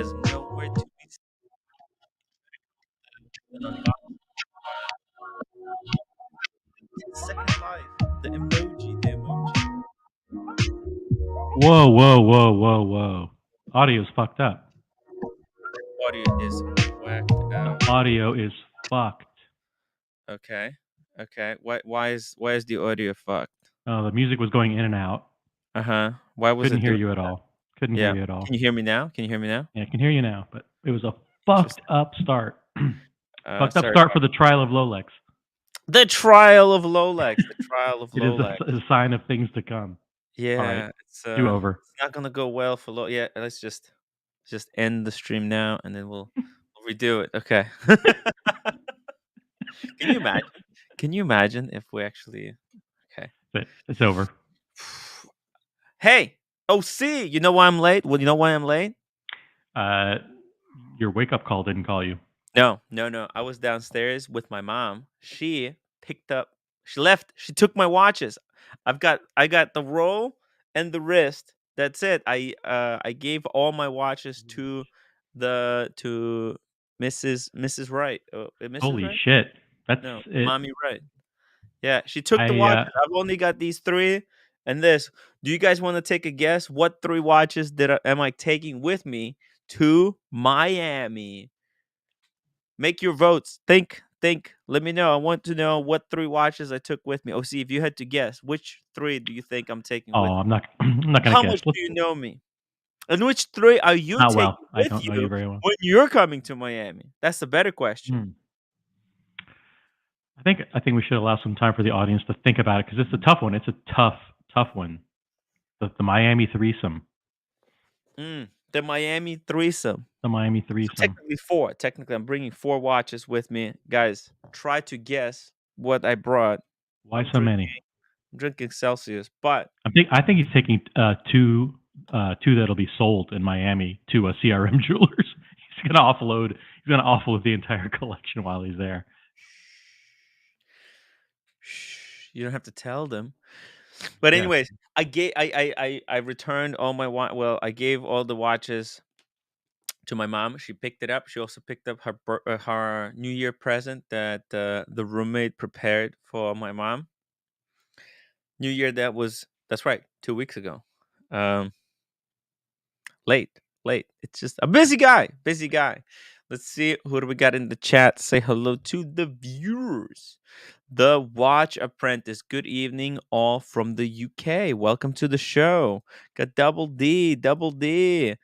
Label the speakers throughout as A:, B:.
A: has nowhere to be seen. Unbox Second Life. The emoji, the emoji.
B: Whoa, whoa, whoa, whoa, whoa. Audio's fucked up.
A: Audio is whacked out.
B: Audio is fucked.
A: Okay. Okay. Why is the audio fucked?
B: The music was going in and out.
A: Uh-huh. Why was
B: Couldn't
A: it
B: hear
A: doing
B: you at
A: that?
B: all. Couldn't hear
A: Yeah.
B: you at all.
A: Can you hear me now? Can you hear me now?
B: Yeah, I can hear you now, but it was a
A: Just
B: fucked up start. Fucked up
A: sorry
B: start
A: about
B: for the trial of LOLEX.
A: the trial of LOLEX. The trial of
B: It is
A: LOLEX.
B: a sign of things to come. All right,
A: Yeah,
B: do over.
A: it's not gonna go well for yeah, let's just end the stream now and then we'll redo it. Okay. Can you imagine? Can you imagine if we actually okay.
B: It's over.
A: Hey, OC, you know why I'm late? Well, you know why I'm late?
B: Uh, your wake up call didn't call you.
A: No, no, no. I was downstairs with my mom. Picked up she left, she took my watches. I got the roll and the wrist. That's it. I gave all my watches to Mrs. Wright. Mrs.
B: Holy
A: Wright?
B: shit! That's
A: No,
B: it.
A: Mommy Wright. Yeah, she took the
B: I
A: watches. I've only got these 3 and this. Do you guys want to take a guess? What 3 watches am I taking with me to Miami? Make your votes. Think. Let me know. I want to know what 3 watches I took with me. Oh, see, if you had to guess, which 3 do you think I'm taking with
B: I'm
A: me?
B: not. I'm not gonna
A: How
B: guess.
A: much do you know me? And which 3 are you
B: Not well.
A: taking
B: I
A: with
B: don't know you
A: you
B: very well.
A: when you're coming to Miami? That's the better question.
B: Hmm. I think we should allow some time for the audience to think about it because it's a tough one. It's a tough one. The Miami threesome.
A: The Miami threesome.
B: The Miami
A: So
B: threesome.
A: technically 4. Technically, I'm bringing 4 watches with me. Guys, try to guess what I brought.
B: Why
A: I'm
B: so
A: drinking,
B: many?
A: I'm drinking Celsius, but
B: I think he's taking two that'll be sold in Miami to CRM Jewelers. He's gonna offload the entire collection while he's there.
A: shh, you don't have to tell them. But
B: Yes.
A: anyways, I returned all my well, I gave all the watches to my mom. She picked it up. She also picked up her New Year present that the roommate prepared for my mom. New Year that's right, 2 weeks ago. Um, late. It's just a busy guy, busy guy. Let's see who do we got in the chat. Say hello to the viewers. The Watch Apprentice. Good evening, all from the UK. Welcome to the show. Got Double D, Double D.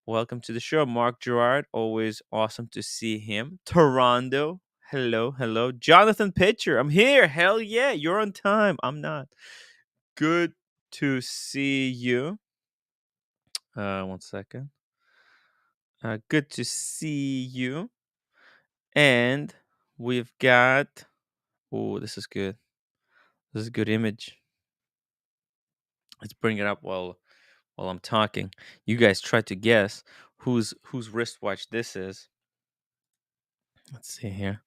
A: Welcome to the show, Mark Gerard. Always awesome to see him. Toronto. Hello, hello. Jonathan Pitcher. I'm here. Hell yeah, you're on time. I'm not. Good to see you. 1 second. Good to see you. And we've got. Oh, this is good. This is a good image. Let's bring it up while I'm talking. You guys try to guess whose wristwatch this is. Let's see here.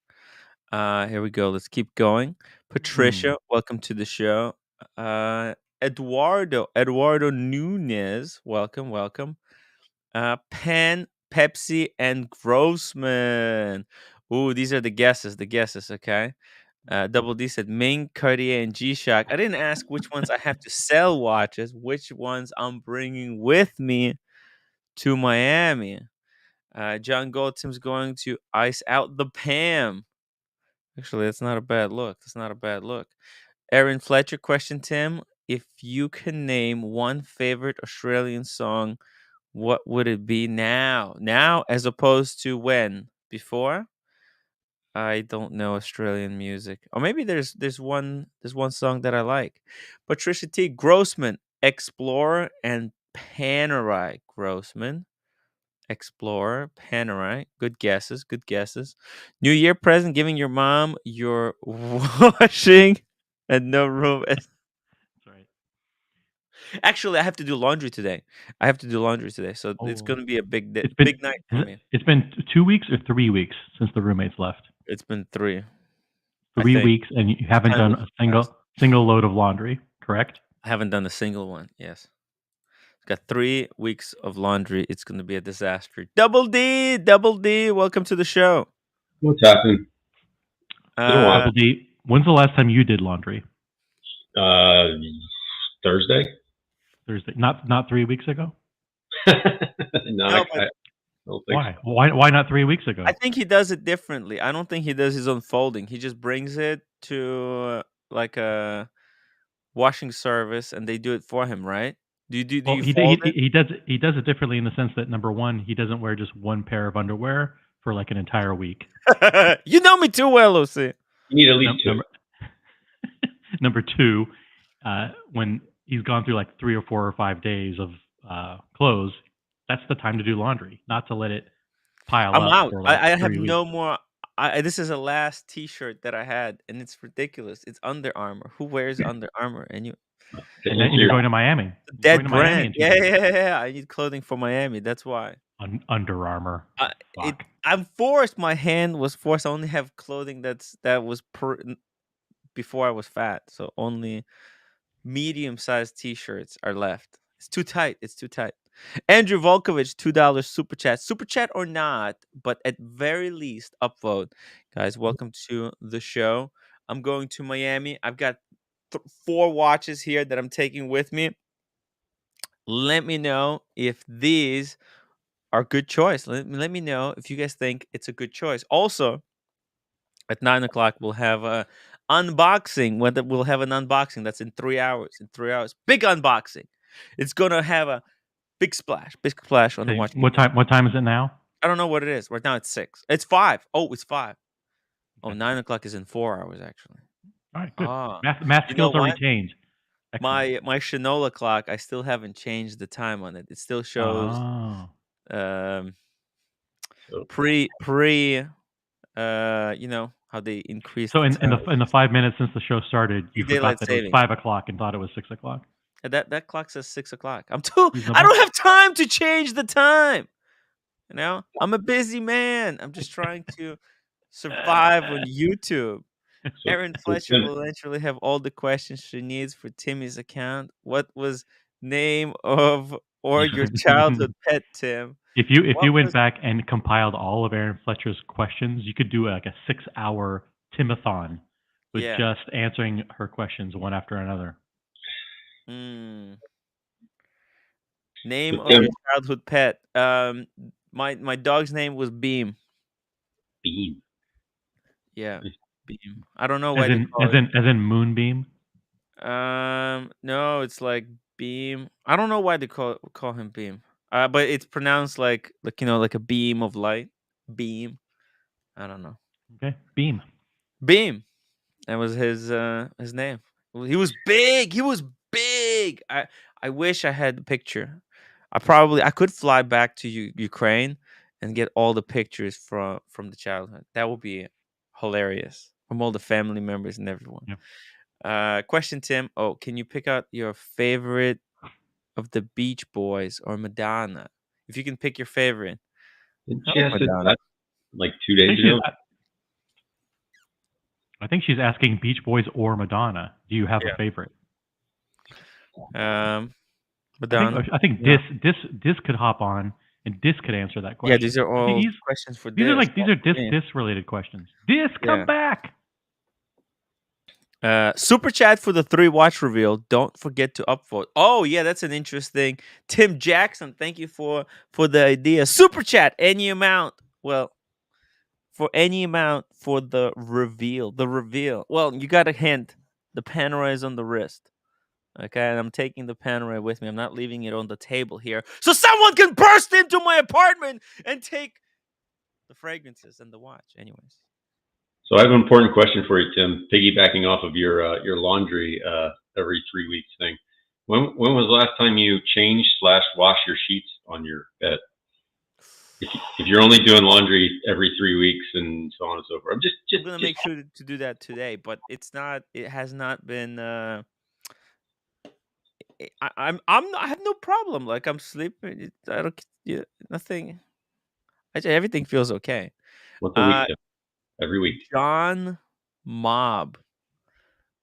A: Here we go. Let's keep going. Patricia, welcome to the show. Eduardo Nunez, welcome. Pan, Pepsi, and Grossman. Ooh, these are the guesses. Okay. Double D said Ming, Cartier, and G-Shock. I didn't ask which ones I have to sell watches, which ones I'm bringing with me to Miami. John Goldtim's going to ice out the Pam. Actually, that's not a bad look. Aaron Fletcher, question Tim. If you can name one favorite Australian song, what would it be now? Now as opposed to when? Before? I don't know Australian music. Or maybe there's one song that I like. Patricia T. Grossman, Explorer and Panerai. Grossman, Explorer, Panerai. Good guesses. New Year present, giving your mom your washing and no room.
B: That's right.
A: Actually, I have to do laundry today. So it's
B: Oh,
A: gonna be a
B: it's been
A: big night for me.
B: it's been 2 weeks or 3 weeks since the roommates left.
A: It's been 3, I
B: Three
A: think.
B: weeks, and you haven't
A: Time
B: done
A: goes
B: a
A: fast.
B: single load of laundry. Correct?
A: I haven't done a single one. Yes. Got 3 weeks of laundry. It's gonna be a disaster. Double D, Double D, welcome to the show.
C: What's happening? It's been a while.
A: Uh,
B: Double D, when's the last time you did laundry?
C: Thursday?
B: Thursday. Not 3 weeks ago?
C: No,
A: no,
C: I
A: but
C: don't think
B: Why? Why not 3 weeks ago?
A: I think he does it differently. I don't think he does his own folding. He just brings it to like a washing service, and they do it for him, right? Do
B: Well,
A: you fold
B: he does it differently in the sense that number one, he doesn't wear just one pair of underwear for like an entire week.
A: it? You know me too well, Lucy.
C: you need at least two.
B: Number two, when he's gone through like 3 or 4 or 5 days of clothes, that's the time to do laundry, not to let it pile
A: I'm
B: up
A: out.
B: for like
A: I have
B: 3 weeks.
A: no more. This is the last T-shirt that I had, and it's ridiculous. It's Under Armour. Who wears Under Armour? And you,
B: And then you're going to Miami. You're
A: dead
B: going to Miami
A: brand.
B: in 2
A: Yeah,
B: days.
A: yeah. I need clothing for Miami. That's why.
B: Under Armour. Fuck.
A: I'm forced. My hand was forced. I only have clothing that was before I was fat, so only medium-sized T-shirts are left. It's too tight. It's too tight. Andrew Volkovich, $2 super chat. Super chat or not, but at very least, upvote. Guys, welcome to the show. I'm going to Miami. I've got 4 watches here that I'm taking with me. Let me know if these are good choice. Let me know if you guys think it's a good choice. Also, at 9 o'clock, we'll have a unboxing. We'll have an unboxing that's in 3 hours. In 3 hours, big unboxing. It's gonna have a big splash on the
B: Okay,
A: watch.
B: what time is it now?
A: I don't know what it is. Right now it's 6. It's 5. Oh, it's 5. Oh,
B: Okay.
A: 9 o'clock is in 4 hours actually.
B: All right, good.
A: Ah,
B: Math
A: you know
B: skills are
A: what?
B: retained. Excellent.
A: My Shinola clock, I still haven't changed the time on it. It still shows
B: Oh.
A: um
C: So,
A: pre you know how they increased
B: So
A: the
B: in
A: time.
B: the 5 minutes since the show started, you
A: Daylight
B: forgot that it was
A: saving.
B: 5 o'clock and thought it was 6 o'clock.
A: That clock says 6 o'clock. I
B: Reasonable.
A: don't have time to change the time. You know, I'm a busy man. I'm just trying to survive on YouTube. Erin Fletcher
C: Tim,
A: will eventually have all the questions she needs for Timmy's account. What was name of or your childhood pet, Tim?
B: If
A: What
B: you went
A: was
B: back and compiled all of Aaron Fletcher's questions, you could do like a 6-hour Timathon with
A: yeah.
B: just answering her questions one after another.
A: Mm. Name
C: so
A: of
C: Tim,
A: your childhood pet. My dog's name was Beam.
C: Bean.
A: Yeah, Beam. I don't know why they call it.
B: As in Moonbeam.
A: No, it's like Beam. I don't know why they call him Beam. But it's pronounced like you know like a beam of light. Beam. I don't know.
B: Okay, Beam.
A: Beam. That was his name. Well, he was big. He was big. I wish I had the picture. I could fly back to Ukraine and get all the pictures from the childhood. That would be hilarious from all the family members and everyone.
B: Yeah.
A: Question, Tim. Oh, can you pick out your favorite of the Beach Boys or Madonna? If you can pick your favorite.
C: Did
A: I
C: she
A: like
C: ask
A: Madonna.
C: that like 2
B: I
C: days
B: think she's
C: ago?
B: I think she's asking Beach Boys or Madonna. Do you have a favorite?
A: Madonna.
B: I think
A: Yeah.
B: Dis could hop on and Dis could answer that question.
A: Yeah, these are
B: I think
A: all questions for
B: these are
A: this.
B: Dis related questions. Dis, come
A: Yeah.
B: back.
A: Super chat for the 3 watch reveal. Don't forget to upvote. Oh yeah, that's an interesting. Tim Jackson, thank you for the idea. Super chat, any amount. Well, for any amount for the reveal. The reveal. Well, you got a hint. The Panerai is on the wrist. Okay, and I'm taking the Panerai with me. I'm not leaving it on the table here, so someone can burst into my apartment and take the fragrances and the watch. Anyways.
C: So I have an important question for you, Tim. Piggybacking off of your laundry every 3 weeks thing. When was the last time you changed / wash your sheets on your bed? If you're only doing laundry every 3 weeks and so on and so forth,
A: I'm gonna make sure to do that today, but it's not. It has not been. I have no problem. Like I'm sleeping. I don't. Yeah, nothing. Everything feels okay.
C: Once a week, Tim. Every week.
A: John Mob.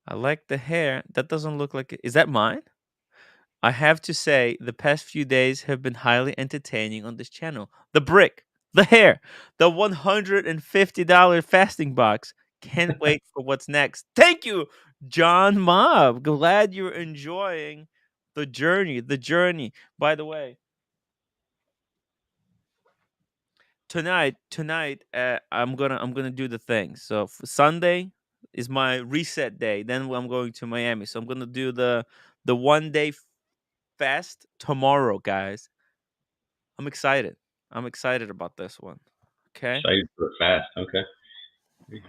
A: I like the hair. That doesn't look like it. Is that mine? I have to say, the past few days have been highly entertaining on this channel. The brick, the hair, the $150 fasting box. Can't wait for what's next. Thank you, John Mob. Glad you're enjoying the journey. The journey. By the way, tonight, I'm gonna do the thing. So Sunday is my reset day. Then I'm going to Miami. So I'm gonna do the 1 day fast tomorrow, guys. I'm excited. I'm excited about this one. Okay.
C: Excited for a fast. Okay.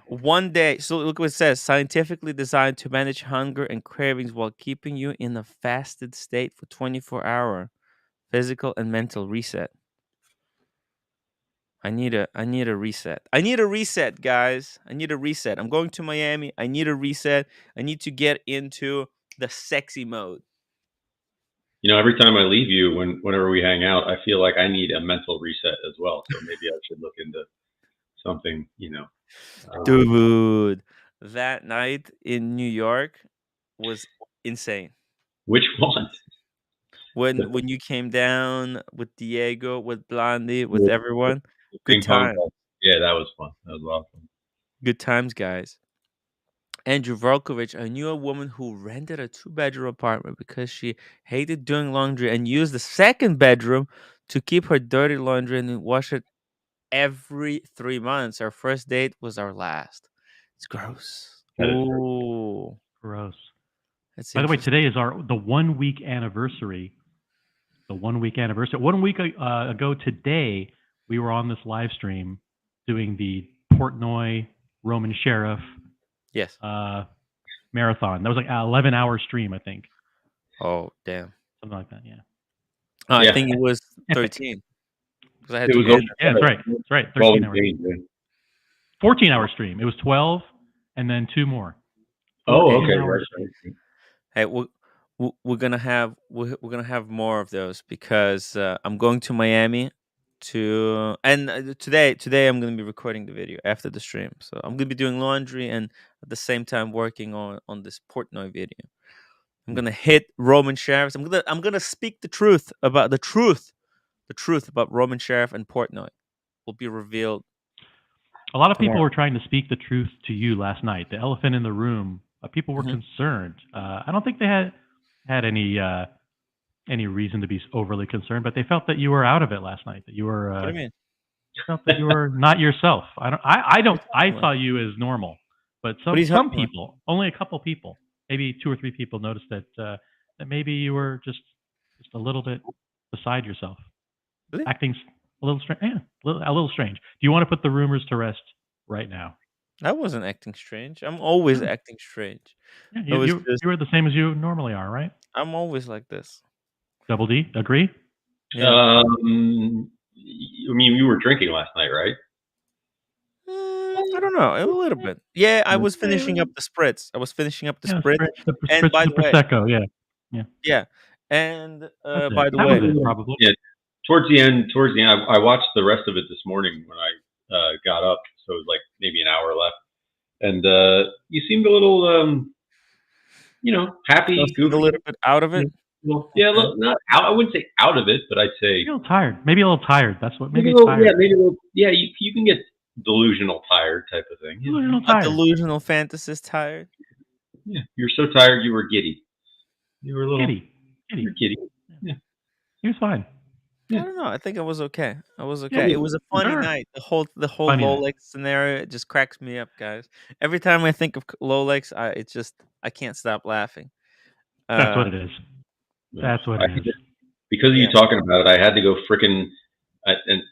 A: 1 day. So look what it says: scientifically designed to manage hunger and cravings while keeping you in a fasted state for 24-hour physical and mental reset. I need a reset. I need a reset, guys. I need a reset. I'm going to Miami. I need a reset. I need to get into the sexy mode.
C: Every time I leave you, whenever we hang out, I feel like I need a mental reset as well. So maybe I should look into something.
A: Dude, that night in New York was insane.
C: Which one?
A: When you came down with Diego, with Blondie, with everyone,
C: The
A: good
C: ping pong
A: time.
C: ball. Yeah, that was fun. That was a lot of fun.
A: Good times, guys. Andrew Volkovich, I knew a woman who rented a 2-bedroom apartment because she hated doing laundry and used the second bedroom to keep her dirty laundry and wash it every 3 months. Our first date was our last. It's gross.
C: That is very
A: Ooh,
B: Gross.
A: that's
B: By the way,
A: interesting.
B: today is the 1 week anniversary. The 1 week anniversary. 1 week ago today, we were on this live stream doing the Portnoy Roman Sheriff
A: Yes.
B: marathon. That was like an 11-hour stream, I think.
A: Oh, damn.
B: Something like that, yeah.
A: I
C: Yeah.
A: think it was 13 because I had
C: It
A: to
C: was
A: get
C: over.
A: in.
B: Yeah, that's right. That's right.
C: 12
B: 13
C: and
B: hours.
C: change, man.
B: 14-hour stream. It was 12 and then 2 more.
C: Oh,
B: 14
C: okay.
B: hours.
C: Right.
A: Hey, we're gonna have more of those because I'm going to Miami to and today I'm gonna be recording the video after the stream. So I'm gonna be doing laundry and at the same time working on this Portnoy video. I'm gonna hit Roman Sheriffs. I'm gonna speak the truth about the truth about Roman Sheriff and Portnoy will be revealed.
B: A lot of people
A: Tomorrow.
B: were trying to speak the truth to you last night. The elephant in the room. People were
A: Mhm.
B: concerned. I don't think they had any reason to be overly concerned, but they felt that you were out of it last night. That you were
A: What do you mean?
B: felt that you were not yourself. I don't. I
A: about?
B: saw you as normal, but
A: What are you
B: some
A: talking about?
B: people, only a couple people, maybe 2 or 3 people, noticed that maybe you were just a little bit beside yourself,
A: Really?
B: acting a little strange. Yeah, a little strange. Do you want to put the rumors to rest right now?
A: I wasn't acting strange. I'm always
B: Yeah,
A: acting strange.
B: yeah,
A: It was just
B: you were the same as you normally are, right?
A: I'm always like this.
B: Double D, agree?
A: Yeah.
C: I mean, you were drinking last night, right?
A: I don't know, a little bit. Yeah, I was
B: Yeah,
A: finishing up the spritz. I was finishing up the
B: yeah,
A: spritz. And by
B: the
A: the way,
B: prosecco, yeah, yeah.
A: yeah. And
B: That's it.
A: by the
B: That was
A: way,
B: it, probably.
C: Yeah. Towards the end, I watched the rest of it this morning when I got up. So it was like maybe an hour left, and you seemed a little, happy,
A: still seemed a
C: goofy.
A: little bit out of it.
C: Well, yeah,
A: Okay.
C: not out. I wouldn't say out of it, but I'd say
B: Maybe a little tired. Maybe a little tired. That's what. Maybe
C: maybe a little,
B: tired.
C: yeah, maybe a little, yeah. You can get delusional tired type of thing. Yeah,
B: Delusional
A: A
B: tired.
A: delusional fantasist tired.
C: yeah. You're so tired you were giddy. You were a little
B: Giddy.
C: You're giddy. Yeah.
B: He was fine.
C: Yeah.
A: I don't know. I think I was okay. I was
B: Yeah,
A: okay. It was a funny
B: sure.
A: night. The whole
B: Funny night.
A: LOLEX scenario, it just cracks me up, guys. Every time I think of LOLEX, I can't stop laughing.
B: That's what it is. That's what it is.
C: Because of
A: Yeah.
C: you talking about it, I had to go frickin' and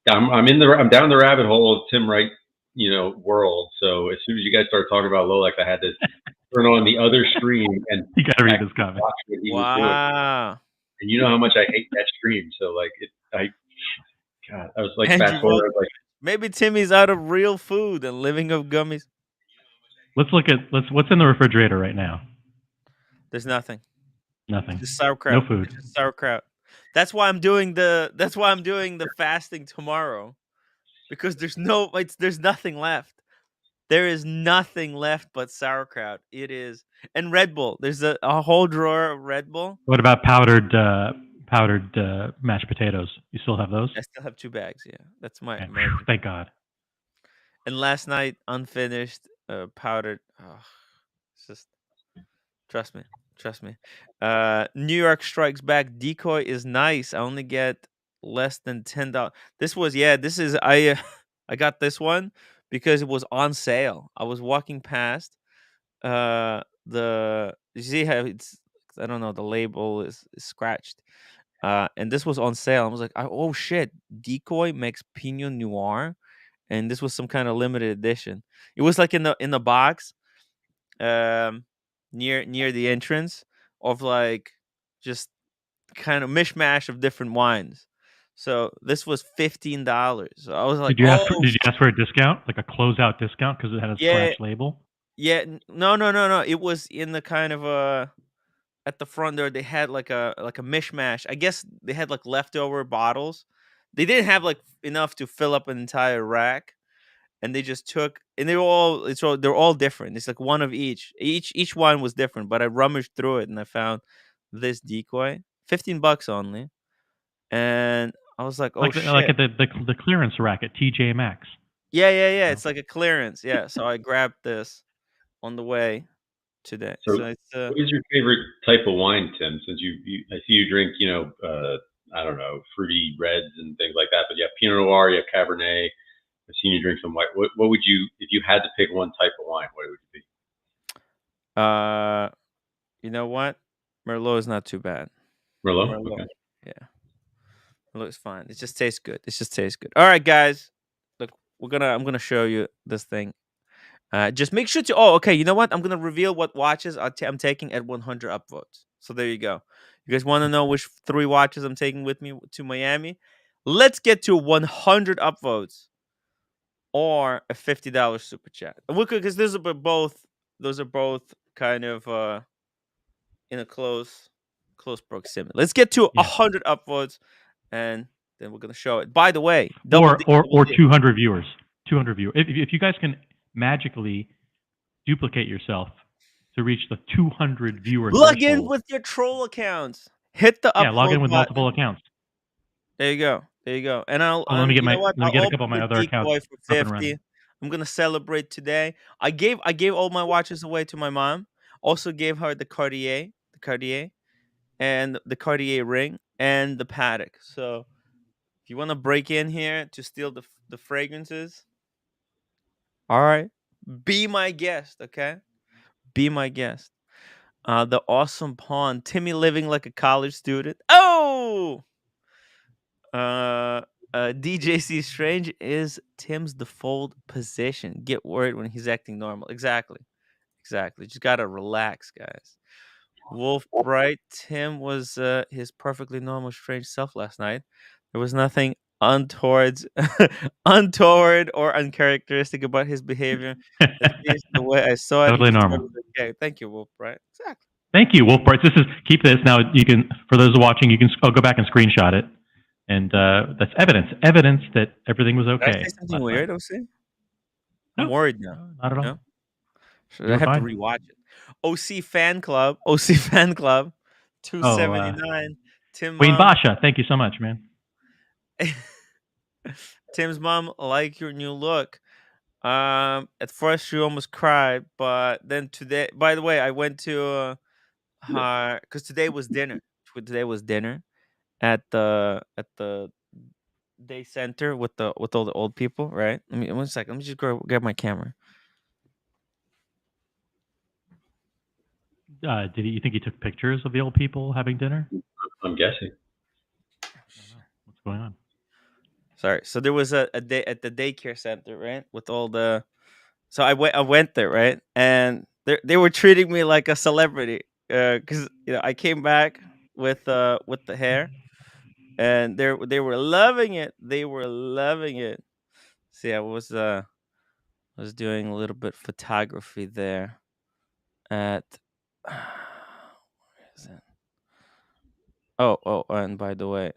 C: I'm down the rabbit hole of Tim Wright, world. So as soon as you guys started talking about Lolex, I had to turn on the other stream and
B: You got to read this comment.
C: watch what he was doing.
A: Wow.
C: And you know how much I hate that stream. So like God, I was like
A: Andrew
C: fast forward. I was like,
A: Maybe Timmy's out of real food and living off gummies.
B: What's in the refrigerator right now?
A: There's nothing.
B: Nothing.
A: Just sauerkraut.
B: No food.
A: It's just sauerkraut. That's why I'm doing the fasting tomorrow. Because there's nothing left. There is nothing left but sauerkraut. It is, and Red Bull. There's a whole drawer of Red Bull.
B: What about powdered mashed potatoes? You still have those?
A: I still have 2 bags. Yeah, that's my
B: Okay.
A: my.
B: Thank God.
A: And last night, unfinished, powdered. Oh, it's just trust me, trust me. New York Strikes Back decoy is nice. I only get less than $10. This was This is I got this one because it was on sale. I was walking past. The You see how it's, I don't know, the label is scratched. And this was on sale. I was like, oh shit, decoy makes Pinot Noir, and this was some kind of limited edition. It was like in the box, um, near the entrance of like just kind of mishmash of different wines. So this was $15. So I was like, oh
B: Did you ask for a discount, like a closeout discount, because it had a
A: yeah,
B: scratch label?
A: yeah. No, no, no, no. It was in the kind of at the front there. They had like a mishmash. I guess they had like leftover bottles. They didn't have like enough to fill up an entire rack, and they just took, and they're all different. It's like one of each. Each one was different, but I rummaged through it and I found this decoy, $15 only, and I was like, oh
B: Like
A: shit,
B: at the clearance rack at TJ Maxx.
A: yeah, yeah, yeah.
B: You know?
A: It's like a clearance, yeah. So I grabbed this on the way today.
C: So,
A: So it's
C: what is your favorite type of wine, Tim? Since I see you drink, I don't know, fruity reds and things like that, but you have Pinot Noir, you have Cabernet. I've seen you drink some white. What would you, if you had to pick one type of wine, what would it be?
A: you know what? Merlot is not too bad.
C: Merlot.
A: Merlot,
C: Okay.
A: yeah, Merlot is fine. It just tastes good. It just tastes good. All right, guys. Look, I'm gonna show you this thing. Just make sure to. Oh, okay. You know what? I'm gonna reveal what watches I'm taking at 100 upvotes. So there you go. You guys want to know which 3 watches I'm taking with me to Miami? Let's get to 100 upvotes or a $50 super chat. And we could, because those are both kind of in a close proximity. Let's get to
B: Yeah.
A: 100 upvotes, and then we're gonna show it. By the way, double
B: Or
A: D.
B: 200 viewers. 200 viewers. If you guys can magically duplicate yourself to reach the 200 viewer
A: Log in
B: threshold.
A: with your troll accounts. Hit the
B: Yeah, log
A: upvote
B: in with
A: button.
B: multiple accounts.
A: There you go. There you go. And
B: Let me
A: you know
B: get
A: what?
B: let me
A: I'll
B: get a
A: open
B: couple of my
A: the
B: other accounts
A: decoy for
B: up and
A: 50.
B: running.
A: I'm gonna celebrate today. I gave all my watches away to my mom. Also gave her the Cartier, and the Cartier ring and the Patek. So if you want to break in here to steal the fragrances, all right, be my guest. Okay, be my guest. The awesome pawn, Timmy living like a college student. Oh, uh, DJC Strange is Tim's default position. Get worried when he's acting normal. Exactly. Just gotta relax, guys. Wolf Bright, Tim was his perfectly normal strange self last night. There was nothing untoward or uncharacteristic about his behavior. At least the way I saw it, he
B: Totally
A: was
B: normal.
A: totally okay. Thank you, Wolf Bright. Exactly.
B: Thank you, Wolf Bright. Keep this now. You can, for those watching, you can go back and screenshot it, and that's evidence that everything was
A: Did I
B: okay
A: say something
B: last
A: weird,
B: night.
A: OC? I'm
B: No,
A: worried now.
B: not at all.
A: No? Should
B: You
A: I
B: were
A: have to
B: fine.
A: rewatch it? OC fan club,
B: Oh,
A: 279. Tim
B: Wayne
A: mom,
B: Basha, thank you so much, man.
A: Tim's mom like your new look. At first she almost cried, but then today. By the way, I went to her because today was dinner. Today was dinner at the day center with all the old people. Right? Let me 1 second. Let me just grab my camera.
B: You think he took pictures of the old people having dinner?
C: I'm guessing.
B: I don't know. What's going on?
A: Sorry. So there was a day at the daycare center, right? With all the So I went there, right? And they were treating me like a celebrity. Cuz I came back with the hair, and they were loving it. They were loving it. See, I was doing a little bit photography there at where is it? Oh, and by the way,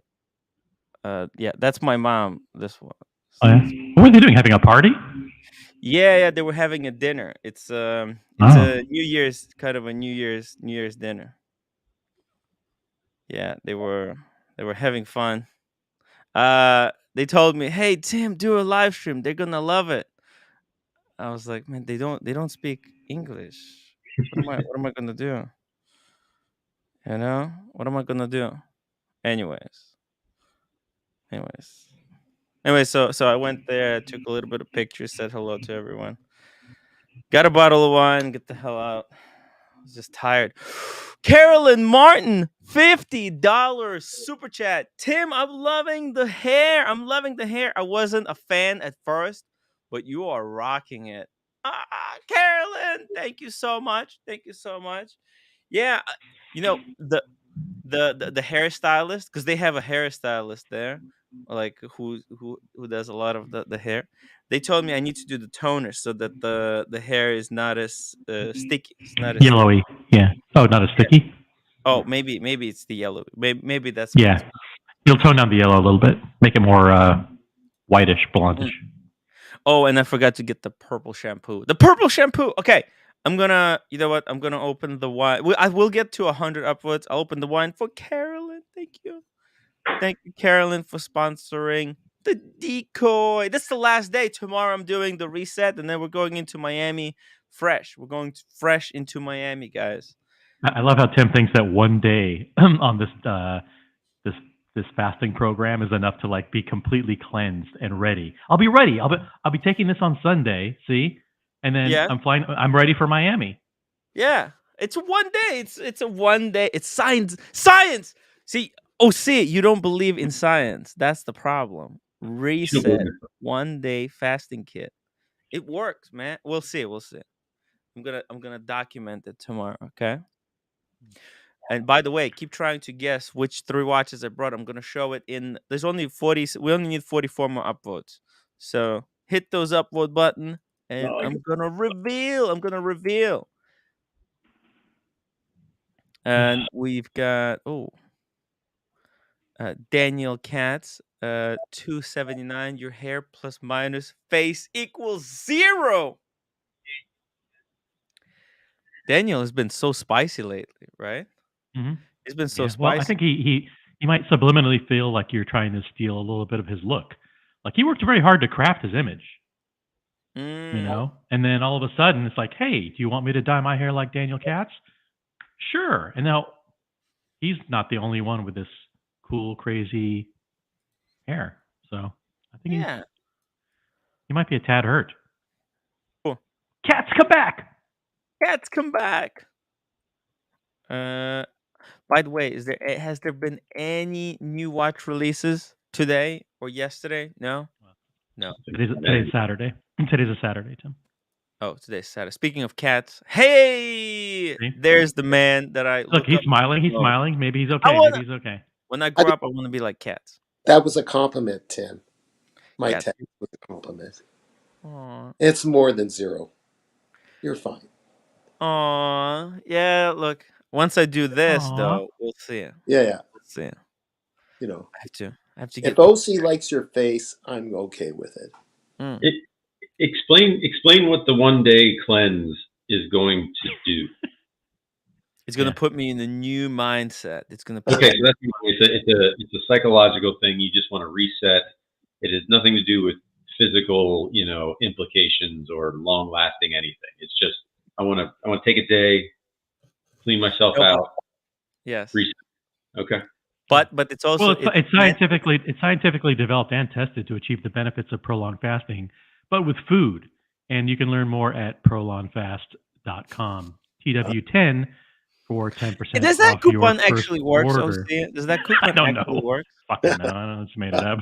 A: yeah, that's my mom. This one.
B: Oh, yeah. What were they doing? Having a party?
A: Yeah, they were having a dinner. It's
B: Oh.
A: a New Year's kind of a New Year's dinner. Yeah, they were having fun. They told me, "Hey Tim, do a live stream. They're gonna love it." I was like, "Man, they don't speak English. What am I gonna do? You know, what am I gonna do?" Anyways, anyways, so I went there, took a little bit of pictures, said hello to everyone, got a bottle of wine, get the hell out. I was just tired. Carolyn Martin, $50 super chat. Tim, I'm loving the hair. I'm loving the hair. I wasn't a fan at first, but you are rocking it. Carolyn, thank you so much. Thank you so much. Yeah, you know the hairstylist, because they have a hairstylist there, like who does a lot of the hair. They told me I need to do the toner so that the hair is not as sticky. It's not as sticky.
B: Yellowy. Yeah. Oh, not as
A: Yeah.
B: sticky.
A: Oh, maybe it's the yellow. Maybe that's what
B: Yeah.
A: it's.
B: You'll tone down the yellow a little bit, make it more whitish, blondish.
A: Oh, and I forgot to get the purple shampoo. The purple shampoo. Okay, I'm gonna. You know what? I'm gonna open the wine. I will get to 100 upvotes. I'll open the wine for Carolyn. Thank you. Thank you, Carolyn, for sponsoring the decoy. That's the last day. Tomorrow I'm doing the reset, and then we're going into Miami fresh. We're going fresh into Miami, guys.
B: I love how Tim thinks that one day on this this fasting program is enough to like be completely cleansed and ready. I'll be ready. I'll be taking this on Sunday. See, and then
A: Yeah,
B: I'm flying. I'm ready for Miami.
A: yeah. It's a one day. It's a one day. It's science. Science. See, oh, see, you don't believe in science. That's the problem. Reset. 1 day fasting kit. It works, man. We'll see. We'll see. I'm gonna document it tomorrow. Okay. And by the way, keep trying to guess which 3 watches I brought. I'm gonna show it in. There's only 40. We only need 44 more upvotes. So hit those upvote button, and I'm gonna reveal. I'm gonna reveal. And we've got Daniel Katz, 279. Your hair plus minus face equals 0. Daniel has been so spicy lately, right?
B: Mm-hmm.
A: He's been so
B: Yeah. Well, I
A: spicy.
B: think he might subliminally feel like you're trying to steal a little bit of his look. Like he worked very hard to craft his image, you know. And then all of a sudden, it's like, hey, do you want me to dye my hair like Daniel Katz? Sure. And now he's not the only one with this cool, crazy hair. So I think
A: Yeah.
B: he might be a tad hurt.
A: Cool.
B: Cats, come back!
A: Cats, come back. By the way, has there been any new watch releases today or yesterday? No.
B: Today's Saturday. Today's a Saturday, Tim.
A: Oh, today's Saturday. Speaking of cats, hey,
B: See?
A: there's the man that I
B: Look, he's
A: up
B: smiling. He's
A: to.
B: smiling. Maybe he's okay. Maybe he's okay.
A: When I grow up, I want to be like cats.
D: That was a compliment, Tim. My
A: Cats.
D: text was a compliment.
A: Aw.
D: It's more than 0. You're fine.
A: Aw. Yeah, look. Once I do this,
B: Aw.
A: though, we'll see.
D: Yeah.
A: We'll see.
D: You know,
A: I have to get.
D: if OC likes your face, I'm okay with it.
C: Explain what the 1 day cleanse is going to do.
A: It's gonna put me in a new mindset. It's gonna.
C: Okay, so it's a psychological thing. You just want to reset. It has nothing to do with physical, implications or long lasting anything. It's just I want to take a day, clean myself out.
A: Yes.
C: Reset. Okay.
A: But it's also
B: it's scientifically developed and tested to achieve the benefits of prolonged fasting, but with food. And you can learn more at prolongfast.com. TW10 for 10%.
A: Does that
B: off your
A: coupon
B: first
A: actually work?
B: order.
A: Does that coupon
B: I don't
A: actually
B: know.
A: work?
B: Fucking no, I just made it up.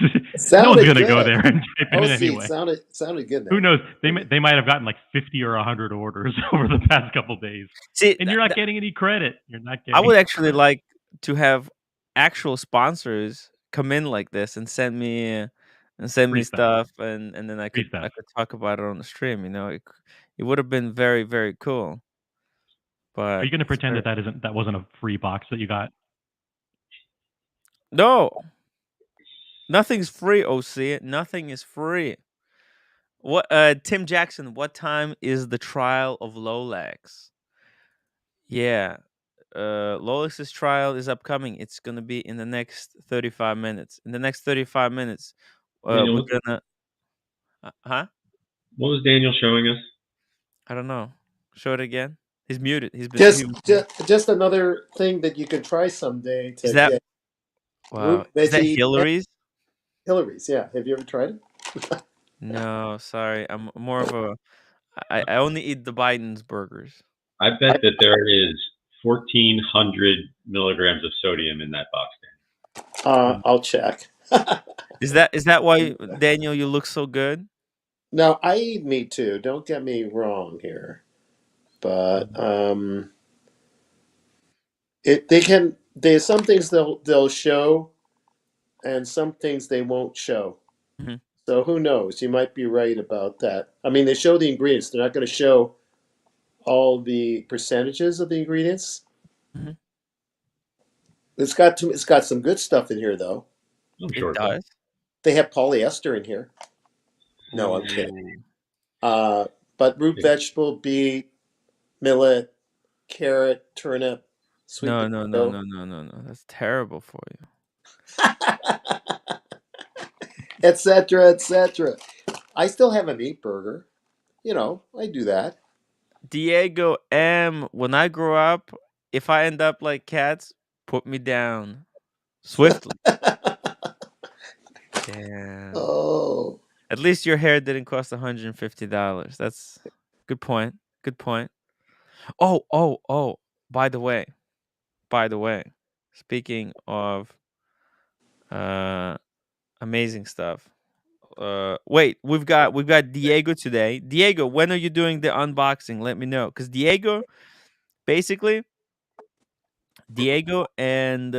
B: No
D: Sounded
B: one's gonna
D: good.
B: go there and type in
D: OC,
B: anyway.
D: it sounded good. Man.
B: Who knows? They might have gotten like 50 or 100 orders over the past couple days.
A: See,
B: And you're not getting any credit. You're not getting.
A: I would actually like to have actual sponsors come in like this and send me
B: Free stuff.
A: stuff, and then I
B: Free
A: could
B: stuff.
A: talk about it on the stream. It would have been very, very cool. But
B: Are you going to pretend that wasn't a free box that you got?
A: No, nothing's free. OC, nothing is free. What Tim Jackson, what time is the trial of LOLEX? Yeah. LOLEX's trial is upcoming. It's gonna be in the next 35 minutes. In the next 35 minutes, we're
C: Daniel,
A: gonna huh?
C: what was Daniel showing us?
A: I don't know. Show it again. He's muted.
D: Just, just another thing that you can try someday
A: Is
D: to
A: that
D: get
A: wow?
D: root
A: Is that
D: veggie
A: Hillary's?
D: Hillary's. Yeah, have you ever tried it?
A: No, sorry. I'm more of a I only eat the Biden's burgers.
C: I bet that there is 1,400 milligrams of sodium in that box.
D: I'll check.
A: Is that why Daniel you look so good?
D: Now I eat meat too. Don't get me wrong here, but there's some things they'll show, and some things they won't show.
A: Mhm.
D: So who knows? You might be right about that. I mean, they show the ingredients. They're not going to show all the percentages of the ingredients.
A: Mhm.
D: It's got some good stuff in here though.
C: I'm
A: It
C: sure it does.
A: does.
D: They have polyester in here. No, I'm kidding.
A: Ooh.
D: But root
C: Yeah.
D: vegetable, beet, millet, carrot, turnip, sweet
A: No, no, no,
D: potato,
A: no, no, no, no. That's terrible for you.
D: etc., etc. I still have a meat burger. You know, I do that.
A: Diego M. When I grow up, if I end up like cats, put me down swiftly. Damn.
D: Oh,
A: At least your hair didn't cost $150. That's good point. Good point. Oh, oh, oh. By the way, by the way, speaking of uh amazing stuff. Wait, we've got Diego today. Diego, when are you doing the unboxing? Let me know. Cause basically, Diego and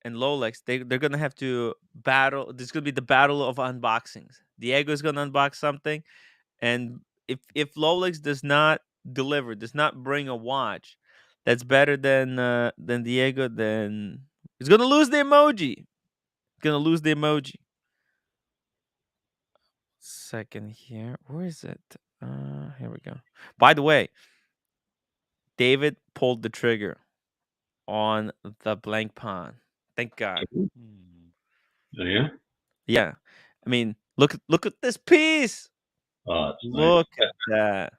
A: Lolex, they're gonna have to battle. This is gonna be the battle of unboxings. Diego's gonna unbox something, and if Lolex does not deliver, does not bring a watch that's better than Diego, then he's gonna lose the emoji. Gonna lose the emoji. Second here. Where is it? Here we go. By the way, David pulled the trigger on the blank pawn. Thank God.
C: Oh, yeah?
A: Yeah. I mean, look at this piece.
C: Oh, it's nice.
A: Look at that.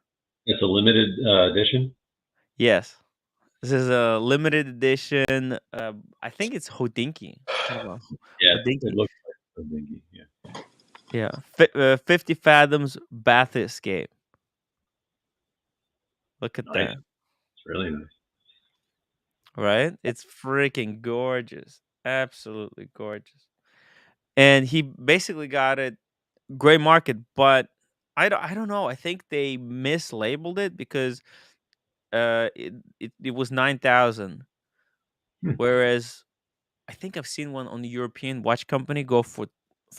C: It's a limited edition.
A: Yes. This is a limited edition. I think it's Hodinky. Hold on.
C: Yeah, it
A: Hodinky.
C: looks like a dingy. Yeah.
A: Yeah. 50 fathoms bath escape. Look at
C: Nice.
A: that.
C: It's really nice.
A: Right? It's freaking gorgeous. Absolutely gorgeous. And he basically got it gray market, but I don't know. I think they mislabeled it because it was 9,000,
C: Hmm.
A: whereas I think I've seen one on the European watch company go for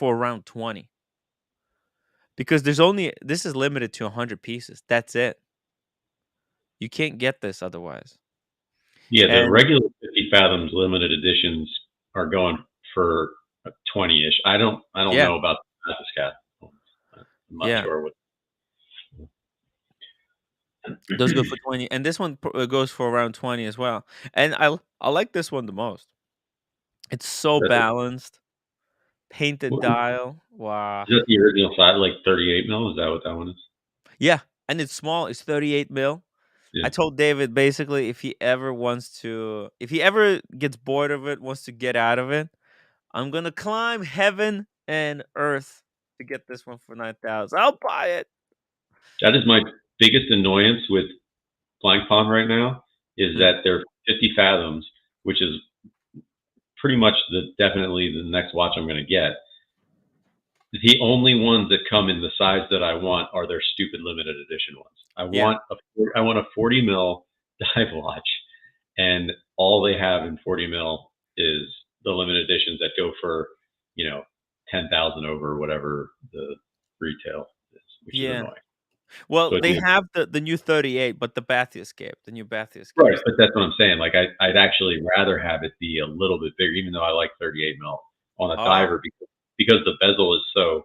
A: around 20. Because this is limited to 100 pieces. That's it. You can't get this otherwise.
C: Yeah, the
A: And
C: regular 50 fathoms limited editions are going for 20-ish. I don't
A: yeah,
C: know about the Scat. I'm not
A: yeah,
C: sure what.
A: those go for 20, and this one goes for around 20 as well. And I like this one the most. It's so balanced, painted
C: What, is
A: dial. Wow.
C: that the original size, like 38 mil? Is that what that one is?
A: Yeah, and it's small. It's 38 mil.
C: Yeah.
A: I told David basically if he ever gets bored of it, wants to get out of it, I'm gonna climb heaven and earth to get this one for 9,000. I'll buy it.
C: That is my biggest annoyance with Blank Pond right now is
A: Mm.
C: that they're 50 fathoms, which is pretty much definitely the next watch I'm going to get. The only ones that come in the size that I want are their stupid limited edition ones. I
A: Yeah,
C: want a 40 mil dive watch, and all they have in 40 mil is the limited editions that go for 10,000 over whatever the retail is, which is
A: yeah.
C: annoying.
A: Well,
C: So
A: they have the new 38, but the new Bathia escape.
C: right, but that's what I'm saying. Like I'd actually rather have it be a little bit bigger, even though I like 38 mil on a
A: Oh,
C: diver because because the bezel is so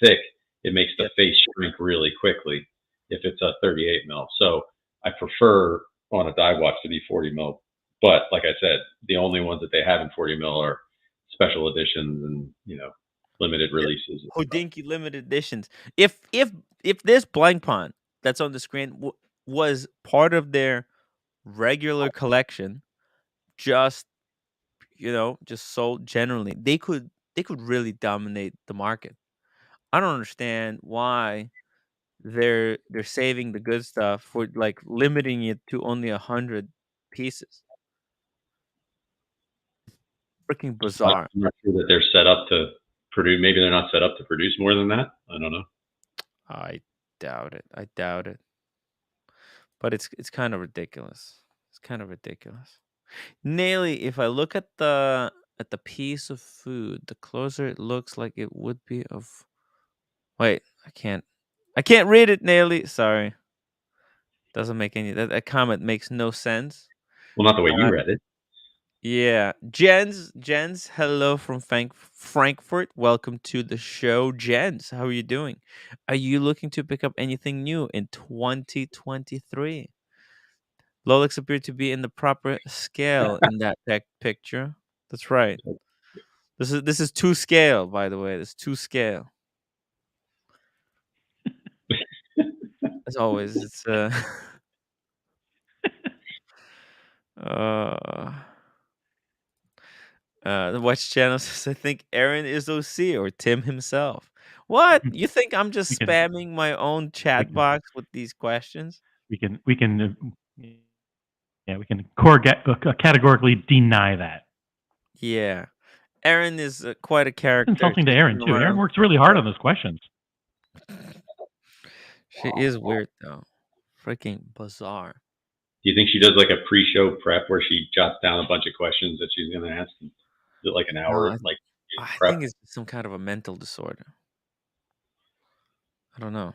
C: thick, it makes the
A: Yep.
C: face shrink really quickly if it's a 38 mil. So I prefer on a dive watch to be 40 mil. But like I said, the only ones that they have in 40 mil are special editions and limited
A: Yep.
C: releases and stuff.
A: Hodinky limited editions. If this blank pond that's on the screen was part of their regular collection, just just sold generally, they could really dominate the market. I don't understand why they're saving the good stuff for like limiting it to only 100 pieces. Freaking bizarre.
C: I'm not sure that they're set up to produce. Maybe they're not set up to produce more than that. I don't know.
A: I doubt it. I doubt it. But it's kind of ridiculous. It's kind of ridiculous. Naily, if I look at the piece of food, the closer it looks like it would be of. Wait, I can't read it, Naily. Sorry. Doesn't make any that comment makes no sense.
C: Well, not the way you
A: Uh,
C: read it.
A: yeah. Jens, hello from Frankfurt. Welcome to the show, Jens. How are you doing? Are you looking to pick up anything new in 2023? LOLEX appear to be in the proper scale in that picture. That's right. This is two scale, by the way. This is two scale. As always, it's uh the watch channel says I think Aaron is OC or Tim himself. What? You think I'm
B: We
A: just
B: can
A: spamming my own
B: we
A: chat
B: can
A: box with these questions?
B: we can yeah, we can categorically deny that.
A: Yeah. Aaron is quite a
B: That's
A: character.
B: insulting to
A: She's
B: Erin
A: been
B: too. Erin
A: around.
B: works really hard on those questions.
A: She is weird though. Freaking bizarre.
C: Do you think she does like a pre-show prep where she jots down a bunch of questions that she's going to ask? And do it like an
A: No,
C: hour, like
A: I
C: prep?
A: think it's some kind of a mental disorder. I don't know.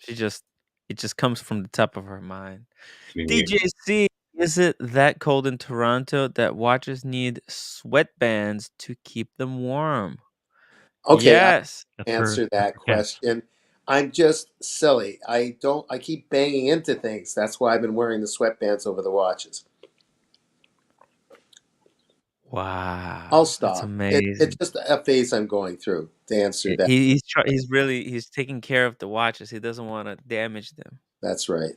A: It just comes from the top of her mind.
C: I mean,
A: DJC, is it that cold in Toronto that watchers need sweatbands to keep them warm?
D: Okay, I
A: Yes.
D: answer
B: That's
D: that
B: for Ken.
D: question. I'm just silly. I keep banging into things. That's why I've been wearing the sweatbands over the watches. I'll
A: Wow, that's
D: stop. It's
A: amazing.
D: just a phase I'm going through to answer that.
A: He's taking care of the watches. He doesn't want to damage them.
D: That's right.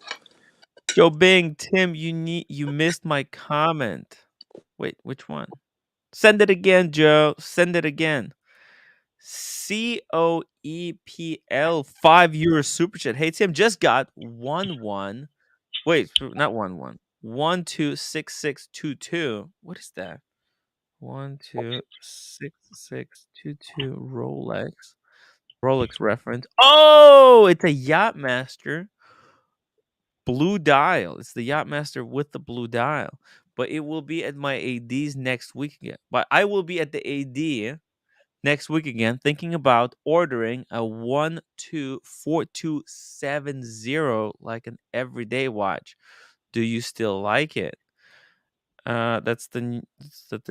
A: Joe Bing, Tim, you missed my comment. Wait, which one? Send it again, Joe. Send it again. COEPL 5 euro super chat. Hey Tim, just got 1-1. Wait, not 1-1. 126622. What is that? 126622 Rolex. Rolex reference. Oh, it's a Yachtmaster blue dial. It's the Yachtmaster with the blue dial. But it will be at my AD's next week again. But I will be at the AD next week again, thinking about ordering a 124270 like an everyday watch. Do you still like it? Is that the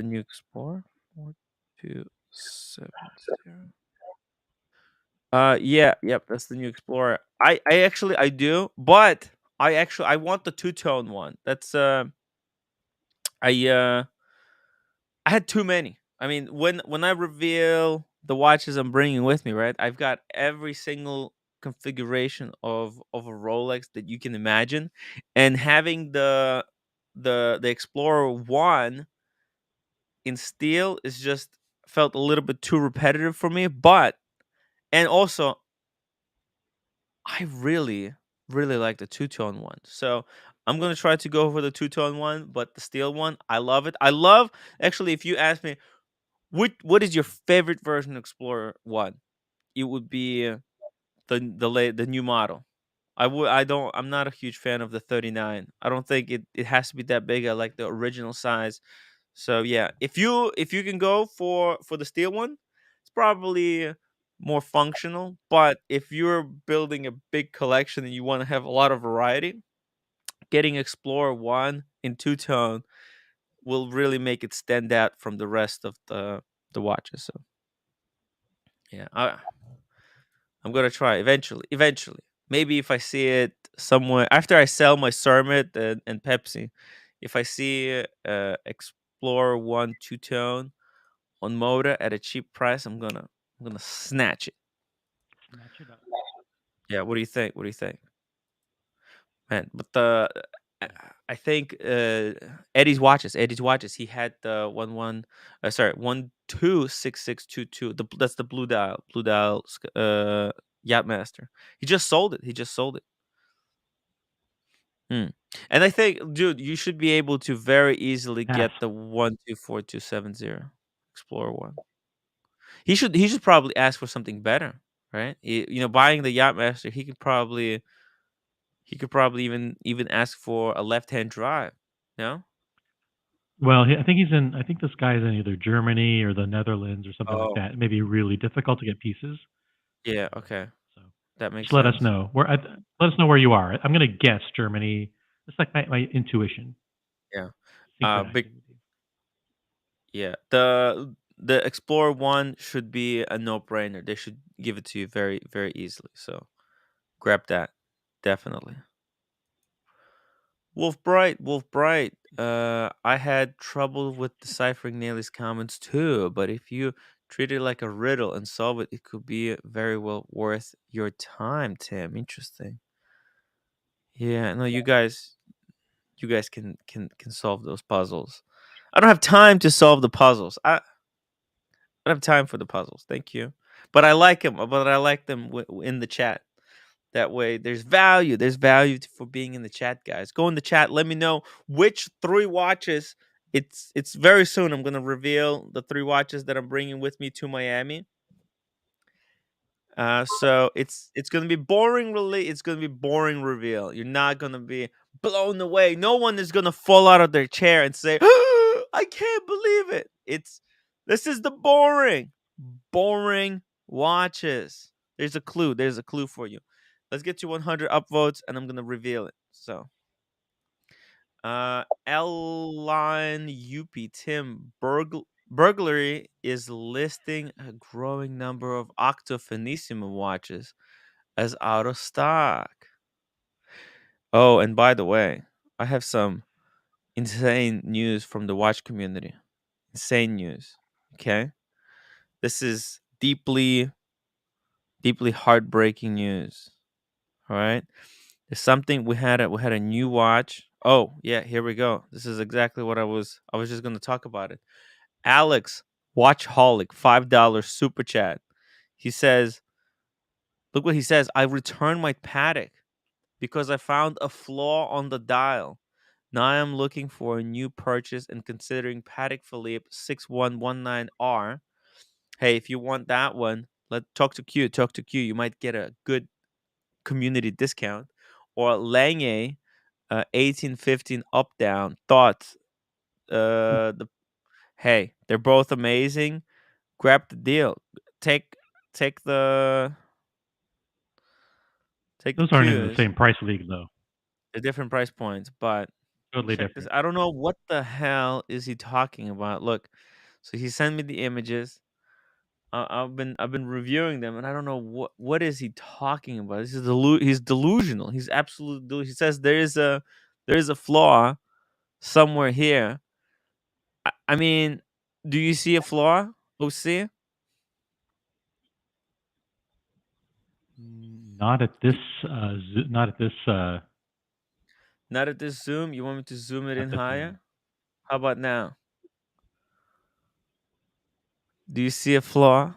A: new Explorer? 4270. Yeah, yep, that's the new Explorer. I actually I do, but I want the two-tone one. That's I uh I had too many. I mean, when I reveal the watches I'm bringing with me, right? I've got every single configuration of a Rolex that you can imagine, and having the Explorer One in steel is just felt a little bit too repetitive for me. But and also, I really like the two tone one. So I'm gonna try to go for the two tone one, but the steel one, I love it. I love actually. If you ask me what is your favorite version of Explorer One? It would be the new model. I'm not a huge fan of the 39. I don't think it has to be that big. I like the original size. So yeah, if you can go for the steel one, it's probably more functional. But if you're building a big collection and you want to have a lot of variety, getting Explorer One in two tone will really make it stand out from the rest of the watches. So Yeah, I'm gonna try eventually. Eventually, maybe if I see it somewhere after I sell my Cermet and Pepsi, if I see Explorer One Two Tone on Moda at a cheap price, I'm gonna snatch it.
B: Snatch it up.
A: Yeah, what do you think? What do you think, man? But the
B: Yeah.
A: I think Eddie's watches. Eddie's watches. He had the 126622. That's the blue dial Yachtmaster. He just sold it. He just sold it. Hmm. And I think, dude, you should be able to very easily
B: Yes.
A: get the 124270 Explorer one. He should probably ask for something better, right? Buying the Yachtmaster, he could probably even ask for a left hand drive. No?
B: Well, I think he's in. I think this guy's in either Germany or the Netherlands or something like
A: Oh,
B: that. It may be really difficult to get pieces.
A: yeah. Okay,
B: So
A: that makes
B: just let us
A: sense.
B: know let us know where you are. I'm gonna guess Germany. It's like my intuition
A: Yeah. Big.
B: synchronizing with you.
A: Yeah. The Explorer one should be a no brainer. They should give it to you very very easily. So grab that, definitely. Wolf Bright, Wolf Bright. I had trouble with deciphering Nelly's comments too, but if you treat it like a riddle and solve it, it could be very well worth your time, Tim. Interesting. Yeah, no, you guys can solve those puzzles. I don't have time to solve the puzzles. I don't have time for the puzzles. Thank you, but I like them. But I like them in the chat. That way, there's value. There's value for being in the chat, guys. Go in the chat. Let me know which three watches. It's very soon. I'm gonna reveal the three watches that I'm bringing with me to Miami. So it's gonna be boring. Really, it's gonna be boring reveal. You're not gonna be blown away. No one is gonna fall out of their chair and say, "I can't believe it." This is the boring watches. There's a clue. There's a clue for you. Let's get to 100 upvotes, and I'm gonna reveal it. So, L line UP Tim Burglary is listing a growing number of Octo Finissimo watches as out of stock. Oh, and by the way, I have some insane news from the watch community. Insane news. Okay, this is deeply heartbreaking news. All right. There's something we had a new watch. Oh, yeah, here we go. This is exactly what I was just going to talk about it. Alex Watchholic, $5 super chat. He says, look what he says. I returned my Patek because I found a flaw on the dial. Now I am looking for a new purchase and considering Patek Philippe 6119R. Hey, if you want that one, let talk to Q. Talk to Q. You might get a good community discount. Or Lange 1815 up down. Thoughts. The Hey, they're both amazing. Grab the deal. Take take the take the
B: Those aren't in the
A: cues.
B: same price league though.
A: They're different price points, but
B: Totally
A: check this.
B: different.
A: I don't know what the hell is he talking about. Look, so he sent me the images. I've been reviewing them, and I don't know what is he talking about. He's delusional. He's absolutely delusional. He says there is a flaw somewhere here. I mean, do you see a flaw, OC?
B: Not at this.
A: Do,
B: Not at this.
A: Not at this zoom. You want me to zoom it
B: Not
A: in
B: this one.
A: higher? How about now? Do you see a flaw?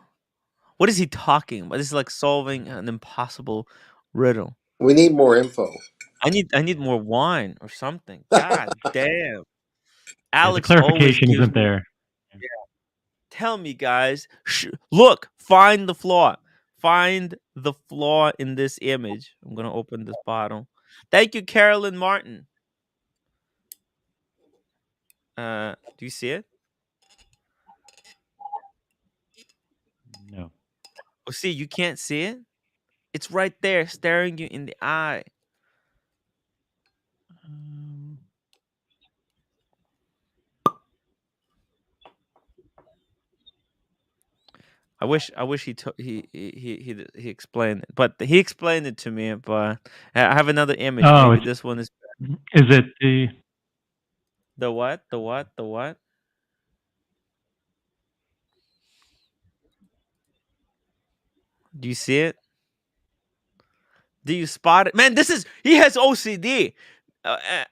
A: What is he talking about? This is like solving an impossible riddle.
D: We need more info.
A: I need more wine or something. God damn.
B: Yeah, the
A: Alex always
B: clarification
A: gives
B: isn't
A: me.
B: there.
A: Yeah, tell me, guys. Look, find the flaw. Find the flaw in this image. I'm gonna open this bottle. Thank you, Carolyn Martin. Do you see it?
B: No.
A: Oh, see, you can't see it. It's right there, staring you in the eye.
B: Um,
A: I wish he explained it, but he explained it to me. But I have another image.
B: Oh,
A: Maybe
B: it's
A: this one is
B: is it the
A: the what? The what? The what? Do you see it? Do you spot it? Man, he has OCD.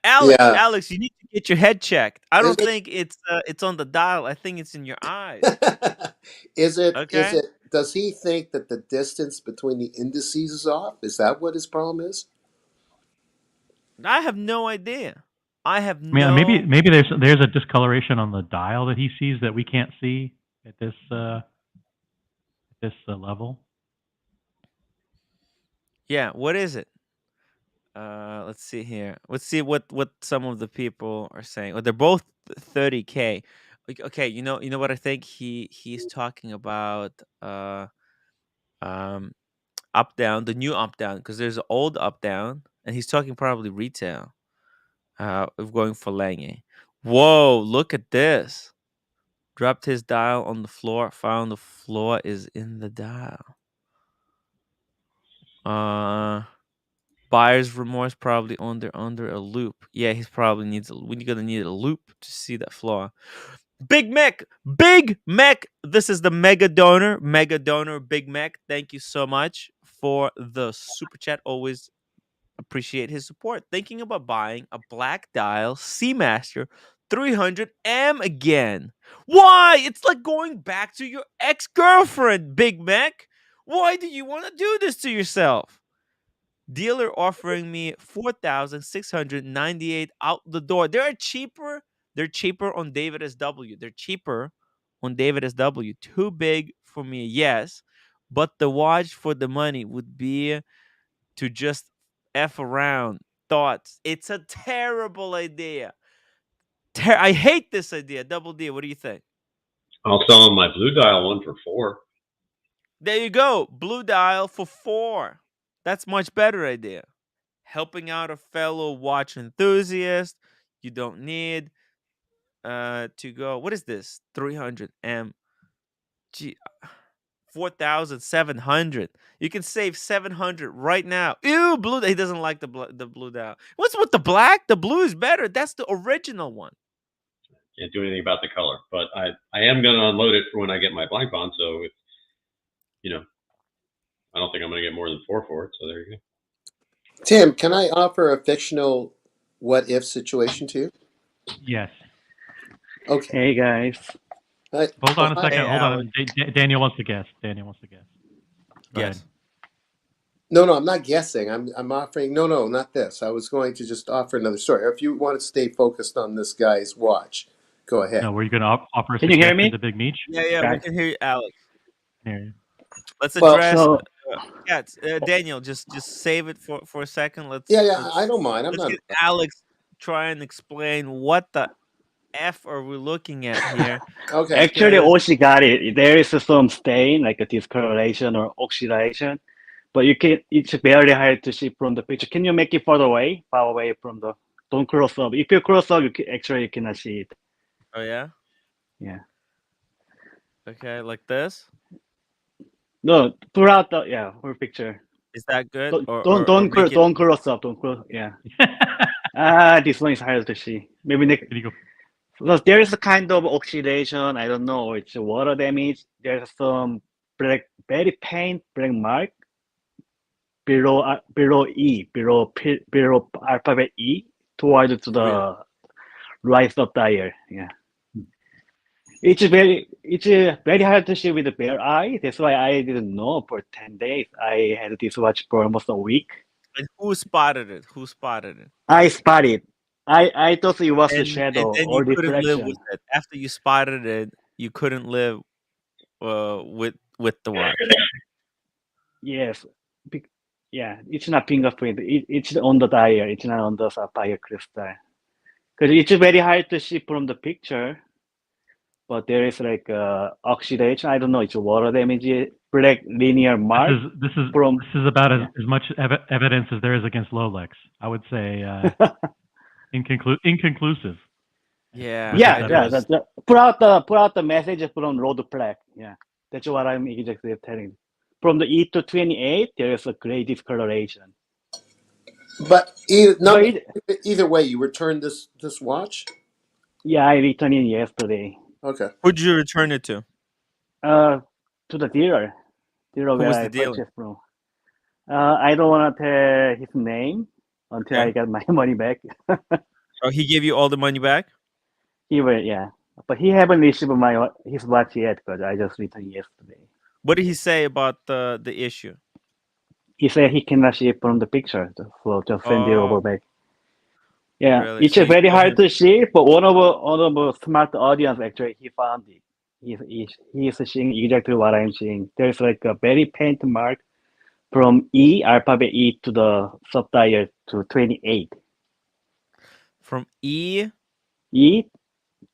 A: Alex,
D: Yeah.
A: Alex, you need to get your head checked. I
D: Is
A: don't think it's on the dial. I think it's in your eyes.
D: it? Is
A: Okay,
D: it? Does he think that the distance between the indices is off? Is that what his problem is?
A: I have no idea. I have
B: I mean,
A: no.
B: maybe there's a discoloration on the dial that he sees that we can't see at this level.
A: Yeah, what is it? Let's see here. Let's see what some of the people are saying. Well, they're both 30K. Okay, you know what I think he's talking about um up down, the new up down, because there's an old up down, and he's talking probably retail. Of going for Lange. Whoa, look at this. Dropped his dial on the floor, found the floor is in the dial. Uh Buyer's remorse probably under a loop. Yeah, he's probably we're gonna need a loop to see that flaw. Big Mac. This is the mega donor, Big Mac. Thank you so much for the super chat. Always appreciate his support. Thinking about buying a black dial Seamaster 300M again. Why? It's like going back to your ex girlfriend, Big Mac. Why do you want to do this to yourself? Dealer offering me 4,698 out the door. They're cheaper. They're cheaper on David SW. They're cheaper on David SW. Too big for me, yes. But the watch for the money would be to just F around. Thoughts. It's a terrible idea. I hate this idea. Double D, what do you think?
C: I'll sell him my blue dial one for 4.
A: There you go. Blue dial for 4. That's much better idea. Helping out a fellow watch enthusiast. You don't need to go. What is this? 300M. Gee, 4,700. You can save 700 right now. Ew, blue. He doesn't like the blue dial. What's with the black? The blue is better. That's the original one.
C: Can't do anything about the color, but I am going to unload it for when I get my blank bond. So if I don't think I'm going to get more than 4 for it. So there you go.
D: Tim, can I offer a fictional what if situation to you?
B: Yes.
D: Okay.
E: Hey guys.
B: Hold on a
D: hi.
B: second.
A: Hey,
B: Hold
A: Alex.
B: on. Daniel wants to guess. Go ahead.
A: Yes.
D: No, I'm not guessing. I'm offering. No, not this. I was going to just offer another story. If you want to stay focused on this guy's watch, go ahead.
B: No, were you going to offer a
E: Can you hear
B: suggestion
E: me?
B: to Big Meech?
A: Yeah, we
E: Guys.
A: can hear you, Alex.
B: Here.
A: Let's
D: Well,
A: address
E: So
A: Daniel, just save it for a second.
D: Yeah, I don't mind. I'm
A: Let's
D: not.
A: get Alex try and explain what the F are we looking at here.
D: Okay.
E: actually
A: Because
E: Oshi got it. There is some stain, like a discoloration or oxidation, but it's very hard to see from the picture. Can you make it far away from the, don't close up. If you close up, you cannot see it.
A: oh yeah?
E: Yeah.
A: Okay, like this?
E: No, throughout the, whole picture.
A: Is that good?
E: Don't
A: Or
E: don't
A: or, or
E: don't,
A: make
E: close,
A: it
E: don't close up. Don't close. Yeah. This one is hard to see. Maybe next.
B: Can you go?
E: Because there is a kind of oxidation. I don't know. It's water damage. There's some very faint black mark below E, below alphabet E, towards to
A: really?
E: the right of dial. Yeah. It's very hard to see with the bare eye. That's why I didn't know for 10 days. I had this watch for almost a week.
A: And who spotted it? Who spotted it?
E: I spotted. I thought it was a
A: And
E: shadow
A: then you
E: or
A: couldn't live
E: reflection.
A: with it. After you spotted it, you couldn't live with the watch.
E: Yes. Yeah, it's not fingerprint. It's on the dial. It's not on the sapphire crystal. Because it's very hard to see from the picture. But there is like oxidation. I don't know. It's water damage, black linear mark
B: This
E: from.
B: is about as much evidence as there is against LOLEX. I would say inconclusive.
A: Yeah.
E: Yeah,
A: that was-
E: put out the message from road flag. Yeah. That's what I'm exactly telling. From the E to 28, there is a great discoloration.
D: But either way, you returned this watch.
E: Yeah, I returned it yesterday.
D: Okay.
A: Who'd you return it to?
E: To the dealer
A: Who
E: where
A: was
E: I
A: the dealer?
E: purchased from. I don't want to tell his name until I
A: Okay.
E: get my money back.
A: Oh, he gave you all the money back?
E: He will, yeah, but he haven't received his watch yet because I just returned yesterday.
A: What did he say about the issue?
E: He said he cannot see it from the picture, so just send it over
A: Oh,
E: back. Yeah,
A: really?
E: it's
A: So you
E: very
A: told
E: hard
A: him.
E: to see, but one of the smart audience actually he found it. He's seeing exactly what I'm seeing. There's like a very faint mark from alphabet E to the subdial to 28.
A: From E
E: E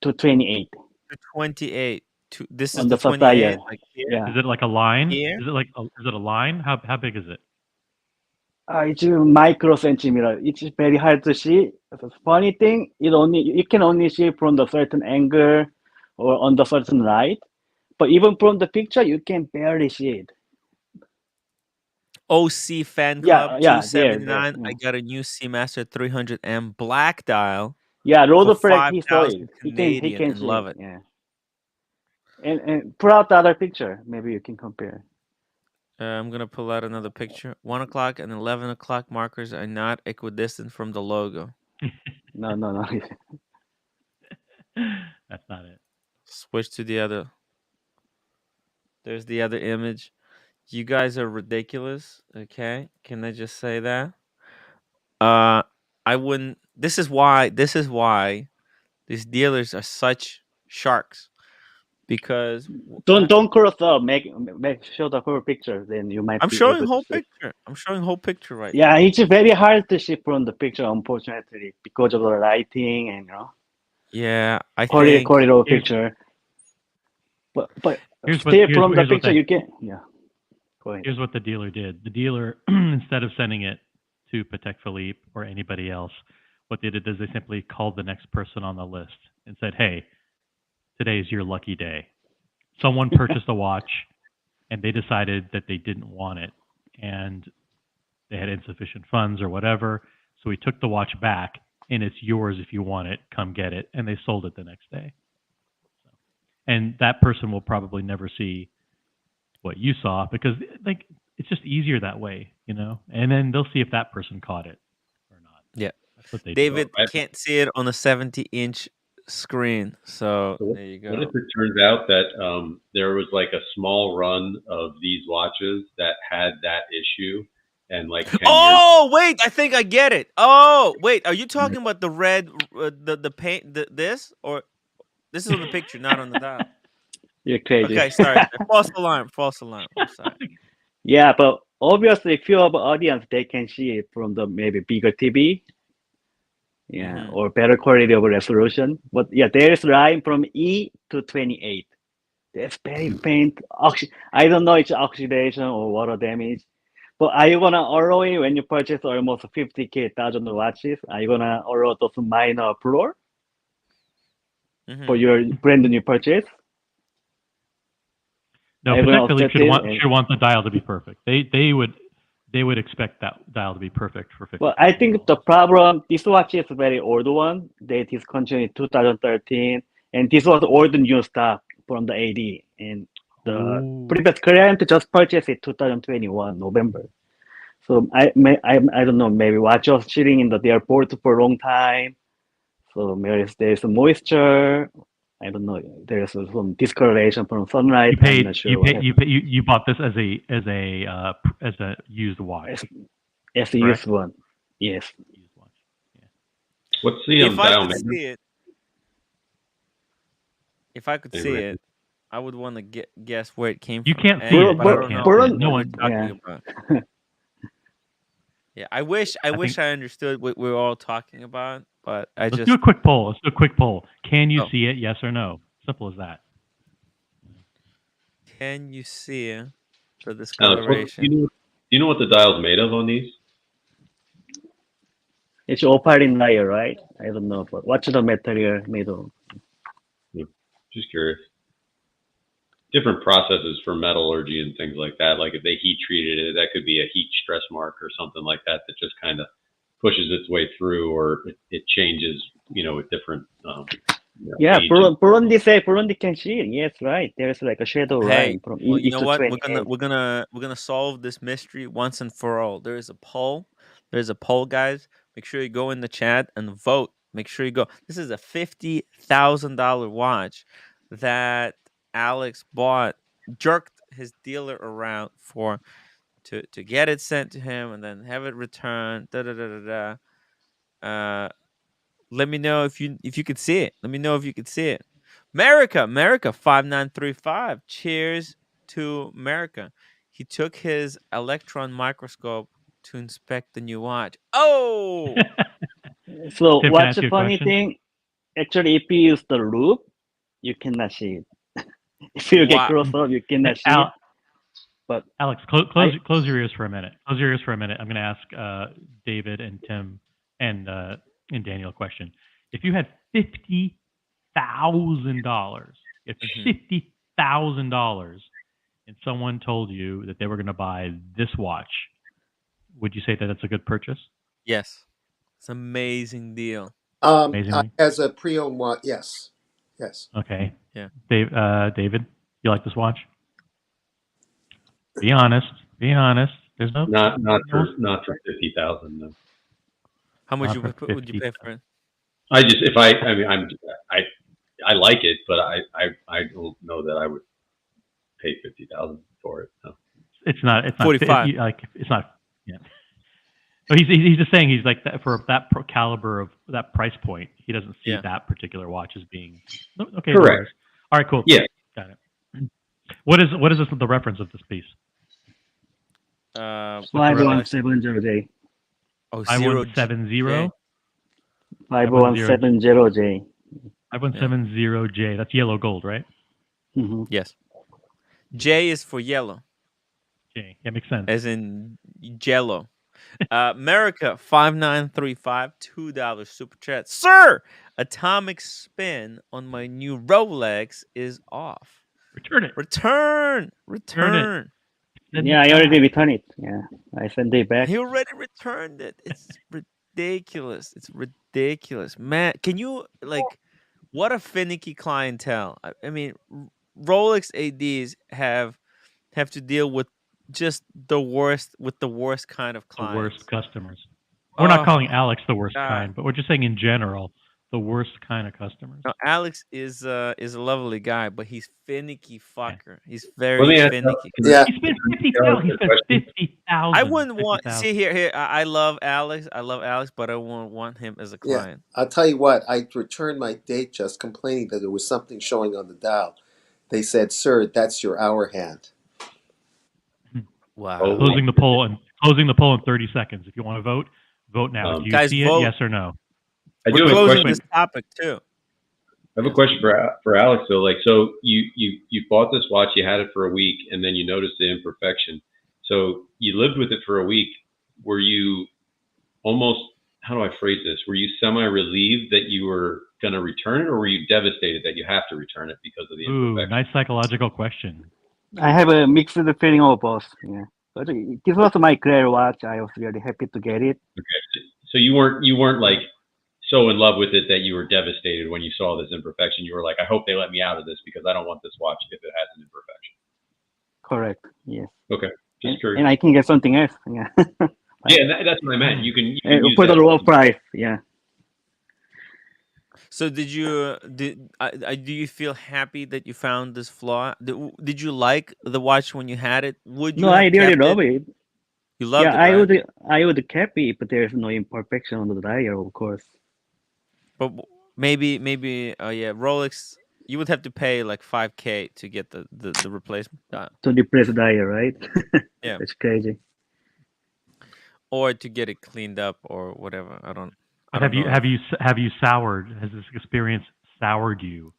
E: to 28
A: to 28. This is
E: on
A: the
E: the
A: 28,
E: subdial.
A: like here?
E: Yeah.
B: Is it like a line?
A: Here?
B: Is it a line? How big is it?
E: It's a microcentimeter. It's very hard to see. The funny thing, you can only see from the certain angle or on the certain light. But even from the picture, you can barely see it.
A: OC Fan Club
E: Yeah, there.
A: 279.
E: Yeah,
A: I got a new Seamaster 300M black dial
E: yeah.
A: for
E: Road flag, he saw it.
A: 5,000
E: He
A: Canadian
E: can
A: and
E: see
A: love
E: it.
A: it.
E: Yeah. And pull out the other picture. Maybe you can compare.
A: I'm gonna pull out another picture. 1 o'clock and 11 o'clock markers are not equidistant from the logo.
E: No, no, no.
B: That's not it.
A: Switch to the other. There's the other image. You guys are ridiculous. Okay, can I just say that? I wouldn't. This is why. This is why these dealers are such sharks. Because
E: Don't cross up. Make show the whole picture. Then you might
A: I'm
E: be
A: showing
E: able to
A: whole
E: see.
A: picture. I'm showing whole picture right
E: Yeah,
A: now.
E: it's very hard to see from the picture, unfortunately, because of the lighting and
A: Yeah, I think
E: corridor
B: Here's
E: picture. But
B: here's what
E: still
B: here's
E: from the
B: here's what
E: picture
B: the
E: you can. Yeah, go ahead.
B: here's what the dealer did. The dealer, instead of sending it to Patek Philippe or anybody else, what they did is they simply called the next person on the list and said, "Hey, today's your lucky day." Someone purchased a watch and they decided that they didn't want it and they had insufficient funds or whatever. So we took the watch back and it's yours if you want it. Come get it. And they sold it the next day. So, and that person will probably never see what you saw because like it's just easier that way, you know. And then they'll see if that person caught it or not.
A: yeah.
B: That's what they do.
A: David can't see it on a 70-inch screen. So
C: So
A: there you
C: what if
A: go.
C: it turns out that there was like a small run of these watches that had that issue, and like 10 years?
A: Oh wait, I think I get it. Oh wait, are you talking about the red, the paint, this, or this is on the picture, not on the dial?
E: You're crazy.
A: Okay, sorry. False alarm. False alarm. I'm sorry.
E: Yeah, but obviously, few of audience they can see it from the maybe bigger TV. Yeah,
A: Mhm.
E: or better quality of resolution. But yeah, there is line from E to 28. That's very faint. I don't know it's oxidation or water damage. But are you gonna allow it when you purchase almost 50K thousand watches? Are you gonna allow those minor flaw for
A: Mhm.
E: your brand new purchase?
B: No,
E: Are you gonna
B: Patek Philippe
E: offset it?
B: should want the dial to be perfect. They would expect that dial to be perfect for 50.
E: Well, I think the problem, this watch is a very old one. They discontinued in 2013, and this was old new stuff from the AD. And the
B: Oh.
E: previous client just purchased it 2021 November. So I don't know, maybe watch was sitting in the airport for a long time. So maybe there's some moisture. I don't know. There's some discoloration from sunlight. I'm not sure what happened.
B: You bought this as a used watch.
E: As a
B: Correct?
E: used one, yes.
B: Used watch. Yeah.
C: What's the
A: If I
C: dial
A: could
C: made of?
A: see it, if I could
C: Any
A: see
C: record?
A: it, I would want to guess where it came
B: You
A: from.
B: can't see it.
A: But I
B: You
A: don't
B: can't
A: know
B: see it.
E: Burn,
B: No
A: what
B: one.
A: you're
E: yeah.
A: talking about. Yeah, I wish
B: I think
A: I understood what we're all talking about, but I
B: let's
A: just
B: do a quick poll. Let's do a quick poll. Can you
A: oh,
B: see it? Yes or no? Simple as that.
A: can you see the
C: Alex,
A: discoloration?
C: do you know what the dial's made of on these?
E: It's opaline layer, right? I don't know, but what's the material made of?
C: Yeah, just curious. different processes for metallurgy and things like that. Like if they heat treated it, that could be a heat stress mark or something like that that just kind of pushes its way through, or it changes, with different.
E: Yeah,
C: age.
E: Burundi can see it. Yes, right. There's like a shadow
A: Hey,
E: line from
A: well, you
E: east
A: know
E: to
A: what?
E: 28.
A: We're gonna solve this mystery once and for all. There is a poll. There's a poll, guys. Make sure you go in the chat and vote. Make sure you go. This is a $50,000 watch that Alex bought, jerked his dealer around for to get it sent to him and then have it returned. Da da da da da. Let me know if you could see it. Let me know if you could see it. America 5935. Cheers to America. He took his electron microscope to inspect the new watch. Oh,
E: So
B: Tim, can I
E: what's
B: ask
E: the
B: you a
E: funny
B: question?
E: thing? Actually, if you use the loop, you cannot see it. If you get
A: wow.
E: close up, you cannot see it. But
B: Alex, close your ears for a minute. Close your ears for a minute. I'm going to ask David and Tim and Daniel a question. If you had $50,000, if $50,000, and someone told you that they were going to buy this watch, would you say that it's a good purchase?
A: Yes. It's an amazing deal.
B: Amazingly.
D: As a pre-owned watch, yes.
B: Okay.
A: Yeah.
B: David, you like this watch? Be honest. Be honest. There's no
C: Not for 50,000. No.
A: How much
B: Not for
A: would you pay for it?
C: I just I like it, but I don't know that I would pay 50,000 for it. No.
B: It's not
A: 45.
B: It's not. Yeah. But he's just saying he's like that for that caliber of that price point. He doesn't see
A: Yeah.
B: that particular watch as being okay.
C: Correct.
B: All right, cool.
C: Yeah.
B: Got it. What is the reference of this piece?
E: 5170J.
A: Oh,
B: 5170.
E: 5170J.
B: 5170J. That's yellow gold, right?
E: Mm-hmm.
A: Yes. J is for yellow.
B: J. Yeah, makes sense.
A: As in Jello. America 5935, $2 super chat. Sir, atomic spin on my new Rolex is off.
B: Return it.
A: Return.
E: Yeah, I already returned it. Yeah, I sent it back.
A: He already returned it. It's ridiculous. It's ridiculous, man. Can you what a finicky clientele. I mean, Rolex ADs have to deal with just the worst kind of
B: The
A: clients.
B: worst customers. We're not calling
A: Oh,
B: Alex the worst
A: God.
B: kind, but we're just saying in general the worst kind of customers.
A: No, Alex is a lovely guy, but he's finicky fucker. He's
C: Let
A: very
C: me ask
A: finicky.
D: Yeah.
B: He spent 50,000. He spent 50,000.
A: I wouldn't want
B: 50,000.
A: see here. I love Alex. but I won't want him as a
D: Yeah.
A: client.
D: I'll tell you what, I returned my date just complaining that there was something showing on the dial. They said, "Sir, that's your hour hand."
A: Wow.
C: Oh.
B: Closing the poll in 30 seconds. If you want to vote, vote now. Do you
A: Guys,
B: see
A: vote.
B: it? Yes or no?
C: I do
A: We're
C: have a
A: closing
C: question.
A: this topic too.
C: I have a question for Alex though. Like, so you bought this watch, you had it for a week, and then you noticed the imperfection. So you lived with it for a week. Were you almost, how do I phrase this? Were you semi-relieved that you were going to return it, or were you devastated that you have to return it because of the imperfection?
B: Nice psychological question.
E: I have a mixed feeling of both. Yeah, but this was my Claire watch. I was really happy to get it.
C: Okay. So you weren't like so in love with it that you were devastated when you saw this imperfection. You were like, I hope they let me out of this because I don't want this watch if it has an imperfection.
E: Correct. Yes.
C: Okay. Just curious.
E: And I can get something else. Yeah.
C: Yeah, that's what I meant. You can use
E: for the
C: that.
E: low price. Yeah.
A: So do you feel happy that you found this flaw? Did you like the watch when you had it? Would you?
E: No,
A: have
E: I really
A: kept
E: love
A: it?
E: it.
A: You loved
E: Yeah,
A: it, right?
E: I would keep it if there's no imperfection on the dial, of course.
A: But maybe Rolex. You would have to pay like $5,000 to get the replacement dial.
E: To replace the dial, right?
A: Yeah.
E: It's crazy.
A: Or to get it cleaned up or whatever. I don't
B: Have
A: know.
B: you soured? Has this experience soured you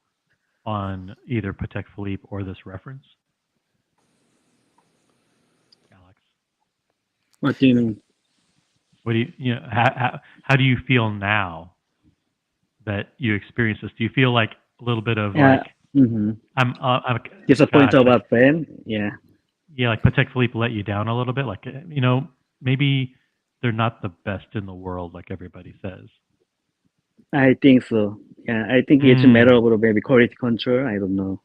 B: on either Patek Philippe or this reference, Alex?
E: What do you mean?
B: What do how do you feel now that you experience this? Do you feel like a little bit of like
E: Mm-hmm.
B: I'm
E: Disappointed
B: gosh, like
E: about friend. Yeah,
B: yeah, like Patek Philippe let you down a little bit. Like maybe they're not the best in the world, like everybody says.
E: I think so. Yeah, I think it's a matter
B: Mm,
E: of maybe quality control. I don't know,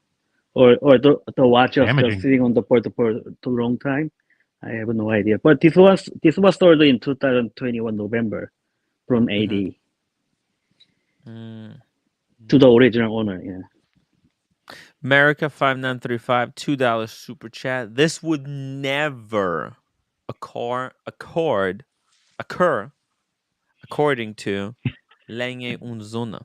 E: or the watch was just
B: damaging.
E: sitting on the port for too long time. I have no idea. But this was sold in 2021 November from
A: Mm-hmm.
E: AD
A: Mm.
E: to the original owner. Yeah.
A: America 5935 $2 super chat. This would never occur according to Lenge und Sonne.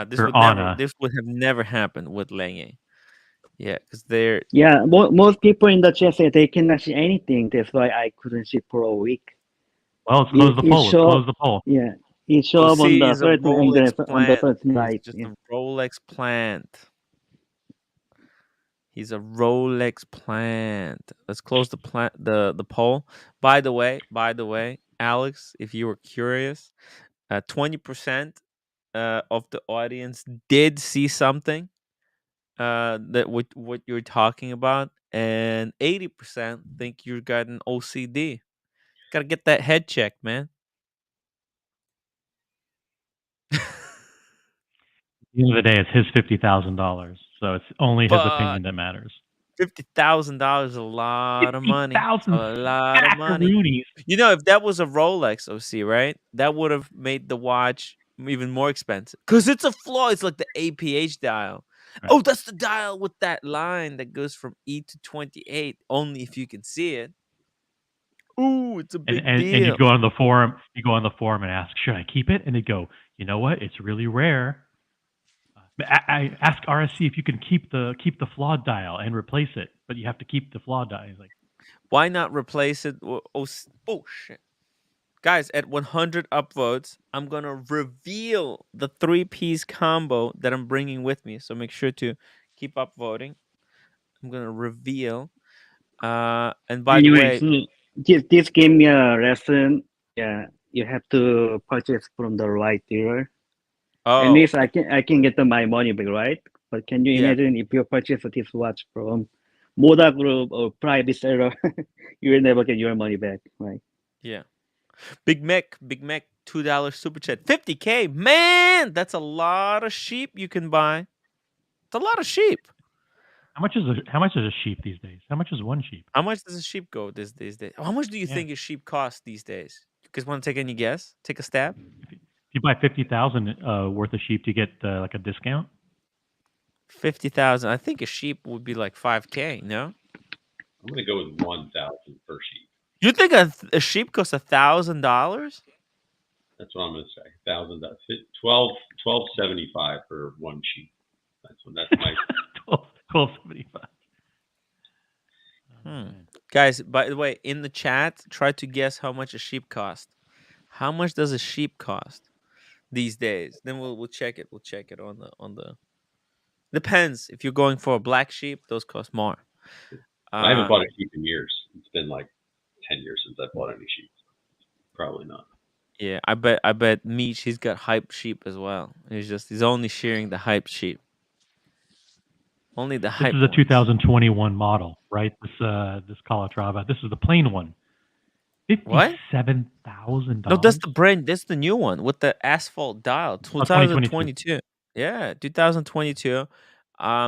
A: This
B: Or
A: would never.
B: Anna.
A: This would have never happened with Lenge. Yeah, because they're
E: Yeah, most people in the chat say they cannot see anything. That's why I couldn't see for a week.
B: Well, let's
E: It
B: close the
E: it
B: poll. Let's
E: show
B: close the poll.
E: yeah, it show up on
A: OC
E: the
A: is a
E: certain angle
A: Rolex
E: on the
A: plant.
E: certain
A: He's
E: light.
A: just
E: Yeah.
A: a Rolex plant. He's a Rolex plant. Let's close the poll. By the way, Alex, if you were curious, 20% of the audience did see something that what you're talking about, and 80% think you got an OCD. Gotta get that head checked, man.
B: At the end of the day, it's his $50,000, so it's only his
A: But
B: opinion that matters.
A: $50,000 is a lot of money. It's
B: 50,000
A: a lot of money.
B: smackaroonies.
A: You know, if that was a Rolex OC, right? That would have made the watch even more expensive. Cause it's a flaw. It's like the APH dial.
B: Right.
A: Oh, that's the dial with that line that goes from E to 28. Only if you can see it. Ooh, it's a
B: And,
A: big
B: and and you
A: deal.
B: go on the forum, and ask, should I keep it? And they go, you know what? It's really rare. I ask RSC if you can keep the flawed dial and replace it, but you have to keep the flawed dial. He's like,
A: Why not replace it? Oh shit. Guys, at 100 upvotes, I'm going to reveal the 3-piece combo that I'm bringing with me. So make sure to keep up voting. I'm going to reveal. And by the
E: Anyway,
A: way,
E: so this gave me a lesson. Yeah, you have to purchase from the right dealer. At
A: oh,
E: least I can get my money back, right? But can you
A: yeah,
E: imagine if you purchase this watch from Moda Group or private seller, you will never get your money back, right?
A: yeah. Big Mac, $2 super chat. 50K. Man, that's a lot of sheep you can buy. It's a lot of sheep.
B: how much is a sheep these days? How much is one sheep?
A: How much does a sheep go these days? How much do you
B: Yeah.
A: think a sheep costs these days? You guys want to take any guess? Take a stab?
B: If you buy 50,000 worth of sheep, do you get like a discount?
A: 50,000. I think a sheep would be like 5K, no?
C: I'm going to go with 1,000 per sheep.
A: You think a sheep costs $1,000?
C: That's what I'm going to say. 1,000. 12.75 for one sheep. That's my
B: 12.75.
A: Guys, by the way, in the chat, try to guess how much a sheep cost. How much does a sheep cost these days? Then we'll check it. We'll check it on the. Depends. If you're going for a black sheep, those cost more.
C: I haven't bought a sheep in years. It's been like 10 years since I bought any sheep. Probably not.
A: Yeah, I bet Meech, he's got hype sheep as well. He's only shearing the hype sheep. Only the
B: This
A: hype
B: is a
A: ones.
B: 2021 model, right? This Calatrava. This is the plain one.
A: What?
B: $57,000.
A: No, that's the brand. That's the new one with the asphalt dial. 2022. Yeah, 2022.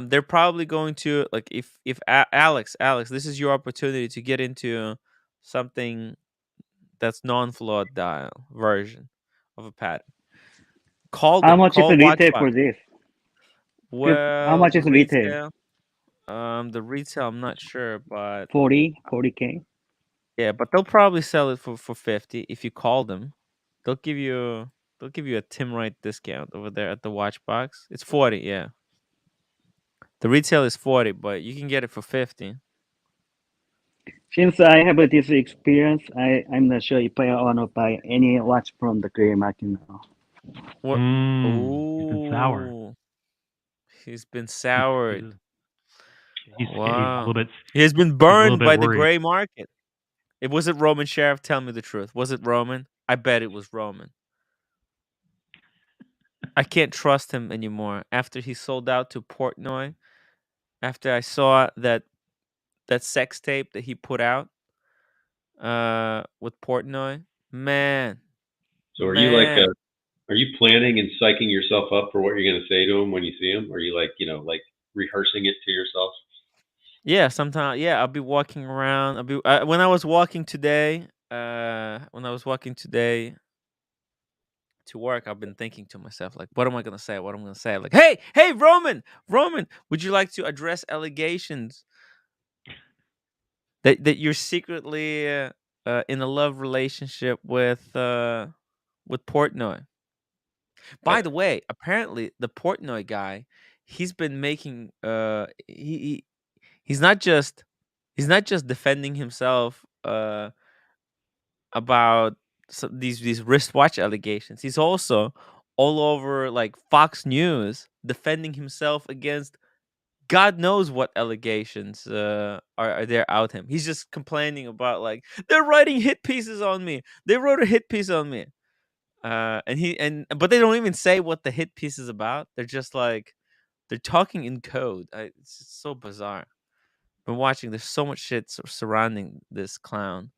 A: They're probably going to like if Alex, this is your opportunity to get into something that's non-flawed dial version of a pattern. Call
E: How
A: them.
E: much is
A: Call
E: the retail
A: Watchbox.
E: for this? How
A: Well,
E: much
A: the
E: is the retail?
A: retail. The retail, I'm not sure, but
E: 40K.
A: yeah, but they'll probably sell it for 50 if you call them. They'll give you a Tim Wright discount over there at the watch box. It's 40, yeah. The retail is 40, but you can get it for 50.
E: Since I have this experience, I'm not sure if I want to buy any watch from the gray market now.
A: What?
B: He's been sour.
A: Ooh. He's been
B: He's,
A: soured.
B: he's a
A: Wow.
B: little bit.
A: He has been
B: He's a little
A: burned
B: bit
A: by the
B: worried.
A: gray market. It was it Roman Sheriff? Tell me the truth. Was it Roman? I bet it was Roman. I can't trust him anymore after he sold out to Portnoy. After I saw that sex tape that he put out with Portnoy, man,
C: So are you like
A: man.
C: are you planning and psyching yourself up for what you're going to say to him when you see him? Are you like, like rehearsing it to yourself?
A: Yeah, sometimes. Yeah, I'll be walking around. When I was walking today. When I was walking today to work, I've been thinking to myself, like, what am I gonna say? What am I gonna say? Like, hey, Roman, would you like to address allegations that you're secretly in a love relationship with Portnoy? By
C: That's
A: the way, apparently the Portnoy guy, he's been making he's not just defending himself about these wristwatch allegations. He's also all over like Fox News defending himself against God knows what allegations are there out him. He's just complaining about like they're writing hit pieces on me. They wrote a hit piece on me. But they don't even say what the hit piece is about. They're just like they're talking in code. It's just so bizarre. Been watching. There's so much shit surrounding this clown,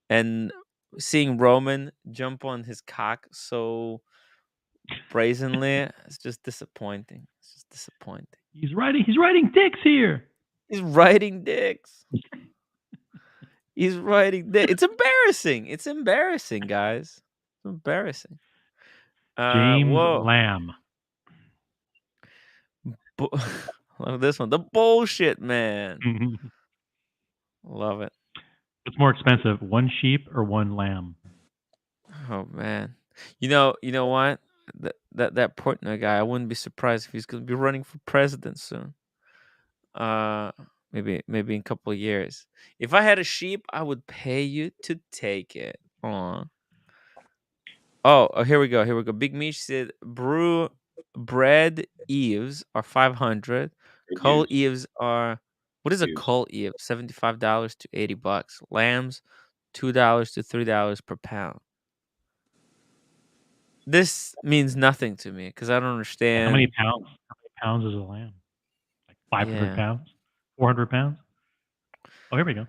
A: and seeing Roman jump on his cock so brazenly, it's just disappointing. It's just disappointing.
B: He's writing dicks here.
A: He's writing dicks. He's writing dicks. It's embarrassing. It's embarrassing, guys. It's embarrassing.
B: James
A: Whoa.
B: Lamb.
A: Love this one. The bullshit man. Love it.
B: What's more expensive, one sheep or one lamb?
A: Oh man. You know what? That Portnoy guy, I wouldn't be surprised if he's gonna be running for president soon. Maybe in a couple of years. If I had a sheep, I would pay you to take it. Oh, here we go. Big Mish said brew bread eaves are 500. Cull eaves are what is a cull eve? $75 to $80. Lambs $2 to $3 per pound. This means nothing to me because I don't understand.
B: How many pounds? How many pounds is a lamb? Like 500 pounds? 400 pounds? Oh, here we go.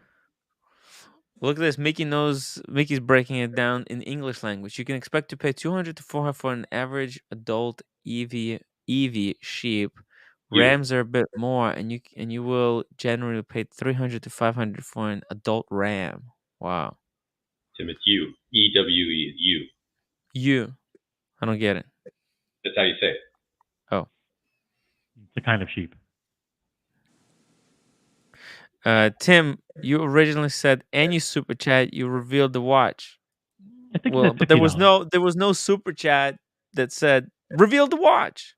A: Look at this. Mickey's breaking it down in English language. You can expect to pay 200 to 400 for an average adult EV sheep. Rams are a bit more, and you will generally pay 300 to 500 for an adult ram. Wow.
C: Tim, it's you. EWE, you.
A: You. I don't get it.
C: That's how you say it.
A: Oh.
B: It's a kind of sheep.
A: Tim, you originally said any super chat you revealed the watch.
B: I think
A: Well,
B: that's
A: but
B: $50.
A: there was no super chat that said reveal the watch.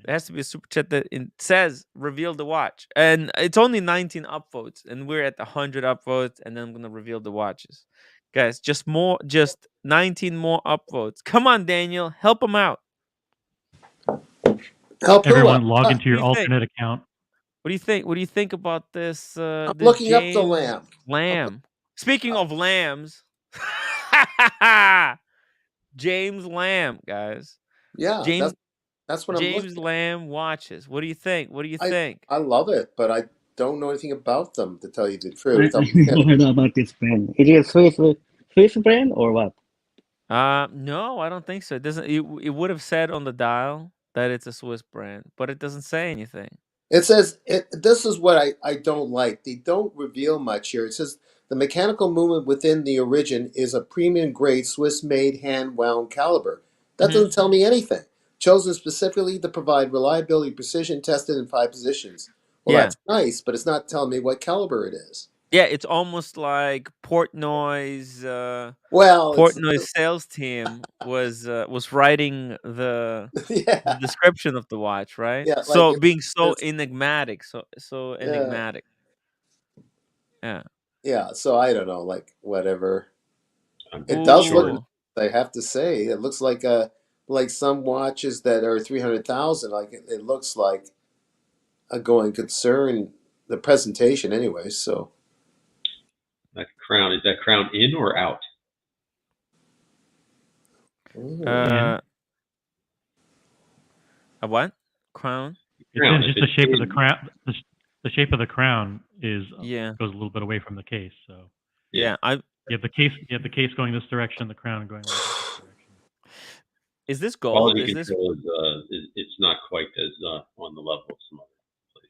A: There has to be a super chat that says reveal the watch, and it's only 19 upvotes, and we're at 100 upvotes, and then I'm gonna reveal the watches, guys. Just 19 more upvotes. Come on, Daniel, help him out.
D: Help who
B: Everyone
D: out?
B: log into your alternate account.
A: What do you think? What do you think about this?
D: I'm
A: This
D: looking up
A: James
D: the lamb.
A: Lamb. Speaking of lambs, James Lamb, guys.
D: Yeah, that's what I'm looking
A: James
D: at.
A: Lamb watches. What do you think? What do you think?
D: I love it, but I don't know anything about them, to tell you the
E: I
D: truth.
E: don't know about this brand. Is it a Swiss brand or what?
A: No, I don't think so. It doesn't. It would have said on the dial that it's a Swiss brand, but it doesn't say anything.
D: It says this is what I don't like. They don't reveal much here. It says the mechanical movement within the origin is a premium grade Swiss made hand wound caliber. That doesn't tell me anything. Chosen specifically to provide reliability, precision, tested in 5 positions. Well,
A: Yeah,
D: that's nice, but it's not telling me what caliber it is.
A: yeah. It's almost like Portnoy's
D: Well, it's
A: sales team was writing the
D: yeah,
A: description of the watch, right?
D: yeah, like
A: So being so
D: it's
A: enigmatic, so
D: yeah,
A: enigmatic. Yeah.
D: yeah. So I don't know, like whatever.
C: I'm
D: It
C: pretty
D: does look
C: sure.
D: nice,
A: Ooh.
D: I have to say. It looks like some watches that are 300,000. Like it looks like a going concern. The presentation, anyway. So
C: That crown, is that crown in or out?
D: ooh.
A: Uh. A what? Crown?
B: It's in just the shape of the crown. The shape of the crown is
A: Yeah.
B: goes a little bit away from the case. So
A: Yeah.
B: you have the case. You have the case going this direction. The crown going a little bit this direction.
A: Is this gold?
C: Quality
A: Is this?
C: control is it's not quite as on the level of some other places.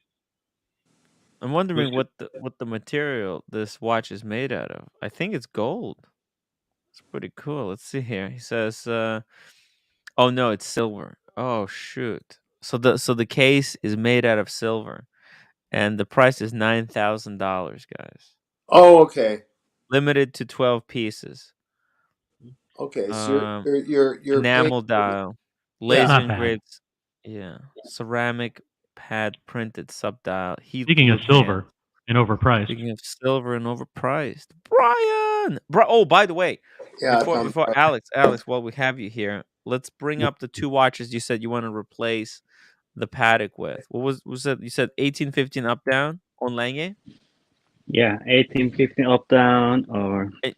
A: I'm wondering what the material this watch is made out of. I think it's gold. It's pretty cool. Let's see here. He says, "Oh no, it's silver. Oh shoot. So the case is made out of silver, and the price is $9,000, guys.
D: Oh, okay.
A: Limited to 12 pieces.
D: Okay. So you're paying.
A: Enamel dial,
D: Yeah.
A: laser
B: Not bad.
A: engraved, yeah, ceramic pad printed subdial, heat
B: Speaking of
A: cooled
B: silver
A: hand.
B: and overpriced,
A: Speaking of silver and overpriced, Brian. Oh, by the way,
D: Yeah.
A: before Alex, while we have you here, let's bring up the two watches you said you want to replace the Patek with. What was that? You said 1815 up down on Lange.
E: Yeah, 1815 up down or
A: Ooh,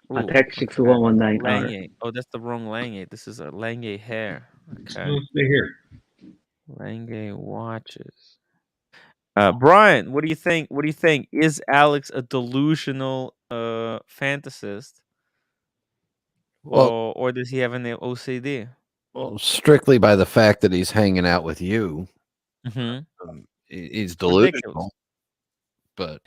E: Patek 6119 or
A: Lange. Oh, that's the wrong Lange. This is a Lange hair. Okay,
C: Well, stay here.
A: Lange watches. Brian, what do you think? What do you think? Is Alex a delusional fantasist,
F: Well,
A: or does he have an OCD?
F: well, strictly by the fact that he's hanging out with you,
A: Mm-hmm.
F: he's
A: Ridiculous.
F: delusional. But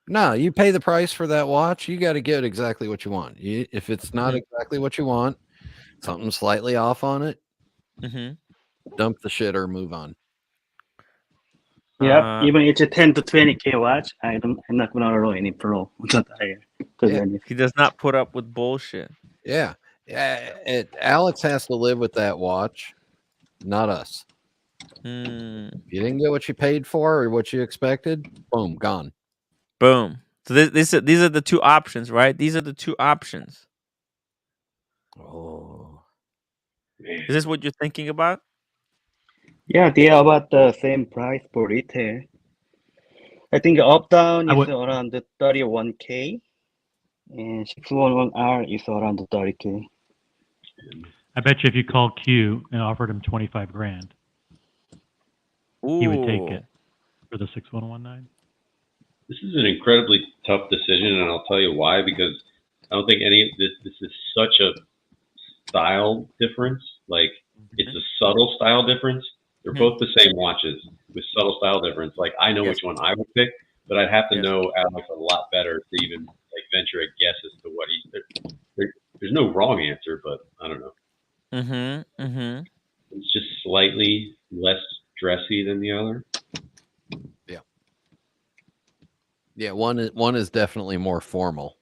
F: no, you pay the price for that watch. You got to get exactly what you want. If it's not exactly what you want, something slightly off on it, dump the shit or move on.
E: yeah, even it's a 10 to 20K watch, I'm not gonna roll any pro on that tire.
F: Yeah.
A: He does not put up with bullshit.
F: Yeah. Alex has to live with that watch, not us. If you didn't get what you paid for or what you expected, boom, gone.
A: Boom. So these are the two options, right? These are the two options.
F: Oh,
A: is this what you're thinking about?
E: Yeah, they are about the same price for retail. I think up down is around 31K, and 611R is around 30K.
B: I bet you if you called Q and offered him 25 grand, he would take it for the 6119.
C: This is an incredibly tough decision, and I'll tell you why. Because I don't think any of this is such a style difference. Like it's a subtle style difference. They're both the same watches with subtle style difference. Like I know which one I would pick, but I'd have to know Alex a lot better to even like venture a guess as to what there's no wrong answer, but I don't know. It's just slightly less dressy than the other.
F: Yeah, one is definitely more formal.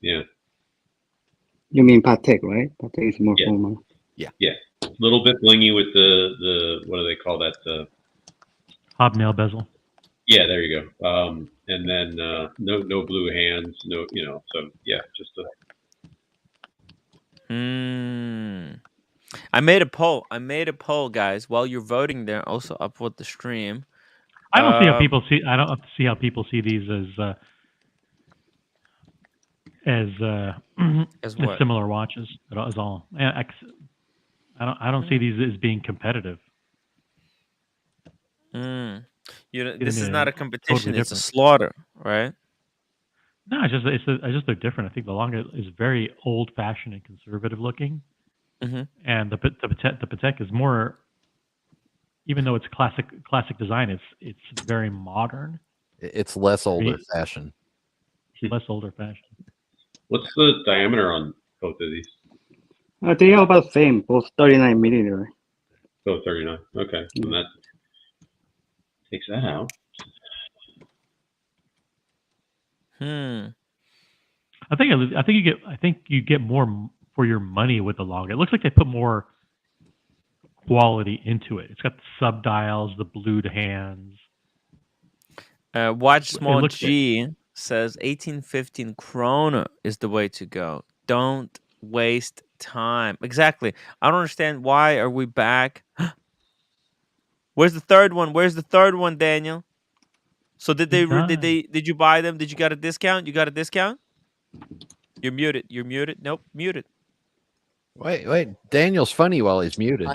C: Yeah.
E: You mean Patek, right? Patek is more formal.
F: Yeah.
C: Yeah. A little bit blingy with the what do they call that?
B: Hobnail bezel.
C: Yeah, there you go. And then no blue hands, no, so yeah, just
A: I made a poll, guys. While you're voting there, also upload the stream.
B: I don't see how people see. I don't see how people see these as
A: what?
B: similar watches as all. I don't see these as being competitive.
A: This is not a competition;
B: totally
A: it's a slaughter, right?
B: No, it's just they're different. I think the Lange is very old-fashioned and conservative looking, and the Patek is more. Even though it's classic design, it's very modern.
F: It's less older fashioned.
B: Less older fashioned.
C: What's the diameter on both of these?
E: They are about the same, both 39 millimeter.
C: Oh, 39. Okay, and that takes that out.
B: I think you get more for your money with the Lange. It looks like they put more quality into it. It's got the subdials, the blued hands.
A: Watch Small G says 1815 Krona is the way to go. Don't waste time. Exactly. I don't understand. Why are we back? Where's the third one? Where's the third one, Daniel? So did you buy them? Did you get a discount? You got a discount? You're muted. Nope, muted.
F: Wait. Daniel's funny while he's muted.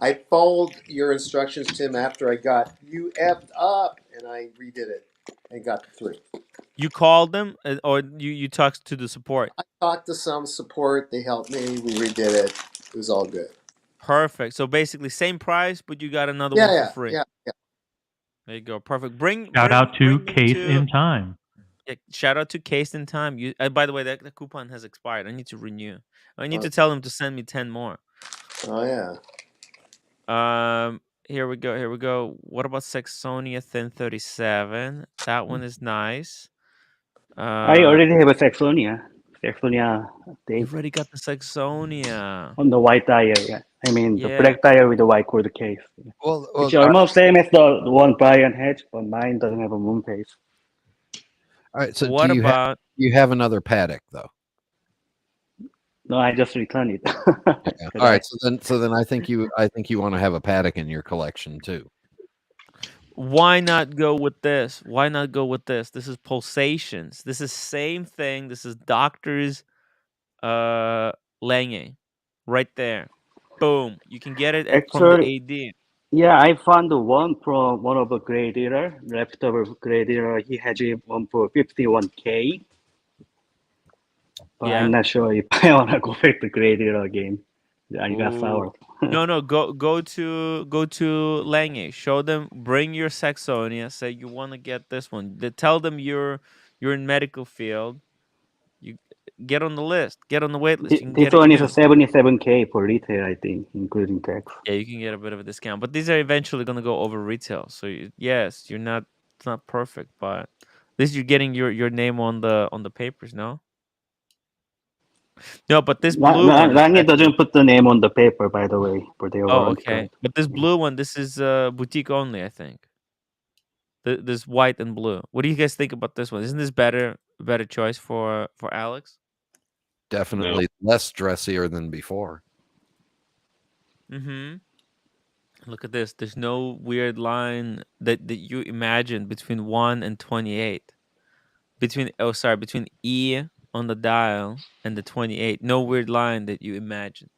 D: I followed your instructions, Tim, after I got you effed up, and I redid it and got the 3.
A: You called them, or you talked to the support?
D: I talked to some support. They helped me. We redid it. It was all good.
A: Perfect. So basically, same price, but you got another one for free.
D: Yeah.
A: There you go. Perfect.
B: Shout out to
A: bring them
B: Case
A: to-
B: in Time.
A: Yeah, shout out to Case in Time. You. By the way, the coupon has expired. I need to renew. I need to tell them to send me 10 more.
D: Oh yeah.
A: Here we go. What about Saxonia Thin 37? That one is nice.
E: I already have a Saxonia
A: You've
E: tape
A: already got the Saxonia.
E: on the white tire. Yeah, I mean the
A: Yeah.
E: black tire with the white quarter case.
F: Well,
E: It's almost same as the one Brian had, but mine doesn't have a moon case.
F: all right. So
A: What
F: do
A: about?
F: you have another paddock though?
E: No, I just returned it.
F: Yeah. All right. So then I think you want to have a paddock in your collection too.
A: Why not go with this? This is Pulsations. This is same thing. This is Doctor's Lange. Right there. Boom. You can get it from the AD.
E: Yeah, I found the one from one of a gray dealer, reputable gray dealer. He has one for 51K. But
A: Yeah.
E: I'm not sure if I want to go back to gray dealer again. I got sour.
A: No, go to Lange. Show them, bring your Saxonia, say you want to get this one. Tell them you're in medical field. You get on the list, get on the wait list. You can
E: This
A: get
E: one
A: it
E: is a 77K for retail, I think, including tax.
A: Yeah, you can get a bit of a discount, but these are eventually going to go over retail. So yes, it's not perfect, but at least you're getting your name on the papers, no? No, but this blue one.
E: Lange doesn't put the name on the paper, by the way, for their warranty
A: okay.
E: card.
A: But this blue one, this is boutique only, I think. This white and blue. What do you guys think about this one? Isn't this better choice for Alex?
F: Definitely less dressier than before.
A: Mm-hmm. Look at this. There's no weird line that you imagined between 1 and 28. Between E on the dial and the 28. No weird line that you imagine.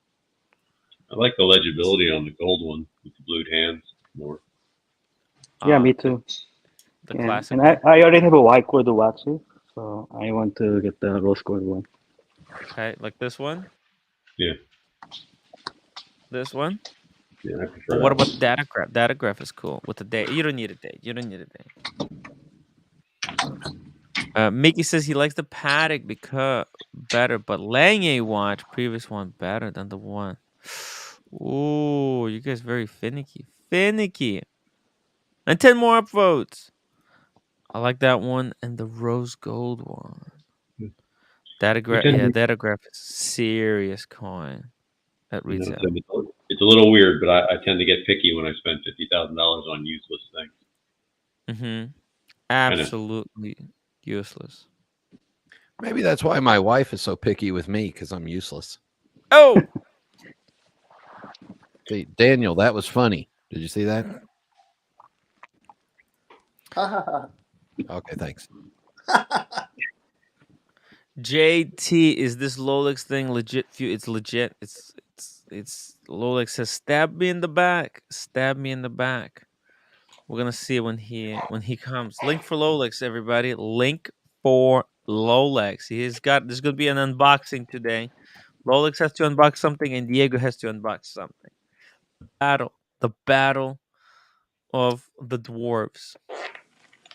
C: I like the legibility on the gold one with the blued hands more.
E: Yeah, me too.
A: The classic.
E: And I already have a white gold watch, so I want to get the rose gold one.
A: Okay, like this one?
C: Yeah.
A: This one?
C: Yeah, I prefer
A: what about Datagraph? Datagraph is cool with the date. You don't need a date. Mickey says he likes the Paddock because better, but Lange watch previous one better than the one. Ooh, you guys very finicky. And 10 more upvotes. I like that one and the rose gold one. Datagraph is serious coin at retail.
C: It's a little weird, but I tend to get picky when I spend $50,000 on useless things.
A: Mm-hmm. Absolutely useless.
F: Maybe that's why my wife is so picky with me, because I'm useless.
A: Oh!
F: See, Daniel, that was funny. Did you see that? Okay, thanks.
A: JT, is this LOLEX thing legit? It's legit. It's LOLEX says stab me in the back. We're gonna see when he comes. Link for LOLEX, everybody. Link for LOLEX. There's gonna be an unboxing today. LOLEX has to unbox something, and Diego has to unbox something. The battle of the dwarves.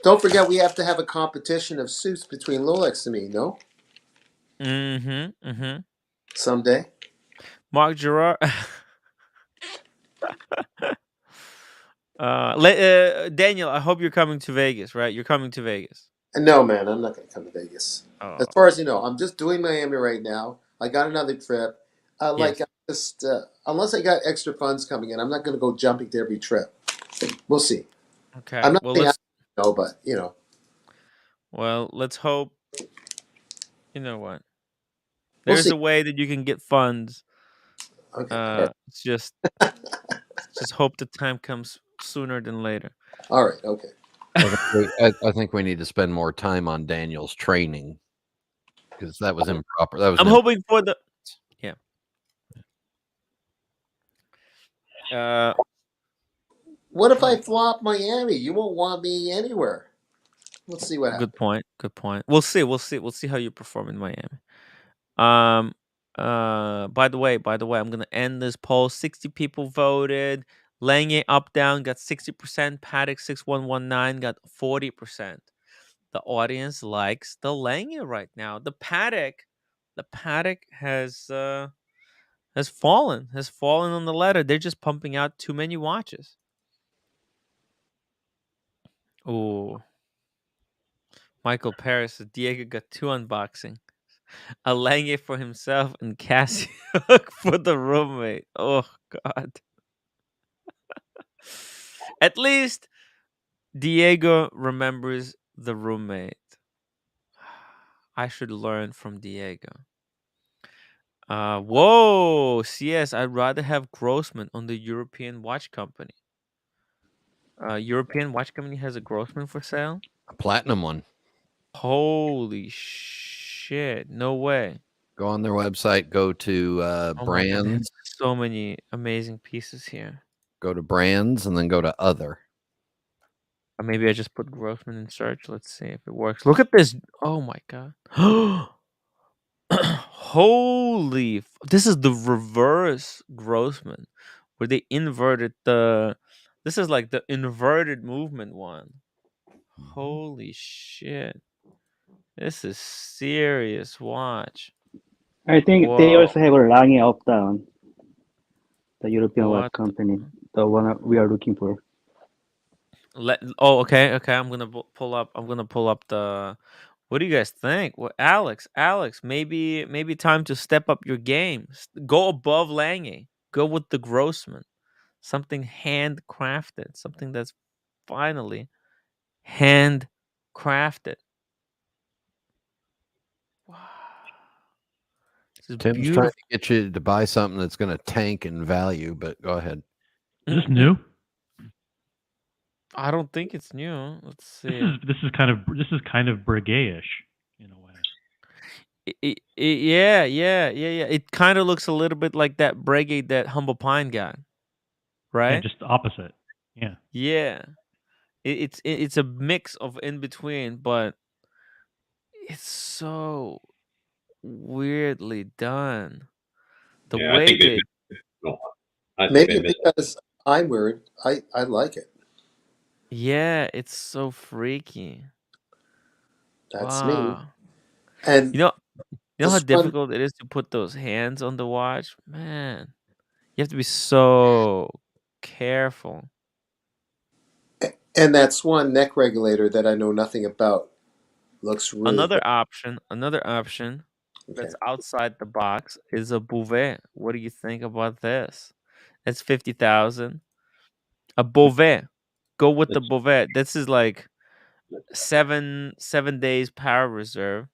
D: Don't forget, we have to have a competition of suits between LOLEX and me. No.
A: Mm-hmm.
D: Someday.
A: Mark Gerard. Daniel, I hope you're coming to Vegas, right? You're coming to Vegas.
D: No, man, I'm not going to come to Vegas.
A: Oh.
D: As far as you know, I'm just doing Miami right now. I got another trip. Unless I got extra funds coming in, I'm not going to go jumping to every trip. We'll see.
A: Okay.
D: I'm not saying but you know.
A: Well, let's hope. You know what? There's a way that you can get funds.
D: Okay.
A: It's just hope the time comes sooner than later.
D: All right. Okay.
F: I think we need to spend more time on Daniel's training, because that was improper.
A: I'm hoping for the
D: What if I flop Miami? You won't want me anywhere. Let's see what happens.
A: Good point. Good point. We'll see. We'll see. We'll see how you perform in Miami. Um. By the way, I'm gonna end this poll. 60 people voted. Lange up down got 60%. Paddock 6119 got 40%. The audience likes the Lange right now. The Paddock has fallen on the ladder. They're just pumping out too many watches. Oh, Michael Paris says Diego got 2 unboxing. A Lange for himself and Cassie for the roommate. Oh God. At least Diego remembers the roommate. I should learn from Diego. Whoa, CS. I'd rather have Grossman on the European Watch Company. European Watch Company has a Grossman for sale.
F: A platinum one.
A: Holy shit! No way.
F: Go on their website. Go to
A: Oh my God, they have
F: brands.
A: so many amazing pieces here.
F: Go to brands and then go to other.
A: Or maybe I just put Grossman in search. Let's see if it works. Look at this. Oh my God. Holy. This is the reverse Grossman where they inverted the. This is like the inverted movement one. Holy shit. This is serious watch.
E: I think they
A: Whoa.
E: also have a Lange up down. The European watch
A: What the
E: company, the one we are looking for.
A: Okay. I'm gonna pull up. The. What do you guys think? Well, Alex, maybe time to step up your game. Go above Lange. Go with the Grossman. Something handcrafted. Something that's finally handcrafted. Wow. This is
F: Tim's trying
A: beautiful.
F: to get you to buy something that's going to tank in value, but go ahead.
B: Is this new?
A: I don't think it's new. Let's see.
B: This is kind of brigade-ish in a way.
A: Yeah. It kind of looks a little bit like that Breguet that Humble Pine got, right?
B: Yeah, just the opposite. Yeah.
A: Yeah. It's a mix of in between, but it's so weirdly done. The
C: Yeah, I
A: way
C: think
A: they
C: no, I think
D: Maybe
C: they missed.
D: because I'm weird. I like it.
A: yeah, it's so freaky.
D: That's me.
A: Wow.
D: And
A: You know how
D: this one,
A: difficult it is to put those hands on the watch? Man, you have to be so careful.
D: and that Swan neck regulator that I know nothing about looks really
A: Another
D: good.
A: option
D: Okay.
A: that's outside the box is a Bouvet. What do you think about this? It's 50,000. A Bouvet. Go with the Bouvet. This is like 7 days power reserve.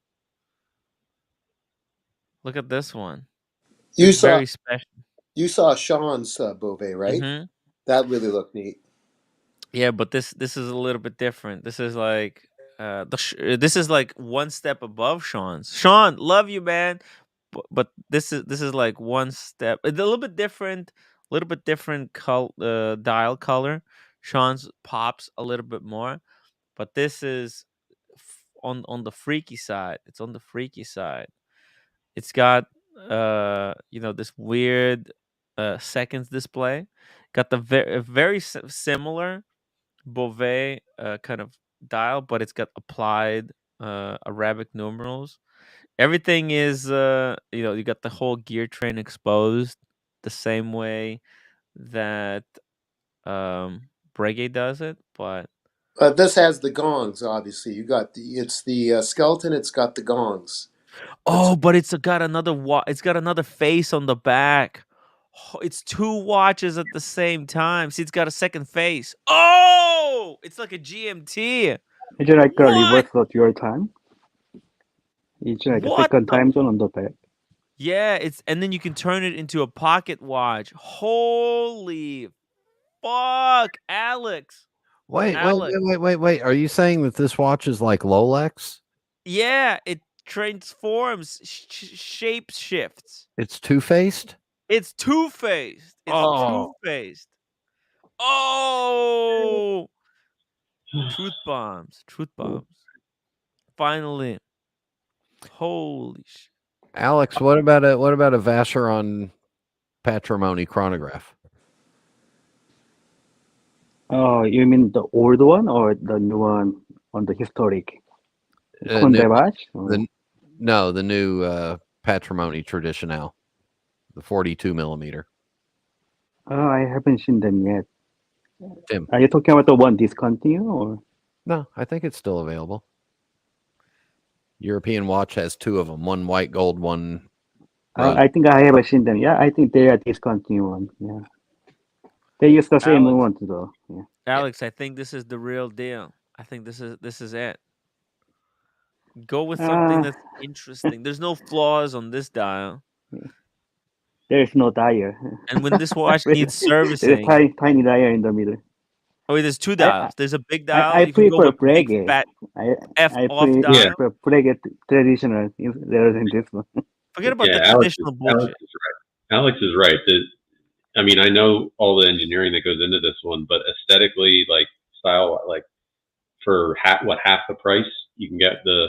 A: Look at this one.
D: You
A: It's
D: saw
A: very special.
D: Sean's Beauvais, right?
A: Mm-hmm.
D: That really looked neat.
A: Yeah, but this is a little bit different. This is like this is like one step above Sean's. Sean, love you, man. But this is like one step. It's a little bit different. Dial color. Sean's pops a little bit more, but this is on the freaky side. It's on the freaky side. It's got this weird seconds display. Got the very similar Beauvais kind of dial, but it's got applied Arabic numerals. Everything is you got the whole gear train exposed the same way that Breguet does it, but
D: This has the gongs, obviously. It's the skeleton. It's got the gongs.
A: but it's got another it's got another face on the back. It's 2 watches at the same time. See, it's got a second face. Oh, it's like a GMT.
E: Is it like a
A: What?
E: reverse of your time? Is it like a
A: What
E: second
A: the?
E: time zone on the back?
A: Yeah, and then you can turn it into a pocket watch. Holy fuck, Alex.
F: Wait.
A: Alex.
F: Are you saying that this watch is like LOLEX?
A: Yeah, it transforms, shape shifts.
F: It's two-faced?
A: It's two-faced. It's two-faced. Oh, truth bombs. Truth bombs. Finally. Holy shit.
F: Alex, what about a Vacheron Patrimony chronograph?
E: Oh, you mean the old one or the new one on the historic? Kondevach?
F: The new Patrimony Traditional, the 42 millimeter.
E: Oh, I haven't seen them yet.
F: Tim,
E: Are you talking about the one discontinued or?
F: no, I think it's still available. European Watch has two of them, one white gold, one rose.
E: I think I haven't seen them. Yeah, I think they are discontinued one. Yeah, they use the same one though. Yeah.
A: Alex, I think this is the real deal. I think this is it. Go with something that's interesting. There's no flaws on this dial.
E: There is no dial.
A: And when this watch needs servicing,
E: there's a tiny dial in the middle.
A: Oh, wait, there's two dials. There's a big dial.
E: I
A: you can go
E: prefer
A: with the big
E: Breguet.
A: fat
E: I
A: off dial.
E: prefer Breguet traditional rather than this one.
A: Forget about the traditional bullshit.
C: Alex is right. I mean, I know all the engineering that goes into this one, but aesthetically, like style, like for half the price, you can get the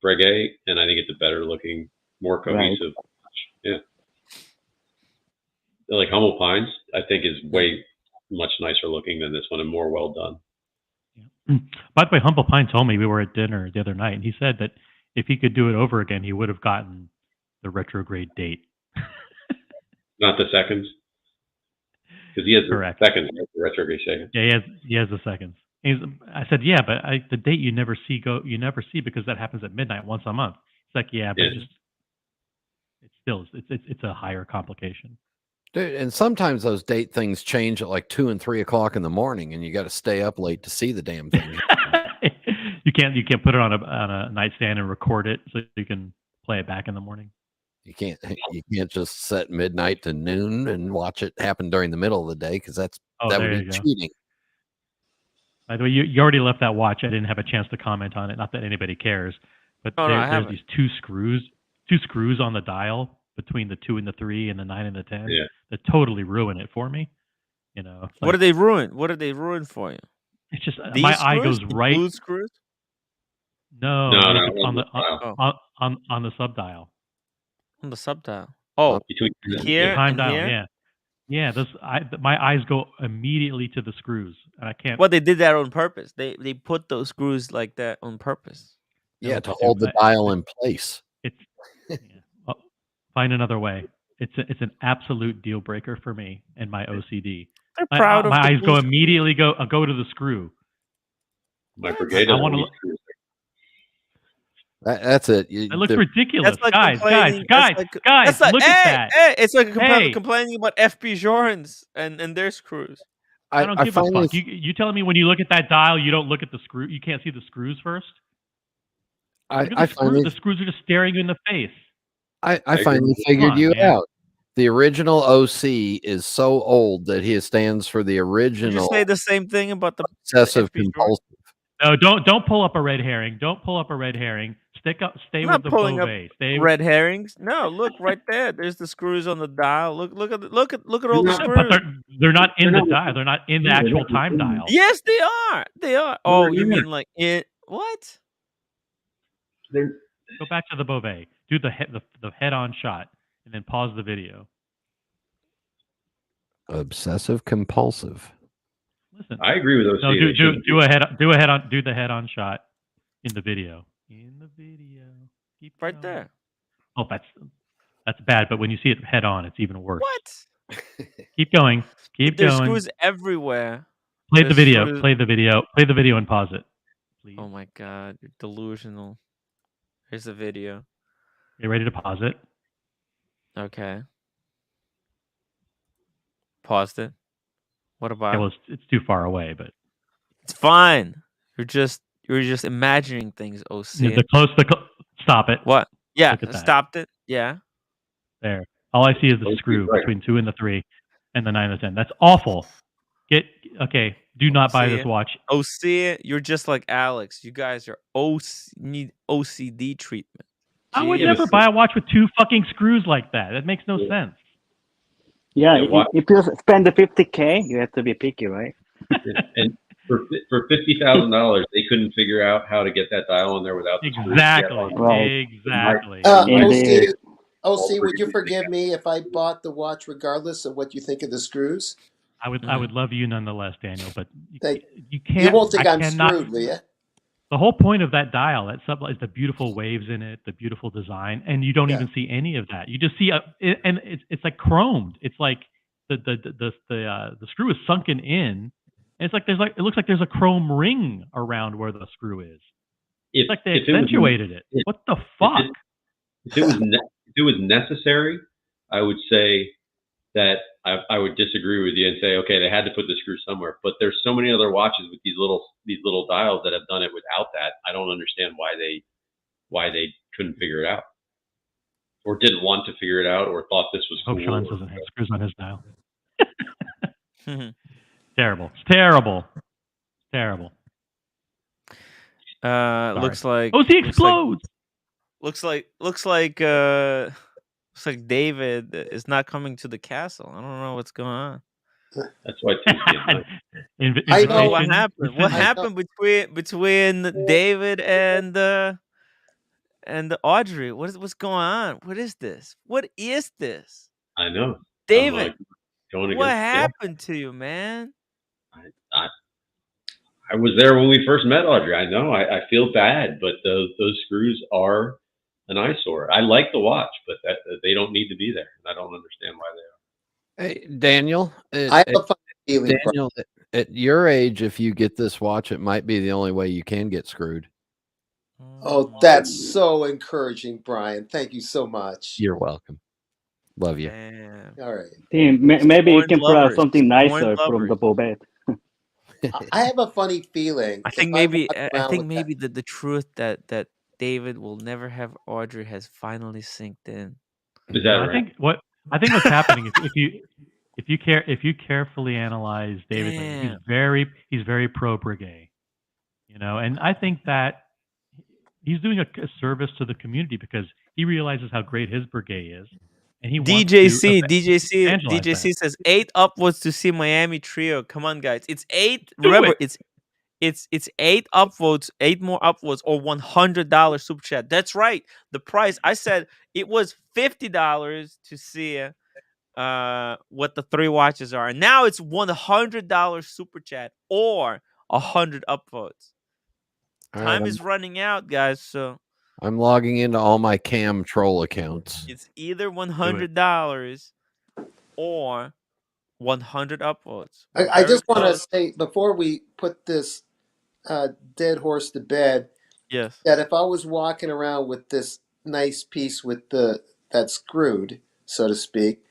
C: Breguet, and I think it's a better looking, more cohesive. Right. Yeah. Like Humble Pines, I think is way much nicer looking than this one and more well done.
B: Yeah. By the way, Humble Pine told me, we were at dinner the other night, and he said that if he could do it over again, he would have gotten the retrograde date.
C: Not the seconds? Because he has
B: Correct.
C: The seconds, the retrograde second.
B: Yeah, he has the seconds. I said, yeah, but the date you never see because that happens at midnight once a month. It's like, yeah, but it's a higher complication.
F: Dude, and sometimes those date things change at like 2 and 3 o'clock in the morning, and you got to stay up late to see the damn thing.
B: You can't put it on a nightstand and record it so you can play it back in the morning.
F: You can't just set midnight to noon and watch it happen during the middle of the day, because that would be cheating.
B: By the way, you already left that watch. I didn't have a chance to comment on it. Not that anybody cares, but there's these two screws on the dial between the 2 and the 3 and the 9 and the 10 that totally ruin it for me. You know, like,
A: what did they ruin? What did they ruin for you?
B: It's just my eye goes right.
A: Blue screws?
B: No, on the sub dial.
A: On the sub dial. Oh, here
B: time
A: and
B: dial.
A: Here?
B: Yeah. My eyes go immediately to the screws, and I can't.
A: Well, they did that on purpose. They put those screws like that on purpose.
F: Yeah, to hold the dial in place.
B: Find another way. It's an absolute deal breaker for me and my OCD.
A: They're proud of
B: my eyes go immediately go to the screw.
C: My Brigade. I want to look.
F: That's it.
B: It looks ridiculous.
A: Like
B: guys, look at that.
A: Hey, it's like complaining about FP Jorans and their screws.
B: I don't give a fuck. You telling me when you look at that dial, you don't look at the screw? You can't see the screws first? The screws are just staring you in the face.
F: I finally figured you out. The original OC is so old that he stands for the original.
A: Did you say the same thing about the
F: obsessive compulsive?
B: No, don't pull up a red herring. Don't pull up a red herring. Stay with the Beauvais.
A: Red herrings? No, look right there. There's the screws on the dial. Look at all the screws.
B: But they're not in the dial. They're not in the actual time dial.
A: Yes, they are. They are. Oh, you mean like it? What?
B: Go back to the Beauvais. Do the head-on shot, and then pause the video.
F: Obsessive compulsive.
C: Listen, I agree with those.
B: No, do the head-on shot in the video. Keep
A: right
B: going.
A: there.
B: Oh, that's bad. But when you see it head-on, it's even worse.
A: What?
B: Keep going.
A: There's screws everywhere.
B: Play the video, and pause it. Please.
A: Oh my God, you're delusional. Here's the video.
B: You ready to pause it?
A: Okay. Paused it. What about?
B: Yeah, well, it's too far away, but
A: it's fine. You're just imagining things. OC.
B: Stop it.
A: What? Yeah, stopped it. Yeah.
B: There. All I see is the screw between 2 and the 3, and the 9 and the 10. That's awful. Do not buy this watch.
A: OC, you're just like Alex. You guys are need OCD treatment.
B: I would never buy a watch with 2 fucking screws like that. That makes no sense.
E: Yeah,
C: why?
E: if you spend the 50K, you have to be picky, right?
C: And for $50,000, they couldn't figure out how to get that dial in there without the screws.
B: Exactly.
E: Right.
B: Exactly.
E: Indeed.
D: OC, would you forgive me if I bought the watch regardless of what you think of the screws?
B: I would love you nonetheless, Daniel, but
D: They-
B: you can't.
D: You won't think
B: I
D: I'm
B: cannot,
D: screwed, will you?
B: The whole point of that dial, that sub, is the beautiful waves in it, the beautiful design, and you don't
D: Yeah.
B: even see any of that. You just see and it's like chromed. It's like the screw is sunken in. And it's like it looks like there's a chrome ring around where the screw is. It's like they accentuated it. What the fuck?
C: If it was necessary, I would say that I would disagree with you and say, okay, they had to put the screw somewhere. But there's so many other watches with these little dials that have done it without that. I don't understand why they couldn't figure it out, or didn't want to figure it out, or thought this was
B: I hope
C: cool.
B: Sean doesn't have screws on his dial. Terrible. It's terrible. It's terrible.
A: Looks like
B: OC explodes.
A: Looks like David is not coming to the castle. I don't know what's going on.
C: That's why
D: I know
A: what happened. What happened between David and Audrey? What's going on? What is this? What is this?
C: I know,
A: David.
C: Going
A: what
C: against
A: happened to you, man?
C: I was there when we first met Audrey. I know. I feel bad, but those screws are an eyesore. I like the watch, but they don't need to be there. I don't understand why they are.
F: Hey, Daniel.
D: I have a funny feeling.
F: Daniel, at your age, if you get this watch, it might be the only way you can get screwed.
D: Oh, that's so encouraging, Brian. Thank you so much.
F: You're welcome. Love you.
A: Damn.
D: All right.
E: Maybe you can put out something nicer from the Bobette.
D: I have a funny feeling.
A: I think maybe the truth that David will never have Audrey has finally sinked in.
C: Is that right?
B: I think what's happening if you carefully analyze David, he's very pro Breguet, and I think that he's doing a service to the community because he realizes how great his Breguet is, and he
A: DJC says 8 upvotes to see Miami Trio. Come on, guys, it's 8. Remember, it's 8 upvotes, 8 more upvotes, or $100 super chat. That's right. The price, I said it was $50 to see what the 3 watches are, and now it's $100 super chat or 100 upvotes. Time is running out, guys. So
F: I'm logging into all my Cam troll accounts.
A: It's either $100 or 100 upvotes.
D: I just want to say before we put this dead horse to bed,
A: yes,
D: that if I was walking around with this nice piece with that's screwed, so to speak,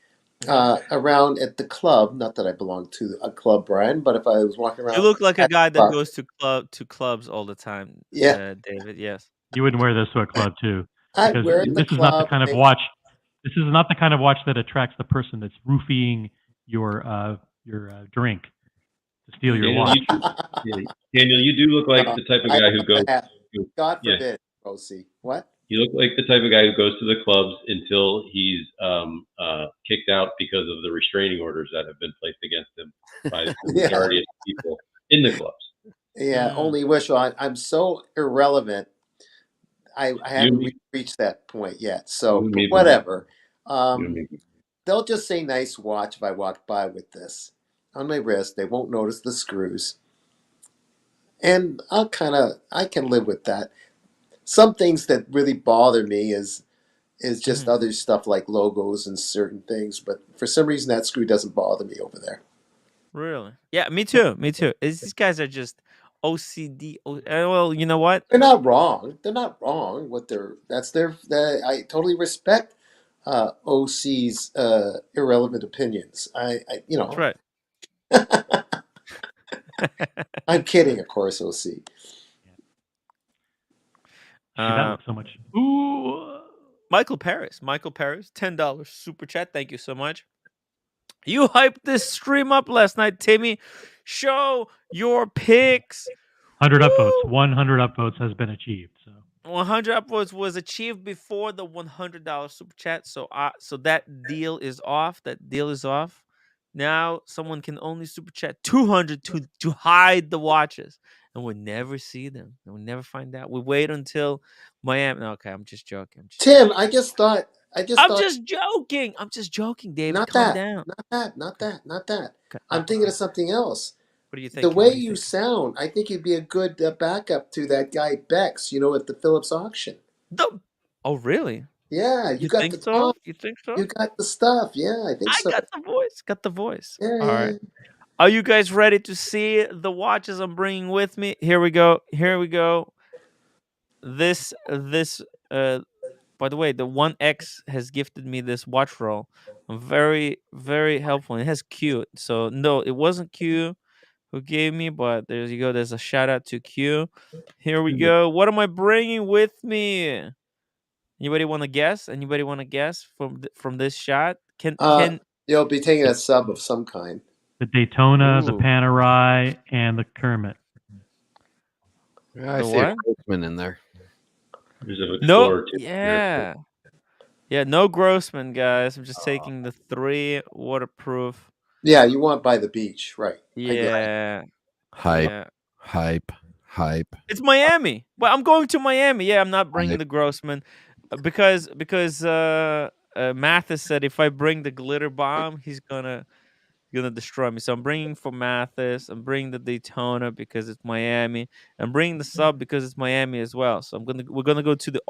D: around at the club, not that I belong to a club, Brian, but if I was walking around,
A: you look like a guy that goes to clubs all the time.
D: Yeah,
A: David. Yes,
B: you wouldn't wear this to a club too.
D: I wear
B: this is not the kind of watch. This is not the kind of watch that attracts the person that's roofing your drink to steal your watch.
C: Daniel, you do look like the type of guy who goes.
D: God forbid, OC. What?
C: You look like the type of guy who goes to the clubs until he's kicked out because of the restraining orders that have been placed against him by the majority of people in the clubs.
D: Yeah, only wish. I'm so irrelevant. I haven't reached that point yet. So whatever. They'll just say nice watch if I walk by with this on my wrist. They won't notice the screws. And I can live with that. Some things that really bother me is just other stuff like logos and certain things. But for some reason, that screw doesn't bother me over there.
A: Really? Yeah, me too. These guys are just OCD. Well, you know what?
D: They're not wrong. I totally respect OC's irrelevant opinions.
A: That's right.
D: I'm kidding, of course, OC.
B: So much. Ooh.
A: Michael Paris, $10 super chat. Thank you so much. You hyped this stream up last night, Timmy. Show your picks.
B: 100 upvotes. 100 upvotes has been achieved. So
A: 100 upvotes was achieved before the $100 super chat. So that deal is off. That deal is off. Now someone can only super chat 200 to hide the watches, and we'll never see them. And we'll never find out. We wait until Miami. Okay, I'm just joking.
D: Tim, I just thought.
A: I'm just joking. I'm just joking, David.
D: Not
A: Calm
D: that.
A: down.
D: Not
A: Okay.
D: that.
A: Okay.
D: I'm thinking of something else.
A: What do you think?
D: The way you sound, I think you'd be a good backup to that guy Bex. At the Phillips auction.
A: Oh, really?
D: Yeah, you got
A: think
D: the
A: so?
D: tone.
A: You think so?
D: You got the stuff. Yeah, I think
A: I
D: so.
A: got the voice. Got the voice.
D: Yeah,
A: All
D: yeah.
A: right. Are you guys ready to see the watches I'm bringing with me? Here we go. This by the way, the 1X has gifted me this watch roll. Very, very helpful. It has Q. So no, it wasn't Q who gave me, but there you go. There's a shout out to Q. Here we go. What am I bringing with me? Anybody want to guess? Anybody want to guess from this shot? Can
D: You'll be taking a sub of some kind.
B: The Daytona, the
A: Ooh.
B: Panerai, and the Kermit.
F: I
A: The
F: see a
A: what?
F: Grossman in there.
C: There's an
A: No,
C: Explorer too.
A: yeah, no Grossman, guys. I'm just taking the 3 waterproof.
D: Yeah, you want by the beach, right?
A: Yeah,
F: Hype,
A: yeah.
F: hype, hype.
A: It's Miami. Well, I'm going to Miami. Yeah, I'm not bringing
F: Hype.
A: the Grossman because Mathis said if I bring the glitter bomb, he's gonna destroy me. So I'm bringing for Mathis. I'm bringing the Daytona because it's Miami. I'm bringing the sub because it's Miami as well. So we're gonna go to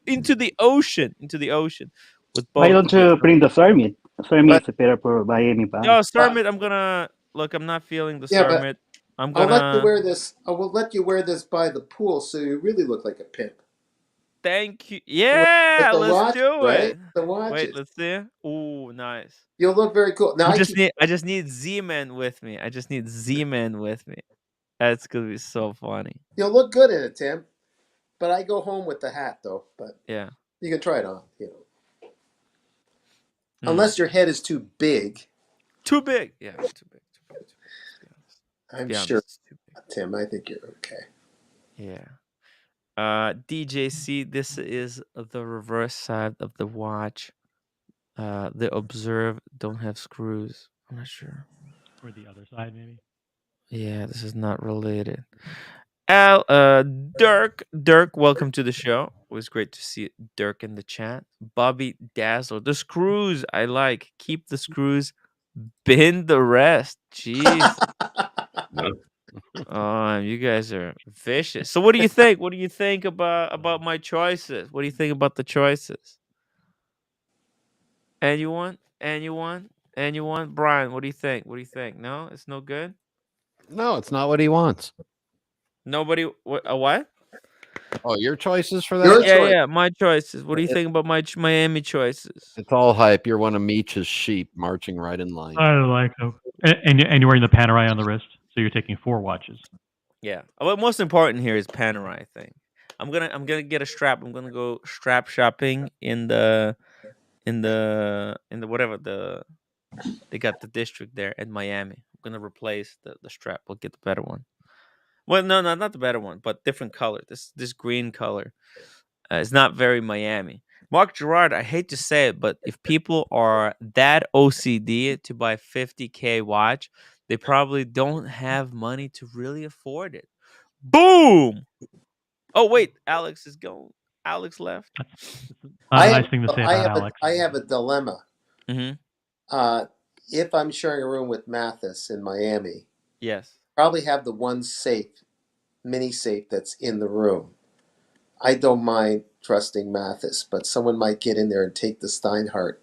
A: into the ocean with
E: Why
A: both
E: don't
A: of these.
E: you bring the Thermit? Thermit
A: But
E: is better for Miami bomb.
A: no, Sarmit, I'm gonna look. I'm not feeling the
D: Yeah, but
A: Sarmit. I'm
D: I'll let you
A: gonna
D: wear this. I will let you wear this by the pool, so you really look like a pimp.
A: thank you.
D: With
A: Yeah,
D: the
A: let's
D: watch,
A: do
D: right?
A: it.
D: The
A: Wait,
D: watches.
A: let's see. Ooh, nice.
D: You'll look very cool. Now
A: I just need Z-Man with me. I just need Z-Man with me. That's gonna be so funny.
D: you'll look good in it, Tim. But I go home with the hat, though. But
A: Yeah.
D: you can try it on.
A: Mm.
D: Unless your head is too big.
A: Too big. Yeah, it's too big. Let's be honest.
D: I'm
A: Be
D: sure,
A: honest, it's too big.
D: Tim. I think you're okay.
A: Yeah. DJC, this is the reverse side of the watch. The observe don't have screws. I'm not sure.
B: Or the other side, maybe.
A: Yeah, this is not related. Dirk, welcome to the show. It was great to see Dirk in the chat. Bobby Dazzle, the screws I like. Keep the screws, bend the rest. Jeez. Oh, you guys are vicious. So, what do you think? What do you think about my choices? What do you think about the choices? Anyone? Brian, what do you think? No, it's no good.
F: No, it's not what he wants.
A: Nobody. What?
F: Oh, your choices for
D: Your
F: that?
D: choice.
A: Yeah, my choices. What do you think about my Miami choices?
F: It's all hype. You're one of Meech's sheep marching right in line.
B: I like them. And you're wearing the Panerai on the wrist, so you're taking 4 watches.
A: Yeah. What most important here is Panerai thing. I'm gonna get a strap. I'm gonna go strap shopping in the whatever they got the district there in Miami. I'm gonna replace the strap. We'll get the better one. Well, no, not the better one, but different color. This green color. It's not very Miami. Mark Gerard, I hate to say it, but if people are that OCD to buy 50K watch, they probably don't have money to really afford it. Boom! Oh wait, Alex is going. Alex left.
B: Not a nice thing to say about Alex.
D: I have a dilemma.
A: Mm-hmm.
D: If I'm sharing a room with Mathis in Miami,
A: Yes.
D: probably have the one mini safe that's in the room. I don't mind trusting Mathis, but someone might get in there and take the Steinhardt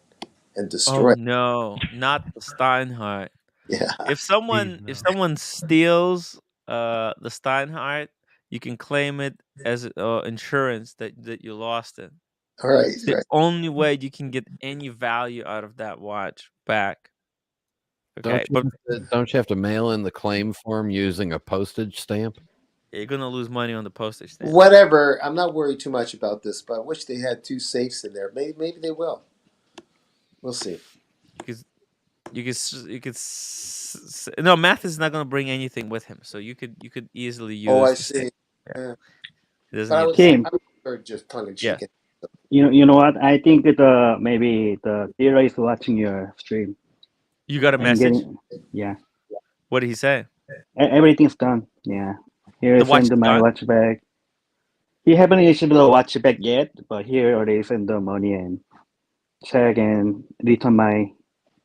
D: and destroy
A: Oh
D: it.
A: no, not the Steinhardt.
D: Yeah.
A: If someone steals the Steinhardt, you can claim it as insurance that you lost it.
D: All right.
A: It's the only way you can get any value out of that watch back. Okay,
F: Don't you have to mail in the claim form using a postage stamp?
A: you're gonna lose money on the postage stamp.
D: Whatever. I'm not worried too much about this, but I wish they had 2 safes in there. Maybe they will. We'll see.
A: No, Math is not gonna bring anything with him, so you could easily use.
D: Oh, I see.
A: Yeah.
D: Yeah.
A: He doesn't
D: But
A: need.
E: Tim,
D: or just tongue in cheek.
E: You know what? I think that maybe the dealer is watching your stream
A: You got a
E: and
A: message?
E: getting yeah.
A: What did he say?
E: Everything's done. Yeah. Here
A: The
E: I
A: watch
E: send
A: is
E: my
A: done?
E: watch back. He haven't received the watch back yet, but here already send the money and check and return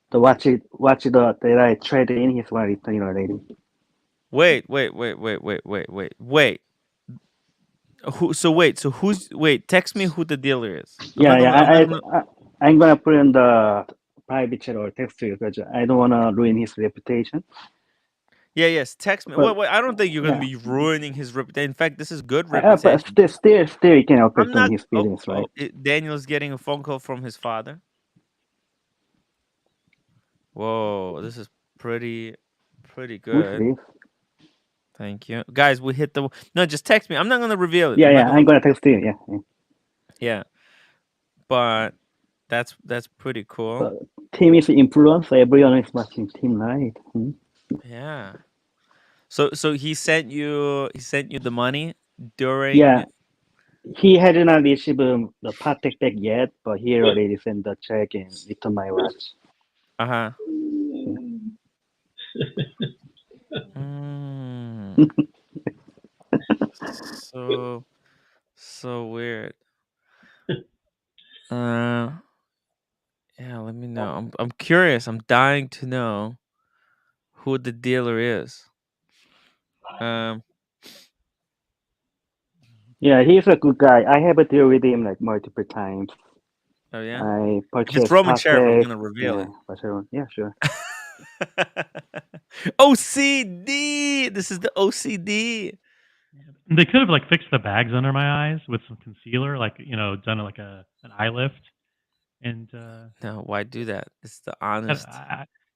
E: the watch that I traded in. He's going to return it already.
A: Wait. Wait, text me who the dealer is.
E: Yeah,
A: I'm not gonna
E: I'm gonna put in the private chat or text to you because I don't wanna ruin his reputation.
A: yes, text me.
E: But
A: Wait, I don't think you're gonna
E: yeah,
A: be ruining his reputation. In fact, this is good
E: but
A: reputation.
E: still, you can
A: I'm
E: affect on
A: not
E: his feelings, right?
A: Daniel's getting a phone call from his father. Whoa, this is pretty
E: Who's
A: good.
E: this?
A: Thank you. Guys, we hit the no, just text me. I'm not gonna reveal it.
E: Yeah, I'm gonna text you. Yeah.
A: Yeah. But that's pretty cool.
E: But team is influence. Everyone is watching team, right?
A: Yeah. So he sent you the money during
E: Yeah, he had not received the Patek back yet, but he already sent the check and return my watch.
A: uh-huh. So weird. Yeah, let me know. I'm curious. I'm dying to know who the dealer is.
E: Yeah, he's a good guy. I have a deal with him like multiple times.
A: Oh yeah.
E: I
A: If it's
E: purchased
A: Roman Sheriff, I'm
E: Patek.
A: gonna reveal it.
E: Barcelona. Yeah, sure.
A: OCD. This is the OCD.
B: They could have like fixed the bags under my eyes with some concealer, like done like an eye lift, and
A: No, why do that? It's the honest.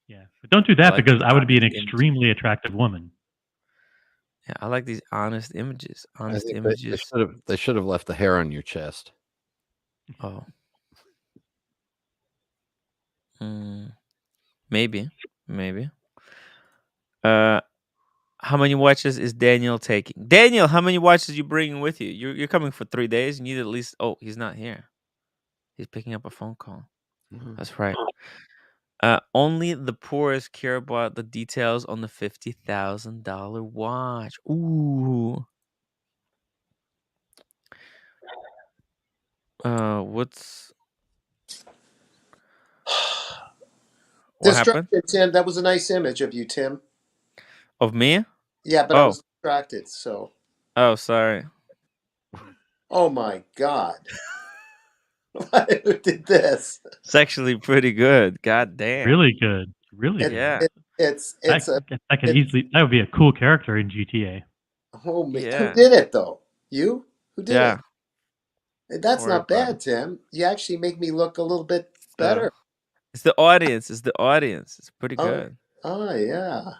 B: yeah, but don't do
A: I
B: that
A: like
B: because
A: the
B: I would be an
A: honest image.
B: extremely attractive woman.
A: Yeah, I like these honest images.
F: I think they should have left the hair on your chest.
A: Oh. Maybe. How many watches is Daniel taking? Daniel, how many watches you bringing with you? You're coming for 3 days. You need at least. Oh, he's not here. He's picking up a phone call. That's right. Only the poorest care about the details on the $50,000 watch. Ooh. What happened?
D: Distracted, Tim. That was a nice image of you, Tim.
A: Of me?
D: Yeah, but I was distracted, so.
A: Oh, sorry.
D: Oh my God. Who did this?
A: It's actually pretty good. God damn.
B: Really good. Really good.
A: Yeah.
B: That would be a cool character in GTA.
D: Oh my!
A: Yeah.
D: Who did it though? You? Who did
A: Yeah.
D: it? That's not bad, Tim. You actually make me look a little bit better.
A: It's the audience. It's pretty good.
D: Oh yeah.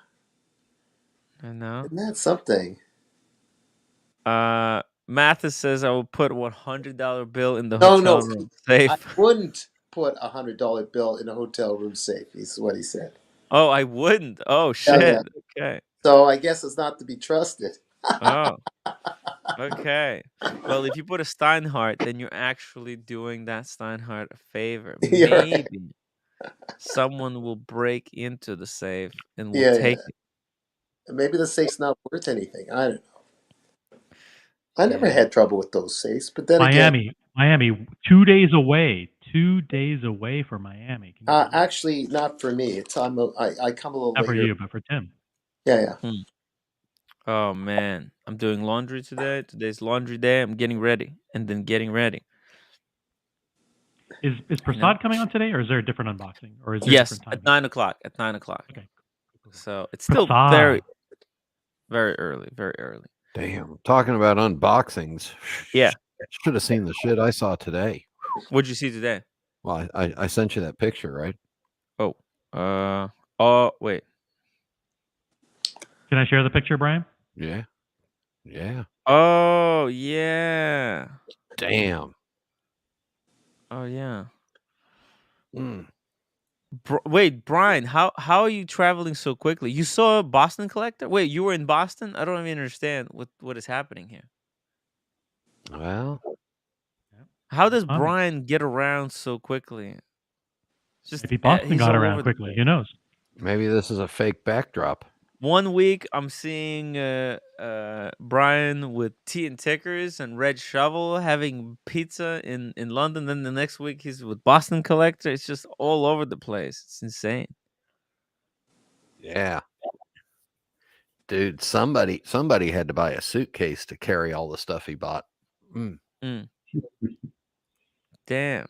A: I know.
D: Isn't that something?
A: Mathis says I will put $100 bill in the hotel room safe.
D: I wouldn't put $100 bill in a hotel room safe. Is what he said.
A: Oh, I wouldn't. Oh shit.
D: Yeah.
A: Okay.
D: So I guess it's not to be trusted.
A: Oh. Okay. Well, if you put a Steinhardt, then you're actually doing that Steinhardt a favor. Maybe someone will break into the safe and will take it.
D: Maybe the safe's not worth anything. I don't know. I never had trouble with those safes, but then
B: Miami, 2 days away. 2 days away for Miami.
D: Actually, not for me. I come a little
B: not
D: later.
B: for you, but for Tim.
D: Yeah.
A: Oh man, I'm doing laundry today. Today's laundry day. I'm getting ready and then getting ready.
B: Is Prasad coming on today, or is there a different unboxing, or is there a different time?
A: At 9 o'clock. At 9 o'clock.
B: Okay.
A: So it's still very, very early. Very early.
F: Damn. Talking about unboxings.
A: Yeah.
F: Should have seen the shit I saw today.
A: What'd you see today?
F: Well, I sent you that picture, right?
A: Oh. Oh wait.
B: Can I share the picture, Brian?
F: Yeah.
A: Oh yeah.
F: Damn.
A: Oh yeah.
F: Mm.
A: Wait, Brian, how are you traveling so quickly? You saw a Boston Collector? Wait, you were in Boston? I don't even understand what is happening here.
F: Well,
A: How does
B: Funny.
A: Brian get around so quickly? Just
B: Maybe Boston
A: he's
B: got
A: all
B: around
A: over the
B: quickly.
A: place.
B: Who knows?
F: Maybe this is a fake backdrop.
A: 1 week I'm seeing Brian with tea and tickers and red shovel having pizza in London. Then the next week he's with Boston Collector. It's just all over the place. It's insane.
F: Yeah. Dude, somebody had to buy a suitcase to carry all the stuff he bought. Mm.
A: Mm. Damn.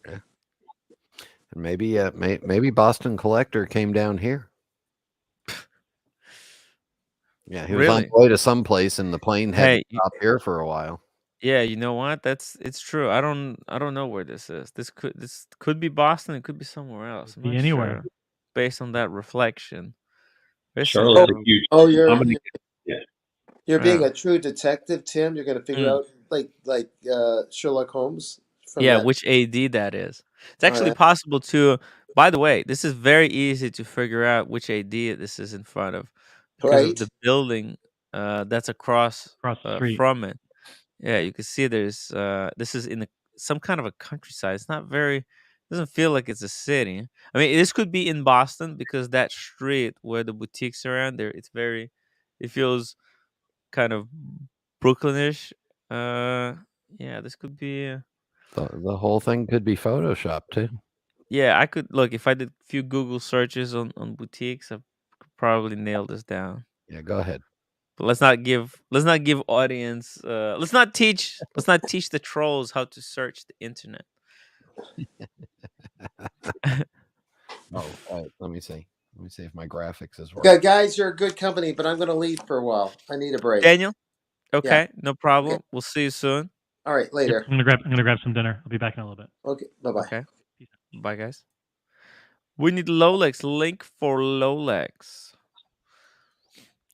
F: And maybe Boston Collector came down here. Yeah, he was on
A: Really?
F: the way to someplace, and the plane had
A: Hey,
F: to stop here for a while.
A: yeah, you know what? It's true. I don't know where this is. This could be Boston. It could be somewhere else. I'm
B: Be
A: not
B: anywhere.
A: sure. Based on that reflection, there's some
C: Charlotte's
A: kind
C: a
A: of
C: huge.
D: Oh,
C: I'm gonna, yeah.
D: you're being
A: yeah.
D: a true detective, Tim. You're going to figure
A: Mm.
D: out like Sherlock Holmes from
A: Yeah,
D: that.
A: which AD that is. It's
D: Oh,
A: actually
D: yeah.
A: possible to. By the way, this is very easy to figure out which AD this is in front of, because of
D: Right.
A: the building that's across
B: Across the street.
A: from it. Yeah, you can see there's this is in some kind of a countryside. It's not very. Doesn't feel like it's a city. I mean, this could be in Boston because that street where the boutiques are around there, it's very. It feels kind of Brooklynish. Yeah, this could be.
F: The whole thing could be Photoshopped too.
A: Yeah, I could look if I did a few Google searches on boutiques, I could probably nail this down.
F: Yeah, go ahead.
A: But let's not give audience let's not teach the trolls how to search the internet.
F: Oh, let me see. Let me see if my graphics is working.
D: Yeah, guys, you're a good company, but I'm going to leave for a while. I need a break.
A: Daniel, okay,
D: Yeah.
A: no problem.
D: Okay.
A: We'll see you soon.
D: All right,
B: Yep,
D: later.
B: I'm gonna grab some dinner. I'll be back in a little bit.
D: Okay, bye-bye.
A: Okay. Bye guys. We need LOLEX link for LOLEX.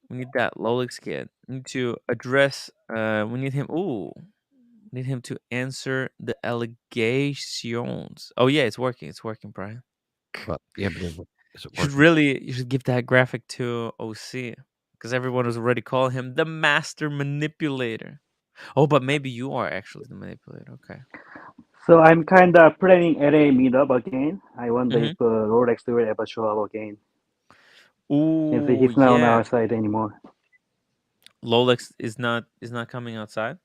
A: We need that LOLEX kid. We need to address we need him to answer the allegations. Oh yeah, it's working, Brian.
F: But yeah, but is it
A: You should give that graphic to OC because everyone was already calling him the master manipulator. Oh, but maybe you are actually the manipulator. Okay.
E: So I'm kind of planning LA meetup again. I wonder
A: Mhm.
E: if Rolex will ever show up again. Since
A: Ooh,
E: he's not on
A: yeah.
E: our side anymore.
A: LOLEX is not coming outside.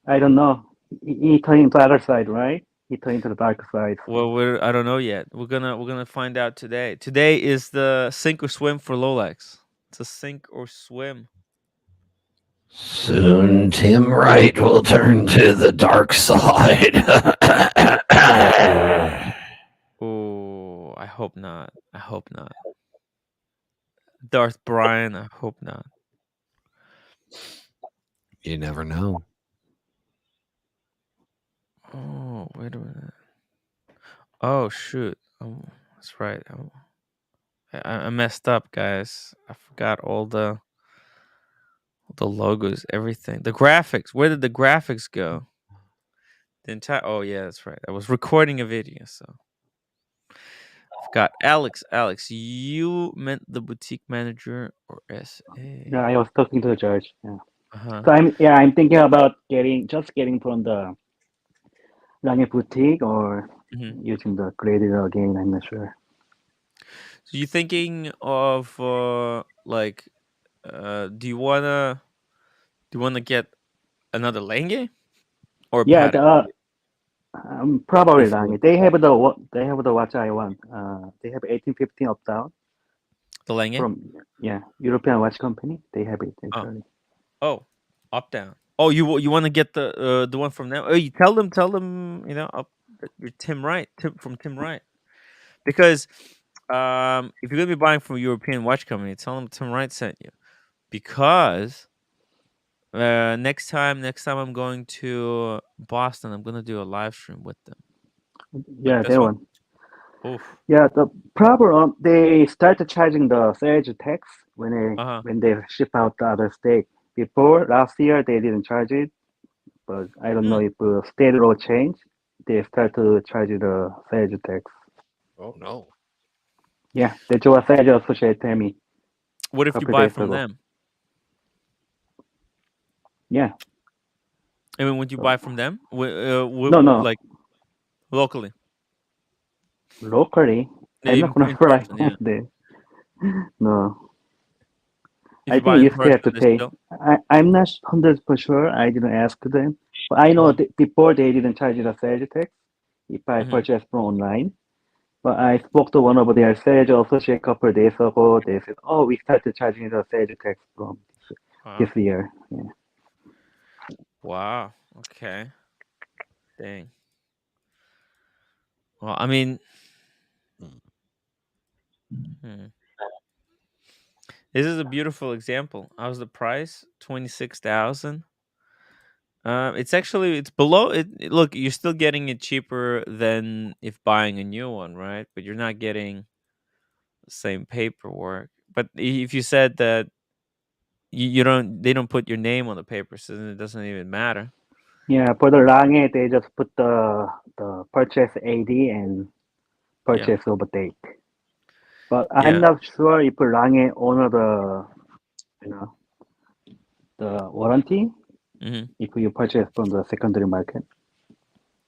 E: I don't know. He turned to the other side, right? He turned to the dark side.
A: Well, I don't know yet. We're gonna find out today. Today is the sink or swim for LOLEX. It's a sink or swim.
F: soon Tim Wright will turn to the dark side.
A: Oh, I hope not. Darth Brian, I hope not.
F: You never know.
A: Oh, wait a minute. Oh shoot. Oh, that's right. I messed up, guys. I forgot all the logos, everything. The graphics. Where did the graphics go? The entire. Oh yeah, that's right. I was recording a video, so forgot. Alex, you meant the boutique manager or SA?
E: Yeah, I was talking to the judge. Yeah.
A: Uh-huh.
E: So I'm thinking about getting from the Rangel boutique or
A: Mhm.
E: using the graded again. I'm not sure.
A: So you thinking of like do you wanna get another Lenge or
E: Yeah,
A: Patek?
E: probably
A: If you
E: Rangel. They have the watch I want. They have 1815 up down
A: the Lenge?
E: from European watch company. They have it
A: Oh.
E: actually.
A: Oh, up down. Oh, you want to get the one from them? Oh, you tell them, up you're Tim Wright, from Tim Wright. Because if you're gonna be buying from a European watch company, tell them Tim Wright sent you. Because next time I'm going to Boston, I'm gonna do a live stream with them.
E: Yeah,
A: this
E: that
A: one?
E: one.
A: Oof.
E: Yeah, the problem they started charging the sales tax
A: Uh-huh.
E: when they ship out the other state. Before last year they didn't charge it, but I don't know if state law changed. They start to charge the sales tax.
F: Oh no.
E: Yeah, that's what sales associate tell me.
A: What if you
E: Couple
A: buy
E: days
A: from
E: ago.
A: them?
E: Yeah.
A: I mean, would you
E: So,
A: buy from them?
E: no,
A: Like locally,
E: locally, I'm not gonna
A: in
E: fly
A: person?
E: home
A: Yeah.
E: there. No,
A: If
E: I
A: you buy
E: think
A: in
E: you still
A: person,
E: have to
A: they
E: pay.
A: still.
E: I'm not 100 for sure. I didn't ask them, but I know
A: Hmm.
E: that before they didn't charge the sales tax if I
A: Hmm.
E: purchase from online. But I spoke to one of their sales associate a couple of days ago. They said, "Oh, we started charging the sales tax from
A: Wow.
E: this year." Yeah.
A: Wow. Okay. Dang. Well, I mean, hmm. This is a beautiful example. How's the price? 26,000. It's below it. Look, you're still getting it cheaper than if buying a new one, right? But you're not getting the same paperwork. But if you said that you don't, they don't put your name on the paper, so then it doesn't even matter.
E: Yeah, for the Lange, they just put the purchase AD and
A: Yeah.
E: purchase over date. But I'm
A: Yeah.
E: not sure if Lange honor you know, the warranty
A: Mhm.
E: if you purchase from the secondary market.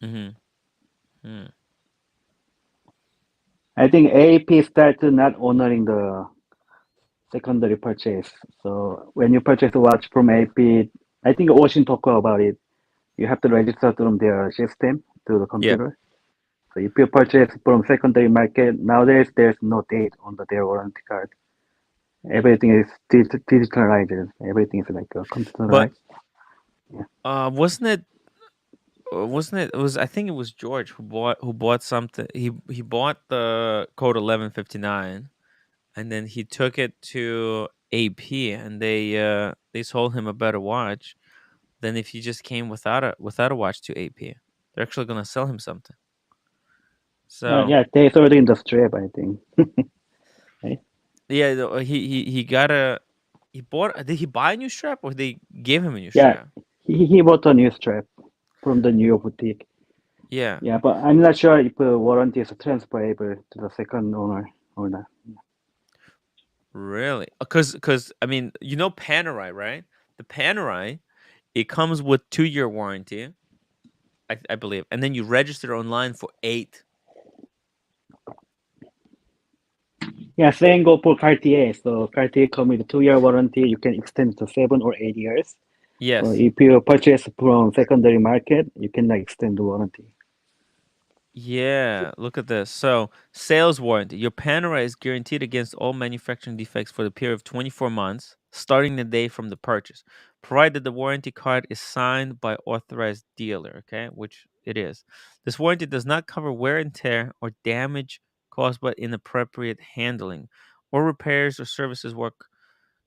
A: Mhm. Mm.
E: I think AAP started not honoring the secondary purchase. So when you purchase a watch from AAP, I think Ocean talked about it. You have to register from their system to the
A: Yeah.
E: computer. So if you purchase from secondary market, nowadays there's no date on their warranty card. Everything is digitalized. Everything is like
A: But
E: computerized. Yeah.
A: wasn't it? Wasn't it? It was. I think it was George who bought something. He bought the code 1159, and then he took it to AP, and they sold him a better watch than if he just came without a watch to AP. They're actually gonna sell him something. So
E: Yeah, they sold in the strap, I think. Right?
A: yeah, he got a he bought. Did he buy a new strap or they gave him a new
E: Yeah,
A: strap?
E: he bought a new strap from the New York boutique.
A: Yeah,
E: Yeah, but I'm not sure if the warranty is transferable to the second owner or not.
A: really. Because I mean, Panerai, right? The Panerai, it comes with 2-year warranty, I believe, and then you register online for 8.
E: Yeah, same go for Cartier. So Cartier come with a 2-year warranty. You can extend to 7 or 8 years. But
A: Yes.
E: if you purchase from secondary market, you can like extend the warranty.
A: Yeah, look at this. So, sales warranty. Your Panerai is guaranteed against all manufacturing defects for the period of 24 months, starting the day from the purchase, provided the warranty card is signed by authorized dealer, okay, which it is. This warranty does not cover wear and tear or damage caused by inappropriate handling or repairs or services work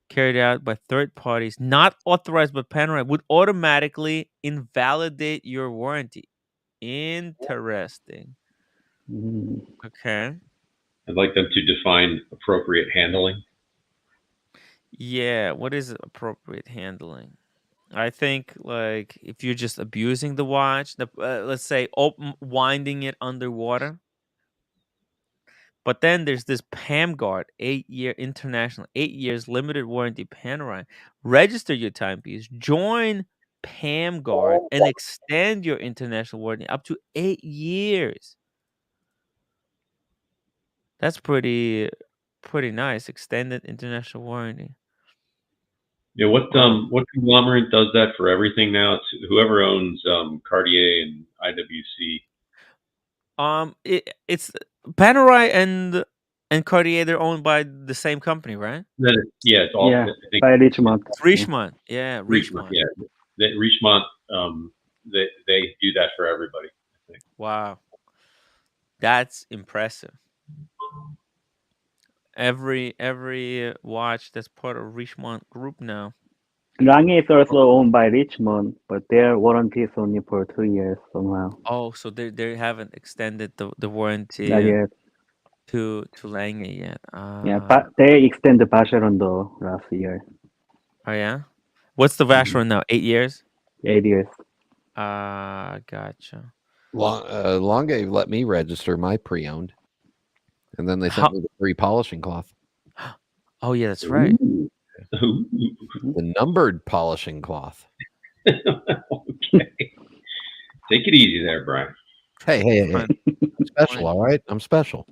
A: carried out by third parties not authorized by Panerai would automatically invalidate your warranty. Interesting.
E: Mm.
A: Okay.
C: I'd like them to define appropriate handling.
A: Yeah. What is appropriate handling? I think like if you're just abusing the watch, let's say winding it underwater. But then there's this Pam Guard 8-year international, 8 years limited warranty Panerai. Register your timepiece, join Pam Guard, and extend your international warranty up to 8 years. That's pretty nice. Extended international warranty.
C: Yeah,
A: Wow.
C: what conglomerate does that for everything now? It's whoever owns Cartier and IWC.
A: It's Panerai and Cartier. They're owned by the same company, right?
C: Then yeah, it's all
E: Yeah,
C: I think
E: by Richmond.
A: It's
E: Yeah.
A: Richemont. Yeah,
C: Richmond.
A: Richemont.
C: Yeah, Richmond. They do that for everybody. I think.
A: Wow, that's impressive. Every watch that's part of Richemont Group now.
E: Lange is also owned by Richmond, but their warranty is only for 2 years somehow.
A: Oh, so they haven't extended the
E: Not
A: warranty
E: yet.
A: to Lange yet.
E: Yeah, but they extended Vacheron though last year.
A: Oh yeah. What's the
E: Mhm.
A: Vacheron now? 8 years.
E: 8 years.
A: Gotcha.
F: Longe let me register my pre-owned, and then they sent
A: How?
F: me the free polishing cloth,
A: Oh yeah, that's right.
C: Ooh.
F: the numbered polishing cloth.
C: Okay. Take it easy there, Brian.
F: Hey.
A: Fine.
F: I'm special,
A: Fine.
F: all right? I'm special.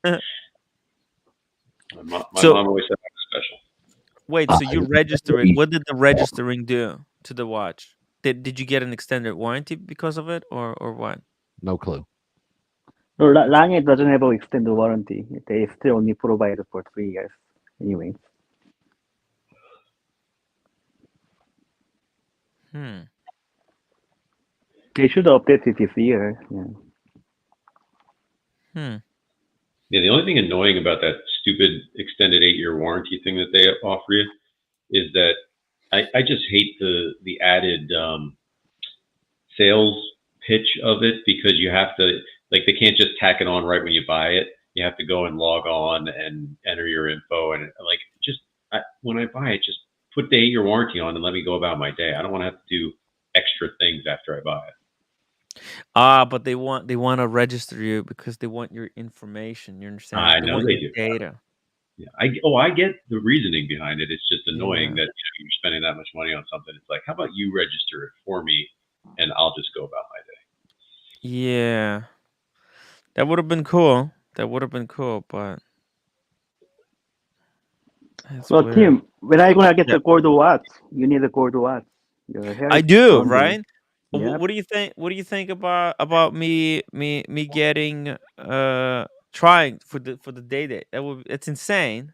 C: My mom
A: So
C: always said I was special.
A: wait, so you register it. What did the registering do to the watch? Did you get an extended warranty because of it, or what?
F: No clue.
E: No, Langit doesn't have an extended warranty. They still only provide it for 3 years. Anyway. They should update it this year. Yeah.
C: Yeah, the only thing annoying about that stupid extended 8-year warranty thing that they offer you is that I just hate the added sales pitch of it, because you have to, like, they can't just tack it on right when you buy it. You have to go and log on and enter your info, and like, just when I buy it, just put the 8-year warranty on and let me go about my day. I don't want to have to do extra things after I buy it.
A: But they want to register you because they want your information. You understand?
C: I
A: They
C: know
A: want
C: they
A: your
C: do.
A: data.
C: Yeah, I get the reasoning behind it. It's just annoying
A: Yeah.
C: that you're spending that much money on something. It's like, how about you register it for me, and I'll just go about my day.
A: Yeah. That would have been cool. That would have been cool, but it's
E: Well,
A: weird.
E: Tim, when are you gonna get
A: Yeah.
E: the gold watch? You need a gold watch. Your hair
A: I
E: is
A: do,
E: gone there.
A: right?
E: Yep.
A: What do you think? What do you think about me getting trying for the day? That would, it's insane.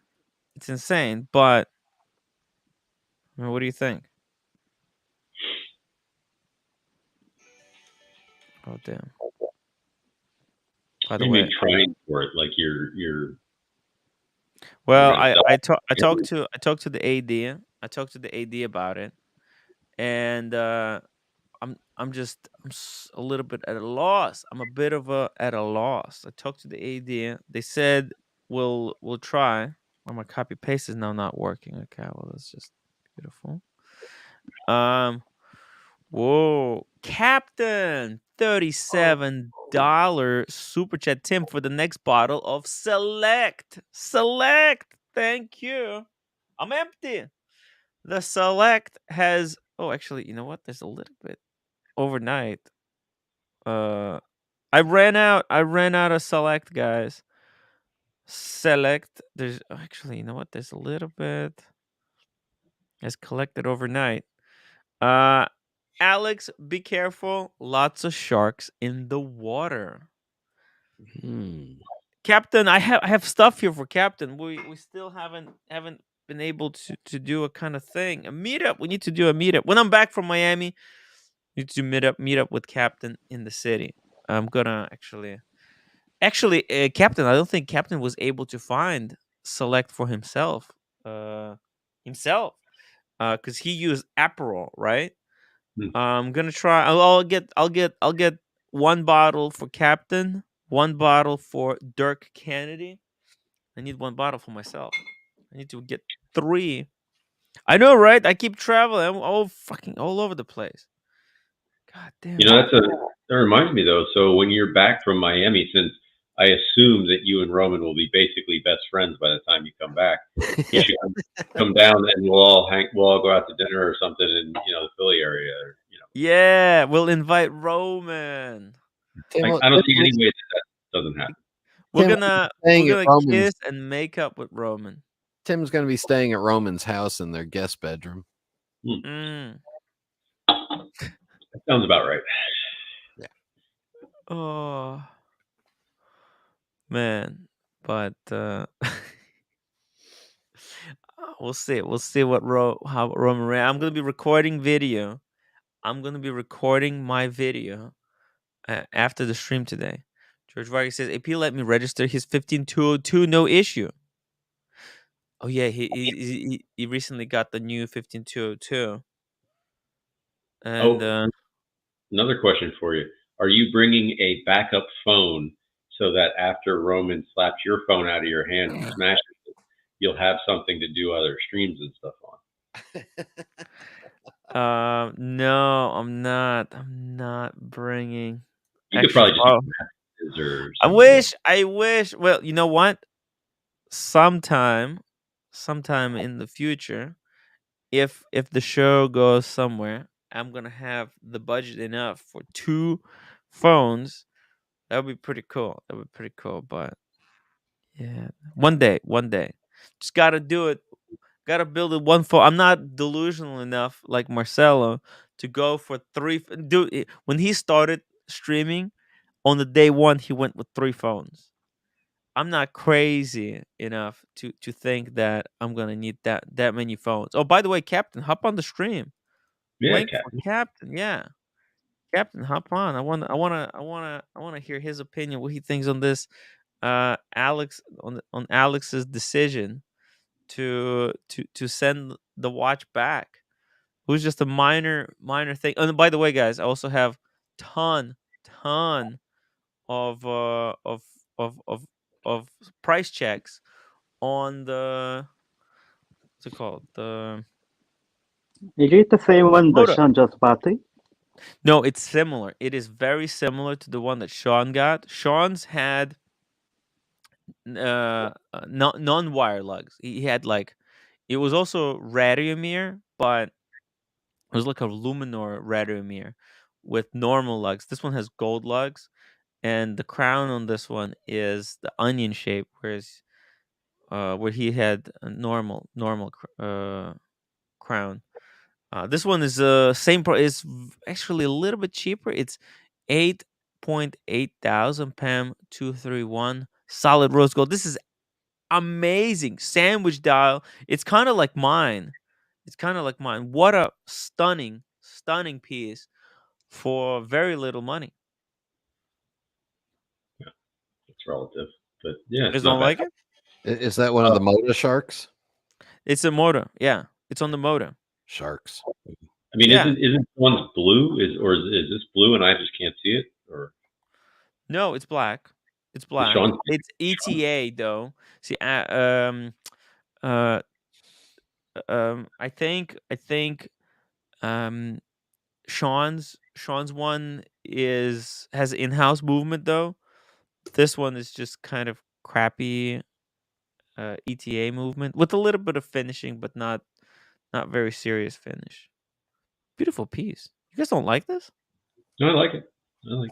A: It's insane, but what do you think? Oh damn. By the
C: You mean
A: way,
C: trying for it, like you're
A: well,
C: gonna sell
A: I
C: it?
A: talk I talked to the AD. I talked to the AD about it, and a little bit at a loss. I'm a bit of a at a loss. I talked to the AD. They said we'll try. Oh, my copy paste is now not working. Okay, well, that's just beautiful. Um, whoa, Captain, $37 super chat, Tim, for the next bottle of Select. Select, thank you. I'm empty. The Select has. Oh, actually, you know what? There's a little bit overnight. I ran out. I ran out of Select, guys. Select. There's actually, you know what? There's a little bit. It's collected overnight. Uh, Alex, be careful. Lots of sharks in the water. Captain, I have stuff here for Captain. We still haven't been able to do a kind of thing. A meetup. We need to do a meetup. When I'm back from Miami, we need to meet up with Captain in the city. I'm gonna actually, Captain. I don't think Captain was able to find Select for himself. Because he used Aperol, right? I'm gonna try. I'll get one bottle for Captain, one bottle for Dirk Kennedy. I need one bottle for myself. I need to get 3. I know, right? I keep traveling. I'm all over the place. God damn
C: You know,
A: it.
C: that reminds me though. So when you're back from Miami, since I assume that you and Roman will be basically best friends by the time you come back, you
A: Yeah.
C: should come down and we'll all go out to dinner or something in the Philly area. Or,
A: Yeah, we'll invite Roman.
F: Tim,
C: I don't see any way that doesn't happen.
A: We're
F: Tim,
A: gonna
F: staying at
A: kiss
F: Roman's.
A: and make up with Roman.
F: Tim's going to be staying at Roman's house in their guest bedroom.
A: Mm.
C: That sounds about right.
F: Yeah.
A: Oh man, but we'll see. We'll see how Roman ran. I'm gonna be recording video. I'm gonna be recording my video after the stream today. George Vargas says, "AP let me register his 15202, no issue." Oh yeah, he recently got the new 15202. And
C: Another question for you: are you bringing a backup phone so that after Roman slaps your phone out of your hand and smashes it, you'll have something to do other streams and stuff on?
A: No, I'm not. I'm not bringing.
C: You could
A: Actually,
C: probably just use messages or
A: I
C: something.
A: wish. I wish. Well, you know what? Sometime in the future, if the show goes somewhere, I'm gonna have the budget enough for 2 phones, that would be pretty cool. That would be pretty cool. But yeah, one day, just gotta do it. Gotta build it one phone. I'm not delusional enough like Marcelo to go for dude. When he started streaming, on the day one, he went with 3 phones. I'm not crazy enough to think that I'm gonna need that many phones. Oh, by the way, Captain, hop on the stream.
C: Yeah,
A: Link for
C: Captain.
A: Captain. Yeah, Captain, hop on. I wanna hear his opinion. What he thinks on this. Alex on Alex's decision to send the watch back. It was just a minor thing. And by the way, guys, I also have ton of of of of price checks on the what's it called?
E: Is it the same one that
A: Moto.
E: Sean just bought?
A: No, it's similar. It is very similar to the one that Sean got. Sean's had non-wire lugs. He had like it was also radiomir, but it was like a Luminor radiomir with normal lugs. This one has gold lugs, and the crown on this one is the onion shape, whereas where he had a crown. This one is same price. It's actually a little bit cheaper. It's 8.8 thousand PAM 231 solid rose gold. This is amazing sandwich dial. It's kind of like mine. What a stunning piece for very little money.
C: It's relative, but yeah,
A: You
C: it's
A: guys
C: not
A: don't
C: bad.
A: like it?
F: Is that one of the Moda sharks?
A: It's a motor. Yeah, it's on the motor.
F: Sharks.
C: I mean,
A: Yeah.
C: isn't one's blue? Is this blue and I just can't see it? Or
A: No, it's black. It's black.
C: Sean?
A: It's ETA though. See, uh, I think um Sean's one has in-house movement though. This one is just kind of crappy ETA movement with a little bit of finishing, but not very serious finish. Beautiful piece. You guys don't like this?
C: No, I like it. I like.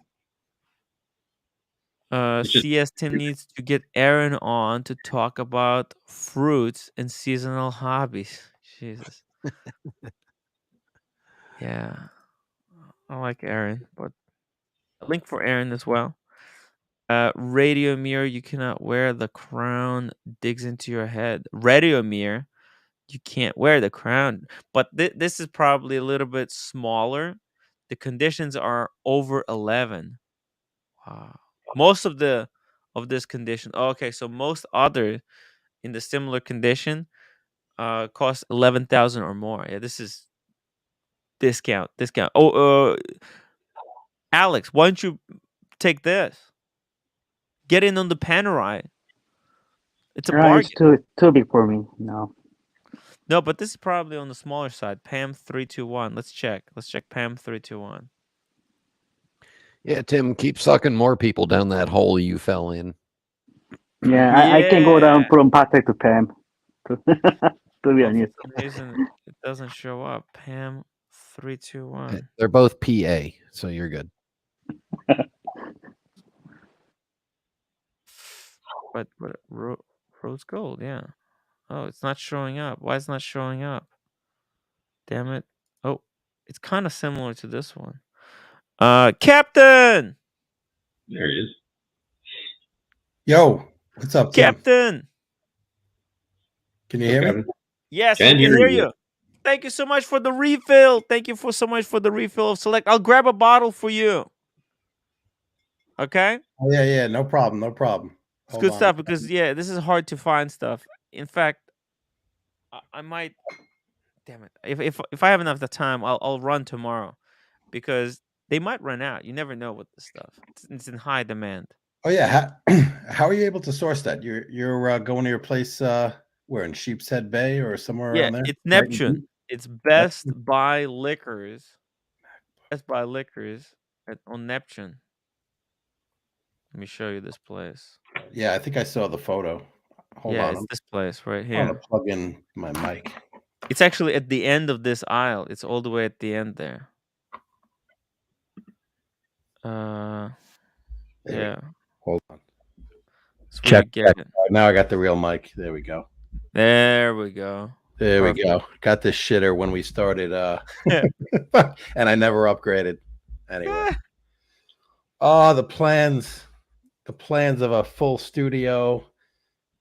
C: It's just
A: CS Tim needs to get Aaron on to talk about fruits and seasonal hobbies. Jesus. Yeah. I like Aaron, but a link for Aaron as well. Radio mirror, you cannot wear the crown digs into your head. Radio mirror, you can't wear the crown. But this is probably a little bit smaller. The conditions are over 11. Wow. Most of this condition. Okay, so most other in the similar condition cost 11,000 or more. Yeah, this is discount. Oh, Alex, why don't you take this? Get in on the Panerai. It's a
E: It's
A: bargain.
E: too big for me now.
A: No, but this is probably on the smaller side. PAM 321. Let's check. PAM 321.
F: Yeah, Tim, keep sucking more people down that hole you fell in.
E: Yeah, I can go down from Patek to Pam. To be
A: For
E: honest.
A: some reason, it doesn't show up. PAM 321.
F: They're both PA, so you're good.
A: But rose gold, yeah. Oh, it's not showing up. Why is it not showing up? Damn it. Oh, it's kind of similar to this one. Captain!
C: there he is.
G: Yo, what's up, Tim?
A: Captain!
G: Can you hear me?
C: Kevin?
A: Yes,
C: Can
A: we can
C: hear
A: hear
C: you.
A: you. Thank you so much for the refill. So much for the refill of Select. I'll grab a bottle for you. Okay?
G: Oh, yeah, no problem.
A: It's good stuff because, yeah, this is hard to find stuff. In fact, I might... Damn it. If I have enough time, I'll run tomorrow because they might run out. You never know with this stuff. It's in high demand.
G: Oh yeah, how are you able to source that? You're going to your place where in Sheepshead Bay or somewhere
A: Yeah,
G: around there?
A: it's
G: Right in
A: Neptune. It's Best Buy Liquors. Best Buy Liquors on Neptune. Let me show you this place.
G: Yeah, I think I saw the photo. Hold on.
A: It's this place right
G: I want
A: here.
G: to plug in my mic.
A: It's actually at the end of this aisle. It's all the way at the end there. Yeah.
G: Hold on.
A: That's where you
G: Check.
A: get it.
G: Now I got the real mic. There we go.
A: There we go.
G: There
A: Perfect.
G: we go. Got this shitter when we started, and I never upgraded. Anyway. Oh, the plans of a full studio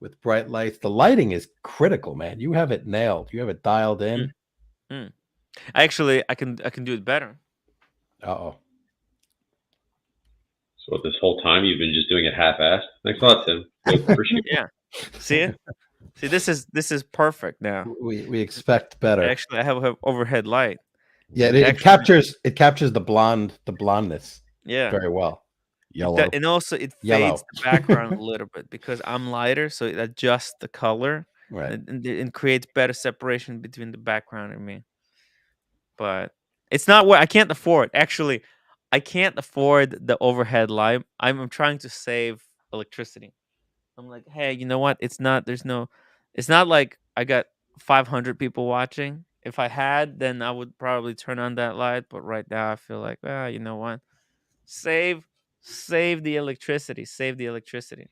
G: with bright lights. The lighting is critical, man. You have it nailed. You have it dialed in.
A: Actually, I can do it better.
G: Uh-oh.
C: So this whole time you've been just doing it half-assed? Thanks a lot, Tim. Appreciate it.
A: Yeah. See it? See, this is perfect now.
G: We expect better.
A: Actually, I have an overhead light.
G: Yeah, it captures the blondness.
A: Yeah.
G: Very well. Yellow.
A: And also it fades the background a little bit because I'm lighter, so it adjusts the color,
G: right,
A: and creates better separation between the background and me. But it's not what I can't afford. Actually, I can't afford the overhead light. I'm trying to save electricity. I'm like, hey, you know what? It's not like I got 500 people watching. If I had, then I would probably turn on that light. But right now, I feel like, you know what? Save the electricity. Save the electricity.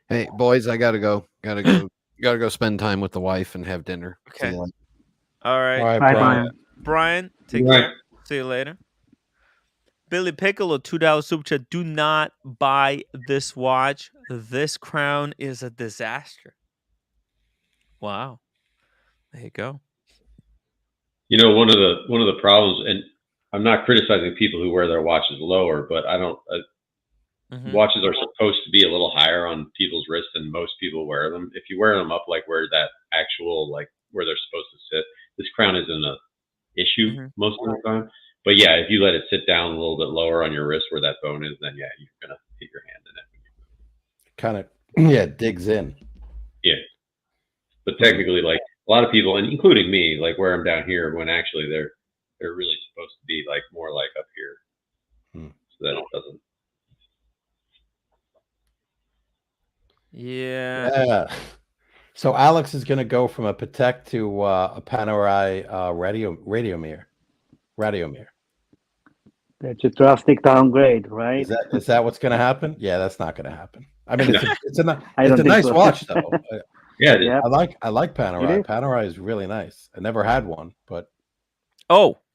F: Hey, boys, I gotta go. Gotta go spend time with the wife and have dinner.
A: Okay.
F: See you later.
A: All right.
G: All right,
E: Bye,
G: Brian.
A: Brian, take care. See you later. Billy Piccolo, $2 super chat. Do not buy this watch. This crown is a disaster. Wow. There you go.
C: You know, one of the problems, and I'm not criticizing people who wear their watches lower, but I don't. Watches are supposed to be a little higher on people's wrists than most people wear them. If you wear them up like where that actual, like where they're supposed to sit, this crown isn't an issue most of the time. But yeah, if you let it sit down a little bit lower on your wrist where that bone is, then yeah, you're gonna hit your hand in it.
G: Kind of, digs in.
C: Yeah, but technically, like a lot of people, and including me, like wear them down here when actually they're really supposed to be like more like up here, so that it doesn't.
A: Yeah.
G: So Alex is going to go from a Patek to a Panerai Radiomir.
E: That's a drastic downgrade, right?
G: Is that what's going to happen? Yeah, that's not going to happen. I mean, it's a
E: don't think
G: nice
E: so.
G: watch though.
C: Yeah,
E: Yep.
G: I like Panerai. Panerai is really nice. I never had one, but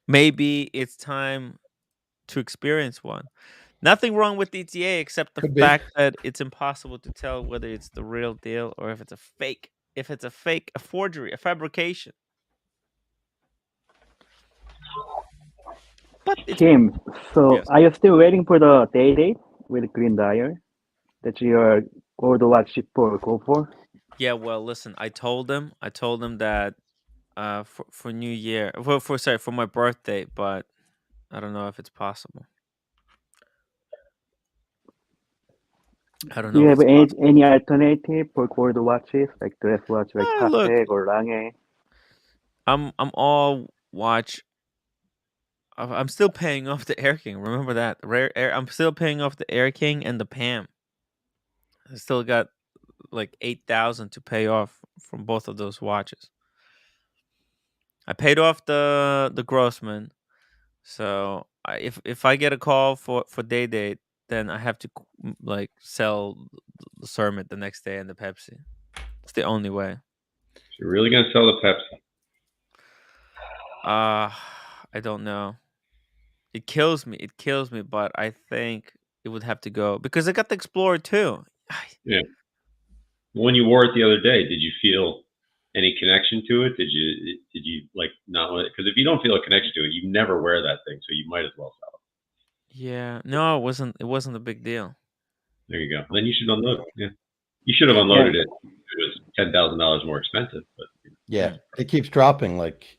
A: maybe it's time to experience one. Nothing wrong with ETA except the
G: Could be.
A: fact that it's impossible to tell whether it's the real deal or if it's a fake. If it's a fake, a forgery, a fabrication. But
E: Kim, so
A: Yes.
E: are you still waiting for the date with green dial that your gold watch for go for?
A: Yeah, well, listen, I told them that for New Year, for my birthday, but I don't know if it's possible. I don't know.
E: Do you
A: if
E: have
A: it's
E: any alternative for gold watches like dress watch like
A: look,
E: Patek or Lange?
A: I'm all watch. I'm still paying off the Air King. Remember that? I'm still paying off the Air King and the Pam. I still got like 8,000 to pay off from both of those watches. I paid off the Grossman, so if I get a call for day date, then I have to like sell the Cermet the next day and the Pepsi. It's the only way.
C: You're really gonna sell the Pepsi?
A: I don't know. It kills me. But I think it would have to go because I got the Explorer too.
C: Yeah. When you wore it the other day, did you feel any connection to it? Did you like not want it? Because if you don't feel a connection to it, you never wear that thing, so you might as well sell it.
A: Yeah. No, it wasn't. It wasn't a big deal.
C: There you go. Then you should unload it. Yeah. You should have unloaded it. It was $10,000 more expensive, but
G: yeah, it keeps dropping like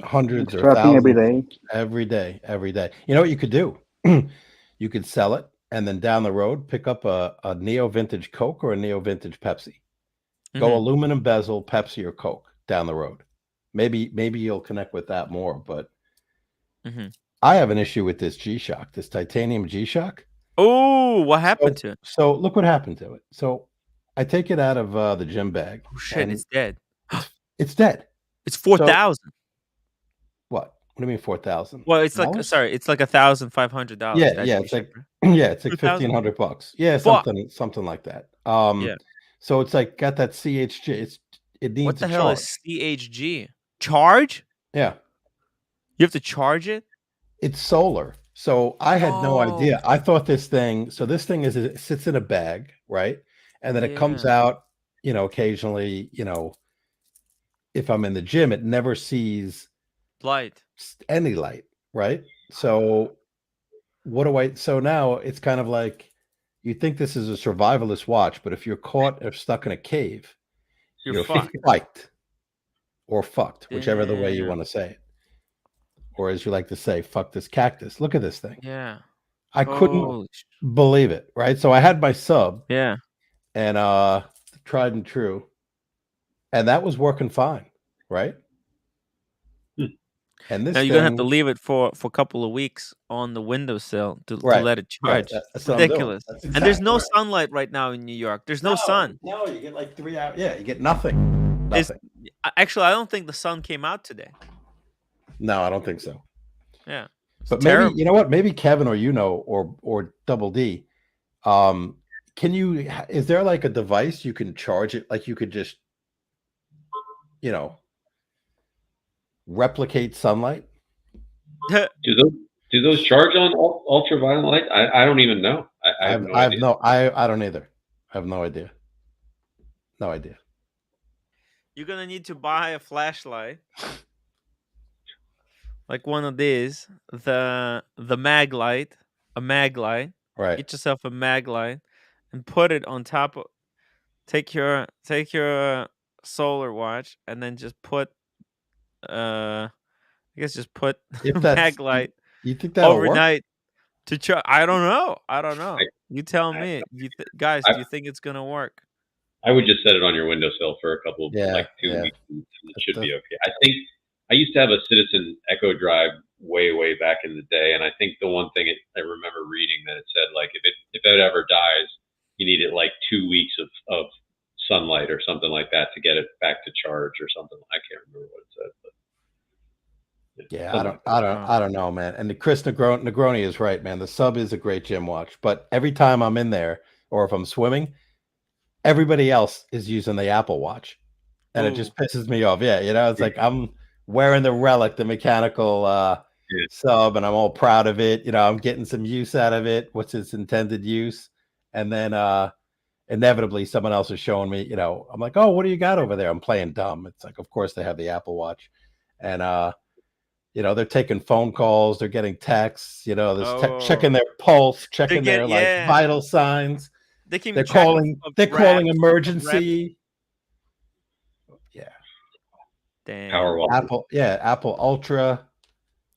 G: hundreds
E: it's
G: or
E: dropping
G: thousands every day. You know what you could do? You could sell it and then down the road pick up a neo vintage Coke or a neo vintage Pepsi. Go aluminum bezel Pepsi or Coke down the road. Maybe you'll connect with that more. But I have an issue with this G-Shock, this titanium G-Shock.
A: Oh, what happened to it?
G: So look what happened to it. So I take it out of the gym bag.
A: Oh shit, it's dead.
G: It's dead.
A: It's 4,000.
G: What? What do you mean 4,000?
A: Well, it's like it's like $1,500.
G: Yeah,
A: That
G: yeah.
A: should
G: It's
A: be
G: like
A: cheaper.
G: it's like
A: 2,000?
G: $1,500. Yeah,
A: Fuck.
G: something like that.
A: Yeah.
G: So it's like got that CHG. It needs
A: What the
G: a
A: hell
G: charge.
A: is CHG? Charge?
G: Yeah,
A: You have to charge it?
G: it's solar. So I had no idea.
A: Oh.
G: I thought this thing. So this thing it sits in a bag, right? And then it comes
A: Yeah.
G: out. Occasionally. If I'm in the gym, it never sees
A: Light.
G: any light, right? So so now it's kind of like you think this is a survivalist watch, but if you're caught or stuck in a cave,
A: You're fucked.
G: fucked or fucked, whichever the way you
A: Damn.
G: want to say it. Or as you like to say, fuck this cactus. Look at this thing.
A: Yeah.
G: I couldn't
A: Holy
G: believe it, right? So I had my sub
A: Yeah.
G: and tried and true, and that was working fine, right? And this
A: Now you're gonna have to
G: thing,
A: leave it for a couple of weeks on the windowsill to
G: Right,
A: let it
G: right,
A: charge.
G: that's what I'm doing.
A: Ridiculous.
G: That's
A: And there's
G: exactly
A: no
G: right.
A: sunlight right now in New York. There's no sun.
G: No, you get like 3 hours. Yeah, you get nothing. Nothing.
A: Actually, I don't think the sun came out today.
G: No, I don't think so.
A: Yeah. It's
G: But
A: terrible.
G: maybe you know what? Maybe Kevin or or Double D. Can you? Is there like a device you can charge it? Like you could just, replicate sunlight.
C: Do those charge on ultraviolet light? I don't even know. I have no idea.
G: I don't either. I have no idea. No idea.
A: You're gonna need to buy a flashlight, like one of these, the mag light, a mag light.
G: Right.
A: Get yourself a mag light and put it on top of. Take your solar watch and then just put I guess just put
G: If that's
A: mag light
G: you think that'll work?
A: overnight to charge. I don't know.
C: I-
A: You tell me. Guys,
C: I-
A: do you think it's gonna work?
C: I would just set it on your windowsill for a couple,
G: Yeah,
C: like 2
G: yeah.
C: weeks, and it should be okay. I think I used to have a Citizen Echo Drive way back in the day, and I think the one thing I remember reading that it said, like, if it ever dies, you need it like 2 weeks of sunlight or something like that to get it back to charge or something. I can't remember what it said, but
G: Yeah, I don't know, man. And the Chris Negroni is right, man. The sub is a great gym watch, but every time I'm in there or if I'm swimming, everybody else is using the Apple Watch, and it just pisses me off. Yeah, it's like I'm wearing the Relic, the mechanical sub, and I'm all proud of it. I'm getting some use out of it. What's its intended use? And then inevitably someone else is showing me. I'm like, oh, what do you got over there? I'm playing dumb. It's like, of course they have the Apple Watch, and they're taking phone calls, they're getting texts. Checking their pulse, checking their like vital signs. They're calling emergency. Yeah.
A: Damn.
C: Powerwall.
G: Apple Ultra.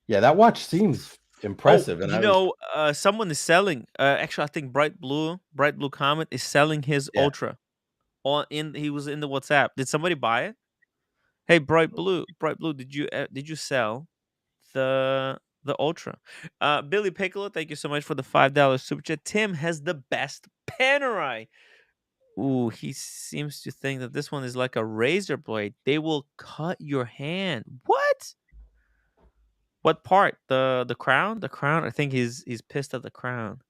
G: Yeah, that watch seems impressive.
A: Someone is selling. Actually, I think Bright Blue Comet is selling his Ultra. He was in the WhatsApp. Did somebody buy it? Hey, Bright Blue, did you sell the Ultra? Billy Piccolo, thank you so much for the $5 super chat. Tim has the best Panerai. Ooh, he seems to think that this one is like a razor blade. They will cut your hand. What? What part? The crown? The crown? I think he's pissed at the crown.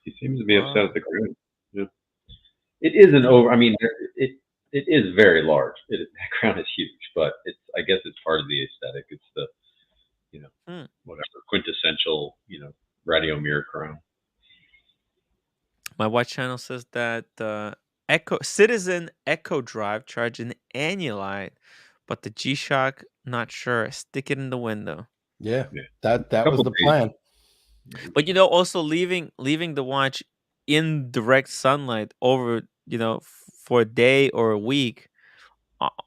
C: He seems to be upset at the crown. Yeah. It isn't over. I mean, it is very large. The crown is huge, but I guess it's part of the aesthetic. It's the whatever quintessential radio mirror crown.
A: My watch channel says that Citizen Echo Drive charge an Annulite, but the G-Shock, not sure. Stick it in the window.
G: Yeah. That was the plan.
A: But also leaving the watch in direct sunlight over for a day or a week,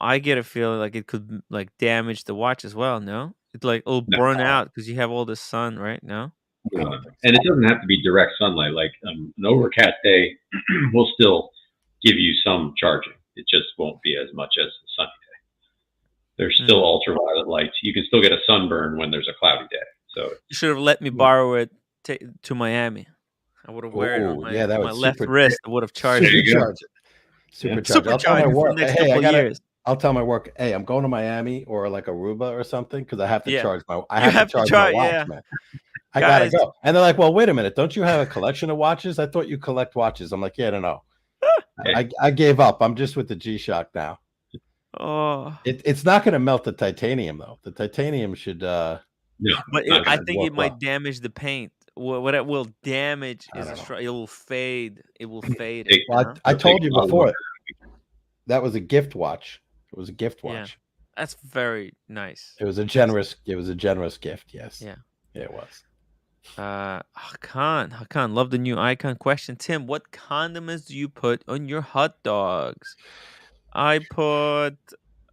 A: I get a feeling like it could like damage the watch as well. No, it'll burn out because you have all the sun, right? No.
C: And it doesn't have to be direct sunlight. Like an overcast day will still give you some charging. It just won't be as much as a sunny day. There's still ultraviolet lights. You can still get a sunburn when there's a cloudy day. So
A: you should have let me borrow it to Miami. I would have wear it on my left wrist. I would have charged it.
G: Supercharge it. I'll tell my work. Hey, I'll tell my work, hey, I'm going to Miami or like Aruba or something because I have to
A: Yeah.
G: charge my
A: You have to
G: my
A: charge,
G: watch,
A: yeah.
G: man. I gotta
A: Guys,
G: go. And they're like, well, wait a minute, don't you have a collection of watches? I thought you collect watches. I'm like, yeah, no. I gave up. I'm just with the G-Shock now.
A: oh,
G: It's not going to melt the titanium though. The titanium should.
C: No,
A: but
C: not
A: I
C: good.
A: think it
G: work
A: might
G: well.
A: damage the paint. What it will damage
G: I
A: is
G: don't know.
A: it will fade. It will fade.
C: Take-
A: it,
G: Well,
A: you know?
G: I
C: It'll
G: told
C: take
G: you
C: a lot of
G: before
C: work.
G: that was a gift watch. It was a gift
A: Yeah.
G: watch.
A: That's very nice.
G: It was a generous gift. Yes.
A: Yeah.
G: Yeah, it was.
A: Hakan, love the new icon question. Tim, what condiments do you put on your hot dogs? I put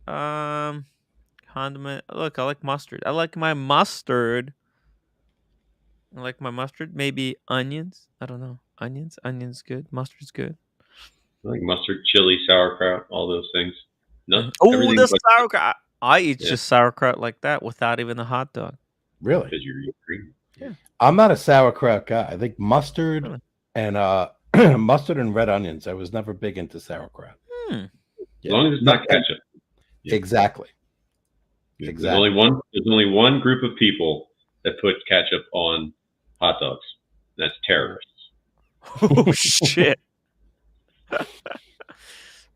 A: condiment. Look, I like mustard. I like my mustard. Maybe onions. I don't know. Onions good. Mustard's good.
C: Like mustard, chili, sauerkraut, all those things. No,
A: Oh,
C: everything
A: the
C: but
A: sauerkraut. I eat
C: Yeah.
A: just sauerkraut like that without even a hot dog.
G: Really?
C: because you're green.
A: Yeah.
G: I'm not a sauerkraut guy. I think mustard
A: Really?
G: and mustard and red onions. I was never big into sauerkraut.
A: Hmm.
C: As long as it's not ketchup. Yeah.
G: Exactly.
C: There's
G: Exactly.
C: only one group of people that put ketchup on hot dogs. That's terrorists.
A: Oh shit.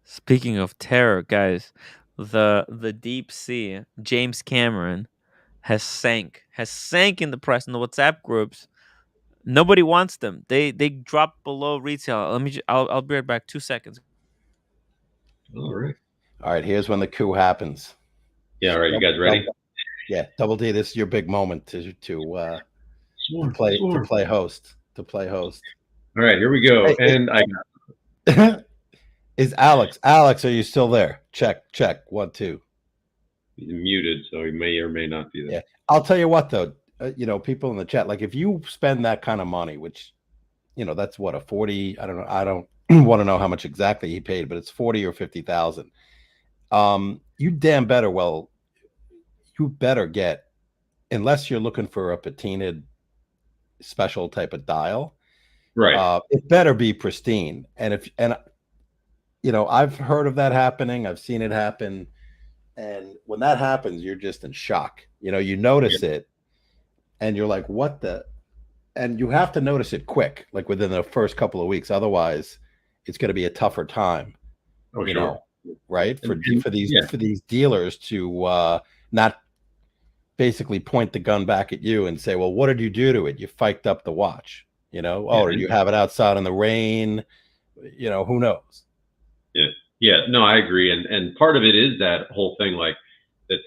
A: Speaking of terror, guys, the deep sea, James Cameron has sank in the press in the WhatsApp groups. Nobody wants them. They dropped below retail. I'll be right back. 2 seconds.
C: All right.
G: All right. Here's when the coup happens.
C: Yeah. All right. You guys ready?
G: Yeah. Double D. This is your big moment to play host. To play host.
C: All right. Here we go.
G: Hey,
C: and
G: is Alex? Alex, are you still there? Check. 1, 2.
C: He's muted, so he may or may not be there.
G: Yeah. I'll tell you what, though. People in the chat, like if you spend that kind of money, which, that's what, a 40. I don't know. I don't want to know how much exactly he paid, but it's 40 or 50,000. You damn better. Well, you better get, unless you're looking for a patinaed special type of dial,
C: Right.
G: it better be pristine. And I've heard of that happening. I've seen it happen. And when that happens, you're just in shock. You notice it and you're like, what the? And you have to notice it quick, like within the first couple of weeks. Otherwise, it's going to be a tougher time.
C: Oh, sure.
G: Right? For these dealers to not basically point the gun back at you and say, well, what did you do to it? You fiked up the watch, or you have it outside in the rain, who knows?
C: Yeah. Yeah. No, I agree. And part of it is that whole thing, like that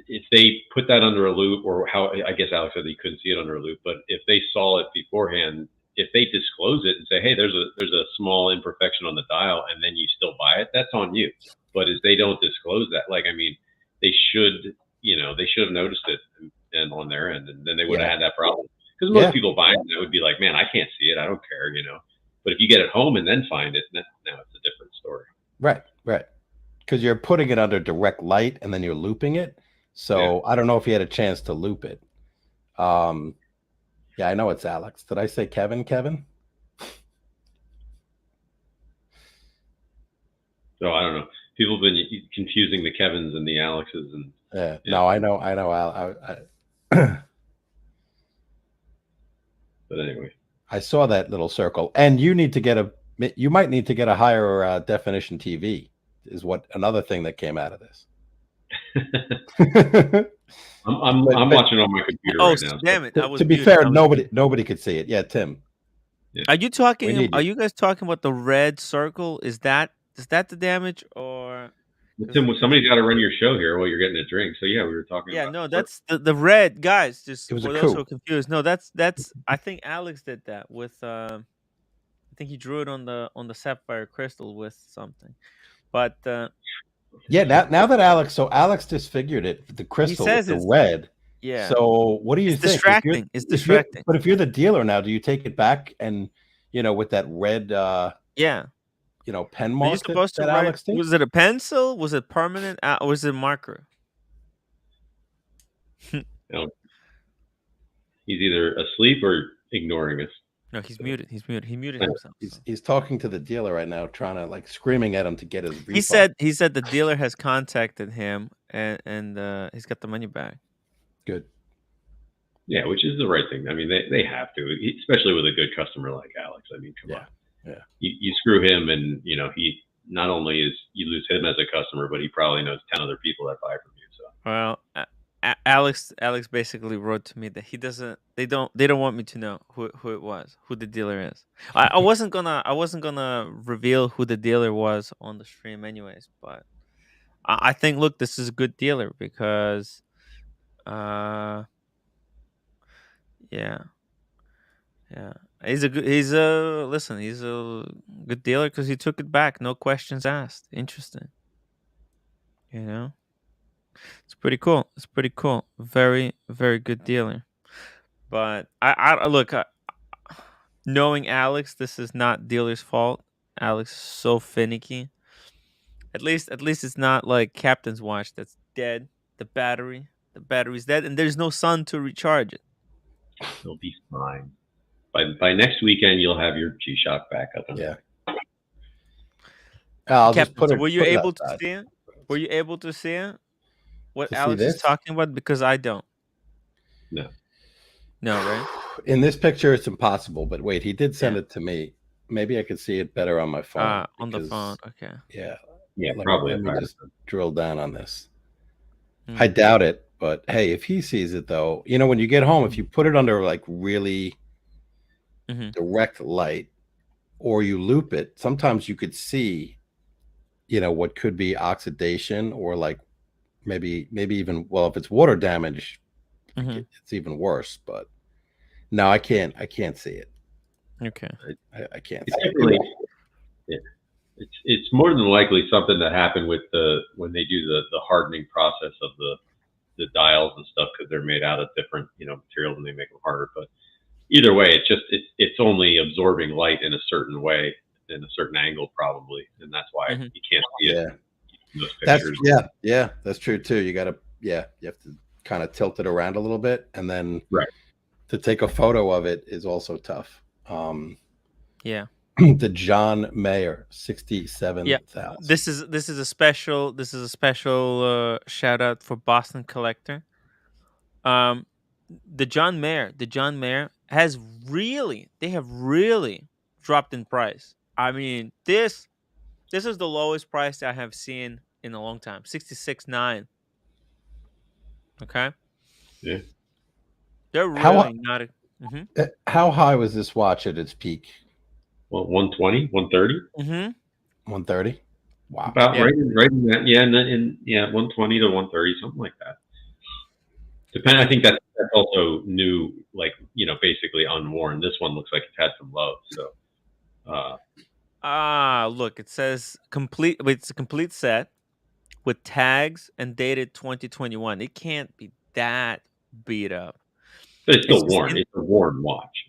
C: if they put that under a loop, or how, I guess Alex said they couldn't see it under a loop, but if they saw it beforehand, if they disclose it and say, hey, there's a small imperfection on the dial, and then you still buy it, that's on you. But if they don't disclose that, they should have noticed it and on their end, and then they would have had that problem. Because most people buying that would be like, man, I can't see it, I don't care, But if you get it home and then find it, now it's a different story.
G: Right. Because you're putting it under direct light and then you're looping it. So I don't know if he had a chance to loop it. Yeah, I know it's Alex. Did I say Kevin?
C: So I don't know. People have been confusing the Kevins and the Alexes, and
G: no, I know.
C: But anyway,
G: I saw that little circle, and you might need to get a higher definition TV. Is what another thing that came out of this.
C: I'm watching on my computer right now.
A: Damn it!
G: To be fair, nobody could see it. Yeah, Tim.
C: Yeah.
A: Are you talking? Are you guys talking about the red circle? Is that the damage, or?
C: Tim, somebody's got to run your show here while you're getting a drink. So yeah, we were talking.
A: Yeah,
C: about
A: no, that's the red, guys. Just for those who are confused. No, that's. I think Alex did that with. I think he drew it on the sapphire crystal with something, but.
G: Yeah, now that Alex disfigured it, the crystal with the red.
A: Yeah.
G: So what do you think?
A: Distracting. It's distracting.
G: But if you're the dealer now, do you take it back and with that red pen mark? Are you
A: supposed to write? Alex did? Was it a pencil? Was it permanent? Or was it a marker?
C: He's either asleep or ignoring us.
A: No, he's muted. He's muted. He muted himself. So.
G: He's talking to the dealer right now, trying to like screaming at him to get his
A: He
G: refund.
A: said the dealer has contacted him and he's got the money back.
G: Good.
C: Yeah, which is the right thing. I mean, they have to, especially with a good customer like Alex. I mean, come on.
G: Yeah.
C: You screw him, and he not only is you lose him as a customer, but he probably knows 10 other people that buy from you. So
A: Well, Alex basically wrote to me that they don't want me to know who it was, who the dealer is. I wasn't gonna reveal who the dealer was on the stream anyways, but I think, look, this is a good dealer because yeah, he's a good dealer because he took it back, no questions asked. Interesting. It's pretty cool. Very, very good dealer. But I look, knowing Alex, this is not dealer's fault. Alex is so finicky. At least it's not like Captain's watch that's dead. The battery's dead, and there's no sun to recharge it.
C: he'll be fine. By next weekend, you'll have your G-Shock back up.
G: Yeah. I'll
A: Captain,
G: just put
A: so
G: it.
A: were you
G: put it
A: able to
G: outside.
A: see it? Were you able to see it? What
G: To see
A: Alex is
G: this?
A: talking about? Because I don't.
C: No.
A: No, right?
G: In this picture, it's impossible. But wait, he did send
A: Yeah.
G: it to me. Maybe I could see it better on my phone.
A: On the phone. Okay.
G: Yeah.
C: Yeah,
G: Let
C: probably.
G: me just drill down on this.
A: Mm.
G: I doubt it, but hey, if he sees it though, when you get home, if you put it under like really
A: Mhm.
G: direct light, or you loop it, sometimes you could see, what could be oxidation, or like maybe even, well, if it's water damage,
A: Mhm.
G: it's even worse. But no, I can't see it.
A: Okay.
G: I can't
C: It's
G: see it.
C: definitely, it's more than likely something that happened with when they do the hardening process of the dials and stuff, because they're made out of different materials and they make them harder. But either way, it's only absorbing light in a certain way, in a certain angle probably, and that's why
A: Mhm.
C: you can't see it in those
G: That's
C: pictures.
G: that's true too. You have to kind of tilt it around a little bit, and then to take a photo of it is also tough.
A: Yeah.
G: The John Mayer 67,000.
A: This is a special shout out for Boston Collector. The John Mayer they have really dropped in price. I mean, this is the lowest price I have seen in a long time. 66.9. Okay?
C: Yeah.
A: They're really not
G: How high was this watch at its peak?
C: Well, 120, 130.
G: 130. Wow.
C: About right in that. Yeah, in 120 to 130, something like that. I think that's also new, like basically unworn. This one looks like it's had some love. So,
A: look, it says complete. It's a complete set with tags and dated 2021. It can't be that beat up.
C: but it's still worn. It's a worn watch.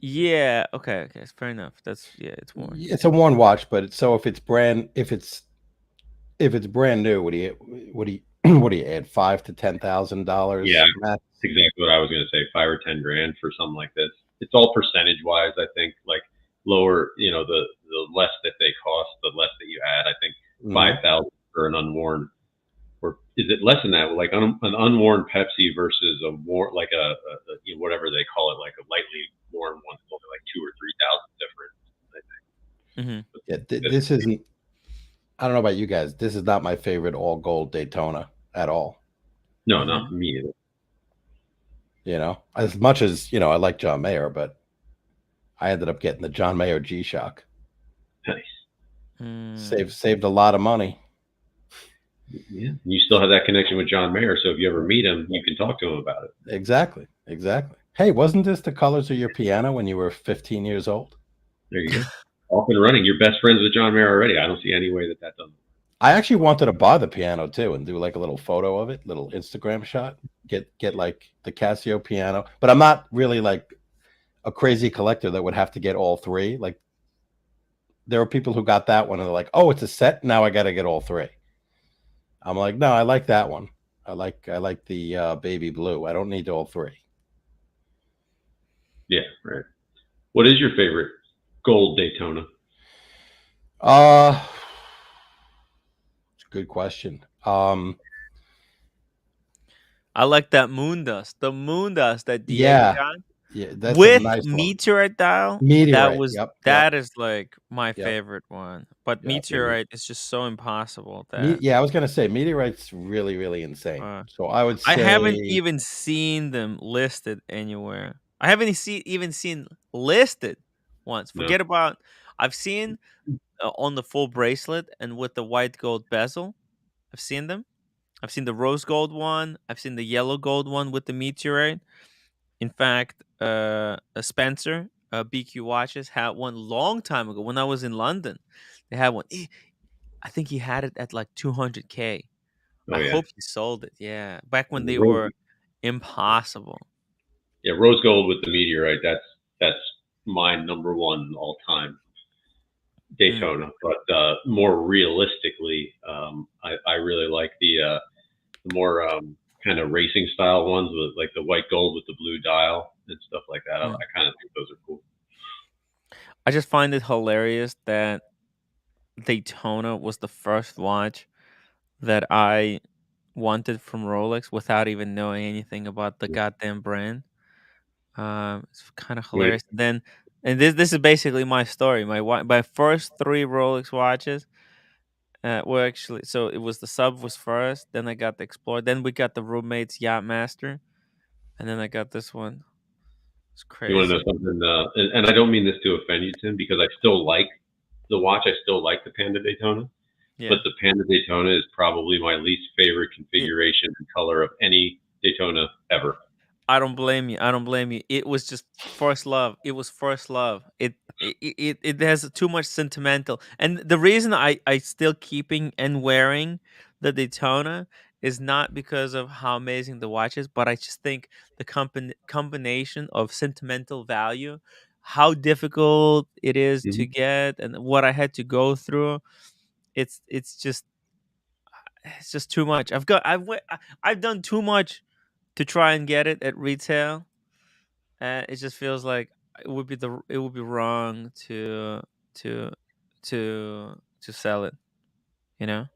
A: Yeah. Okay. It's fair enough. It's worn.
G: It's a worn watch, but if it's brand new, would he add $5,000 to $10,000?
C: Yeah, that's exactly what I was going to say. $5 or $10 for something like this. It's all percentage wise. I think like lower, the less that they cost, the less that you add. I think 5,000 for an unworn, or is it less than that? Like an unworn Pepsi versus a worn, like a whatever they call it, like a lightly worn one, is only like 2,000 or 3,000 different. I think.
G: Yeah, this isn't. I don't know about you guys. This is not my favorite all gold Daytona at all.
C: No, not for me either.
G: As much as I like John Mayer, but I ended up getting the John Mayer G-Shock.
C: Nice.
G: Saved a lot of money.
C: Yeah, you still have that connection with John Mayer, so if you ever meet him, you can talk to him about it.
G: Exactly. Hey, wasn't this the colors of your piano when you were 15 years old?
C: There you go. Off and running. You're best friends with John Mayer already. I don't see any way that doesn't.
G: I actually wanted to buy the piano too and do like a little photo of it, little Instagram shot. Get like the Casio piano, but I'm not really like a crazy collector that would have to get all three. Like there are people who got that one and they're like, "Oh, it's a set. Now I got to get all three." I'm like, "No, I like that one. I like the baby blue. I don't need all three."
C: Yeah, right. What is your favorite gold Daytona?
G: It's a good question.
A: I like that moon dust. The moon dust that Diego
G: Yeah,
A: got
G: yeah, that's a
A: with
G: nice one.
A: meteorite dial.
G: Meteorite. Yep.
A: That is like my
G: Yep.
A: favorite one. But
G: Yep.
A: meteorite is just so impossible that
G: Yeah, I was gonna say meteorite's really, really insane. So I would
A: I haven't
G: say
A: even seen them listed anywhere. I haven't even seen listed once.
C: No.
A: Forget about. I've seen on the full bracelet and with the white gold bezel. I've seen them. I've seen the rose gold one. I've seen the yellow gold one with the meteorite. In fact, Spencer, BQ Watches had one long time ago when I was in London. They had one. I think he had it at like 200K.
C: Oh
A: I
C: yeah.
A: hope he sold it. Yeah, back when they
C: Rose,
A: were impossible.
C: yeah, rose gold with the meteorite. That's my number one all time Daytona. But more realistically, I really like the more kind of racing style ones with like the white gold with the blue dial and stuff like that. I kind of think those are cool.
A: I just find it hilarious that Daytona was the first watch that I wanted from Rolex without even knowing anything about the goddamn brand. It's kind of
C: Right.
A: hilarious. Then, and this is basically my story. My first three Rolex watches were actually, so it was the Sub was first. Then I got the Explorer. Then we got the roommate's Yachtmaster, and then I got this one. It's
C: You want to
A: crazy.
C: know something? And I don't mean this to offend you, Tim, because I still like the watch. I still like the Panda Daytona.
A: Yeah.
C: But the Panda Daytona is probably my least favorite configuration and color of any Daytona ever.
A: I don't blame you. I don't blame you. It was just first love. It was first love. It has too much sentimental. And the reason I still keeping and wearing the Daytona is not because of how amazing the watch is, but I just think the combination of sentimental value, how difficult it is to get, and what I had to go through. It's just too much. I've done too much to try and get it at retail. It just feels like it would be wrong to to sell it. You know?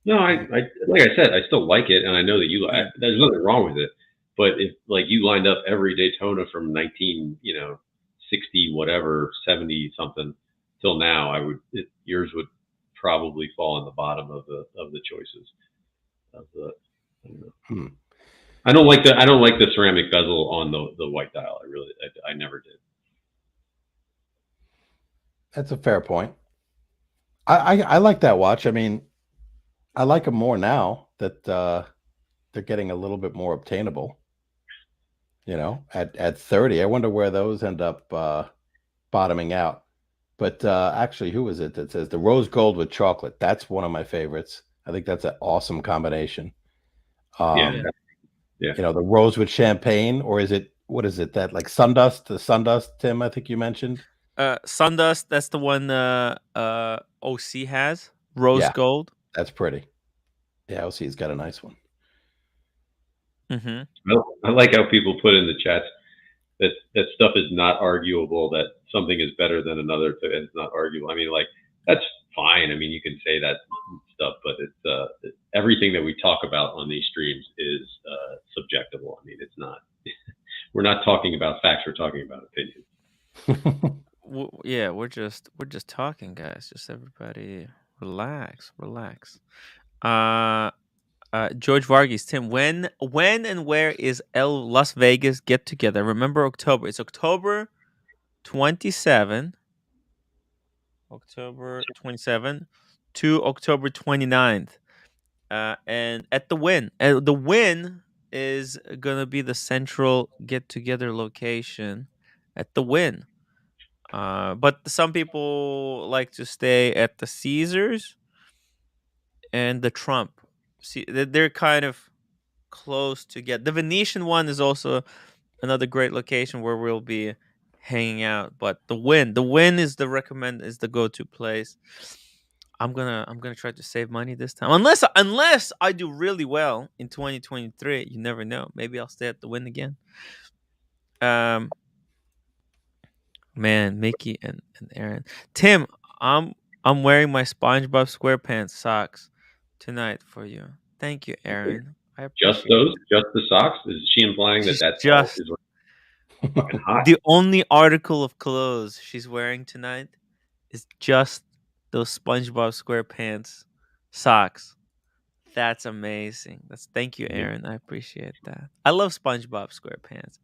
C: No, I like I said, I still like it, and I know that you.
A: Yeah.
C: There's nothing wrong with it. But if like you lined up every Daytona from 60 whatever 70 something till now, yours would probably fall on the bottom of the choices. Of the, I don't know. I don't like the ceramic bezel on the white dial. I never did.
G: that's a fair point. I like that watch. I mean, I like them more now that they're getting a little bit more obtainable. You know, at 30, I wonder where those end up bottoming out. But actually, who is it that says the rose gold with chocolate? That's one of my favorites. I think that's an awesome combination.
C: Yeah.
G: You know, the rose with champagne, or is it what is it that like Sundust? The Sundust, Tim, I think you mentioned.
A: Sundust, that's the one OC has. Rose gold.
G: That's pretty. Yeah, OC's got a nice one.
A: Mm-hmm.
C: I like how people put in the chats that stuff is not arguable, that something is better than another, and it's not arguable. I mean, like, that's fine. I mean, you can say that stuff, but it's everything that we talk about on these streams is subjectable. I mean, it's not. We're not talking about facts. We're talking about opinions.
A: Yeah, we're just talking, guys. Just everybody relax. George Vargas, Tim, when and where is Las Vegas get together? Remember October. It's October 27. October 27 to October 29th. And at the Win. The Win is gonna be the central get together location at the Win. But some people like to stay at the Caesars and the Trump. See, they're kind of close together. The Venetian one is also another great location where we'll be hanging out. But the Win is the go-to place. I'm gonna try to save money this time. Unless I do really well in 2023, you never know. Maybe I'll stay at the Win again. I'm Man, Mickey and Aaron. Tim, I'm wearing my SpongeBob SquarePants socks tonight for you. Thank you, Aaron. I
C: Just
A: appreciate
C: those? Just the socks? Is she implying that
A: She's
C: that's all
A: just
C: she's fucking hot?
A: the only article of clothes she's wearing tonight is just those SpongeBob SquarePants socks. That's amazing. Thank you, Aaron. I appreciate that. I love SpongeBob SquarePants.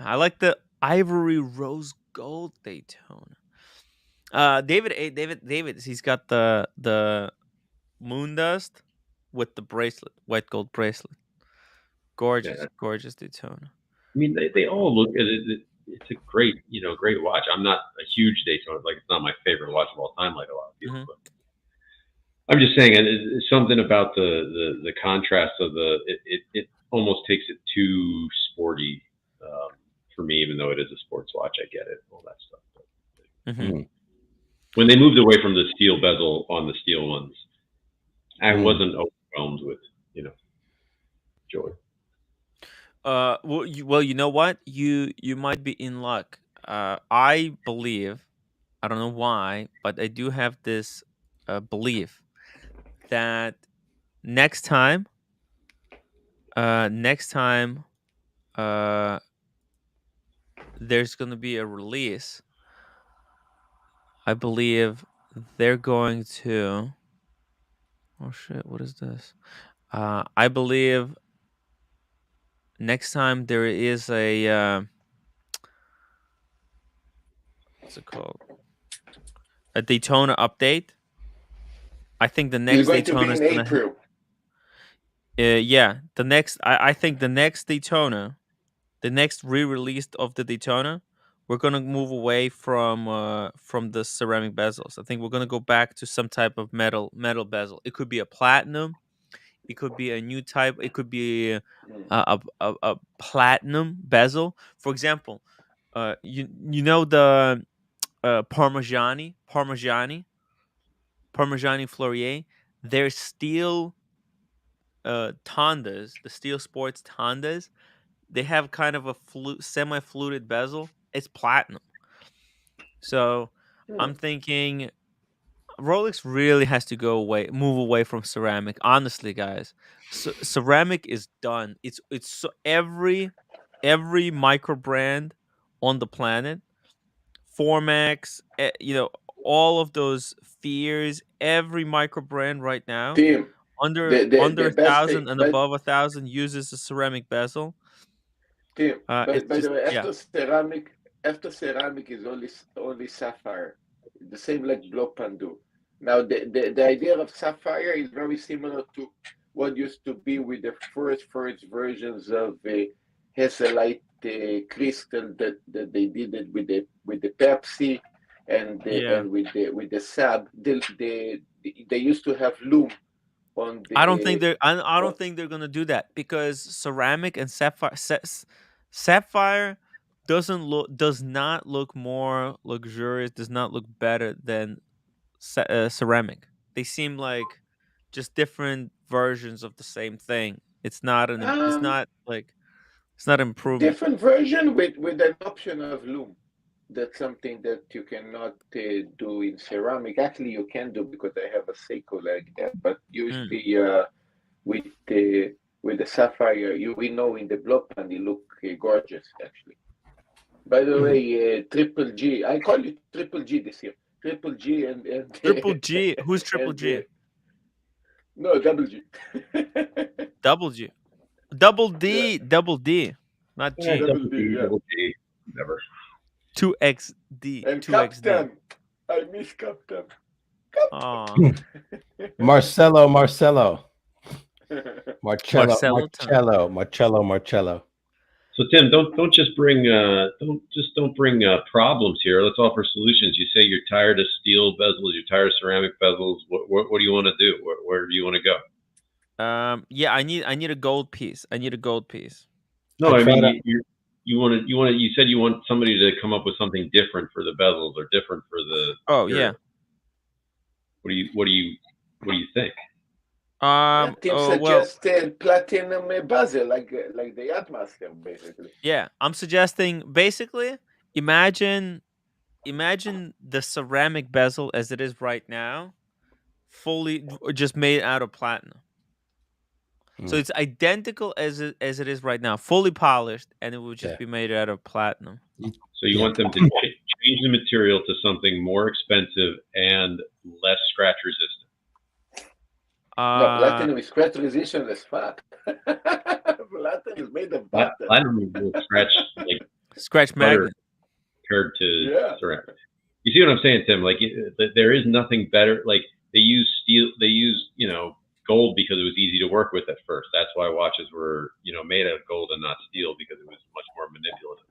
A: I like the ivory rose gold Daytona. David. He's got the moon dust with the bracelet, white gold bracelet. Gorgeous,
C: Yeah.
A: gorgeous Daytona.
C: I mean, they all look at it. It's a great, great watch. I'm not a huge Daytona, like it's not my favorite watch of all time, like a lot of people. But I'm just saying, it's something about the contrast of it almost takes it too sporty for me, even though it is a sports watch. I get it, all that stuff. But, when they moved away from the steel bezel on the steel ones, I wasn't overwhelmed with, joy.
A: Well, you know what? You might be in luck. I believe, I don't know why, but I do have this belief that next time, there's gonna be a release. I believe they're going to. Oh shit! What is this? I believe next time there is a what's it called? A Daytona update. I think the next Daytona is
H: in April.
A: Yeah, the next. I think the next Daytona, the next re-release of the Daytona, we're gonna move away from the ceramic bezels. I think we're gonna go back to some type of metal bezel. It could be a platinum. It could be a new type. It could be a platinum bezel. For example, you know the Parmigiani Fleurier. Their steel Tondas, the steel sports Tondas, they have kind of a semi-fluted bezel. It's platinum. So I'm thinking Rolex really has to move away from ceramic. Honestly, guys, ceramic is done. It's so every micro brand on the planet, Formax, all of those fears. Every micro brand right now,
H: Tim,
A: under
H: the
A: a
H: best thing,
A: thousand and above 1,000 uses a ceramic bezel.
H: Tim,
A: It's
H: by
A: just
H: the way, after ceramic is only sapphire, the same like Blopan do. Now the idea of sapphire is very similar to what used to be with the first versions of Hazelite crystal that they did it with the Pepsi and with the Sab. They used to have loom on
A: I don't think
H: the
A: they're. I don't think they're gonna do that because ceramic and sapphire does not look more luxurious. Does not look better than ceramic. They seem like just different versions of the same thing. It's not It's not like it's not improvement.
H: different version with an option of loom. That's something that you cannot do in ceramic. Actually, you can do because I have a Seiko like that. But usually, with the sapphire, we know in the Blopan they look gorgeous. Actually, by the way, Triple G. I call it Triple G this year. Triple G and
A: Triple G. Who's Triple G?
H: No, Double G.
A: Double G. Double D.
H: Yeah.
A: Double D. Not G.
H: Double D, yeah.
C: Double D, never.
A: 2XD.
H: And
A: 2XD.
H: Captain. I miss Captain.
A: Aw.
G: Marcello.
A: Marcello
C: So Tim, don't just bring don't bring problems here. Let's offer solutions. You say you're tired of steel bezels, you're tired of ceramic bezels. What do you want to do? Where do you want to go?
A: Yeah, I need a gold piece.
C: No, I mean you said you want somebody to come up with something different for the bezels or different for the.
A: Yeah.
C: What do you think?
H: Tim
A: Oh well,
H: suggested platinum bezel, like the Yachtmaster, basically.
A: yeah. I'm suggesting basically imagine the ceramic bezel as it is right now, fully just made out of platinum. So
G: Mm.
A: it's identical as it is right now, fully polished, and it would just
G: Yeah.
A: be made out of platinum.
C: So you
G: Yeah.
C: want them to change the material to something more expensive and less scratch resistant.
H: No,
A: Uh,
H: platinum is scratch resistant as fuck. Platinum is made of butter.
C: Platinum will scratch like
A: Scratch
C: butter
A: magnet.
C: compared to
H: Yeah.
C: ceramic. You see what I'm saying, Tim? Like there is nothing better. Like they use steel, they use gold because it was easy to work with at first. That's why watches were made out of gold and not steel, because it was much more manipulative.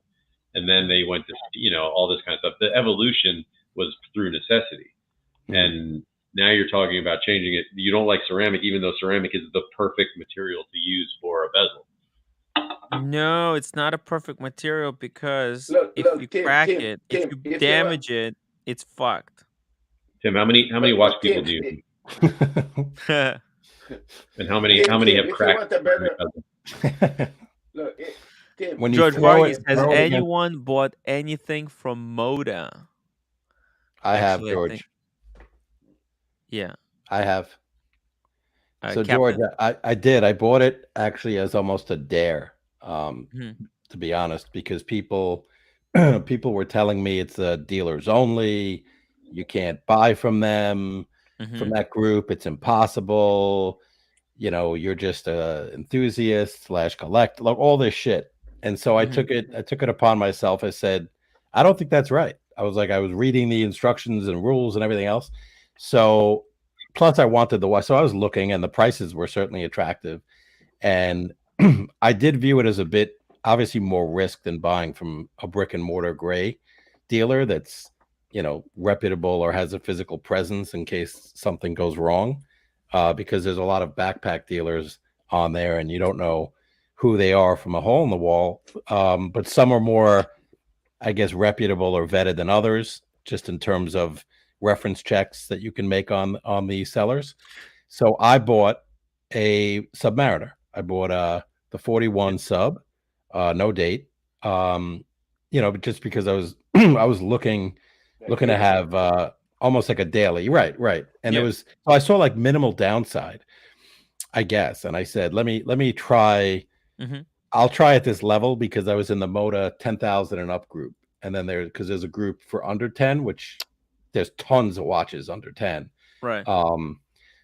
C: And then they went to all this kind of stuff. The evolution was through necessity, and now you're talking about changing it. You don't like ceramic, even though ceramic is the perfect material to use for a bezel.
A: No, it's not a perfect material because
H: Look,
A: if you
H: Tim,
A: crack it, if
H: Tim,
A: you
H: if you want,
A: damage it, it's fucked.
C: Tim, how many watch people do you
A: Tim,
C: and how many have
H: Tim, if you
C: cracked?
H: want a better, look, Tim.
G: When you
A: George
G: throw
A: Vargas,
G: it,
A: has
G: throw it against.
A: anyone bought anything from Moda?
G: I have,
A: Actually, I think,
G: George.
A: yeah.
G: I have. So George,
A: Captain.
G: I did. I bought it actually as almost a dare,
A: Mhm.
G: to be honest, because people people were telling me it's dealers only. You can't buy from them, from
A: Mhm.
G: that group. It's impossible. You're just a enthusiast / collect, like all this shit. And so I
A: Mhm.
G: took it upon myself. I said, I don't think that's right. I was reading the instructions and rules and everything else. So plus I wanted the watch. So I was looking, and the prices were certainly attractive. And I did view it as a bit obviously more risk than buying from a brick and mortar gray dealer that's reputable or has a physical presence in case something goes wrong, because there's a lot of backpack dealers on there, and you don't know who they are from a hole in the wall. But some are more, I guess, reputable or vetted than others, just in terms of reference checks that you can make on the sellers. So I bought a Submariner. I bought the 41 sub, no date. But just because I was I was looking to have almost like a daily, right. And
A: Yeah.
G: it was, so I saw like minimal downside, I guess. And I said, let me try.
A: Mhm.
G: I'll try at this level, because I was in the Moda 10,000 and up group. And then there's a group for under 10, which there's tons of watches under 10.
A: Right.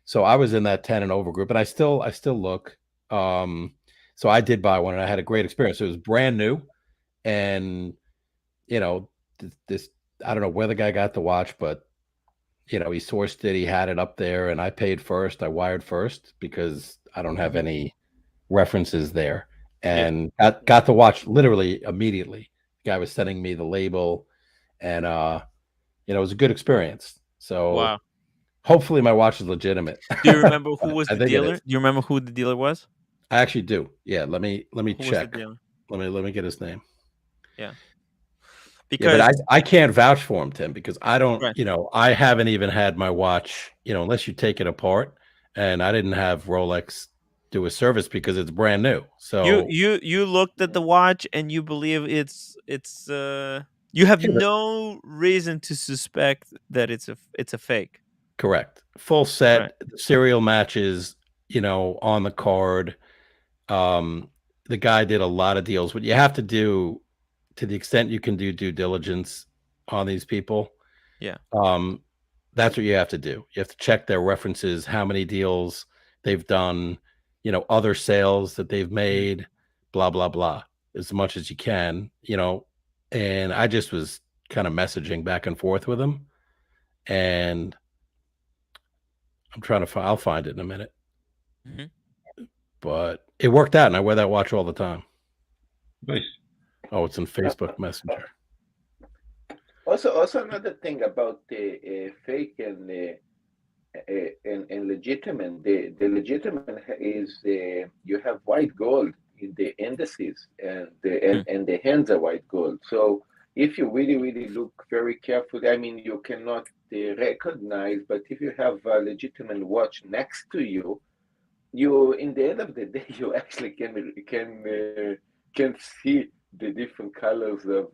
G: So I was in that 10 and over group, and I still look. So I did buy one, and I had a great experience. It was brand new, and this I don't know where the guy got the watch, but he sourced it. He had it up there, and I paid first. I wired first because I don't have any references there, and got the watch literally immediately. The guy was sending me the label, and it was a good experience. So
A: Wow.
G: hopefully my watch is legitimate.
A: Do you remember who was
G: I
A: the
G: think it
A: dealer?
G: is.
A: Do you remember who the dealer was?
G: I actually do. Yeah, let me
A: Who was the
G: check.
A: dealer?
G: Let me get his name.
A: Yeah.
G: Yeah, but
A: Because
G: I can't vouch for him, Tim, because I don't,
A: right.
G: I haven't even had my watch, unless you take it apart, and I didn't have Rolex do a service because it's brand new. So
A: You looked at the watch and you believe it's you have
G: yeah, but
A: no reason to suspect that it's a fake.
G: correct. Full
A: Right.
G: set, serial matches, on the card. The guy did a lot of deals, but you have to do, to the extent you can do due diligence on these people.
A: Yeah.
G: That's what you have to do. You have to check their references, how many deals they've done, other sales that they've made, blah, blah, blah, as much as you can, and I just was kind of messaging back and forth with them, and I'm trying to find, I'll find it in a minute,
A: Mhm.
G: but it worked out, and I wear that watch all the time.
C: Nice.
G: Oh, it's in Facebook Messenger.
H: Also another thing about the fake and legitimate. The legitimate is you have white gold in the indices, and the hands are white gold. So if you really look very carefully, I mean, you cannot recognize, but if you have a legitimate watch next to you, you in the end of the day, you actually can see the different colors of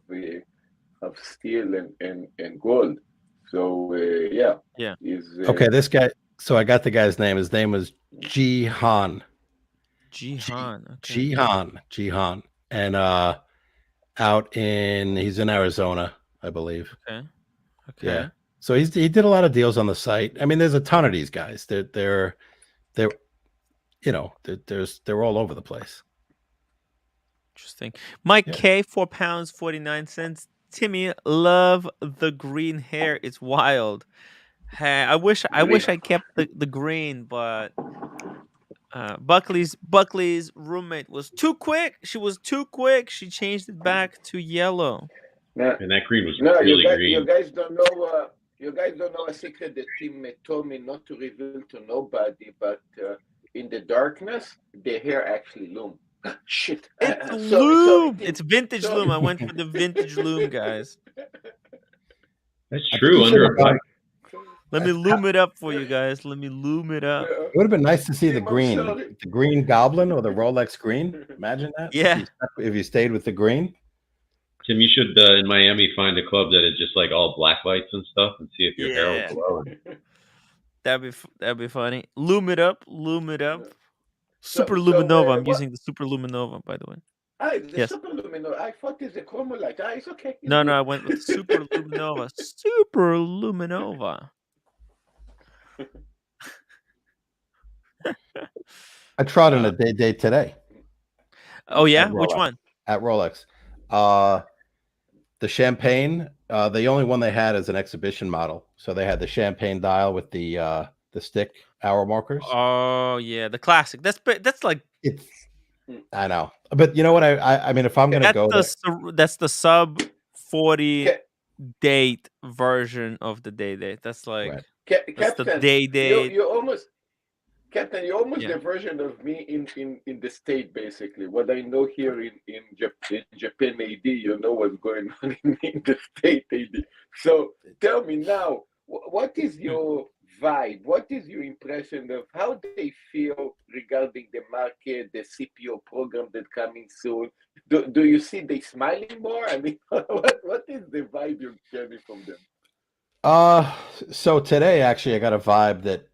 H: steel and gold. So yeah,
A: Yeah.
H: is
G: Okay, this guy. So I got the guy's name. His name was Jihan.
A: Jihan. Okay.
G: Jihan, and out in he's in Arizona, I believe.
A: Okay.
G: Yeah.
A: Okay.
G: So he did a lot of deals on the site. I mean, there's a ton of these guys. They're they're all over the place.
A: Interesting. Mike
G: Yeah.
A: K, £4 49. Timmy, love the green hair. It's wild. Hey, I wish I kept the green, but Buckley's roommate was too quick. She was too quick. She changed it back to yellow.
H: no,
C: And that green was
H: no,
C: really
H: you
C: green.
H: guys don't know. You guys don't know a secret the team told me not to reveal to nobody, but in the darkness, the hair actually loom. Shit.
A: It's
H: Sorry,
A: loom.
H: team.
A: It's vintage
H: Sorry.
A: loom. I went for the vintage loom, guys.
C: That's
G: I think
C: true.
G: you should
C: Under
G: have
C: a black.
A: Let me loom it up for you guys. Let me loom it up.
G: It would have been nice to see the
H: Team, I'm sorry.
G: green goblin or the Rolex green. Imagine that.
A: Yeah.
G: If you stayed with the green.
C: Tim, you should in Miami find a club that is just like all black lights and stuff, and see if your hair
A: Yeah.
C: will glow.
A: That'd be funny. Loom it up. Loom it up.
H: So,
A: Super Luminova. I'm
H: what?
A: using the Super Luminova, by the way.
H: The
A: Yes.
H: super lumino. I thought it's a chromolite. It's okay. It's
A: No,
H: good.
A: I went with the Super Luminova. Super Luminova.
G: I trod in a day today.
A: Oh yeah,
G: At
A: which
G: Rolex.
A: one?
G: At Rolex. The champagne. The only one they had is an exhibition model. So they had the champagne dial with the stick hour markers.
A: Oh yeah, the classic. That's like
G: It's. I know, but you know what? I mean, if I'm gonna go,
A: that's the sub 40
H: Ca-
A: date version of the day. That's like
G: Right.
A: that's the
H: Captain,
A: day date.
H: you almost Captain, you're almost
A: Yeah.
H: the version of me in the state, basically. What I know here in Japan AD, you know what's going on in the state AD. So tell me now, what is your vibe? What is your impression of how they feel regarding the market, the CPO program that coming soon? Do you see they smiling more? I mean, what is the vibe you're getting from them?
G: So today actually I got a vibe that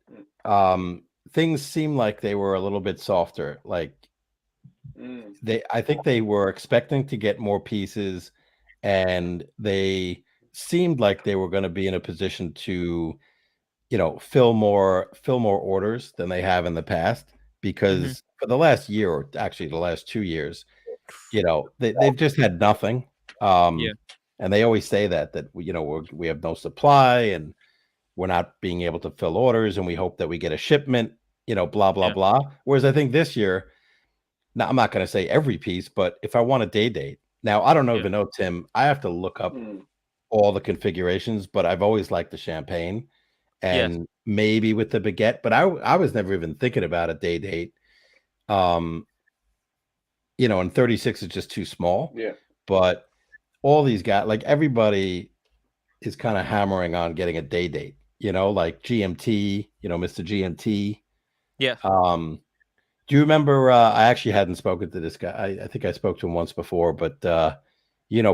G: things seem like they were a little bit softer. Like I think they were expecting to get more pieces, and they seemed like they were going to be in a position to, fill more orders than they have in the past. Because for the last year, or actually the last 2 years, they've just had nothing.
A: Yeah.
G: And they always say that we have no supply and we're not being able to fill orders, and we hope that we get a shipment, blah, blah, blah. Whereas I think this year, now I'm not going to say every piece, but if I want a day date, now I don't even know, Tim, I have to look up all the configurations, but I've always liked the champagne and maybe with the baguette, but I was never even thinking about a day date. And 36 is just too small.
H: Yeah.
G: But all these guys, like everybody is kind of hammering on getting a day date, like GMT, Mr. GMT.
A: Yeah.
G: Do you remember? I actually hadn't spoken to this guy. I think I spoke to him once before, but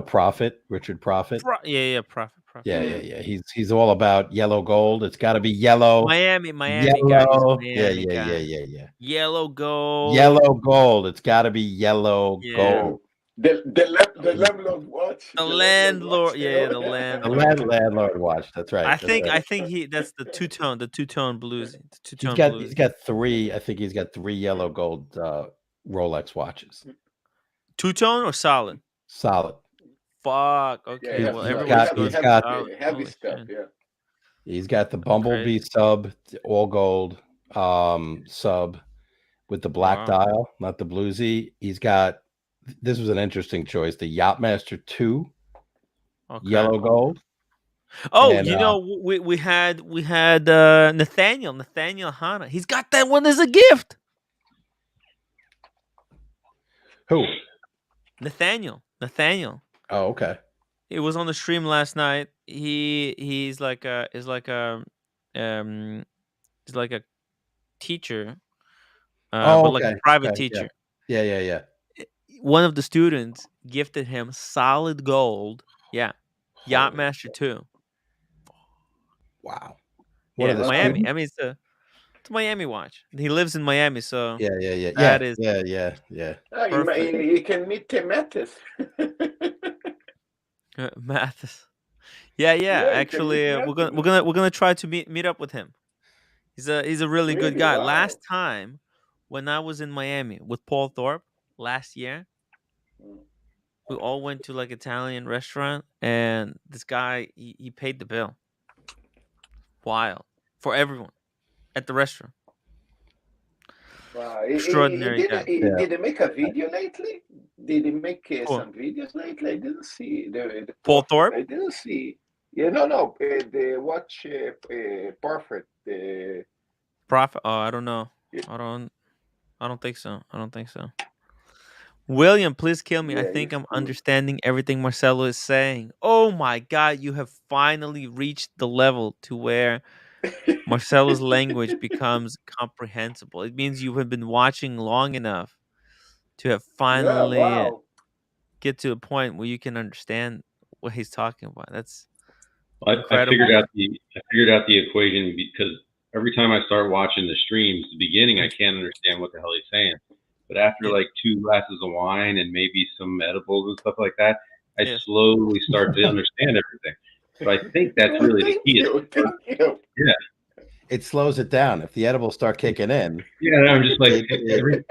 G: Prophet, Richard Prophet.
A: Prophet.
G: Yeah. He's all about yellow gold. It's got to be yellow.
A: Miami
G: yellow.
A: guy.
G: Miami
A: guy.
G: Yeah.
A: Yellow gold.
G: Yellow gold. It's got to be yellow gold.
H: The landlord watch.
A: The landlord. Yeah, the landlord.
G: The landlord watch. That's right.
A: I think that's the two-tone blues.
G: He's got three. I think he's got 3 yellow gold Rolex watches.
A: Two-tone or solid?
G: Solid.
A: Fuck. Okay.
H: Yeah,
A: well, everyone's going solid.
H: heavy stuff.
A: Shit.
H: Yeah.
G: He's got the Bumblebee sub, all gold sub with the black dial, not the bluesy. He's got. This was an interesting choice. The Yachtmaster 2, yellow gold.
A: Oh, and, we had Nathaniel Hanna. He's got that one as a gift.
G: Who?
A: Nathaniel.
G: Oh, okay.
A: It was on the stream last night. He's like a teacher,
G: Oh,
A: but like a
G: okay.
A: private
G: Okay.
A: teacher.
G: Yeah.
A: One of the students gifted him solid gold. Yeah,
H: Holy
A: Yachtmaster 2.
G: Wow. What
A: Yeah,
G: are the
H: wow.
A: Miami.
G: students?
A: I mean, it's a Miami watch. He lives in Miami, so
G: Yeah.
A: that is
G: Yeah.
H: Ah,
A: perfect.
H: you can meet Mathis.
A: Mathis. Yeah.
H: Yeah, you can meet
A: Actually,
H: Mathis.
A: we're gonna try to meet up with him. He's a really good
H: Really?
A: guy.
H: Wow.
A: Last time when I was in Miami with Paul Thorpe last year,
H: Mm.
A: we all went to like Italian restaurant, and this guy he paid the bill. Wild for everyone at the restaurant.
H: Wow.
A: Extraordinary guy.
G: Yeah.
H: Did he make a video lately? Did he make
A: Cool.
H: some videos lately? I didn't see the
A: Paul
H: Prophet.
A: Thorpe.
H: I didn't see. Yeah, no. The watch Prophet.
A: Prophet. Oh, I don't know.
H: Yeah,
A: I don't think so. I don't think so. William, please kill me. I
H: yeah,
A: think
H: he's
A: I'm
H: cool.
A: understanding everything Marcelo is saying. Oh my God, you have finally reached the level to where Marcelo's language becomes comprehensible. It means you have been watching long enough to have
H: Yeah,
A: finally
H: wow.
A: get to a point where you can understand what he's talking about. That's
C: I figured
A: incredible.
C: out the equation because every time I start watching the streams, the beginning I can't understand what the hell he's saying, but after
A: Yeah.
C: like 2 glasses of wine and maybe some edibles and stuff like that, I
A: Yes.
C: slowly start to understand everything. So I think that's
H: Oh,
C: really the
H: thank
C: key.
H: you. Thank you.
G: It slows it down. If the edibles start kicking in,
C: Yeah, I'm just like
G: it-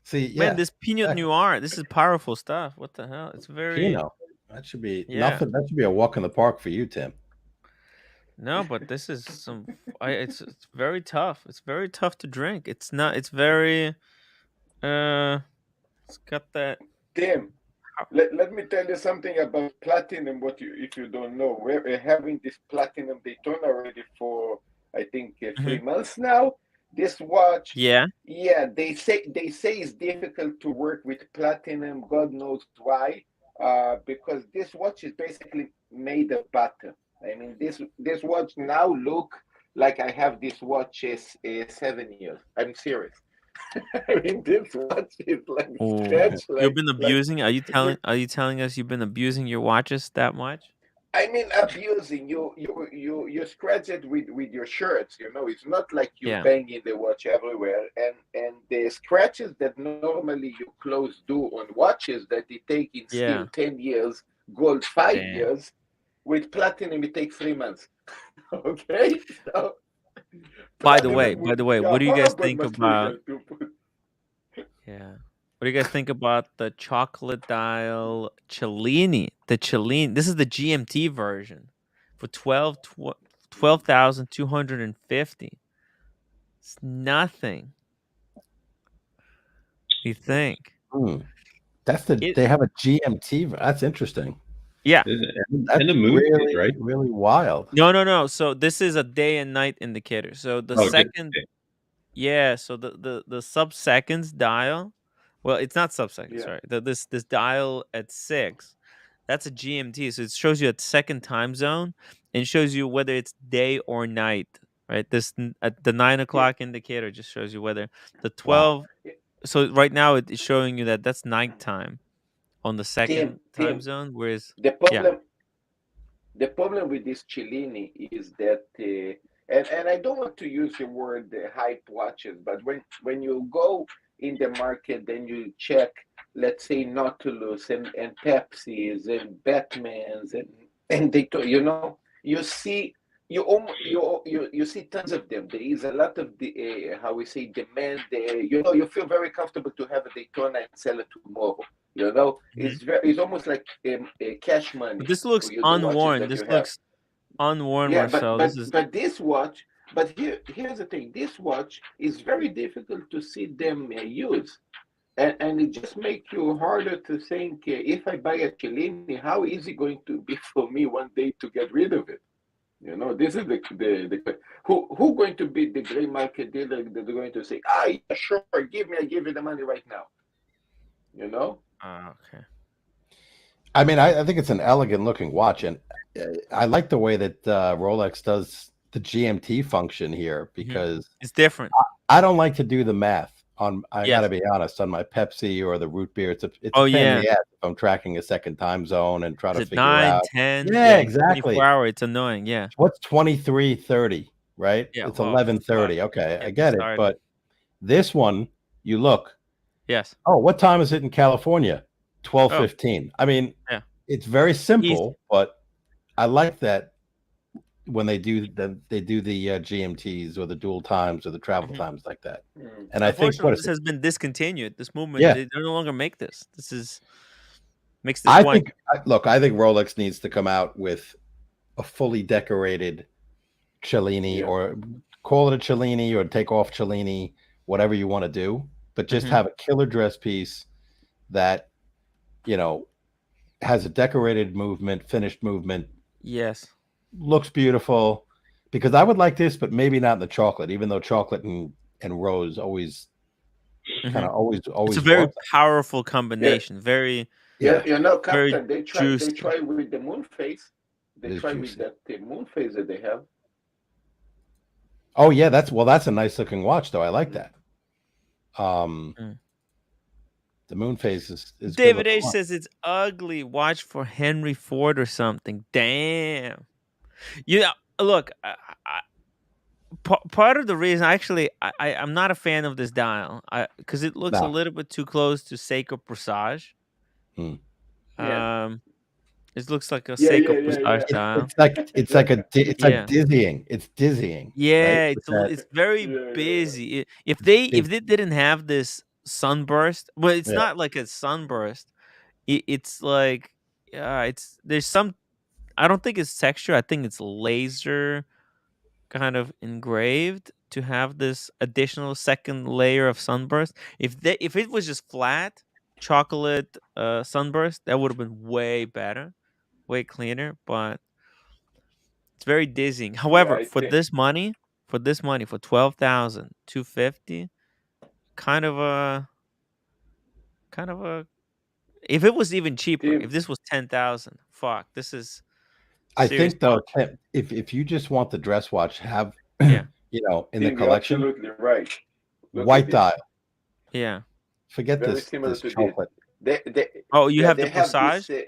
G: see,
A: Man,
G: yeah,
A: this Pinot
G: exactly.
A: Noir, this is powerful stuff. What the hell? It's very
G: Pinot. That should be
A: yeah.
G: nothing. That should be a walk in the park for you, Tim.
A: No, but this is some. It's very tough. It's very tough to drink. It's not. It's very. It's got that.
H: Tim, let me tell you something about platinum. What you, if you don't know, we're having this platinum Daytona already for I think 3 months now. This watch,
A: Yeah.
H: yeah, they say it's difficult to work with platinum. God knows why. Because this watch is basically made of butter. I mean, this watch now look like I have this watch is 7 years. I'm serious. I mean, this watch is like
A: Oh,
H: stretched
A: you've been
H: like
A: abusing. Are you telling us you've been abusing your watches that much?
H: I mean, abusing you scratch it with your shirts. You know, it's not like you
A: Yeah.
H: banging the watch everywhere. And the scratches that normally you close do on watches that it take in steel
A: Yeah.
H: 10 years, gold five
A: Damn.
H: years, with platinum it takes 3 months. Okay, so
A: By the
H: platinum
A: way,
H: yeah,
A: what do you guys
H: horrible
A: think about?
H: material to put.
A: Yeah. What do you guys think about the chocolate dial Cellini? The Cellini. This is the GMT version for 12,250. It's nothing. You think?
G: Hmm.
A: It
G: They have a GMT. That's interesting.
A: yeah.
C: And
G: That's
C: the moon phase, right?
G: really wild.
A: No. So this is a day and night indicator. So the
C: Oh, just
A: second yeah, so the sub-seconds dial, well, it's not sub-seconds,
H: Yeah,
A: sorry. This dial at 6, that's a GMT. So it shows you a second time zone and shows you whether it's day or night, right? At the 9
H: yeah,
A: o'clock indicator just shows you whether the
G: Wow.
A: 12. So right now it's showing you that that's nighttime on the second time
H: Tim.
A: zone, whereas
H: The
A: yeah.
H: problem with this Cellini is that, and I don't want to use the word hype watches, but when you go in the market, then you check, let's say Nautilus and Pepsis and Batmans and they, you know, you see. You see tons of them. There is a lot of the how we say demand. You know, you feel very comfortable to have a Daytona and sell it tomorrow. You know,
A: Mhm.
H: it's almost like cash
A: But
H: money
A: this looks
H: for you, the watches
A: unworn.
H: that
A: This
H: you have.
A: looks unworn,
H: Yeah, but
A: Marcel.
H: but
A: This is
H: but this watch, but here's the thing. This watch is very difficult to see them use, and it just makes you harder to think. If I buy a Cellini, how is it going to be for me one day to get rid of it? You know, this is the who going to be the gray market dealer that are going to say, ah, yeah, sure, I give you the money right now. You know.
A: okay.
G: I mean, I think it's an elegant looking watch, and I like the way that Rolex does the GMT function here
A: Mhm.
G: because
A: It's different.
G: I don't like to do the math on. I got
A: Yes.
G: to be honest on my Pepsi or the root beer. It's a
A: Oh,
G: pain in
A: yeah.
G: the ass if I'm tracking a second time zone and trying
A: Is
G: to
A: it
G: figure
A: 9,
G: out.
A: 10?
G: Yeah,
A: In 24
G: exactly.
A: hour, it's annoying. Yeah.
G: What's 23:30, right?
A: Yeah.
G: It's
A: Oh,
G: 11:30.
A: fuck.
G: Okay, I
A: Get me
G: get it.
A: started.
G: But this one, you look.
A: Yes.
G: Oh, what time is it in California?
A: Oh,
G: 12:15. I mean,
A: yeah.
G: it's very
A: Easy.
G: simple, but I like that when they do the GMTs or the dual times or the travel
A: Mhm.
G: times like that.
H: Mm.
G: And I think
A: Unfortunately,
G: what is
A: this
G: it?
A: has been discontinued. This movement,
G: Yeah,
A: they no longer make this. This is makes this
G: I
A: one.
G: think look, I think Rolex needs to come out with a fully decorated Cellini
H: Yeah.
G: or call it a Cellini or take off Cellini, whatever you want to do, but just
A: Mhm.
G: have a killer dress piece that, you know, has a decorated movement, finished movement,
A: Yes.
G: looks beautiful. Because I would like this, but maybe not in the chocolate, even though chocolate and rose always kind
A: Mhm.
G: of always
A: It's a very
G: works.
A: powerful
H: Yeah.
A: combination. Very,
H: Yeah.
G: Yeah,
H: You know,
A: very
H: Captain, they
A: juicy.
H: try with the moon phase. They
G: it is
H: try with
G: juicy.
H: that moon phase that they have.
G: Oh yeah, that's a nice looking watch though. I like
H: Mm.
G: that.
A: Mm.
G: The moon phase is good
A: David
G: looking
A: H
G: watch.
A: says it's ugly. Watch for Henry Ford or something. Damn. Yeah. Look, part of the reason actually I'm not a fan of this dial because it looks a
G: No.
A: little bit too close to Seiko Presage.
G: Hmm.
H: Yeah.
A: It looks like a
H: Yeah.
A: Seiko
H: Yeah. Yeah.
A: Presage
H: Yeah.
A: dial.
G: It's like it's
A: Yeah.
G: like dizzying. It's dizzying, right?
A: Yeah,
G: With that,
A: it's very
H: Yeah.
A: busy. If
G: it's
A: they
G: big.
A: didn't have this sunburst, well, it's
G: Yeah,
A: not like a sunburst. It's like it's there's some. I don't think it's texture. I think it's laser kind of engraved to have this additional second layer of sunburst. If it was just flat chocolate sunburst, that would have been way better, way cleaner. But it's very dizzying.
H: Yeah.
A: However,
H: I think.
A: for 12,250, kind of a kind of a if it was even cheaper, if
H: Tim.
A: this was 10,000, fuck, this is
G: I
A: serious
G: think though,
A: watch.
G: Tim, if you just want the dress watch, have
A: Yeah.
G: you know, in the
H: Tim, you're
G: collection,
H: absolutely right. Look at
G: white
H: this.
G: dial.
A: Yeah.
G: Forget
H: Very
G: this
H: similar to this.
G: chocolate.
A: Oh, you
H: Yeah,
A: have
H: they
A: the
H: have this.
A: Presage?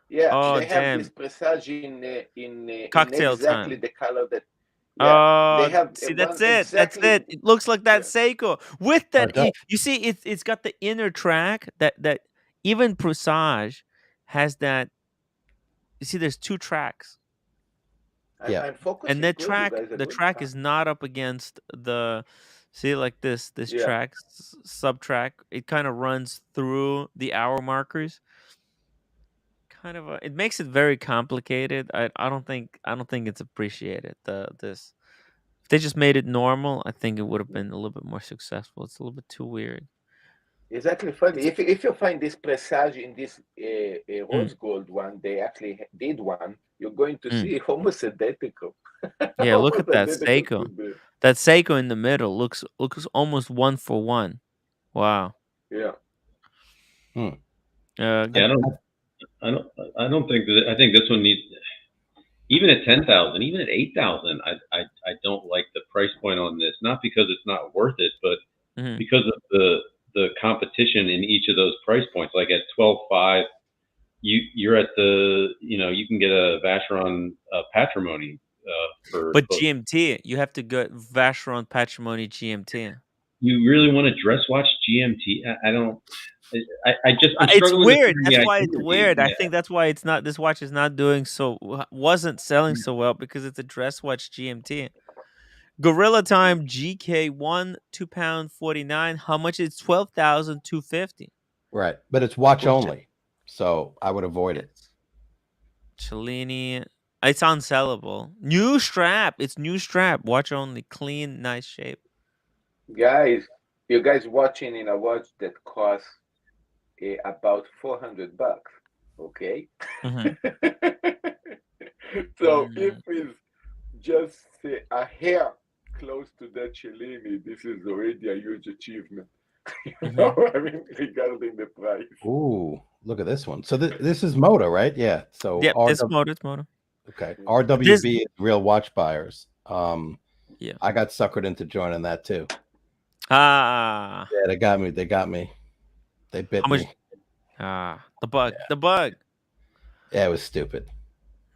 H: Yeah,
A: Oh,
H: they have this
A: damn.
H: presage in
A: Cocktail
H: exactly
A: time.
H: the color that. Yeah, they
A: Oh,
H: have
A: see,
H: one
A: that's it. That's
H: exactly.
A: it. It looks like that
H: Yeah,
A: Seiko with
G: Oh,
A: that.
G: it does.
A: You see, it's got the inner track that even Presage has that. You see, there's two tracks,
G: Yeah,
H: I'm
A: and
H: focusing good. You guys are
A: the
H: good.
A: track is not up against the. See, like this
H: Yeah,
A: track sub track. It kind of runs through the hour markers. Kind of it makes it very complicated. I don't think it's appreciated. This if they just made it normal, I think it would have been a little bit more successful. It's a little bit too weird.
H: exactly funny.
A: It's
H: If you find this presage in this
A: mm,
H: rose gold one, they actually did one. You're going to
A: mm.
H: see almost identical,
A: Yeah, look
H: almost
A: at that
H: identical to
A: Seiko.
H: the.
A: That Seiko in the middle looks almost one for one. Wow.
H: Yeah.
G: Hmm.
A: Uh,
C: Yeah, I don't think that. I think this one needs even at 10,000, even at 8,000. I don't like the price point on this. Not because it's not worth it, but
A: mhm.
C: because of the competition in each of those price points. Like at 12.5, you're at the you can get a Vacheron Patrimony for
A: But
C: close.
A: GMT, you have to go Vacheron Patrimony GMT.
C: You really want to dress watch GMT? I don't. I'm
A: It's
C: struggling to
A: weird.
C: figure
A: That's
C: the
A: why it's
C: identity.
A: weird. I think that's why it's not. This watch is not doing wasn't selling so well because it's a dress watch GMT. Gorilla Time GK1 £2.49. How much is 12,250?
G: right. But it's watch
A: Bullshit.
G: only, so I would avoid it.
A: Yes. Cellini. It's unsellable. New strap. It's new strap. Watch only. Clean, nice shape.
H: Guys, you guys watching in a watch that costs about $400, okay?
A: Mhm.
H: So if
A: Mm,
H: it's just a hair close to that Cellini, this is already a huge achievement.
A: mhm.
H: I mean, regarding the price.
G: Ooh, look at this one. So this is Moto, right? Yeah. So
A: Yep, it's motor. It's motor.
G: okay.
A: This,
G: RWB is real watch buyers.
A: yeah.
G: I got suckered into joining that too.
A: Ah,
G: Yeah, they got me. They got me. They
A: how
G: bit
A: much?
G: me.
A: The bug. The bug.
G: Yeah, it was stupid.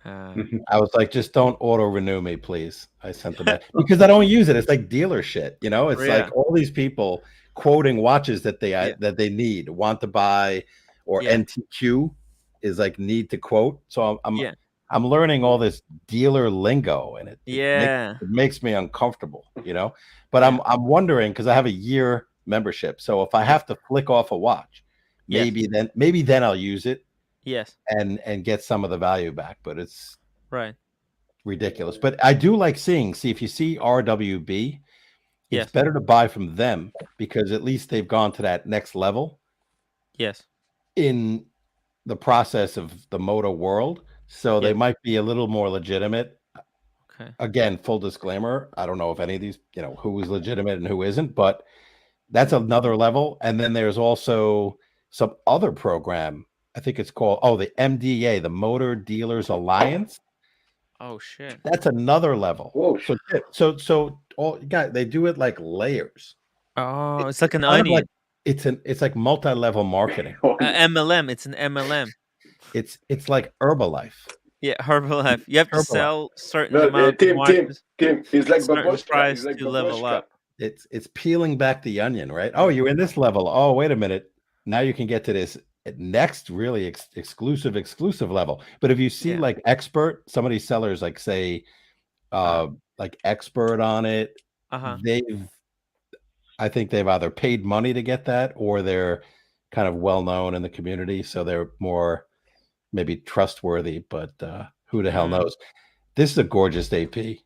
A: Uh,
G: I was like, just don't auto renew me, please. I sent them back because I don't use it. It's like dealer shit, you know. It's
A: yeah,
G: like all these people quoting watches that
A: yeah,
G: they need, want to buy, or
A: yeah,
G: NTQ is like need to quote. So
A: yeah,
G: I'm learning all this dealer lingo, and
A: yeah,
G: it makes me uncomfortable, you know. But
A: yeah,
G: I'm wondering because I have a year membership, so if I
A: yeah.
G: have to flick off a watch,
A: Yes,
G: maybe then I'll use it
A: yes,
G: and get some of the value back. But it's
A: right.
G: ridiculous. But I do like see if you see RWB, it's
A: Yes,
G: better to buy from them because at least they've gone to that next level
A: yes,
G: in the process of the moto world. So they
A: yes.
G: might be a little more legitimate.
A: Okay.
G: Again, full disclaimer, I don't know if any of these, you know, who is legitimate and who isn't, but that's another level. And then there's also some other program. I think it's called the MDA, the Motor Dealers Alliance.
A: Oh shit.
G: That's another level.
H: Whoa.
G: So all guys, they do it like layers.
A: Oh, it's like an
G: Kind of like
A: onion.
G: it's like multi-level marketing.
A: MLM. It's an MLM.
G: It's like Herbalife.
A: Yeah, Herbalife. You have to
G: Herbalife.
A: sell certain
H: No,
A: amount of watches,
H: Tim. It's like
A: certain
H: baboshka. It's
A: price
H: like
A: to level
H: baboshka.
A: up.
G: It's peeling back the onion, right? Oh, you're in this level. Oh, wait a minute. Now you can get to this next really exclusive level. But if you see
A: Yeah.
G: like expert, some of these sellers like say like expert on it,
A: Uh-huh.
G: I think they've either paid money to get that or they're kind of well known in the community, so they're more maybe trustworthy, but who the hell
A: Mm,
G: knows? This is a gorgeous AP.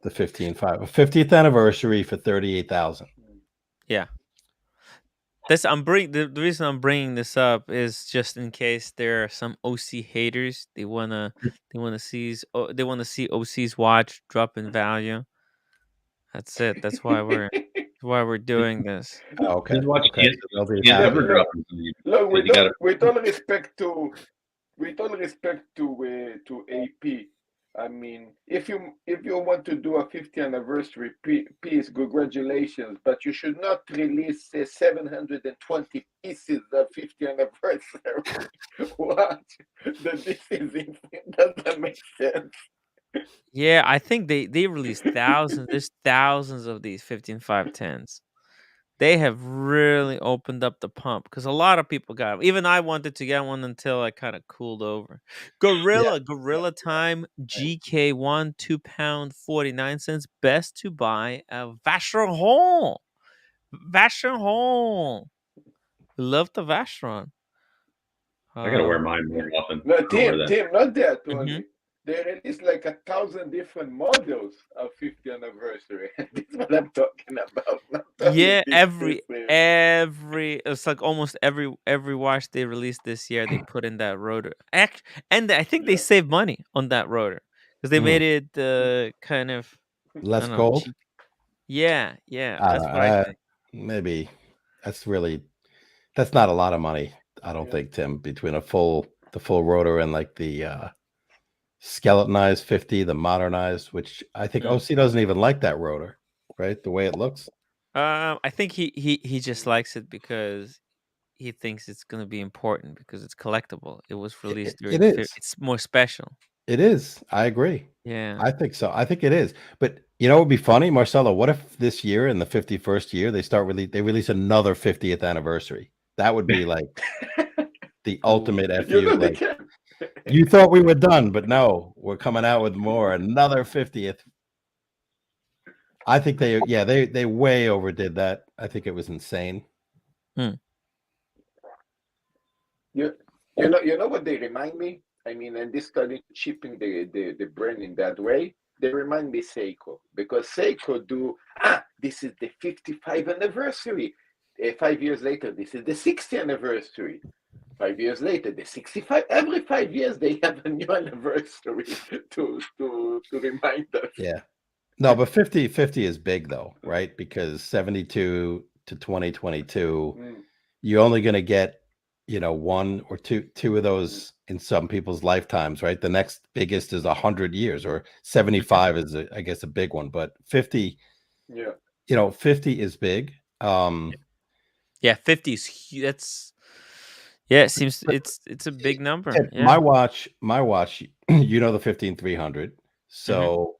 G: The 15.5, a 50th anniversary for 38,000.
A: yeah. The reason I'm bringing this up is just in case there are some OC haters. They wanna see OC's watch drop in value. That's it. That's why we're doing this.
G: Oh, okay.
C: His watch
G: Okay.
C: can't,
G: So they'll be
C: can't
G: happy.
C: ever
H: Look,
C: drop in value
H: look,
C: because you got to.
H: with all respect to AP, I mean, if you want to do a 50th anniversary piece, congratulations, but you should not release 720 pieces of 50th anniversary. What? Doesn't make sense.
A: Yeah, I think they released thousands. There's thousands of these 15.510s. They have really opened up the pump because a lot of people got 'em. Even I wanted to get one until I kind of cooled over.
G: Yeah.
A: Gorilla Time GK1 £2 49 best to buy a Vacheron. Vacheron. Love the Vacheron.
C: I got to wear
A: Um,
C: mine more often.
H: No,
C: I don't wear that.
H: Tim, not that
A: mhm.
H: only. They released like 1,000 different models of 50th anniversary. That's what I'm talking about. Not only
A: Yeah,
H: these pieces.
A: every it's like almost every watch they released this year, they put in that rotor. And I think they
H: Yeah.
A: saved money on that rotor because they
G: Mm.
A: made it kind of I
G: Less
A: don't know
G: gold.
A: cheap. Yeah, yeah,
G: I don't
A: that's what I
G: know.
A: think.
G: Maybe that's not a lot of money. I don't
H: Yeah.
G: think, Tim, between the full rotor and like the skeletonized 50, the modernized, which I think
A: Mm.
G: OC doesn't even like that rotor, right? The way it looks.
A: I think he just likes it because he thinks it's gonna be important because it's collectible. It was released
G: It
A: during
G: is.
A: it's more special.
G: It is. I agree.
A: Yeah.
G: I think so. I think it is. But you know, it would be funny, Marcelo. What if this year, in the 51st year, they release another 50th anniversary? That would be like the
A: Ooh.
G: ultimate
H: You
G: fu.
H: know they
G: Like
H: can.
G: you thought we were done, but no, we're coming out with more. Another 50th. I think they way overdid that. I think it was insane.
A: Mm.
H: You know what they remind me? I mean, and this started chipping the brand in that way. They remind me Seiko because Seiko this is the 55th anniversary. 5 years later, this is the 60th anniversary. 5 years later, the 65. Every 5 years, they have a new anniversary to remind us.
G: Yeah. No, but 50 is big though, right? Because 72 to 2022,
H: Mm.
G: you're only going to get, one or two of those in some people's lifetimes, right? The next biggest is 100 years, or 75 is I guess a big one, but 50
H: Yeah.
G: you know, 50 is big.
A: Yeah, 50 is that's yeah. It seems it's a big number. Yeah.
G: My watch, you know, the 15300. So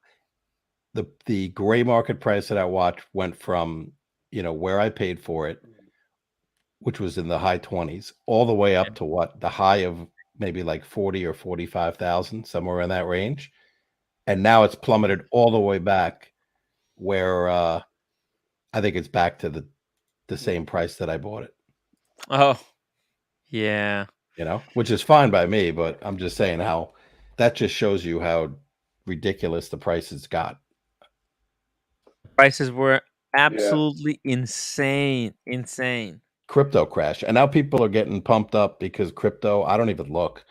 G: the gray market price of that watch went from, you know, where I paid for it, which was in the high 20s, all the way up to what the high of maybe like 40 or 45,000, somewhere in that range. And now it's plummeted all the way back where I think it's back to the same price that I bought it.
A: Oh, yeah.
G: You know, which is fine by me, but I'm just saying how that just shows you how ridiculous the prices got.
A: Prices were absolutely insane.
G: Crypto crash. And now people are getting pumped up because crypto, I don't even look,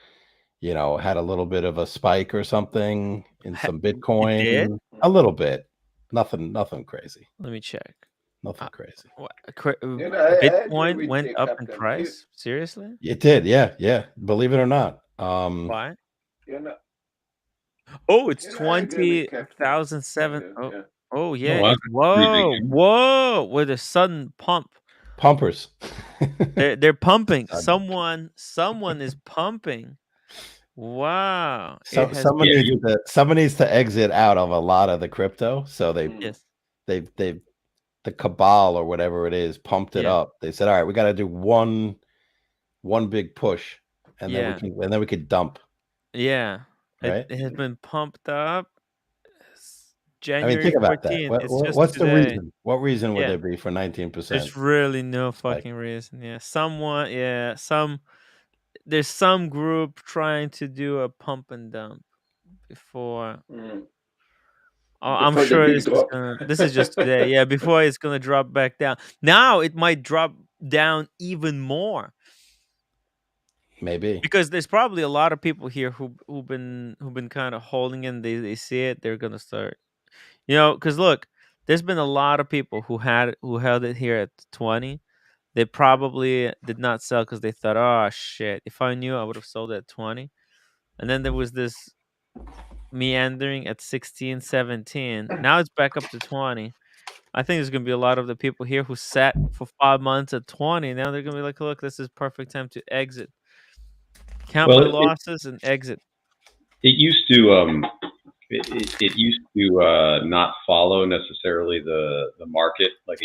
G: you know, had a little bit of a spike or something in some
A: It did?
G: Bitcoin. A little bit. Nothing crazy.
A: Let me check.
G: Nothing crazy.
H: You know, I agree
A: Bitcoin
H: with
A: went up in
H: Captain.
A: price? Seriously?
G: It did, yeah. Believe it or not.
A: Why?
H: You know,
A: Oh, it's
H: you know, I agree with Captain.
A: 20,007.
H: Yeah.
A: Oh, yeah.
C: wow, that's pretty big.
A: Whoa! With a sudden pump.
G: Pumpers.
A: They're pumping.
G: Sudden.
A: Someone is pumping. Wow.
G: So
A: It has
G: someone needs to exit out of a lot of the crypto. So
A: yes.
G: they've the cabal or whatever it is pumped it up. They said, all right, we got to do one big push, and then we could dump.
A: Yeah.
G: Right.
A: It has been pumped up.
G: I mean,
A: January
G: think about that.
A: 14th. It's just
G: What's the
A: today.
G: reason? What reason would
A: Yeah.
G: there be for 19%?
A: There's really no fucking reason. Yeah. There's some group trying to do a pump and dump before. I'm
H: Before the
A: sure
H: big drop.
A: this is just today. Yeah, before it's gonna drop back down. Now it might drop down even more.
G: Maybe.
A: Because there's probably a lot of people here who've been kind of holding in. They see it, they're gonna start. You know, because look, there's been a lot of people who held it here at 20. They probably did not sell because they thought, oh shit, if I knew I would have sold at 20. And then there was this meandering at 16, 17. Now it's back up to 20. I think there's gonna be a lot of the people here who sat for 5 months at 20. Now they're gonna be like, look, this is perfect time to exit. Count my losses and exit.
C: It used to it used to not follow necessarily the market. Like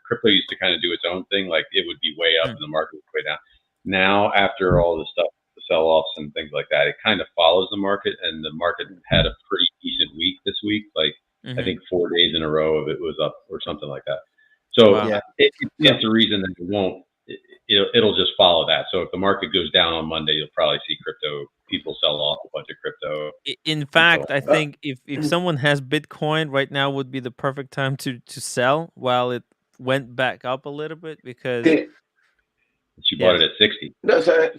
C: crypto used to kind of do its own thing. Like it would be way up and the market would be way down. Now, after all the stuff, the sell-offs and things like that, it kind of follows the market, and the market had a pretty decent week this week. Like I think 4 days in a row of it was up or something like that. So it's the reason that it won't. It'll just follow that. So if the market goes down on Monday, you'll probably see crypto people sell off a bunch of crypto.
A: In fact, I think if someone has Bitcoin right now would be the perfect time to sell while it went back up a little bit because
C: she bought it at 60.
H: No, so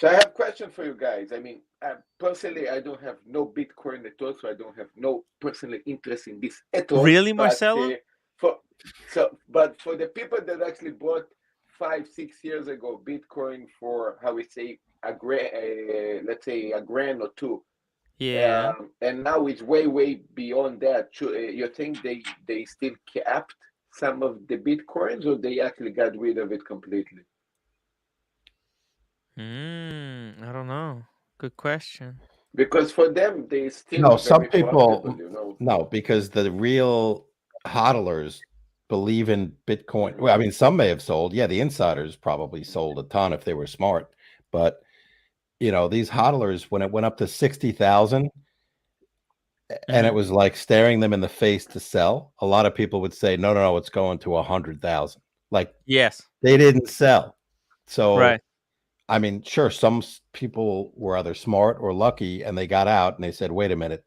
H: I have a question for you guys. I mean, personally, I don't have no Bitcoin at all, so I don't have no personal interest in this at all.
A: Really, Marcelo?
H: But for the people that actually bought 5-6 years ago Bitcoin for how we say let's say a grand or two, and now it's way beyond that. You think they still kept some of the Bitcoins, or they actually got rid of it completely?
A: I don't know. Good question.
H: Because for them, they still
G: some people no, because the real hodlers believe in Bitcoin. Well, I mean, some may have sold. Yeah, the insiders probably sold a ton if they were smart. But you know, these hodlers, when it went up to 60,000, and it was like staring them in the face to sell, a lot of people would say, no, it's going to 100,000. Like,
A: yes,
G: they didn't sell. So,
A: right.
G: I mean, sure, some people were either smart or lucky, and they got out and they said, wait a minute,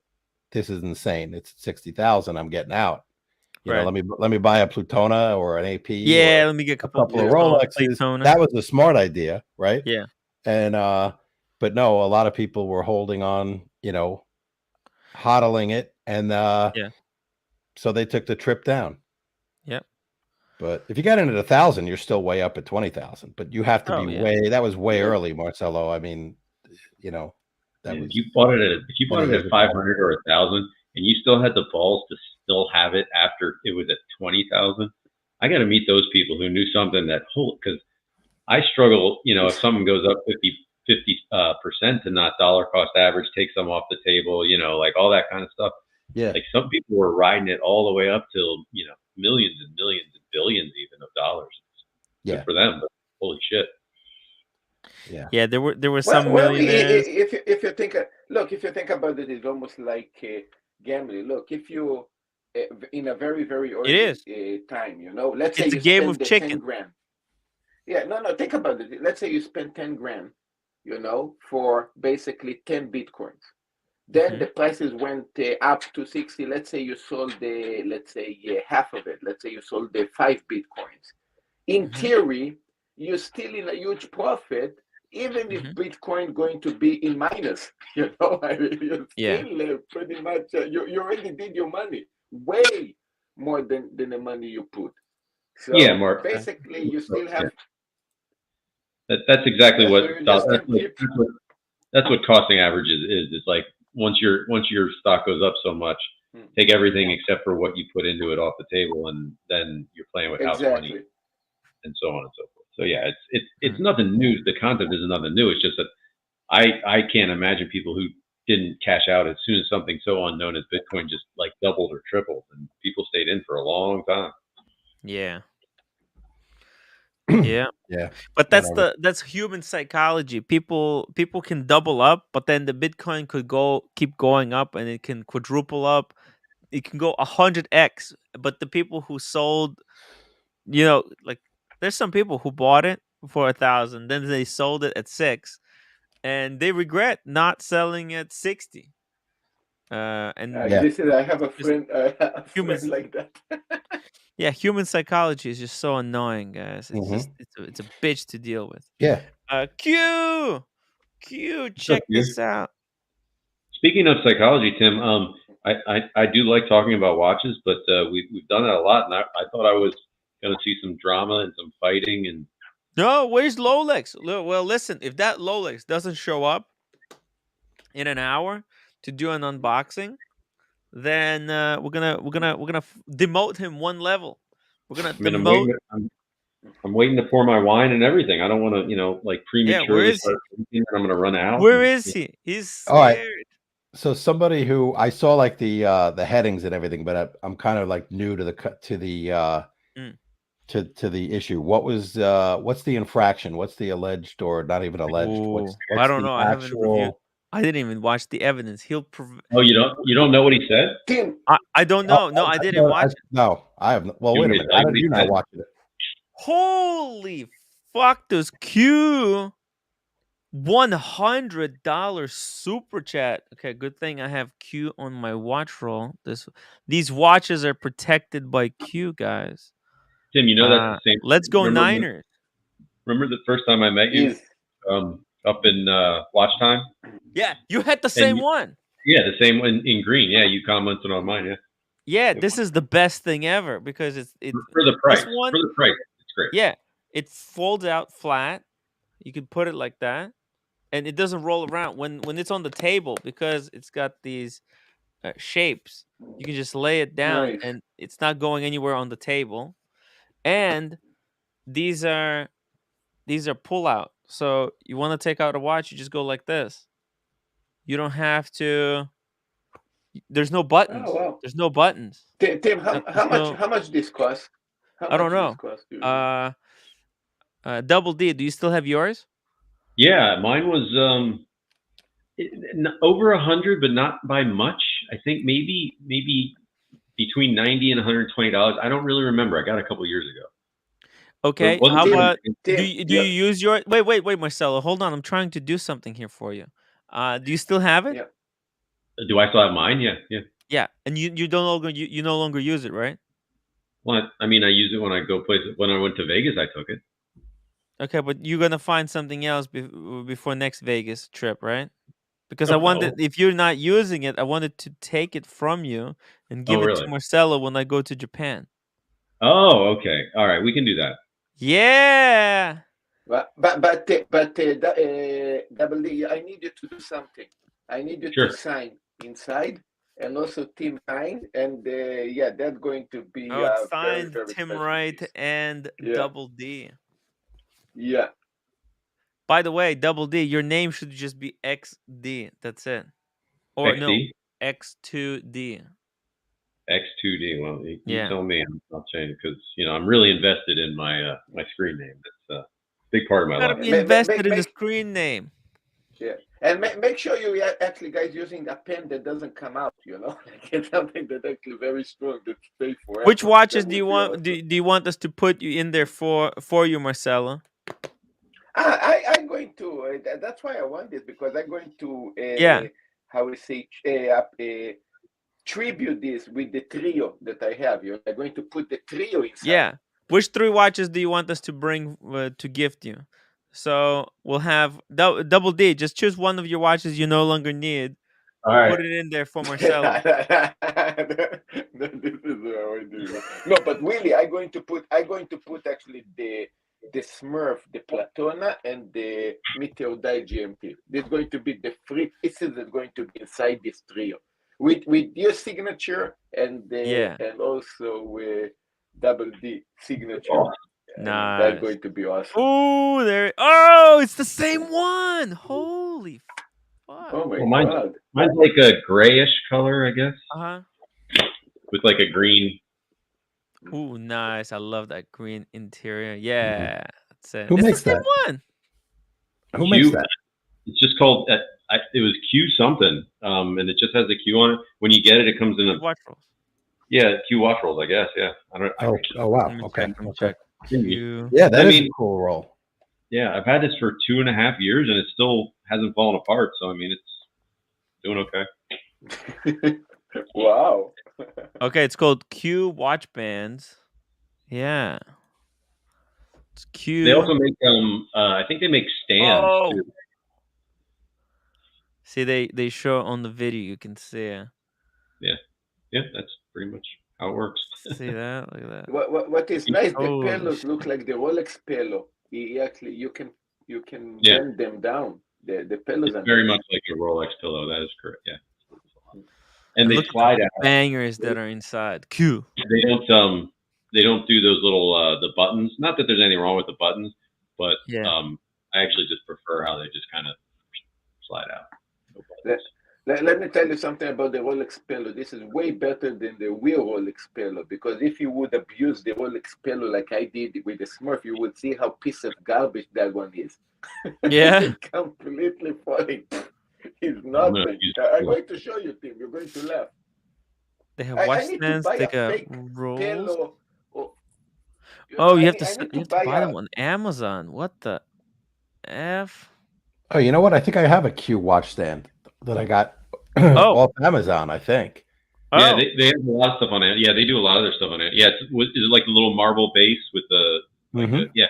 G: this is insane. It's 60,000. I'm getting out. You know, let me buy a Plutona or an AP.
A: Yeah, let me get a couple
G: of Rolexes.
A: Plutona.
G: That was a smart idea, right?
A: Yeah.
G: And but no, a lot of people were holding on, you know, hodling it, and so they took the trip down.
A: Yep.
G: But if you got in at 1,000, you're still way up at 20,000. But you have to be way. That was way early, Marcelo. I mean, you know,
C: if you bought it at 500 or 1,000, and you still had the balls to still have it after it was at 20,000. I got to meet those people who knew something that because I struggle, if someone goes up 50% to not dollar cost average, take some off the table, like all that kind of stuff.
G: Yeah.
C: Like some people were riding it all the way up till, millions and millions and billions even of dollars.
G: Yeah.
C: Good for them, but holy shit.
G: Yeah.
A: Yeah, there were some millionaires.
H: If you think, if you think about it, it's almost like gambling. Look, if you in a very early time, let's say
A: It's a
H: you
A: game
H: spend
A: of chicken.
H: 10 grand. Yeah, no, think about it. Let's say you spend 10 grand, for basically 10 bitcoins. Then the prices went up to 60. Let's say you sold half of it. Let's say you sold the 5 bitcoins. In theory, you're still in a huge profit, even if Bitcoin going to be in minus. You're still pretty much. You already did your money way more than the money you put. So
C: yeah, Mark.
H: basically, you still have.
C: That's exactly what.
H: So
C: that's what costing averages is. It's like once your stock goes up so much, take everything except for what you put into it off the table, and then you're playing with house money, and so on and so forth. So yeah, it's nothing new. The concept is nothing new. It's just that I can't imagine people who didn't cash out as soon as something so unknown as Bitcoin just like doubled or tripled, and people stayed in for a long time.
A: Yeah. Yeah.
G: Yeah.
A: But that's human psychology. People can double up, but then the Bitcoin could keep going up, and it can quadruple up. It can go 100x. But the people who sold, like there's some people who bought it for 1,000, then they sold it at 6, and they regret not selling at 60. And
H: I have a friend,
A: humans
H: like that.
A: Yeah, human psychology is just so annoying, guys. It's just it's a bitch to deal with.
G: Yeah.
A: Q, check this out.
C: Speaking of psychology, Tim, I do like talking about watches, but we've done that a lot, and I thought I was going to see some drama and some fighting. And
A: no, where's LOLEX? Well, listen, if that LOLEX doesn't show up in an hour to do an unboxing, then we're gonna demote him one level. We're gonna demote.
C: I'm waiting to pour my wine and everything. I don't want to, like prematurely start drinking, and I'm going to run out.
A: Where is he? He's scared.
G: All right. So somebody who I saw like the headings and everything, but I'm kind of like new to the issue. What's the infraction? What's the alleged or not even alleged? What's
A: I don't know.
G: Actual...
A: I didn't even watch the evidence.
C: Oh, you don't know what he said?
H: Tim,
A: I don't know. No, I didn't watch it.
G: No, I haven't. Well, wait a minute. How did you not watch it?
A: Holy fuck! Does Q $100 super chat? Okay, good thing I have Q on my watch roll. These watches are protected by Q, guys.
C: Tim, you know that's the same.
A: Let's go Niners.
C: Remember the first time I met you, up in Watch Time?
A: Yeah, you had the same one.
C: Yeah, the same one in green. Yeah, you commented on mine. Yeah.
A: Yeah, this is the best thing ever because it's
C: for the price. For the price, it's great.
A: Yeah, it folds out flat. You can put it like that, and it doesn't roll around when it's on the table because it's got these shapes. You can just lay it down, and it's not going anywhere on the table. And these are pull out. So you want to take out a watch, you just go like this. You don't have to. There's no buttons.
H: Oh, wow.
A: There's no buttons.
H: Tim, how much this cost?
A: I don't know. Double D, do you still have yours?
C: Yeah, mine was over 100, but not by much. I think maybe between $90 and $120. I don't really remember. I got a couple years ago.
A: Okay, how about do you use your wait, Marcelo, hold on. I'm trying to do something here for you. Do you still have it?
H: Yeah.
C: Do I still have mine? Yeah.
A: Yeah, and you no longer use it, right?
C: Well, I mean, I use it when I go places. When I went to Vegas, I took it.
A: Okay, but you're gonna find something else before next Vegas trip, right? Because I wanted, if you're not using it, I wanted to take it from you and give it to Marcelo when I go to Japan.
C: Oh, okay. All right, we can do that.
A: Yeah.
H: But Double D, I need you to do something. I need you to sign inside and also Tim Hine, and yeah, that's going to be
A: Oh, it's
H: very,
A: signed
H: very
A: Tim
H: special
A: Wright
H: piece.
A: and
H: Yeah,
A: Double D.
H: yeah.
A: By the way, Double D, your name should just be XD. That's it. Or no,
C: XD,
A: X2D.
C: X2D. Well, you
A: Yeah.
C: tell me. I'll change it because I'm really invested in my my screen name. It's a big part of my
A: You gotta
C: life.
A: be invested in the screen name.
H: Yeah, and make sure you actually guys using a pen that doesn't come out. Like it's something that actually very strong that stays forever.
A: Which watches
H: That
A: do you
H: would be
A: want?
H: awesome.
A: Do you want us to put you in there for you, Marcelo?
H: I'm going to. That's why I want this because I'm going to.
A: Yeah.
H: How we say tribute this with the trio that I have. I'm going to put the trio inside.
A: Yeah. Which 3 watches do you want us to bring to gift you? So we'll have Double D. Just choose one of your watches you no longer need.
C: All right.
A: Put it in there for Marcelo.
H: This is how I do it. No, but really, I'm going to put actually the Smurf, the Platona, and the Meteor Die GMT. This is going to be the 3 pieces that are going to be inside this trio with your signature and and also Double D signature.
C: Oh,
A: nice.
H: That's going to be awesome.
A: Oh, there! Oh, it's the same one. Holy fuck!
H: Oh my
C: well,
H: god!
C: mine's like a grayish color, I guess, with like a green.
A: Ooh, nice! I love that green interior. Yeah, that's it.
G: Who
A: It's
G: makes
A: the same
G: that?
A: one.
G: Who makes that?
C: It's just called. It was Q something, and it just has the Q on it. When you get it, it comes in a
A: Watch rolls.
C: yeah Q watch rolls, I guess. Yeah, I don't.
G: Oh wow.
A: Let me
G: Okay.
A: check. Let me
G: Okay.
A: check. Q.
G: Yeah, that
C: I
G: is
C: mean-
G: a cool roll.
C: Yeah, I've had this for 2.5 years, and it still hasn't fallen apart. So I mean, it's doing okay.
H: Wow.
A: Okay, it's called Q watch bands. Yeah. It's Q.
C: They also make I think they make stands too.
A: See, they show on the video. You can see.
C: Yeah, that's pretty much how it works.
A: See that? Look at that.
H: What is nice? The
A: Holy
H: pillows
A: shit.
H: look like the Rolex pillow. Actually, you can
C: Yeah.
H: bend them down. The pillows
C: It's
H: are
C: very
H: nice.
C: much like a Rolex pillow. That is correct. Yeah. And
A: And
C: they
A: look at
C: slide
A: the
C: out.
A: bangers that are inside. Q.
C: They don't do those little the buttons. Not that there's anything wrong with the buttons, but
A: Yeah.
C: I actually just prefer how they just kind of slide out. No buttons.
H: Let me tell you something about the Rolex pillow. This is way better than the real Rolex pillow because if you would abuse the Rolex pillow like I did with the Smurf, you would see how piece of garbage that one is.
A: Yeah.
H: It's completely falling. It's
C: gonna
H: nothing.
C: use
H: I'm going to show you, Tim. You're going to laugh.
A: They have
H: I
A: watch
H: need to
A: stands.
H: buy
A: They
H: a
A: got
H: fake
A: rolls.
H: pillow.
A: Oh, you have
H: I
A: to
H: need to
A: buy them on Amazon. What the f?
G: Oh, you know what? I think I have a Q watch stand that I got
A: Oh.
G: off Amazon, I think.
C: Yeah,
A: Oh,
C: they have a lot of stuff on it. Yeah, they do a lot of their stuff on it. Yeah, is it like the little marble base with the like
G: Mhm.
C: yeah.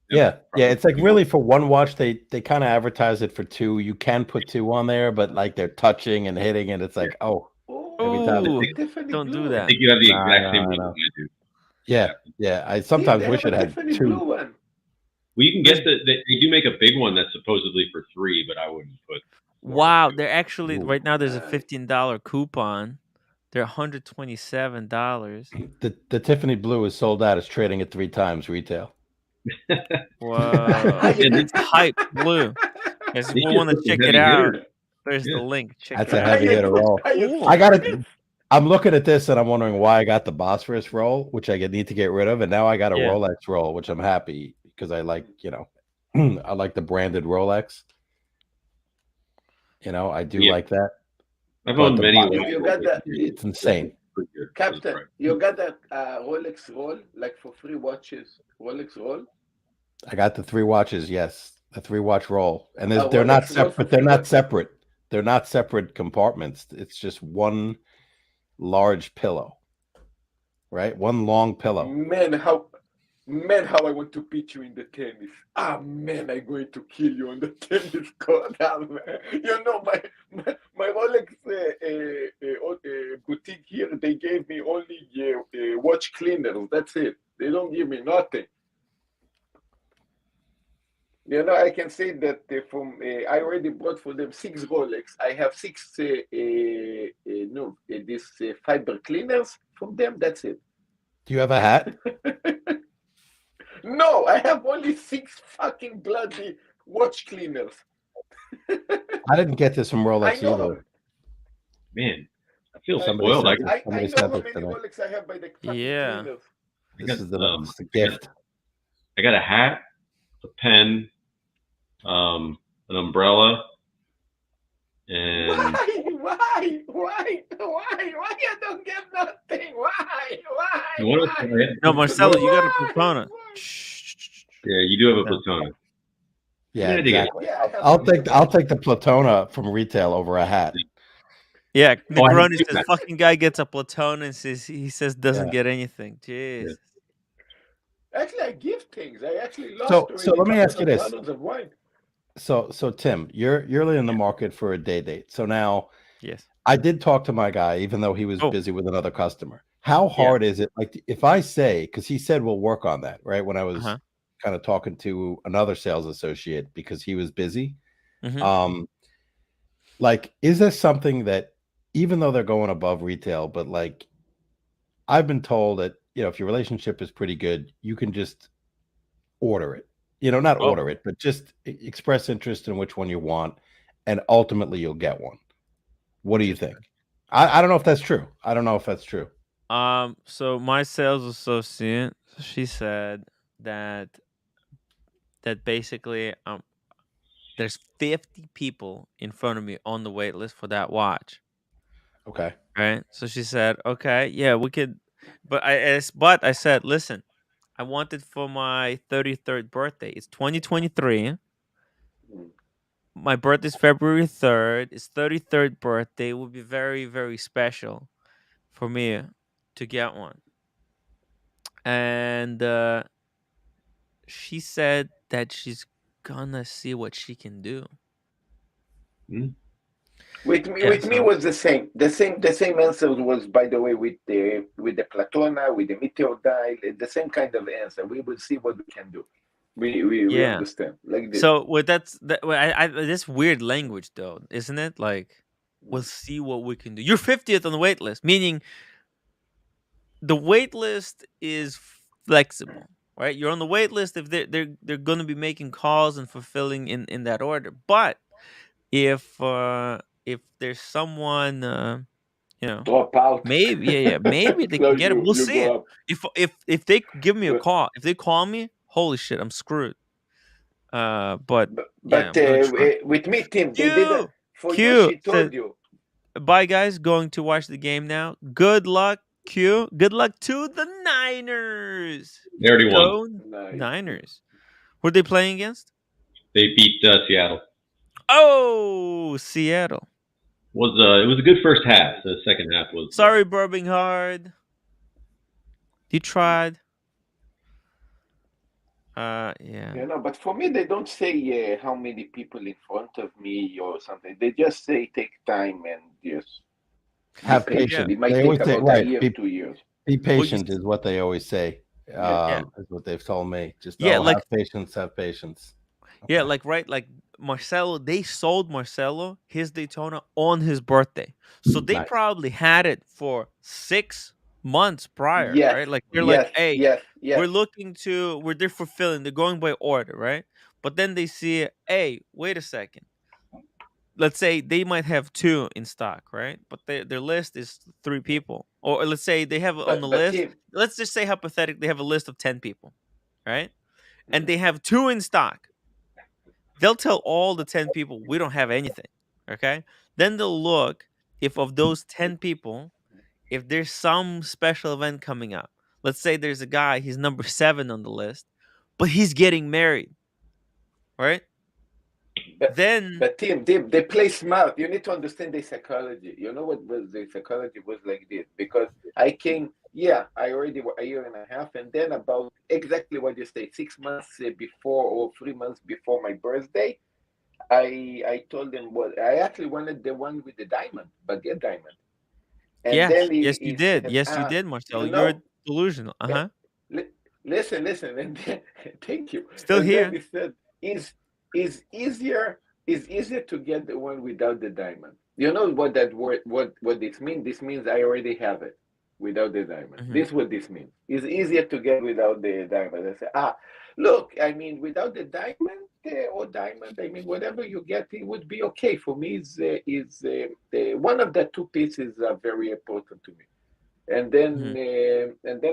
G: Yeah. It's like really for one watch. They kind of advertise it for 2. You can put 2 on there, but like they're touching and hitting, and it's like, oh, every time.
A: Ooh,
H: Tiffany
A: don't do
H: blue.
C: I
A: that.
C: think you have the
G: Nah,
C: exact same
G: nah,
C: one
G: nah.
C: that I do.
G: Yeah. I
H: See,
G: sometimes
H: they
G: wish
H: have
G: it
H: a
G: had
H: Tiffany
G: 2.
H: blue one.
C: Well, you can get they do make a big one that's supposedly for 3, but I wouldn't put. more than
A: Wow,
C: 2.
A: they're actually
G: Ooh.
A: right now. There's a
H: Nice.
A: $15 coupon. They're $127.
G: The Tiffany blue is sold out. It's trading at 3 times retail.
A: Whoa, it's hype blue. Guys, if
C: They
A: we
C: should
A: want to
C: put some
A: check it
C: heavy
A: out,
C: hitters.
A: there's
C: Yeah.
A: the link. Check
G: That's
A: it
G: a
A: out.
G: heavy hitter roll.
A: Cool.
G: I got it. I'm looking at this and I'm wondering why I got the Bosphorus roll, which I need to get rid of, and now I got a
A: Yeah.
G: Rolex roll, which I'm happy because I like, I like the branded Rolex. I do
C: Yeah.
G: like that.
C: I've
G: But
C: owned
G: the
C: many.
G: bo-
C: Rolex
H: You got
C: rolls.
H: that,
G: It's insane.
C: Pretty good.
H: Captain. You got that Rolex roll, like for 3 watches. Rolex roll.
G: I got the 3 watches. Yes, the 3 watch roll, and
H: A
G: they're not
H: Rolex roll for
G: separate. They're
H: 3
G: not
H: watches.
G: separate. They're not separate compartments. It's just one large pillow, right? One long pillow.
H: Man, how I want to beat you in the tennis. Man, I'm going to kill you on the tennis court. Man. My Rolex boutique here, they gave me only watch cleaners. That's it. They don't give me nothing. You know, I can say that from I already bought for them 6 Rolex. I have six no these fiber cleaners from them. That's it.
G: Do you have a hat?
H: No, I have only 6 fucking bloody watch cleaners.
G: I didn't get this from
H: I
G: Rolex
H: know
G: either.
C: Man, I feel
G: Somebody
C: spoiled.
G: sent
C: I,
G: this.
H: I
G: Somebody
H: know
G: sent
H: how
G: this
H: many
G: tonight.
H: Rolex I have by the fucking
A: Yeah.
H: cleaners.
C: I
G: This
C: got,
G: is the
C: um,
G: this is a gift.
C: I got a hat, a pen, an umbrella, and
H: Why? I don't get nothing?
C: what else did I have?
A: No, Marcelo, you got a
H: Why?
A: Platona.
C: Yeah, you do have a
A: Yeah.
C: Platona.
G: Yeah,
C: Where did they get it?
G: exactly.
H: Yeah, I have
G: I'll
H: a
G: take
H: Platona.
G: the Platona from retail over a hat.
A: Yeah,
C: Oh, I have
A: Negroni
C: two
A: says
C: hats.
A: fucking guy gets a Platona and says doesn't
G: Yeah.
A: get anything. Jeez.
H: Actually, I give things. I actually lost
G: So
H: already
G: let me ask you this.
H: gallons of wine.
G: So Tim, you're in the market for a day date. So now
A: Yes.
G: I did talk to my guy, even though he was
A: Oh.
G: busy with another customer. How hard is it? Like if I say, because he said we'll work on that, right? When I was
A: Uh-huh.
G: kind of talking to another sales associate because he was busy.
A: Mhm.
G: Like, is there something that even though they're going above retail, but like I've been told that, if your relationship is pretty good, you can just order it. Not
A: Oh.
G: order it, but just express interest in which one you want, and ultimately you'll get one. What do you think? I don't know if that's true. I don't know if that's true.
A: So my sales associate, she said that basically there's 50 people in front of me on the wait list for that watch.
G: Okay.
A: Right? So she said, "Okay, yeah, we could." But I said, "Listen, I want it for my 33rd birthday. It's 2023. My birthday's February 3rd. It's 33rd birthday. It would be very, very special for me to get one." And she said that she's gonna see what she can do.
H: With me,
A: Yeah, so
H: was the same. The same answer was, by the way, with the Platona, with the Meteor dial, the same kind of answer. We will see what we can do. We
A: yeah.
H: understand like this.
A: So this weird language though, isn't it? Like, we'll see what we can do. You're 50th on the wait list, meaning the wait list is flexible, right? You're on the wait list if they're going to be making calls and fulfilling in that order. But if there's someone
H: Drop out.
A: maybe maybe they
H: So
A: can get it. We'll
H: you
A: see
H: go
A: it.
H: up.
A: If they give me a
H: But
A: call, if they call me, holy shit, I'm screwed. But yeah,
H: but
A: I'm gonna try.
H: with me, Tim, they didn't.
A: Q
H: For you,
A: Q
H: she
A: says,
H: told you.
A: "Bye guys, going to watch the game now. Good luck, Q. Good luck to the Niners.
C: They already won.
A: Go
H: Nice.
A: Niners. Who are they playing against?
C: They beat Seattle.
A: Oh, Seattle.
C: It was a good first half. The second half was
A: Sorry, Birmingham. You tried. Yeah.
H: But for me, they don't say how many people in front of me or something. They just say take time and just be
G: Have
H: patient.
A: Yeah.
G: patience.
H: It might
G: They
H: take
G: always say,
H: about a
G: right.
H: year,
G: Be
H: 2 years.
A: Well, you
G: patient is what they always say.
A: yeah.
G: Is what they've told me. Just
A: Yeah, like
G: have patience. Have patience.
A: yeah,
G: Okay.
A: like right, like Marcelo, they sold Marcelo his Daytona on his birthday. So they
G: Nice.
A: probably had it for 6 months prior,
H: Yes,
A: right? Like they're like, "Hey,
H: yes.
A: they're fulfilling, they're going by order, right?" But then they see, "Hey, wait a second. Let's say they might have 2 in stock, right? But their list is 3 people. Or let's say they have on the
H: But
A: list,
H: Tim,
A: let's just say hypothetically they have a list of 10 people, right? And
H: mhm.
A: they have 2 in stock. They'll tell all the 10 people we don't have anything. Okay. Then they'll look if of those 10 people, if there's some special event coming up. Let's say there's a guy, he's number 7 on the list, but he's getting married, right?
H: but
A: Then
H: Tim, they play smart. You need to understand their psychology. You know what was the psychology was like this because I came. Yeah, I already were a year and a half, and then about exactly what you say, 6 months before or 3 months before my birthday, I told them what I actually wanted the one with the diamond, baguette diamond. And
A: yes,
H: then
A: yes you
H: he
A: did.
H: said,
A: Yes you did, Marcel.
H: you
A: You're
H: know,
A: delusional.
H: eh,
A: Uh-huh.
H: li- listen, and then, thank you.
A: Still
H: And then
A: here.
H: he said, is is easier to get the one without the diamond. You know what that word what this means? This means I already have it without the diamond. This what this means. It's easier to get without the diamond. I say, look, I mean, without the diamond or diamond, I mean, whatever you get, it would be okay for me. Is one of the two pieces are very important to me. And then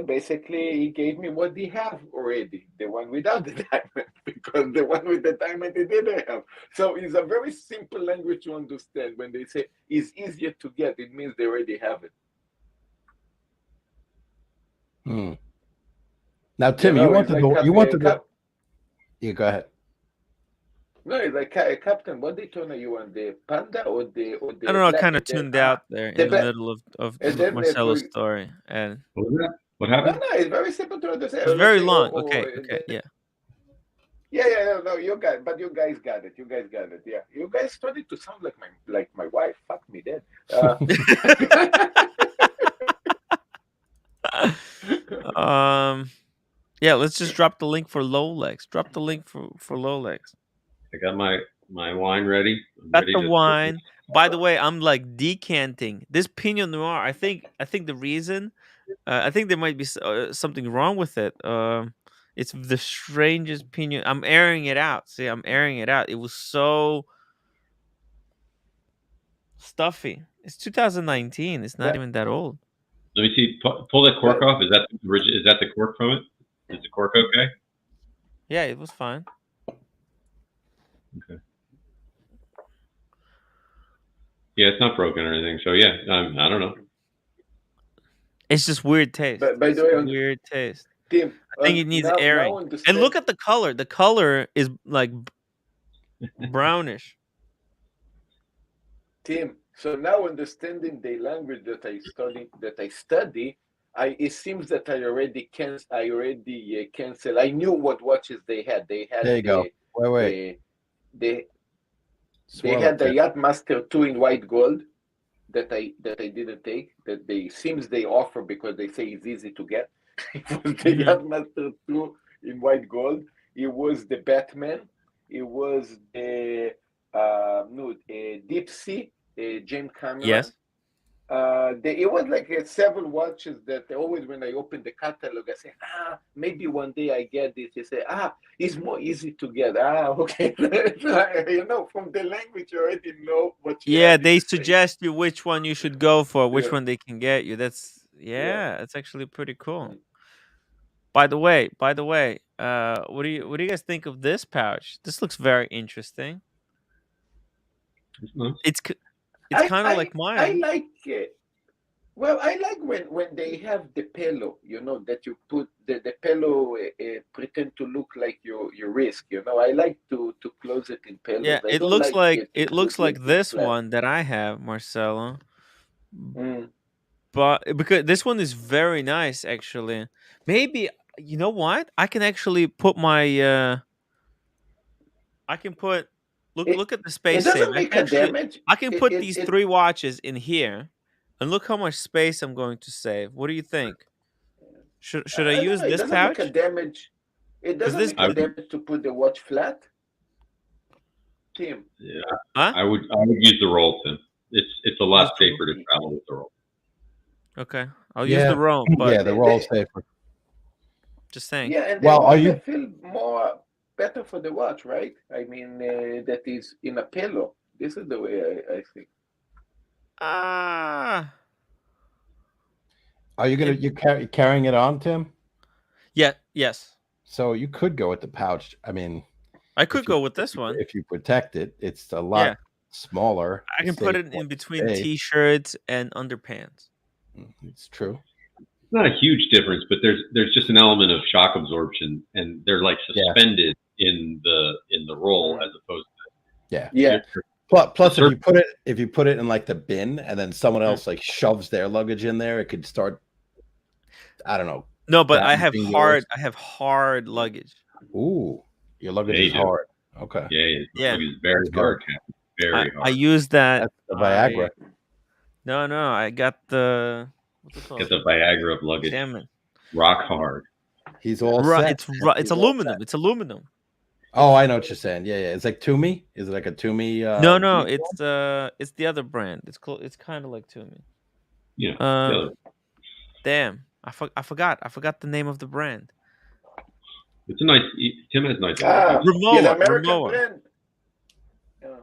H: basically he gave me what he have already, the one without the diamond, because the one with the diamond he didn't have. So it's a very simple language to understand. When they say it's easier to get, it means they already have it.
G: Now, Tim, you wanted to. Yeah, go ahead.
H: No, it's like Captain. What Daytona you want? The Panda or the?
A: I don't know. I kind of tuned out there in the middle of Marcelo's story. And
C: what was that? What happened?
H: No, it's very simple to understand.
A: It's very long. Okay, yeah.
H: Yeah, no, you guys got it. You guys got it. Yeah, you guys started to sound like my wife. Fuck me dead.
A: Yeah, let's just drop the link for LOLEX. Drop the link for LOLEX.
C: I got my wine ready.
A: Got the wine. By the way, I'm like decanting this Pinot Noir. I think the reason, I think there might be something wrong with it. It's the strangest Pinot. I'm airing it out. See, I'm airing it out. It was so stuffy. It's 2019. It's not even that old.
C: Let me see. Pull that cork off. Is that the cork from it? Is the cork okay?
A: Yeah, it was fine.
C: Okay. Yeah, it's not broken or anything. So yeah, I don't know.
A: It's just weird taste.
H: By the way,
A: weird taste.
H: Tim,
A: I think it needs airing. And look at the color. The color is like brownish.
H: Tim, so now understanding the language that I study, it seems that I already cancel. I knew what watches they had. They had.
G: There you go. Wait.
H: They had the Yachtmaster 2 in white gold that I didn't take. That seems they offer because they say it's easy to get. It was the Yachtmaster 2 in white gold. It was the Batman. It was the Deep Sea, James Cameron.
A: Yes.
H: It was like several watches that always when I open the catalog, I say, maybe one day I get this. They say, it's more easy to get. Okay. You know, from the language, you already know what you
A: Yeah, they suggest you which one you should go for, which one they can get you. That's that's actually pretty cool. By the way, what do you guys think of this pouch? This looks very interesting. It's kind of like mine.
H: I like it. Well, I like when they have the pillow, you know, that you put the pillow pretend to look like your wrist, you know. I like to close it in pillows.
A: Yeah, it looks like this one that I have, Marcelo. But because this one is very nice, actually. Maybe you know what? I can actually put my I can put look at the space.
H: It doesn't make a damage.
A: I can put these 3 watches in here, and look how much space I'm going to save. What do you think? Should I use this pouch?
H: Make a damage. It doesn't make a damage to put the watch flat. Tim.
C: Yeah, I would use the roll, Tim. It's a lot safer to travel with the roll.
A: Okay, I'll use the roll. But
G: the roll's safer.
A: Just saying.
H: Yeah, and you feel more better for the watch, right? I mean, that is in a pillow. This is the way I think.
G: Are you carrying it on, Tim?
A: Yeah. Yes.
G: So you could go with the pouch. I mean,
A: I could go with this one.
G: If you protect it, it's a lot smaller.
A: I can put it in between t-shirts and underpants.
G: It's true.
C: It's not a huge difference, but there's just an element of shock absorption, and they're like suspended in the roll as opposed to
G: Plus, if you put it in like the bin, and then someone else like shoves their luggage in there, it could start. I don't know.
A: No, but I have hard luggage.
G: Ooh, your luggage is hard. Okay.
C: Yeah. Luggage is very hard. Very hard.
A: I use that.
G: That's the Viagra.
A: No, I got the. What's it called?
C: Get the Viagra of luggage.
A: Damn it.
C: Rock hard.
G: He's all set.
A: It's aluminum. It's aluminum.
G: Oh, I know what you're saying. Yeah, yeah. It's like Toomey. Is it like a Toomey?
A: No, it's the other brand. It's kind of like Tumi.
C: Yeah.
A: Uh, damn, I forgot the name of the brand.
C: It's a nice. Tim has nice.
H: Yeah, the American
A: Rimowa.
H: brand. Yeah.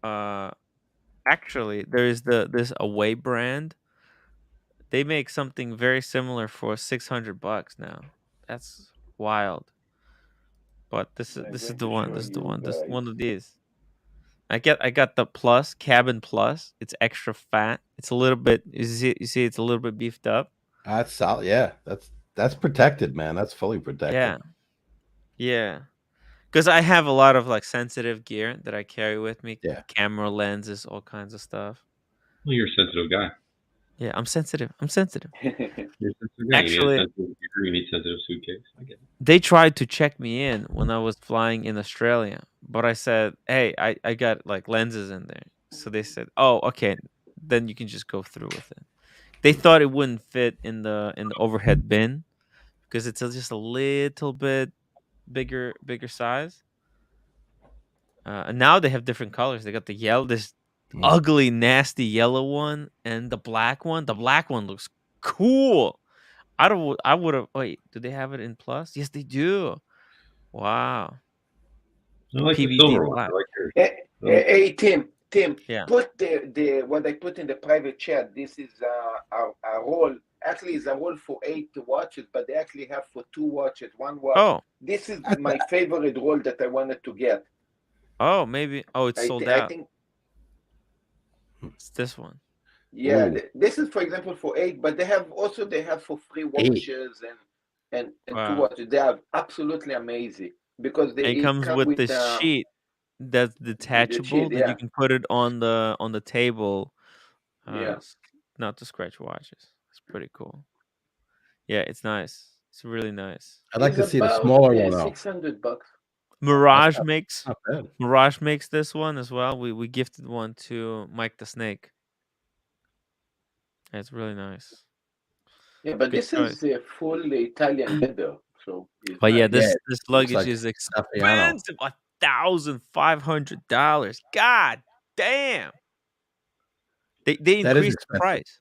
A: Rimowa. Actually, there's this Away brand. They make something very similar for $600 now. That's wild. But this is
H: I'm
A: this is
H: going
A: the
H: to
A: one.
H: show
A: This is the
H: you
A: one. This
H: guys.
A: one of these. I got the Plus Cabin Plus. It's extra fat. It's a little bit. You see, it's a little bit beefed up.
G: That's solid. Yeah, that's protected, man. That's fully protected.
A: Yeah, yeah. Because I have a lot of like sensitive gear that I carry with me.
G: Yeah.
A: Camera lenses, all kinds of stuff.
C: Well, you're a sensitive guy.
A: Yeah, I'm sensitive. I'm sensitive.
C: You're a sensitive guy.
A: Actually,
C: you need sensitive suitcase. I get it.
A: they tried to check me in when I was flying in Australia, but I said, "Hey, I got like lenses in there." So they said, "Oh, okay, then you can just go through with it." They thought it wouldn't fit in the overhead bin because it's just a little bit bigger size. And now they have different colors. They got the yellow, this ugly, nasty yellow one, and the black one. The black one looks cool. I would have. Wait, do they have it in plus? Yes, they do. Wow.
C: I like the
A: PVC
C: silver one.
A: black.
C: I like yours.
H: Hey, Tim,
A: Yeah.
H: put the what I put in the private chat. This is a roll. Actually, it's a roll for 8 watches, but they actually have for 2 watches. 1 watch.
A: Oh.
H: This is my favorite roll that I wanted to get.
A: Oh, maybe. Oh, it's sold out.
H: I think
A: it's this one.
H: Yeah, this is for example for 8, but they have for 3 watches and 2 watches. They are absolutely amazing because
A: it comes with this sheet that's detachable that you can put it on the table. Not to scratch watches. It's pretty cool. Yeah, it's nice. It's really nice.
G: I'd like to see the smaller one though.
H: $600.
A: Mirage makes this one as well. We gifted one to Mike the Snake. It's really nice.
H: Yeah, but
A: Good
H: this
A: choice.
H: is a full Italian leather, so it's
A: But yeah,
H: nice.
A: this luggage is expensive. $1,500. God damn. They increased the price.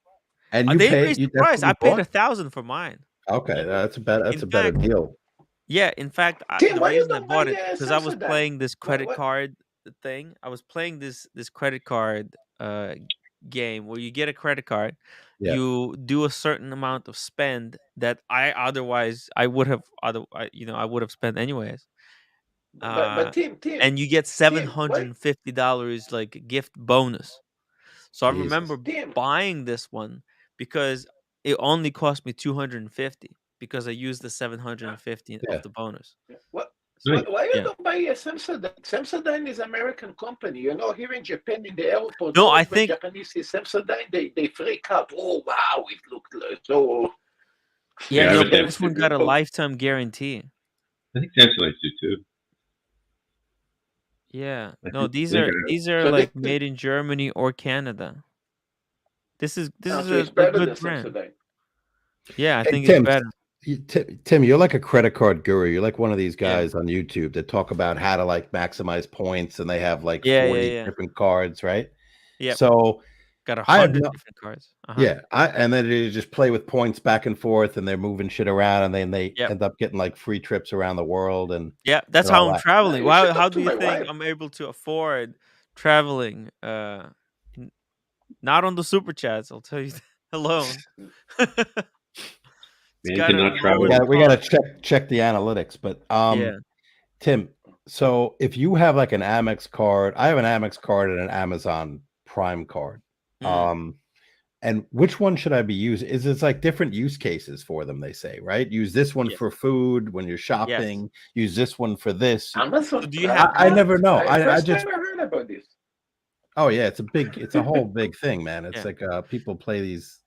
G: And you
A: they
G: paid
A: increased the price. I paid $1,000 for mine.
G: Okay, that's a better deal.
A: Yeah, in fact,
H: Tim,
A: the
H: why you
A: reason I
H: don't
A: bought
H: buy
A: it
H: the
A: because I was
H: Samsonite?
A: playing this credit
H: What?
A: card thing. I was playing this credit card game where you get a credit card, you do a certain amount of spend that I would have I would have spent anyways.
H: But Tim,
A: and you get $750 like gift bonus. So I remember buying this one because it only cost me $250 because I used the $750 of the bonus.
H: Why you don't buy a Samsonite? Samsonite is American company. You know, here in Japan, in the airport,
A: no, I think
H: Japanese see Samsonite, they freak out. Oh wow, it looked like so.
A: Yeah, but this one got a lifetime guarantee.
C: I think Samsonites do too.
A: Yeah, no, these are like made in Germany or Canada. This is a good brand. Yeah, I think it's better.
G: Tim, you're like a credit card guru. You're like one of these guys on YouTube that talk about how to like maximize points, and they have like 40 different cards, right?
A: Yeah.
G: So
A: got 100 different cards.
G: Yeah, and then they just play with points back and forth, and they're moving shit around, and then they end up getting like free trips around the world. And
A: that's how I'm traveling. How do you think I'm able to afford traveling? Not on the super chats. I'll tell you that alone.
G: We gotta check the analytics, but Tim, so if you have like an Amex card, I have an Amex card and an Amazon Prime card. And which one should I be using? It's like different use cases for them, they say, right? Use this one for food when you're shopping, use this one for this.
H: Amazon,
A: do you have
G: I never know.
H: I just never heard about this.
G: Oh yeah, it's a whole big thing, man. It's like people play these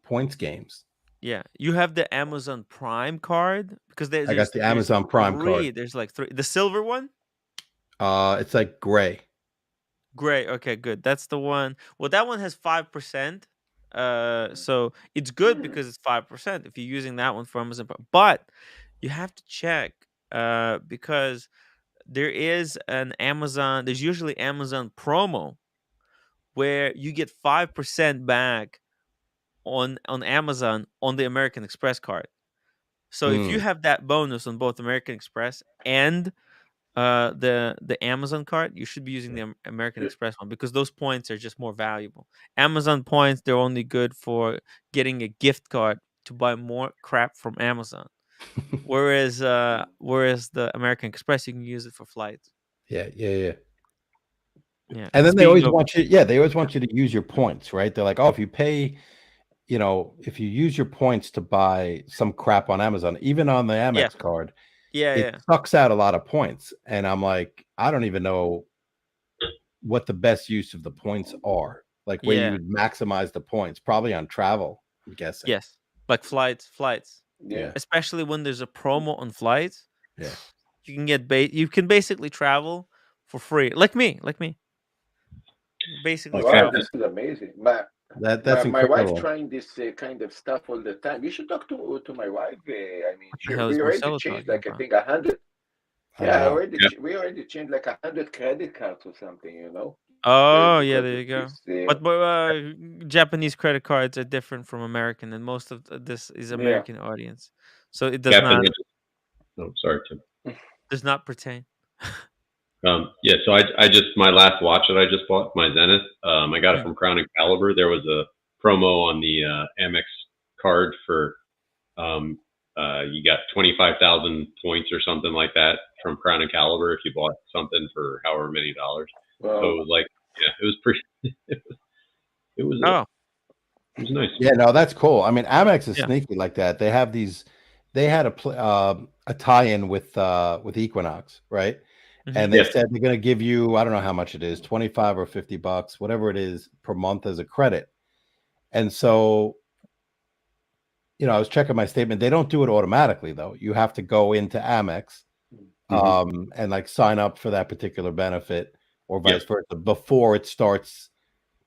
G: points games.
A: Yeah, you have the Amazon Prime card because
G: I got the Amazon Prime card.
A: There's like 3. The silver one?
G: It's like gray.
A: Gray. Okay, good. That's the one. Well, that one has 5%. So it's good because it's 5% if you're using that one for Amazon Prime. But you have to check because there's usually Amazon promo where you get 5% back on Amazon on the American Express card. So if you have that bonus on both American Express and the Amazon card, you should be using the American Express one because those points are just more valuable. Amazon points, they're only good for getting a gift card to buy more crap from Amazon. Whereas the American Express, you can use it for flights.
G: Yeah.
A: Yeah.
G: And then they
A: Speaking
G: always
A: of,
G: want you. Yeah, they always want you to use your points, right? They're like, oh, if you pay, if you use your points to buy some crap on Amazon, even on the
A: yeah,
G: Amex card,
A: yeah,
G: it sucks out a lot of points. And I'm like, I don't even know what the best use of the points are. Like where you
A: yeah,
G: would maximize the points, probably on travel, I'm guessing.
A: yes, like flights,
H: Yeah.
A: especially when there's a promo on flights.
G: Yeah.
A: You can you can basically travel for free, like me. Basically,
H: Wow,
A: travel.
H: this is amazing.
G: That's
H: My wife
G: incredible.
H: trying this kind of stuff all the time. You should talk to my wife. I mean,
A: What the hell is
H: we already
A: Marcelo
H: changed
A: talking
H: like I
A: about?
H: think 100.
G: I
H: Yeah,
G: know.
H: we already changed like 100 credit cards or something.
A: Oh, yeah,
H: Because
A: there
H: of
A: you go.
H: this.
A: But Japanese credit cards are different from American, and most of this is
H: Yeah.
A: American audience, so it does
C: Captain,
A: not
C: sorry, Tim.
A: pertain.
C: Yeah, so I just my last watch that I just bought, my Zenith, I got it from Crown and Caliber. There was a promo on the Amex card for you got 25,000 points or something like that from Crown and Caliber if you bought something for however many dollars. So it was like, yeah, it was pretty. It was nice.
G: Yeah, no, that's cool. I mean, Amex is
A: Yeah.
G: sneaky like that. They have these. They had a tie-in with Equinox, right? And they
C: Yes.
G: said they're going to give you, I don't know how much it is, 25 or $50, whatever it is per month as a credit. And so, I was checking my statement. They don't do it automatically though. You have to go into Amex and like sign up for that particular benefit or vice versa before it starts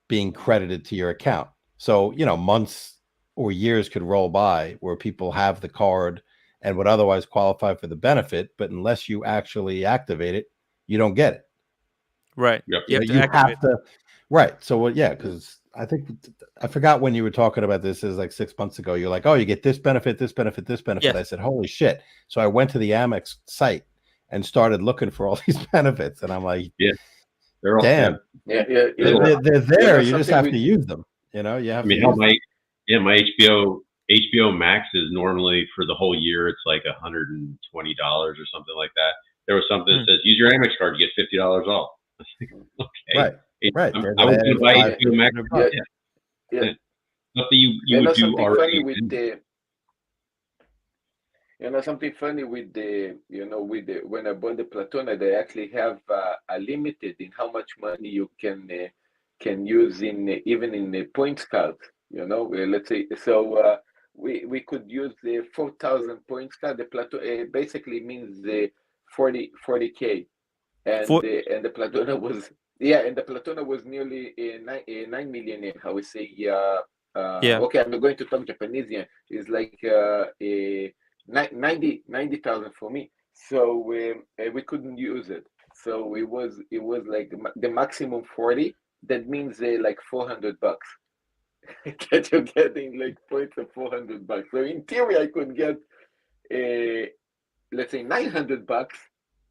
G: being credited to your account. So, months or years could roll by where people have the card and would otherwise qualify for the benefit, but unless you actually activate it, you don't get it.
A: Right.
C: Yep.
A: You have to.
G: Right. So, because I think I forgot when you were talking about this is like 6 months ago. You're like, oh, you get this benefit, this benefit, this benefit.
A: Yes.
G: I said, holy shit. So I went to the Amex site and started looking for all these benefits. And I'm like,
C: they're all
G: damn.
H: Yeah.
G: They're there. You just have to use them. You have to use them.
C: My HBO Max is normally for the whole year. It's like $120 or something like that. There was something that says use your Amex card, you get $50 off. Okay.
G: Right.
C: I was going to buy HBO Max.
H: Yeah.
C: Nothing you would do already.
H: Something funny with the when I bought the Platona, they actually have a limited in how much money you can use even in the points card. Let's say so. We could use the 4,000 points card. The Platona basically means the 40K, and the Platona was and the Platona was nearly 9 million. I would say okay, I'm going to talk Japanese. It's like 90,000 for me. So we couldn't use it. So it was like the maximum 40. That means like $400 that you're getting like points of $400. So in theory, I could get let's say $900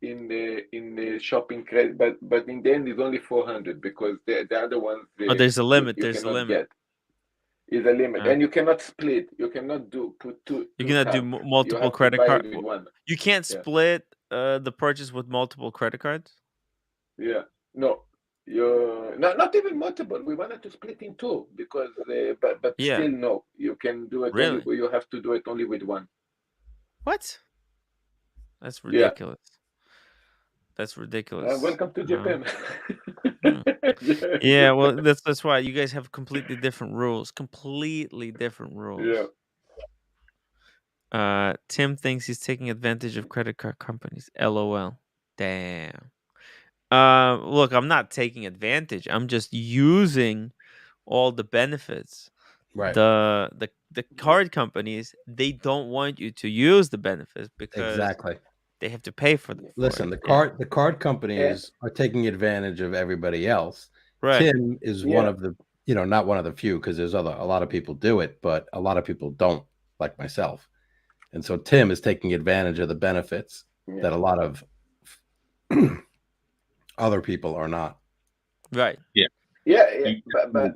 H: in the shopping credit, but in the end it's only 400 because the other ones
A: there's a limit.
H: you
A: There's
H: cannot
A: a limit.
H: get. Is a limit, and you cannot split. You cannot put two.
A: You cannot do multiple credit cards. You can't split the purchase with multiple credit cards.
H: Yeah, no, you're not even multiple. We wanted to split in two because, but still no. You can do it.
A: Really?
H: You have to do it only with one.
A: What? That's ridiculous. That's ridiculous.
H: Welcome to Japan.
A: Yeah, well, that's why you guys have completely different rules. Yeah. Tim thinks he's taking advantage of credit card companies. LOL. Damn. Look, I'm not taking advantage. I'm just using all the benefits.
G: Right.
A: The card companies, they don't want you to use the benefits because they have to pay for
G: Listen,
A: it.
G: the card companies are taking advantage of everybody else.
A: Right.
G: Tim is one of the, not one of the few, because there's a lot of people do it, but a lot of people don't, like myself. And so Tim is taking advantage of the benefits that a lot of other people are not.
A: Right.
H: Yeah, but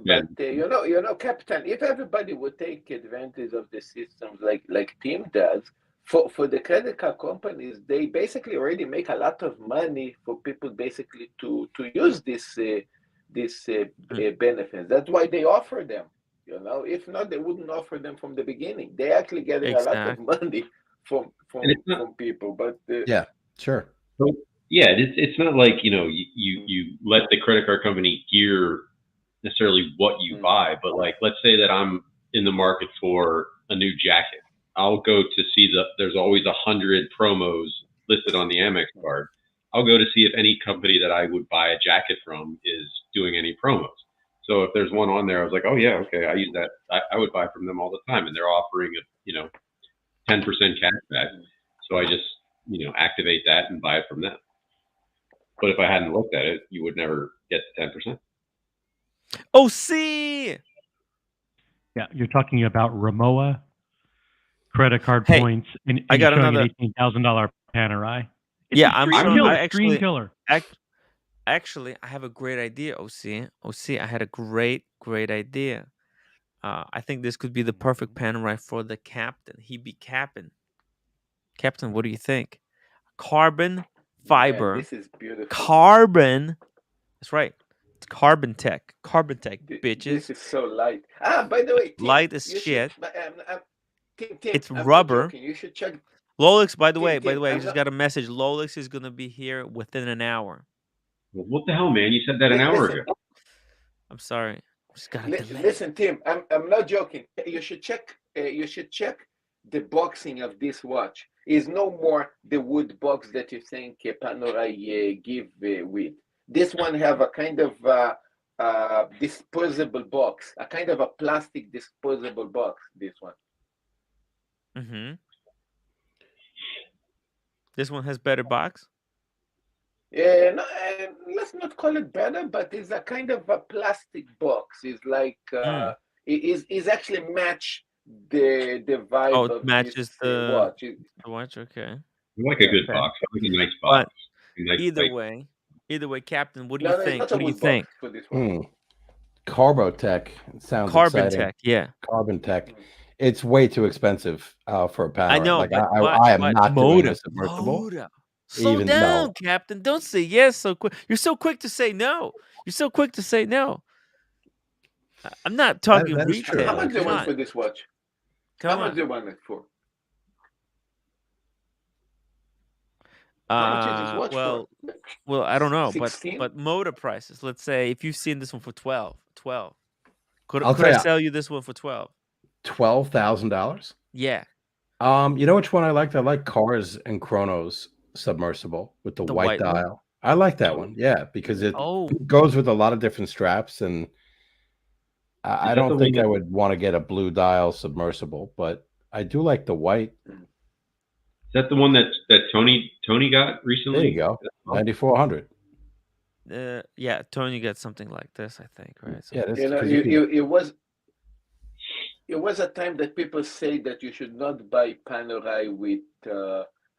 H: Captain, if everybody would take advantage of the systems like Tim does, for the credit card companies, they basically already make a lot of money for people basically to use this benefits. That's why they offer them. If not, they wouldn't offer them from the beginning. They're actually getting a lot of money from people. But
G: yeah, sure.
C: So, yeah, it's not like you let the credit card company gear necessarily what you buy, but like let's say that I'm in the market for a new jacket. I'll go to see there's always 100 promos listed on the Amex card. I'll go to see if any company that I would buy a jacket from is doing any promos. So if there's one on there, I was like, oh yeah, okay, I use that. I would buy from them all the time, and they're offering a 10% cash back. So I just activate that and buy it from them. But if I hadn't looked at it, you would never get the 10%.
A: Oh, see.
B: Yeah, you're talking about Ramoa credit card
A: Hey,
B: points, and
A: I got
B: you're showing
A: another
B: an $18,000 Panerai.
A: Yeah, I'm showing.
B: Screen killer.
A: Actually, I have a great idea, OC. I had a great idea. I think this could be the perfect Panerai for the captain. He be capping. Captain, what do you think? Carbon fiber.
H: Man, this is beautiful.
A: Carbon. That's right. It's carbon tech. Carbon tech, bitches.
H: This is so light. By the way, Tim,
A: light as shit.
H: Tim,
A: it's
H: I'm
A: rubber.
H: You should check.
A: LOLEX, by the way, I just got a message. LOLEX is gonna be here within an hour.
C: What the hell, man? You said that an hour ago.
A: I'm sorry.
H: Listen, Tim. I'm not joking. You should check. The boxing of this watch. Is no more the wood box that you think Panerai give with. This one have a kind of disposable box, a kind of a plastic disposable box. This one.
A: Mm-hmm. This one has better box.
H: Yeah, no, let's not call it better, but it's a kind of a plastic box. It's like it is actually match the vibe.
A: Oh, it matches the
H: watch.
A: The watch, okay.
C: I like a good box. I like a nice box.
A: But either way, Captain, what do you think? What do you think?
H: For this one?
G: Carbotech sounds
A: Carbon
G: exciting.
A: Tech, yeah.
G: Carbon Tech. It's way too expensive for a Panerai.
A: I know,
G: like,
A: but
G: I am not doing this submersible.
A: Slow down, Captain. Don't say yes so quick. You're so quick to say no. I'm not talking retail.
H: How much do you want for this watch? How much do you want it for? How much is this watch for?
A: Well, I don't know,
H: 16?
A: but motor prices. Let's say if you've seen this one for 12. Could I sell you this one for 12?
G: $12,000?
A: Yeah.
G: You know which one I liked? I like Cars and Chronos submersible with the white dial. I like that one. Yeah, because it goes with a lot of different straps, and I don't think I would want to get a blue dial submersible, but I do like the white.
C: Is that the one that Tony got recently?
G: There you go, 9,400.
A: Yeah, Tony got something like this, I think, right? So,
H: it was a time that people say that you should not buy Panerai with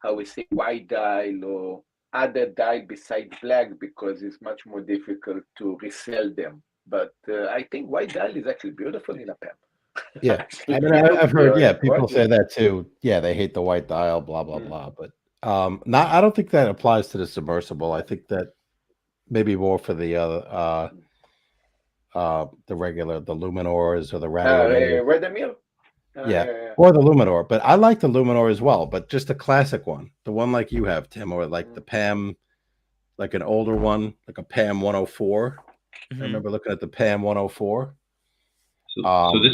H: how we say white dial or other dial besides black because it's much more difficult to resell them. But I think white dial is actually beautiful in a pen.
G: Yeah, I mean, I've heard. People say that too. Yeah, they hate the white dial, blah blah blah. But I don't think that applies to the submersible. I think that maybe more for the regular, the Luminors or the
H: Radamil.
G: Yeah, or the Luminor. But I like the Luminor as well, but just a classic one, the one like you have, Tim, or like the PAM, like an older one, like a PAM 104. I remember looking at the PAM 104.
C: So this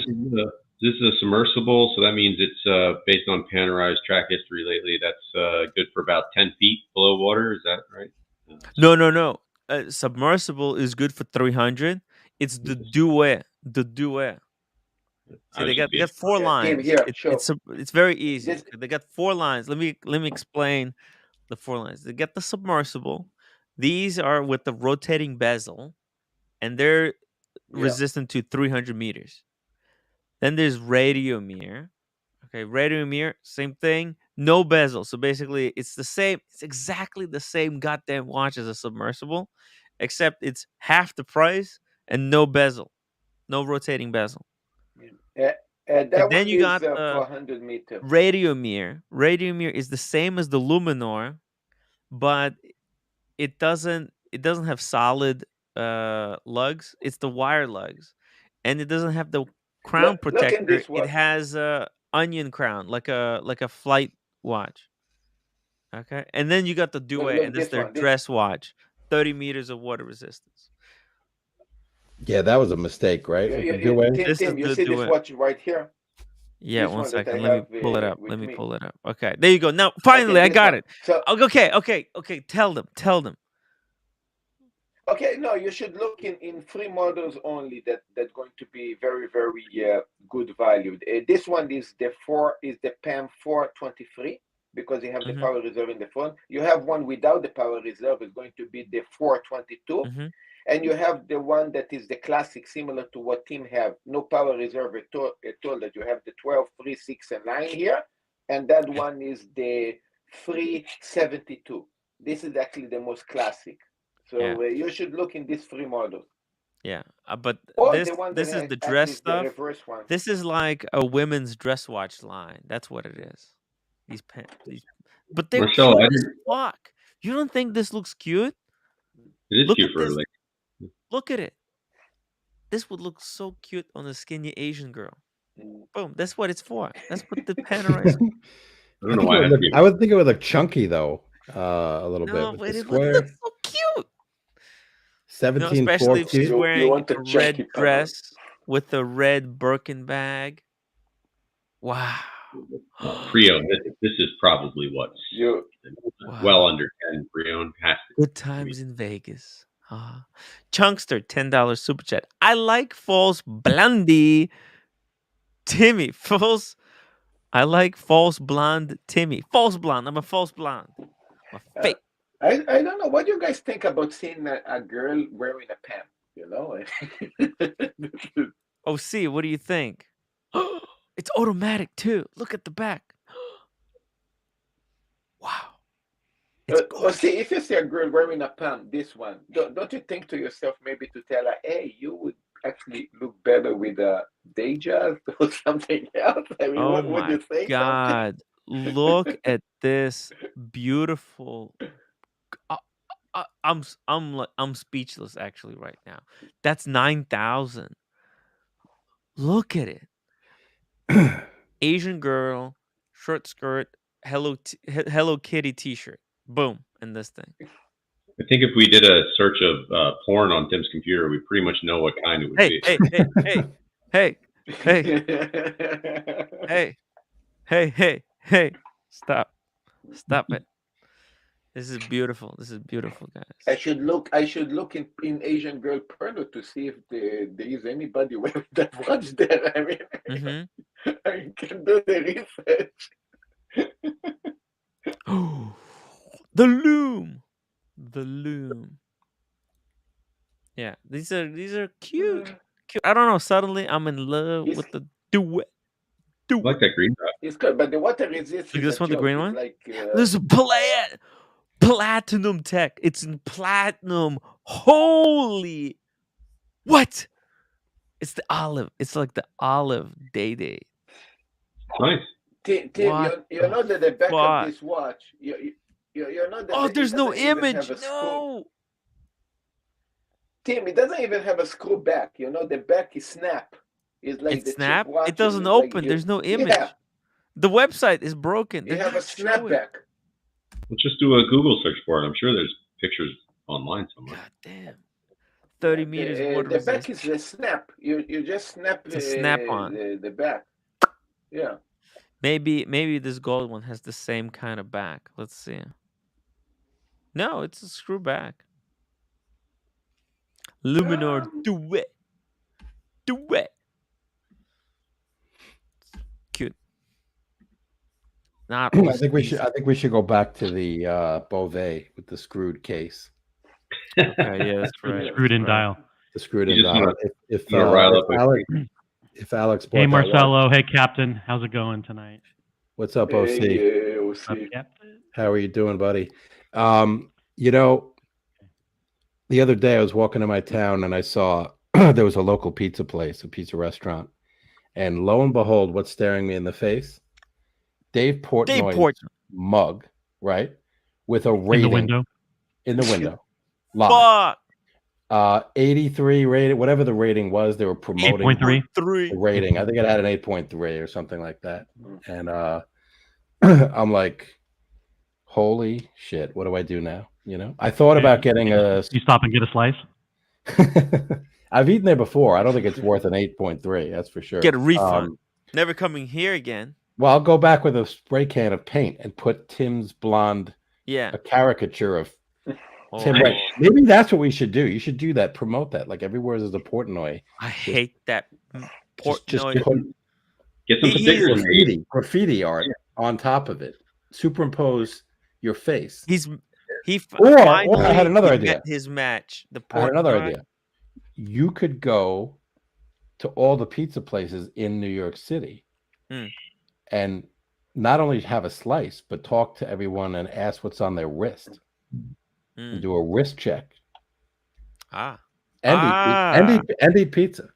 C: is a submersible, so that means it's based on Panerai's track history lately. That's good for about 10 feet below water. Is that right?
A: No. Submersible is good for 300. It's the duet. See, they got 4 lines.
H: Here,
A: it's very easy. They got 4 lines. Let me explain The 4 lines. They get the submersible. These are with the rotating bezel, and they're
H: Yeah.
A: resistant to 300 meters. Then there's radiomere. Okay, radiomere, same thing. No bezel. So basically, it's the same. It's exactly the same goddamn watch as a submersible, except it's half the price and no bezel, no rotating bezel.
H: That
A: And then
H: one
A: you
H: is
A: got the
H: 400 meter.
A: radiomere. Radiomere is the same as the Luminor, but it doesn't have solid lugs. It's the wire lugs, and it doesn't have the crown
H: Look in
A: protector.
H: this
A: It
H: watch.
A: has a onion crown, like a flight watch. Okay, and then you got the Duet,
H: Look
A: and that's
H: this
A: their
H: one.
A: dress watch, 30 meters of water resistance.
G: Yeah, that was a mistake, right? With the Duet.
A: This is
H: Tim, you
A: the
H: see this
A: Duet.
H: watch right here?
A: Yeah,
H: This
A: one
H: one that I
A: second. Let me
H: have
A: pull it up.
H: with
A: Let me
H: me.
A: pull it up. Okay, there you go. Now, finally, I
H: this
A: got
H: one.
A: it.
H: So
A: Okay. Tell them.
H: okay, no, you should look in free models only that's going to be very good valued. This one is the PAM 423 because you have the
A: Mm-hmm.
H: power reserve in the front. You have one without the power reserve, it's going to be the 422.
A: Mm-hmm.
H: And you have the one that is the classic, similar to what Tim have, no power reserve at all, that you have the 12, 3, 6, and 9 here. And that one is the 372. This is actually the most classic. So
A: Yeah.
H: you should look in these three models.
A: Yeah, but
H: Or
A: this
H: the one
A: this
H: that
A: is
H: has
A: the
H: at
A: dress
H: least the
A: stuff.
H: reverse one.
A: This is like a women's dress watch line. That's what it is. But they're
C: Marcel,
A: cute
C: I
A: as
C: didn't.
A: fuck. You don't think this looks cute?
C: It is
A: Look
C: cute
A: at
C: for
A: this.
C: like.
A: Look at it. This would look so cute on a skinny Asian girl. Boom. That's what it's for. That's what the Panerai is.
C: I don't know why it has to be.
G: I would think it would look chunky though, a little bit
A: No,
G: with
A: but
G: the
A: it would look
G: square.
A: so cute. No,
G: 17
A: especially if she's
G: 4 feet.
H: You
A: wearing
H: want a
A: a
H: chunky
A: red
H: panel.
A: dress with a red Birkin bag. Wow.
C: Pre-owned. This is probably what's well
A: Wow.
C: under 10 pre-owned. Has to
A: Good times in Vegas. Chunkster, $10 super chat. I like false blondie. Timmy, I like false blonde Timmy. False blonde. I'm a false blonde. I'm a fake.
H: I don't know. What do you guys think about seeing a girl wearing a pant? You know?
A: Oh, see, what do you think? It's automatic too. Look at the back. Wow. It's gorgeous.
H: see, if you see a girl wearing a pant, this one, don't you think to yourself maybe to tell her, hey, you would actually look better with a Dejas or something else? I mean,
A: Oh
H: would you
A: my
H: say
A: God. Look at this beautiful. I'm speechless actually right now. That's 9,000. Look at it. Asian girl, short skirt, Hello Kitty T-shirt. Boom, and this thing.
C: I think if we did a search of porn on Tim's computer, we pretty much know what kind it would be.
A: Hey. Stop it. This is beautiful, guys.
H: I should look in Asian girl porno to see if there is anybody wearing that watch there. I mean, I can do the research.
A: The loom. Yeah, these are cute. I don't know. Suddenly, I'm in love with the Duet.
C: I like that green dot.
H: It's good, but the water resistance.
A: Like this one, the green one.
H: Like,
A: this is platinum tech. It's in platinum. Holy, what? It's the olive. It's like the olive day.
C: Nice.
H: Tim, you know that the back of this watch, you know that
A: there's no image. No.
H: Tim, it doesn't even have a screw back. You know, the back is snap. It's like
A: it's
H: the
A: snap.
H: cheap watch.
A: It doesn't open. There's no image.
H: Yeah.
A: The website is broken.
H: You have a snapback.
C: Let's just do a Google search for it. I'm sure there's pictures online somewhere.
A: God damn. 30 meters water
H: the
A: resistance.
H: back is the snap. You just snap
A: the snap on
H: the back. Yeah.
A: Maybe this gold one has the same kind of back. Let's see. No, it's a screw back. Luminor Duet. Cute. not
G: I think we
A: OCs.
G: should. I think we should go back to the Beauvais with the screwed case,
A: Okay, yeah, that's right.
B: Screwed in
A: that's right.
B: dial.
G: the screwed
C: You
G: in
C: just
G: dial.
C: wanna-
G: If
C: you wanna rile up a-
G: If Alex
B: Hey
G: bought that watch,
B: Marcelo, hey Captain, how's it going tonight?
G: what's up, OC?
H: Hey, we'll
B: What's up,
H: see.
B: Captain?
G: How are you doing, buddy? You know, the other day I was walking in my town and I saw there was a local pizza place, a pizza restaurant, and lo and behold, what's staring me in the face? Dave Portnoy's mug, right, with a rating
B: In the window.
G: live.
A: Fuck.
G: 83 rated, whatever the rating was, they were promoting
B: 8.3.
G: the rating. I think it had an 8.3 or something like that. And I'm like, holy shit, what do I do now? You know, I thought about getting a.
B: You stop and get a slice.
G: I've eaten there before. I don't think it's worth an 8.3. That's for sure.
A: Get a refund. Never coming here again.
G: Well, I'll go back with a spray can of paint and put Tim's blonde.
A: Yeah.
G: A caricature of Tim.
A: Oh.
G: Right. Maybe that's what we should do. You should do that. Promote that. Like everywhere there's a Portnoy.
A: I hate that
G: Just
A: Portnoy.
C: Get some stickers made.
G: Graffiti art on top of it. Superimpose your face.
A: Or
G: I had another idea.
A: Met his match.
G: I had another idea. You could go to all the pizza places in New York City and not only have a slice, but talk to everyone and ask what's on their wrist. And do a wrist check. And eat pizza.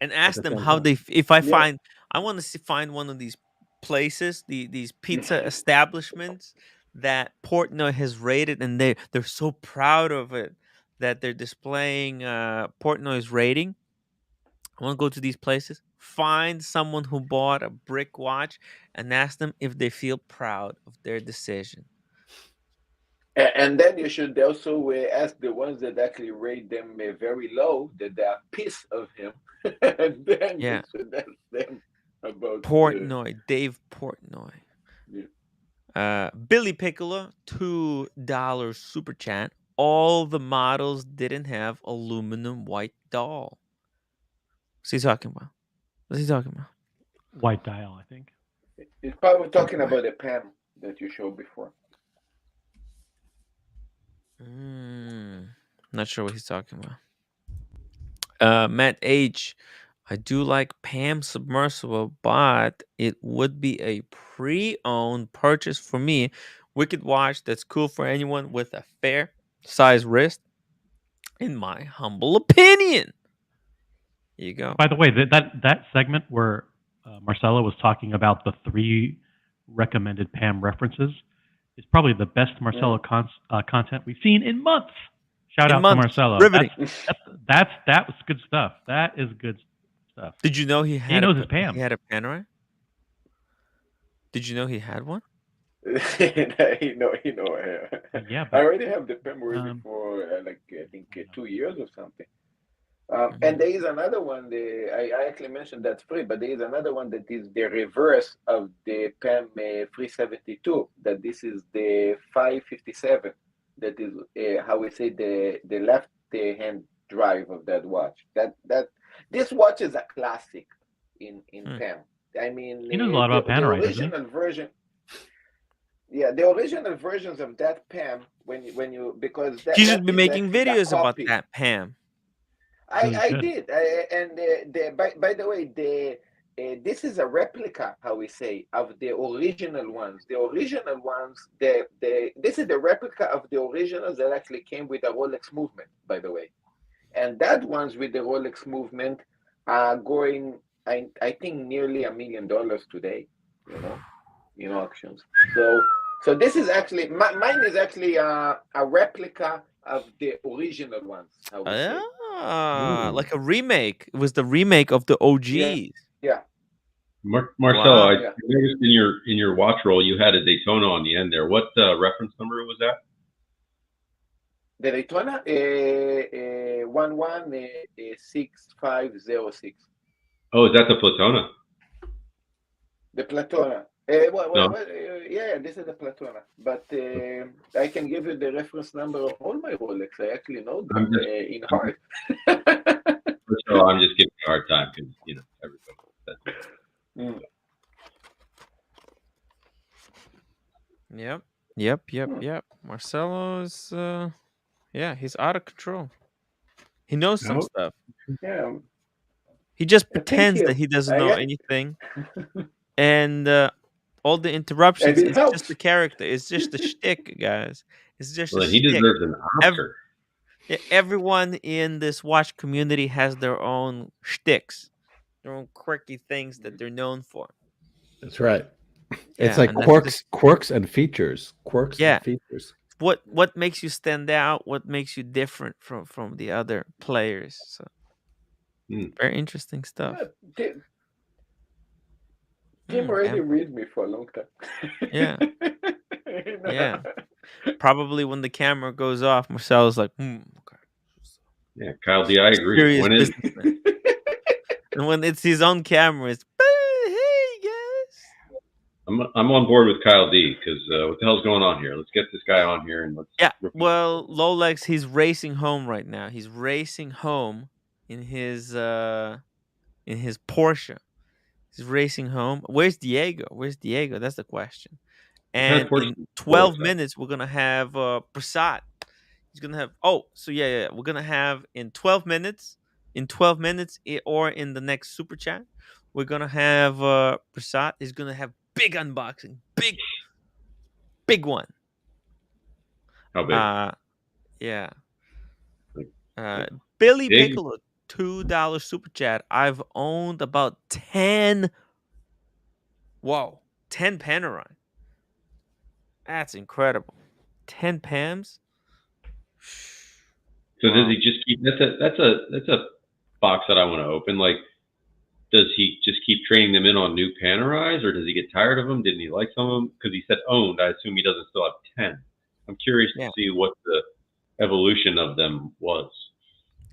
A: And ask them how they. If I find, I want to find one of these places, these pizza establishments that Portnoy has rated, and they're so proud of it that they're displaying Portnoy's rating. I want to go to these places, find someone who bought a brick watch, and ask them if they feel proud of their decision.
H: And then you should also ask the ones that actually rate them very low, that they are pissed of him, and then you should ask them about
A: Portnoy, Dave Portnoy. Billy Piccolo, $2 super chat. All the models didn't have aluminum white doll. What's he talking about? What's he talking about?
B: White dial, I think.
H: He's probably talking about the Pam that you showed before.
A: Not sure what he's talking about. Matt H. I do like Pam Submersible, but it would be a pre-owned purchase for me. Wicked watch that's cool for anyone with a fair size wrist, in my humble opinion. Here you go.
B: By the way, that segment where Marcelo was talking about the 3 recommended Pam references is probably the best Marcelo content we've seen in months. Shout out to Marcelo.
A: Riveting.
B: That was good stuff. That is good stuff.
A: Did you know he
B: knows his Pam?
A: He had a Panerai? Did you know he had one?
H: he know.
B: Yeah,
H: I already have the Pam ready for I think 2 years or something. And there is another one. I actually mentioned that's free, but there is another one that is the reverse of the PAM 372. That this is the 557. That is how we say the left hand drive of that watch. That this watch is a classic in PAM. I mean,
B: he knows a lot about Panerai,
H: the original version. Yeah, the original versions of that PAM when you because that,
A: you should be making videos about that PAM.
H: I did, by the way, this is a replica, how we say, of the original ones. The original ones, this is the replica of the originals that actually came with a Rolex movement, by the way, and that ones with the Rolex movement are going, I think, nearly $1 million today, in auctions. So this is actually mine is actually a replica of the original ones.
A: Like a remake. It was the remake of the OGs.
H: Yeah.
C: Marcelo, I noticed in your watch roll you had a Daytona on the end there. What reference number was that?
H: The Daytona 116506.
C: Oh, is that the Platona?
H: The Platona. Yeah, this is the Platona. But I can give you the reference number of all my Rolex. I actually know them in heart.
C: So I'm just giving you a hard time because everybody.
A: Yep. Marcelo's he's out of control. He knows some
C: No.
A: stuff.
H: Yeah,
A: He just
H: and thank
A: pretends that
H: you.
A: he doesn't
H: I
A: know
H: get,
A: anything, and all the
H: and
A: interruptions.
H: it
A: It's just
H: helps.
A: the character. It's just the shtick, guys. It's just a
C: Well, then he
A: shtick.
C: deserves an Oscar.
A: Everyone in this watch community has their own shticks, their own quirky things that they're known for.
G: That's right. It's
A: Yeah,
G: like
A: and that's just
G: quirks and features. Quirks
A: yeah.
G: and features.
A: What makes you stand out? What makes you different from the other players? So very interesting stuff.
H: Yeah, Tim already read me for a long time.
A: Yeah. Yeah. Probably when the camera goes off, Marcelo's like, okay.
C: Yeah, Kyle D, I agree.
A: Serious
C: When is
A: businessman. And when it's his own camera, it's hey guys.
C: I'm on board with Kyle D because what the hell's going on here? Let's get this guy on here and let's.
A: Yeah. Well, LOLEX, he's racing home right now. He's racing home in his Porsche. He's racing home. Where's Diego? That's the question. And in 12 minutes, we're gonna have Prasad. He's gonna have. Oh, so yeah. We're gonna have in 12 minutes. Or in the next super chat, we're gonna have Prasad. He's gonna have big unboxing, big one.
C: How big?
A: Yeah. Billy
C: big?
A: Piccolo, $2 super chat. I've owned about 10. Whoa, 10 Panerai. That's incredible. 10 Pams.
C: So does he just keep? That's a box that I want to open. Like, does he just keep training them in on new Panerais, or does he get tired of them? Didn't he like some of them? Because he said owned. I assume he doesn't still have 10. I'm curious to see what the evolution of them was.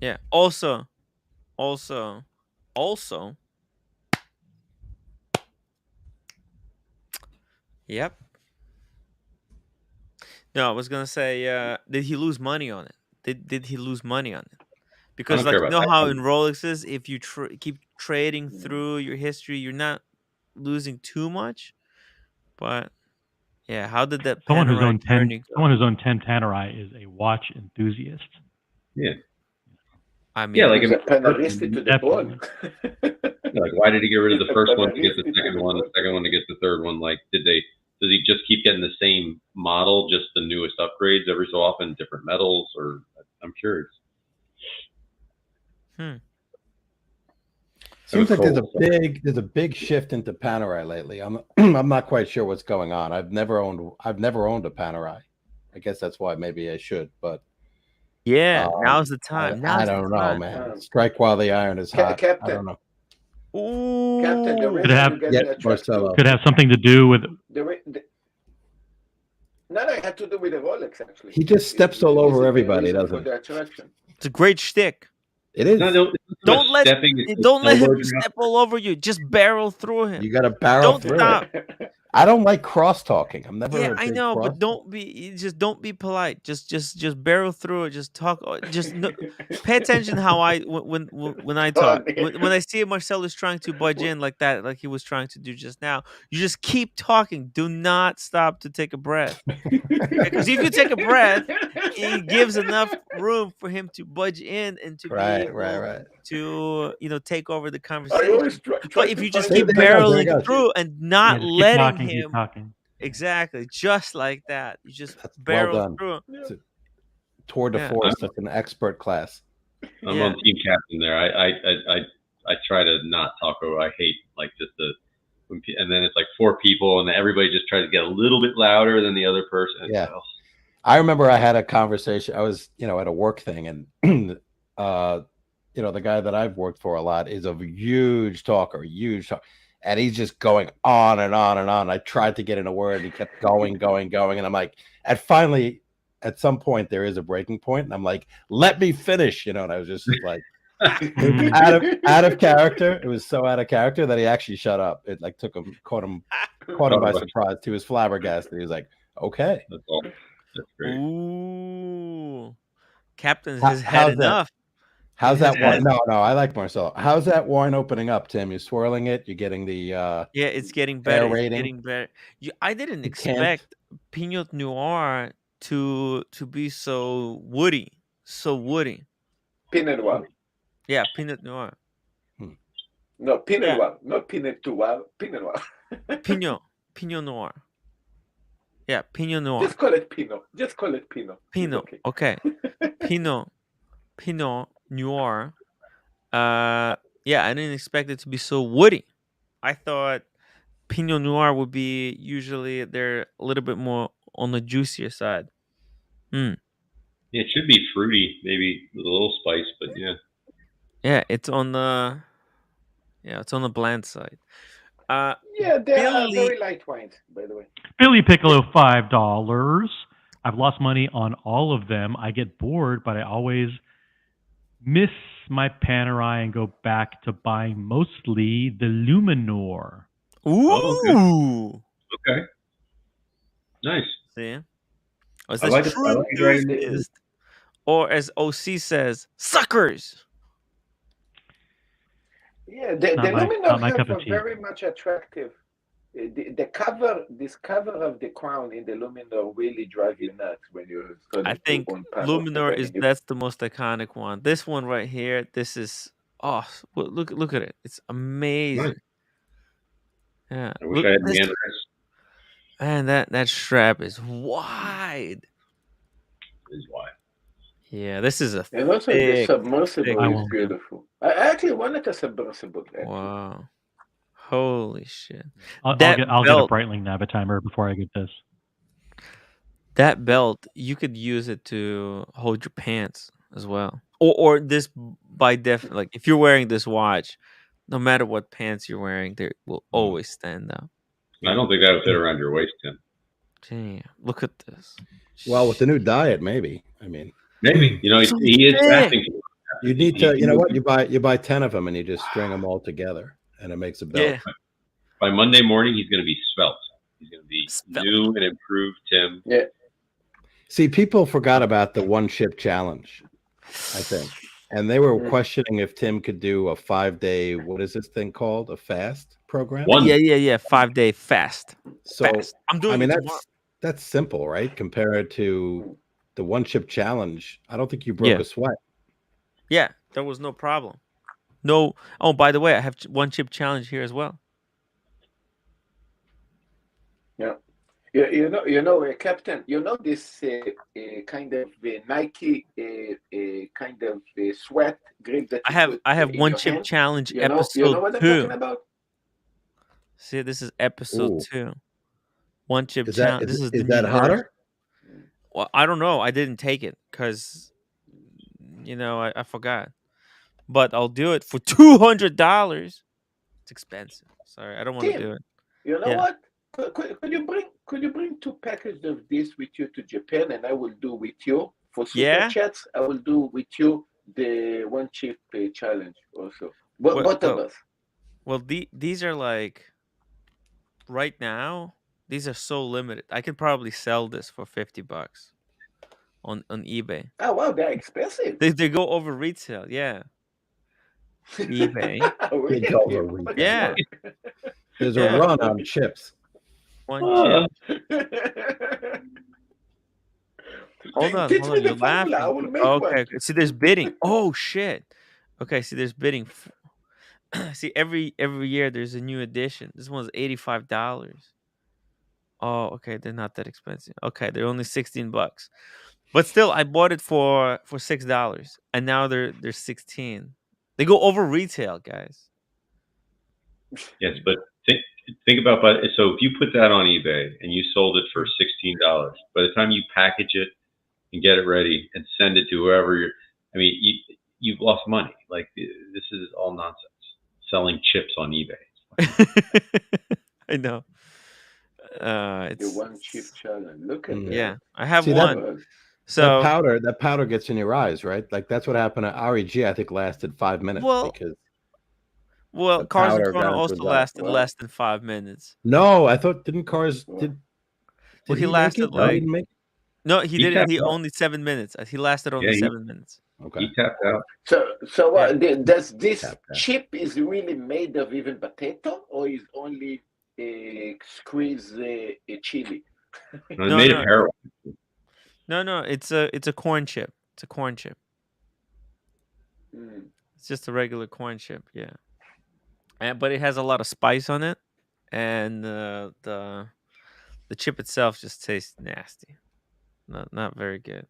A: Yeah. Also. Yep. No, I was gonna say, did he lose money on it? Did he lose money on it? Because like how in Rolexes, if you keep trading through your history, you're not losing too much. But yeah, how did that
B: someone who's owned 10
A: Panerai
B: is a watch enthusiast?
C: Yeah.
A: I mean,
C: like
H: a panelist to the bone.
C: Like, why did he get rid of the first one to get the second one, the second one to get the third one? Like, does he just keep getting the same model, just the newest upgrades every so often, different metals? Or I'm curious.
G: Seems like there's a big shift into Panerai lately. I'm not quite sure what's going on. I've never owned a Panerai. I guess that's why maybe I should, but
A: yeah, now's the time.
G: I don't know, man. Strike while the iron is hot.
H: Captain.
G: I don't know.
A: Ooh.
H: Captain, the reason
B: could have something to do with
H: no, it had to do with the Rolex actually.
G: He just steps all over everybody, doesn't he?
A: It's a great shtick.
G: It is.
A: Don't let him step all over you. Just barrel through him.
G: You got to barrel through. Stop. I don't like cross talking. I'm never.
A: Yeah, I know, but don't be polite. Just barrel through it. Just talk. Just pay attention how when I talk. When I see Marcelo is trying to budge in like that, like he was trying to do just now, you just keep talking. Do not stop to take a breath. Because if you take a breath, it gives enough room for him to budge in and to be able to take over the conversation. But if you just keep barreling through and not letting him exactly just like that, you just barrel through.
G: It's a tour de force. That's an expert class.
C: I'm on team captain there. I try to not talk over. I hate like just and then it's like four people and everybody just tries to get a little bit louder than the other person.
G: Yeah. I remember I had a conversation. I was, at a work thing, and the guy that I've worked for a lot is a huge talker, and he's just going on and on and on. I tried to get in a word, and he kept going, and I'm like, and finally, at some point, there is a breaking point, and I'm like, let me finish, and I was just like, out of character. It was so out of character that he actually shut up. It like caught him by surprise. He was flabbergasted. He was like, okay.
C: That's all. That's great.
A: Ooh, Captain has had enough.
G: How's that wine? No, I like Marcelo. How's that wine opening up, Tim? You're swirling it. You're getting the
A: it's getting better.
G: It's
A: getting better. I didn't expect Pinot Noir to be so woody,
H: Pinot Noir.
A: Yeah, Pinot Noir.
H: No, Pinot
A: Yeah,
H: Noir, not Pinot Noir. Pinot Noir.
A: Pinot Noir. Yeah, Pinot Noir.
H: Just call it Pinot. Just call it Pinot. It's
A: Pinot.
H: okay.
A: Okay, Pinot Noir. Yeah, I didn't expect it to be so woody. I thought Pinot Noir would be usually they're a little bit more on the juicier side.
C: Yeah, it should be fruity, maybe with a little spice, but yeah.
A: Yeah, it's on the bland side.
H: Yeah, they are very light wines, by the way.
B: Billy Piccolo, $5. I've lost money on all of them. I get bored, but I always miss my Panerai and go back to buying mostly the Luminor.
A: Ooh.
C: Okay. Nice.
A: See?
C: I like it. I like it right
A: in or as OC says, suckers.
H: Yeah, the Luminor have a very much attractive. The cover, this cover of the crown in the Luminor really drive you nuts when you're studying.
A: I think Luminor that's the most iconic one. This one right here, this is look at it. It's amazing.
C: Nice.
A: Yeah.
C: I wish I had the answers.
A: Man, that strap is wide.
C: It is wide.
A: Yeah, this is a
H: and also the submersible is beautiful. I actually wanted a submersible. Actually.
A: Wow. Holy shit.
B: I'll get a Breitling Navitimer before I get this.
A: That belt, you could use it to hold your pants as well. Or this by like if you're wearing this watch, no matter what pants you're wearing, they will always stand out.
C: I don't think that would fit around your waist, Tim.
A: Damn, look at this.
G: Well, with the new diet, maybe. I mean,
C: maybe. You know, he is fasting.
G: You need to, you know what? You buy 10 of them and you just string them all together, and it makes a belt.
A: Yeah.
C: By Monday morning, he's going to be svelte. He's going to be new and improved, Tim.
H: Yeah.
G: See, people forgot about the one chip challenge, I think. And they were questioning if Tim could do a 5-day, what is this thing called? A fast program?
A: Yeah. 5-day fast.
G: So
A: fast. I'm doing it
G: that's simple, right? Compared to the one chip challenge. I don't think you broke a sweat.
A: Yeah, there was no problem. No. Oh, by the way, I have one chip challenge here as well.
H: Yeah. You know, Captain. You know this kind of Nike kind of sweat grip that
A: I have one chip
H: hand.
A: challenge episode 2.
H: You know what I'm talking about?
A: See, this is episode 2. One chip challenge. Is
G: that hotter?
A: Well, I don't know. I didn't take it because, I forgot. But I'll do it for $200. It's expensive. Sorry, I don't want to do it.
H: You know what? Could you bring 2 packages of this with you to Japan, and I will do with you for super chats. I will do with you the one chip challenge also. Both of us.
A: Well, these are like right now. These are so limited. I could probably sell this for $50 on eBay.
H: Oh wow, they're expensive.
A: They go over retail. Yeah. eBay. Yeah.
G: There's a run on chips.
A: One chip. Hold on. You're laughing. Okay. See, there's bidding. Oh shit. Okay. See, there's bidding. See, every year there's a new edition. This one's $85. Oh, okay. They're not that expensive. Okay, they're only $16. But still, I bought it for $6, and now they're $16. They go over retail, guys.
C: Yes, but think about that. So if you put that on eBay and you sold it for $16, by the time you package it and get it ready and send it to whoever you've lost money. Like, this is all nonsense. Selling chips on eBay.
A: I know. It's
H: your one chip challenge. Look at that.
A: Yeah, I have one. So
G: that powder gets in your eyes, right? Like that's what happened at REG. I think lasted 5 minutes because.
A: Well, Cars and Chrono also lasted less than 5 minutes.
G: No, I thought didn't Cars did.
A: Well, he lasted like. No, he didn't. He only 7 minutes. He lasted only 7 minutes.
G: Okay.
C: He tapped out.
H: So does this chip is really made of even potato, or is only squeeze chili?
C: No, it's
A: No,
C: made
A: no,
C: of heroin.
A: no. It's a corn chip. It's a corn chip.
H: Mm.
A: It's just a regular corn chip. Yeah, but it has a lot of spice on it, and the chip itself just tastes nasty. Not very good.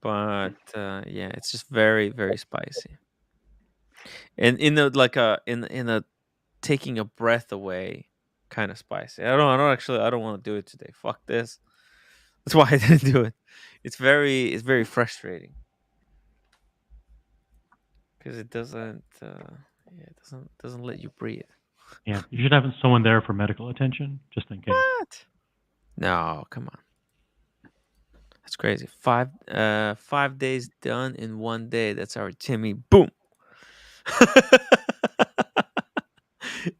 A: But yeah, it's just very very spicy, and in a like a in a taking a breath away kind of spicy. I don't want to do it today. Fuck this. That's why I didn't do it. It's very frustrating because it doesn't yeah, it doesn't let you breathe.
B: Yeah, you should have someone there for medical attention, just in case.
A: What? No, come on. That's crazy. 5 days done in 1 day. That's our Timmy. Boom.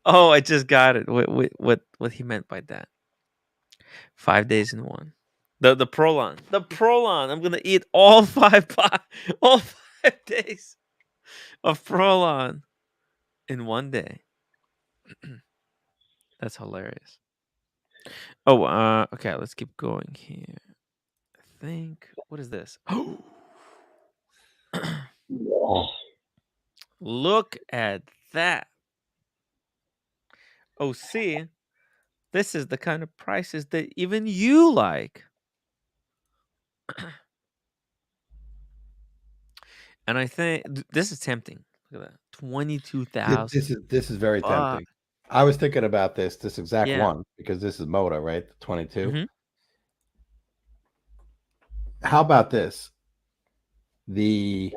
A: Oh, I just got it. What he meant by that? 5 days in one. The prolon. The prolon. I'm gonna eat all all 5 days of prolon in 1 day. That's hilarious. Oh, okay. Let's keep going here. I think. What is this?
C: Oh,
A: Look at that. Oh, see, this is the kind of prices that even you like. And I think this is tempting. Look at that. 22,000.
G: This is very
A: Fuck.
G: tempting. I was thinking about this exact
A: Yeah.
G: one because this is Moda, right? The 22.
A: Mhm.
G: How about this? The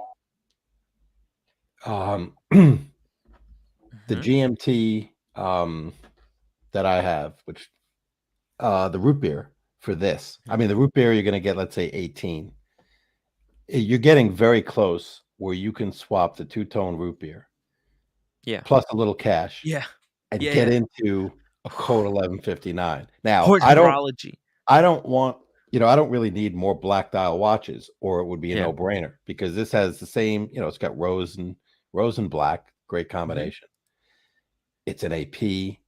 G: the
A: Mhm.
G: GMT that I have, which the root beer for this. I mean, the root beer you're going to get, let's say 18. You're getting very close where you can swap the two-tone root beer
A: Yeah.
G: plus a little cash
A: Yeah.
G: and
A: Yeah,
G: get
A: yeah.
G: into a code 1159. Now,
A: Horology.
G: I don't want, I don't really need more black dial watches, or it would be a
A: Yeah.
G: no-brainer because this has the same, it's got rose and black, great combination. It's an AP,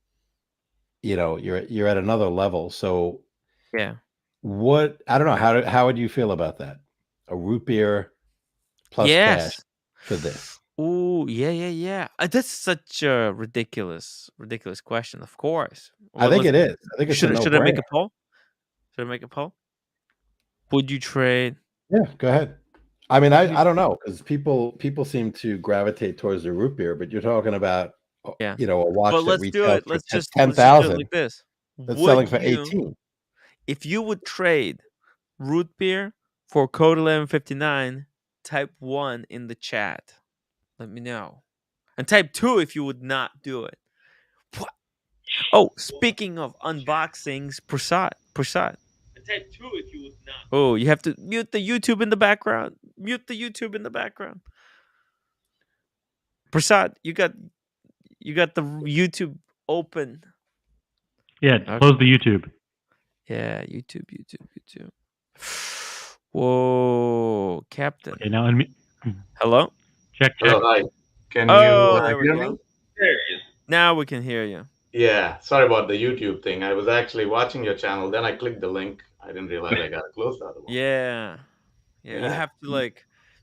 G: you're at another level. So
A: Yeah.
G: I don't know, how would you feel about that? A root beer plus cash
A: Yes.
G: for this.
A: Ooh, yeah, yeah, yeah. That's such a ridiculous question. Of course.
G: I think it is. I think it's a
A: Should I make
G: no-brainer.
A: a poll? Should I make a poll? Would you trade?
G: Yeah, go ahead. I mean,
A: Would you?
G: I don't know because people seem to gravitate towards the root beer, but you're talking about
A: Yeah.
G: a watch
A: But
G: that
A: let's do
G: retails
A: it.
G: for
A: Let's just do it
G: 10,000
A: like this.
G: that's
A: Would
G: selling for
A: you,
G: 18.
A: if you would trade root beer for code 1159, type 1 in the chat. Let me know. And type 2 if you would not do it. Oh, speaking of unboxings, Prasad. And type 2 if you would not. Oh, you have to mute the YouTube in the background. Mute the YouTube in the background. Prasad, you got the YouTube open.
B: Yeah, close the YouTube.
A: Yeah, YouTube. Whoa, Captain.
B: Okay, now
A: Hello?
B: check.
I: Hello, hi. Can
A: Oh,
I: you
A: there we
I: hear
A: go.
I: me?
A: Now we can hear you.
I: Yeah, sorry about the YouTube thing. I was actually watching your channel, then I clicked the link. I didn't realize I got to close the other one.
A: Yeah. You
I: Yeah.
A: have to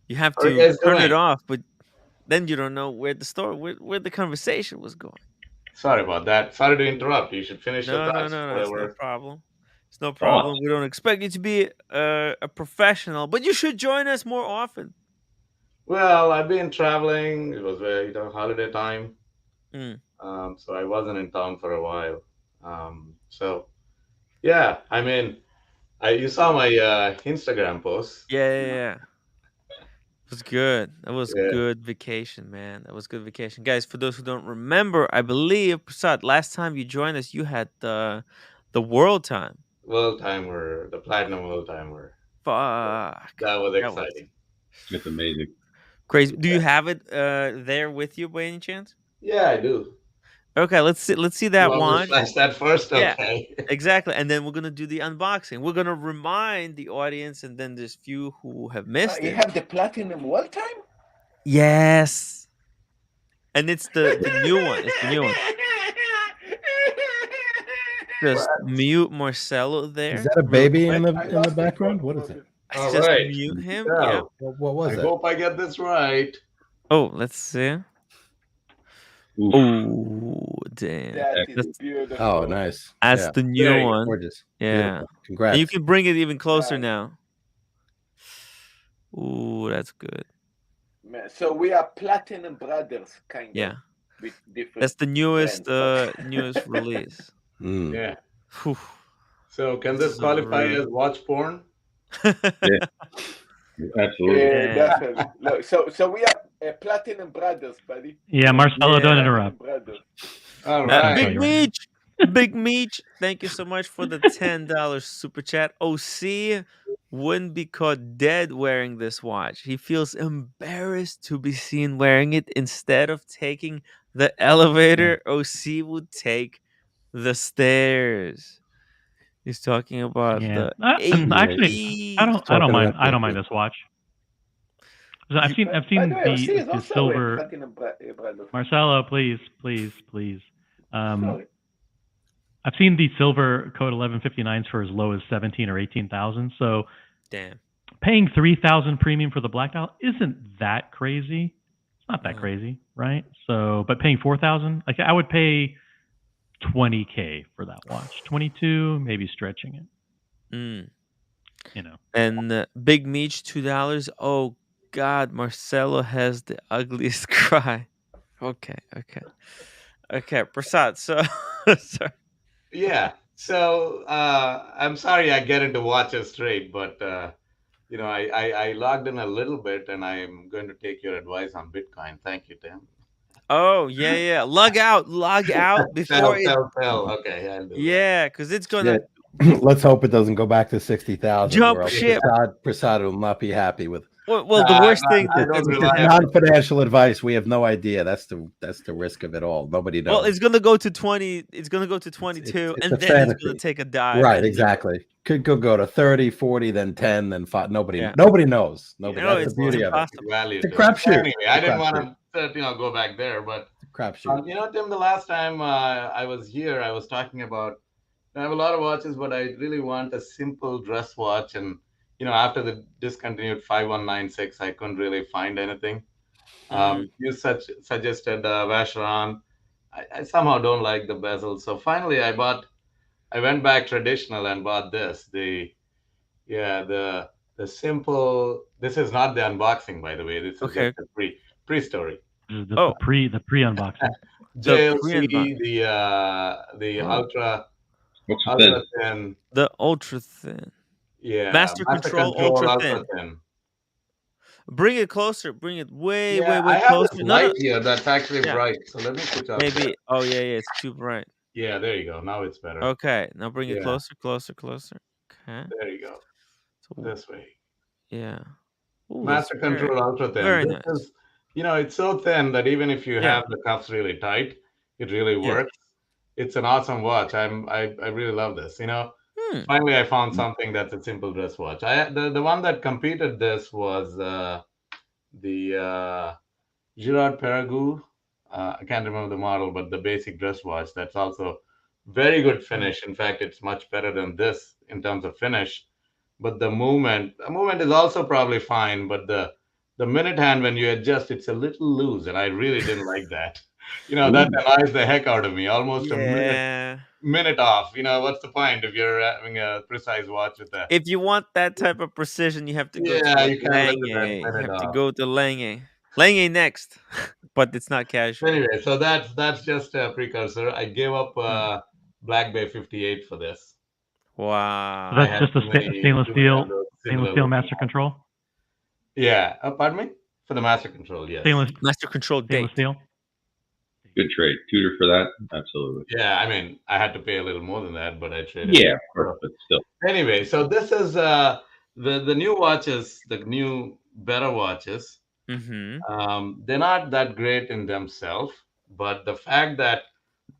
A: you have
I: How are you
A: to
I: guys
A: turn it
I: doing?
A: off, but then you don't know where the conversation was going.
I: Sorry about that. Sorry to interrupt. You should finish your
A: No,
I: thoughts.
A: it's no
I: Whatever.
A: problem. It's no problem. We don't expect you to be a professional, but you should join us more often.
I: Well, I've been traveling. It was holiday time.
A: Mm.
I: So I wasn't in town for a while. So yeah, I mean, you saw my Instagram post.
A: Yeah. It was good. That was
I: Yeah.
A: good vacation, man. That was good vacation. Guys, for those who don't remember, I believe, Prasad, last time you joined us, you had the world time.
I: World timer, the platinum world timer.
A: Fuck.
I: That was exciting.
C: it's amazing.
A: Crazy. Do you have it there with you by any chance?
I: Yeah, I do.
A: Okay, let's see that
I: You want me to
A: one.
I: flash that first?
A: Yeah.
I: Okay.
A: Exactly. And then we're gonna do the unboxing. We're gonna remind the audience, and then there's few who have missed
H: You
A: it.
H: have the platinum world time?
A: Yes. And it's the new one. It's the new one. just mute Marcelo there.
G: Is that a
A: real
G: baby
A: quick.
G: in the
H: I
G: in the
H: lost it.
G: background? What is it?
I: All
A: Just
I: right.
A: mute him.
I: So,
A: Yep.
G: What was
I: I
G: that?
I: hope I get this right.
A: Oh, let's see.
C: Oof.
A: Oh, damn.
H: That is
A: That's,
H: beautiful.
G: Oh, nice.
A: that's
G: Yeah,
A: the new
I: Very
A: one.
G: gorgeous.
A: Yeah.
G: Beautiful.
A: And
G: Congrats.
A: you can bring it even closer
H: Nice.
A: now. Ooh, that's good.
H: Man, so we are Platinum Brothers, kind
A: Yeah.
H: of, with different.
A: That's the newest
H: brands.
A: newest release.
G: Mm.
I: Yeah.
A: Whew.
I: So can
A: This
I: this
A: is a
I: qualify
A: really-
I: as watch porn?
C: Absolutely.
H: Yeah,
A: Yeah.
H: definitely. Look, so we are Platinum Brothers, buddy.
B: Yeah, Marcelo, don't
A: Yeah.
B: interrupt.
H: Platinum Brothers.
I: All
B: That's
I: right.
B: how
A: Big
B: you're-
A: Meech, Big Meech, thank you so much for the $10 super chat. OC wouldn't be caught dead wearing this watch. He feels embarrassed to be seen wearing it. Instead of taking the elevator, OC would take the stairs. He's talking about
B: Yeah.
A: the
B: Actually, I don't
G: Talking
B: mind.
G: about
B: I don't
G: the-
B: mind this watch. 'Cause I've seen
H: By the way, OC is
B: the
H: also a
B: silver.
H: Platinum Brothers.
B: Marcelo, please.
H: Sorry.
B: I've seen the silver code 1159s for as low as 17 or 18,000. So
A: damn.
B: paying 3,000 premium for the black dial isn't that crazy. It's not that crazy, right? So, but paying 4,000, like I would pay 20K for that watch. 22, maybe stretching it.
A: Mm.
B: You know.
A: And Big Meech, $2. Oh God, Marcelo has the ugliest cry. Okay, Prasad. So, sorry.
I: Yeah. So I'm sorry I get into watches straight, but I logged in a little bit, and I'm going to take your advice on Bitcoin. Thank you, Tim.
A: Oh yeah. Log out before it.
I: Sell. Okay, I'll do that.
A: Yeah, because it's gonna
G: Let's hope it doesn't go back to 60,000.
A: Jump
G: or else
A: ship.
G: Prasad will not be happy with.
A: Well, the worst thing.
I: I don't
G: It's
I: rely on
G: non-financial advice. We have no idea. That's the risk of it all. Nobody knows.
A: Well, it's gonna go to 20. It's gonna go to 22,
G: it's
A: and
G: a
A: then it's
G: fantasy.
A: gonna take a dive.
G: Right,
A: and-
G: exactly. Could go to 30, 40, then 10, then 5. Nobody
A: Yeah.
G: knows. Nobody.
A: No,
G: That's
A: it's
G: the beauty of it.
A: impossible.
I: value.
G: It's a
I: to it.
G: crapshoot.
I: Anyway, I
G: It's a
I: didn't want to go back there, but
G: Crapshoot.
I: Tim, the last time I was here, I was talking about I have a lot of watches, but I really want a simple dress watch. And after the discontinued 5196, I couldn't really find anything. You suggested Vacheron. I somehow don't like the bezel, so finally I went back traditional and bought this. The simple. This is not the unboxing, by the way. This is
A: Okay.
I: just a pre-story.
B: The pre-unboxing.
I: JLC, the
C: Wow.
I: ultra
C: What's that?
I: thin.
A: The ultra thin.
I: Yeah,
A: Master Control ultra thin.
I: thin.
A: Bring it closer. Bring it way
I: I have
A: closer.
I: this light here that's actually
A: Yeah.
I: bright. So let me put up.
A: Maybe. Oh yeah. It's too bright.
I: Yeah, there you go. Now it's better.
A: Okay. Now bring it
I: Yeah.
A: closer. Okay.
I: There you go.
A: So,
I: This way.
A: yeah. Ooh,
I: Master
A: that's very-
I: Control Ultra Thin.
A: very
I: This
A: nice.
I: is, it's so thin that even if you
A: Yeah.
I: have the cuffs really tight, it really
A: Yeah.
I: works. It's an awesome watch. I really love this. Finally I found something that's a simple dress watch. The one that competed this was the Girard Perregaux. I can't remember the model, but the basic dress watch. That's also very good finish. In fact, it's much better than this in terms of finish. But the movement is also probably fine. But the minute hand, when you adjust, it's a little loose, and I really didn't like that. That annoys the heck out of me. Almost a minute off. What's the point if you're having a precise watch with that?
A: If you want that type of precision, you have to go
I: Yeah,
A: to
I: you can't let
A: Lange.
I: that
A: You
I: minute
A: have to
I: off.
A: go to Lange. Lange next, but it's not casual.
I: Anyway, so that's just a precursor. I gave up Black Bay 58 for this.
A: Wow.
B: So that's just a stainless steel
I: Similar
B: Master Control.
I: Yeah, pardon me? For the Master Control, yes.
A: Master Control
B: Stainless
A: date.
B: steel.
C: Good trade. Tudor for that? Absolutely.
I: Yeah, I mean, I had to pay a little more than that, but I traded.
C: Yeah, of course, but still.
I: Anyway, so this is the new watches, the new better watches.
A: Mm-hmm.
I: They're not that great in themselves, but the fact that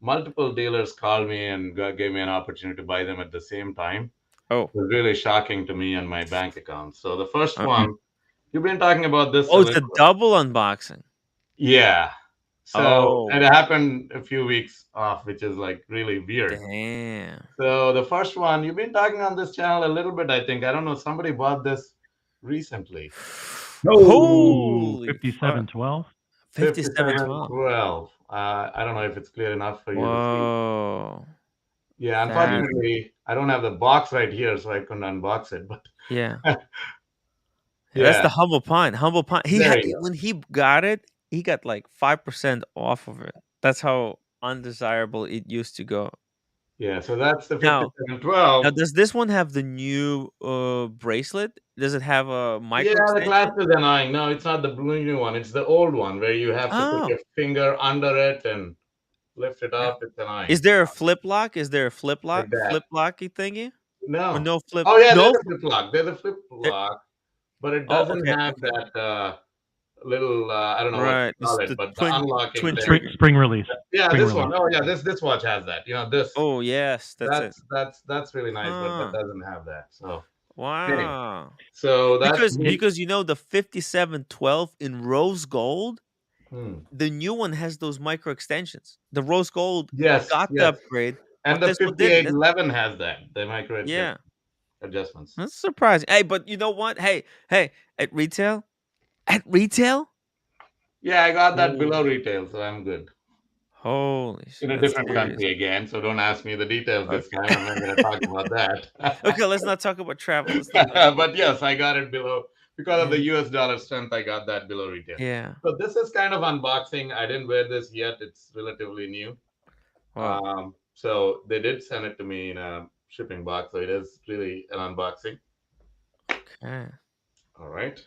I: multiple dealers called me and gave me an opportunity to buy them at the same time was really shocking to me and my bank account. So the first one, you've been talking about this.
A: Oh, it's a double unboxing.
I: Yeah. So it
A: Oh,
I: happened a few weeks off, which is like really weird.
A: damn.
I: So the first one, you've been talking on this channel a little bit, I think. I don't know, somebody bought this recently.
B: Ooh,
A: Holy fuck.
B: 5712.
A: 5712.
I: 5712. I don't know if it's clear enough for you to see.
A: Whoa.
I: Yeah,
A: That,
I: unfortunately, I don't have the box right here, so I couldn't unbox it. But
A: yeah. Yeah, that's
I: yeah,
A: the humble pine. Humble pine.
I: there you go.
A: When he got it, he got like 5% off of it. That's how undesirable it used to go.
I: Yeah, so that's the
A: Now,
I: 5712.
A: does this one have the new bracelet? Does it have a
I: Yeah,
A: micro
I: the glass
A: extension?
I: is annoying. No, it's not the blue new one. It's the old one where you have to put
A: Oh,
I: your finger under it and lift it
A: yeah.
I: up. It's annoying.
A: Is there a flip lock? Is there a
I: Like that.
A: flip locky thingy? Or
I: No.
A: no flip?
I: Oh yeah, there's
A: No.
I: a flip lock. There's a flip
A: There,
I: lock, but it
A: oh,
I: doesn't
A: okay,
I: have
A: okay.
I: that little I don't know what
A: Right.
I: you
A: It's
I: call it,
A: the
I: but the
A: twin
I: unlocking
A: twin
I: thing.
B: Spring,
A: trigger.
B: spring release.
I: Yeah,
B: Spring
I: this one.
B: release.
I: Oh yeah, this watch has that. This
A: Oh yes, that's it.
I: that's really nice, but that
A: Huh.
I: doesn't have that. So anyway,
A: Wow.
I: so that's me.
A: Because you know the 5712 in rose gold,
I: Hmm.
A: the new one has those micro extensions. The rose gold
I: Yes,
A: got the
I: yes.
A: upgrade,
I: And
A: but
I: the
A: this one didn't.
I: 5811 has that, the micro
A: Yeah.
I: adjustments.
A: That's surprising. Hey, but you know what? Hey, at retail,
I: Yeah, I got that
A: oh,
I: below retail, so I'm good.
A: holy
I: In
A: shit,
I: a
A: that's
I: different
A: serious.
I: country again, so don't ask me the details this
A: Okay.
I: time. I'm not going to talk about that.
A: Okay, let's not talk about travel. Let's not talk about
I: But yes, I got it below because of
A: yeah.
I: the US dollar strength. I got that below retail.
A: Yeah.
I: So this is kind of unboxing. I didn't wear this yet. It's relatively new.
A: Wow.
I: So they did send it to me in a shipping box. So it is really an unboxing.
A: Okay.
I: All right,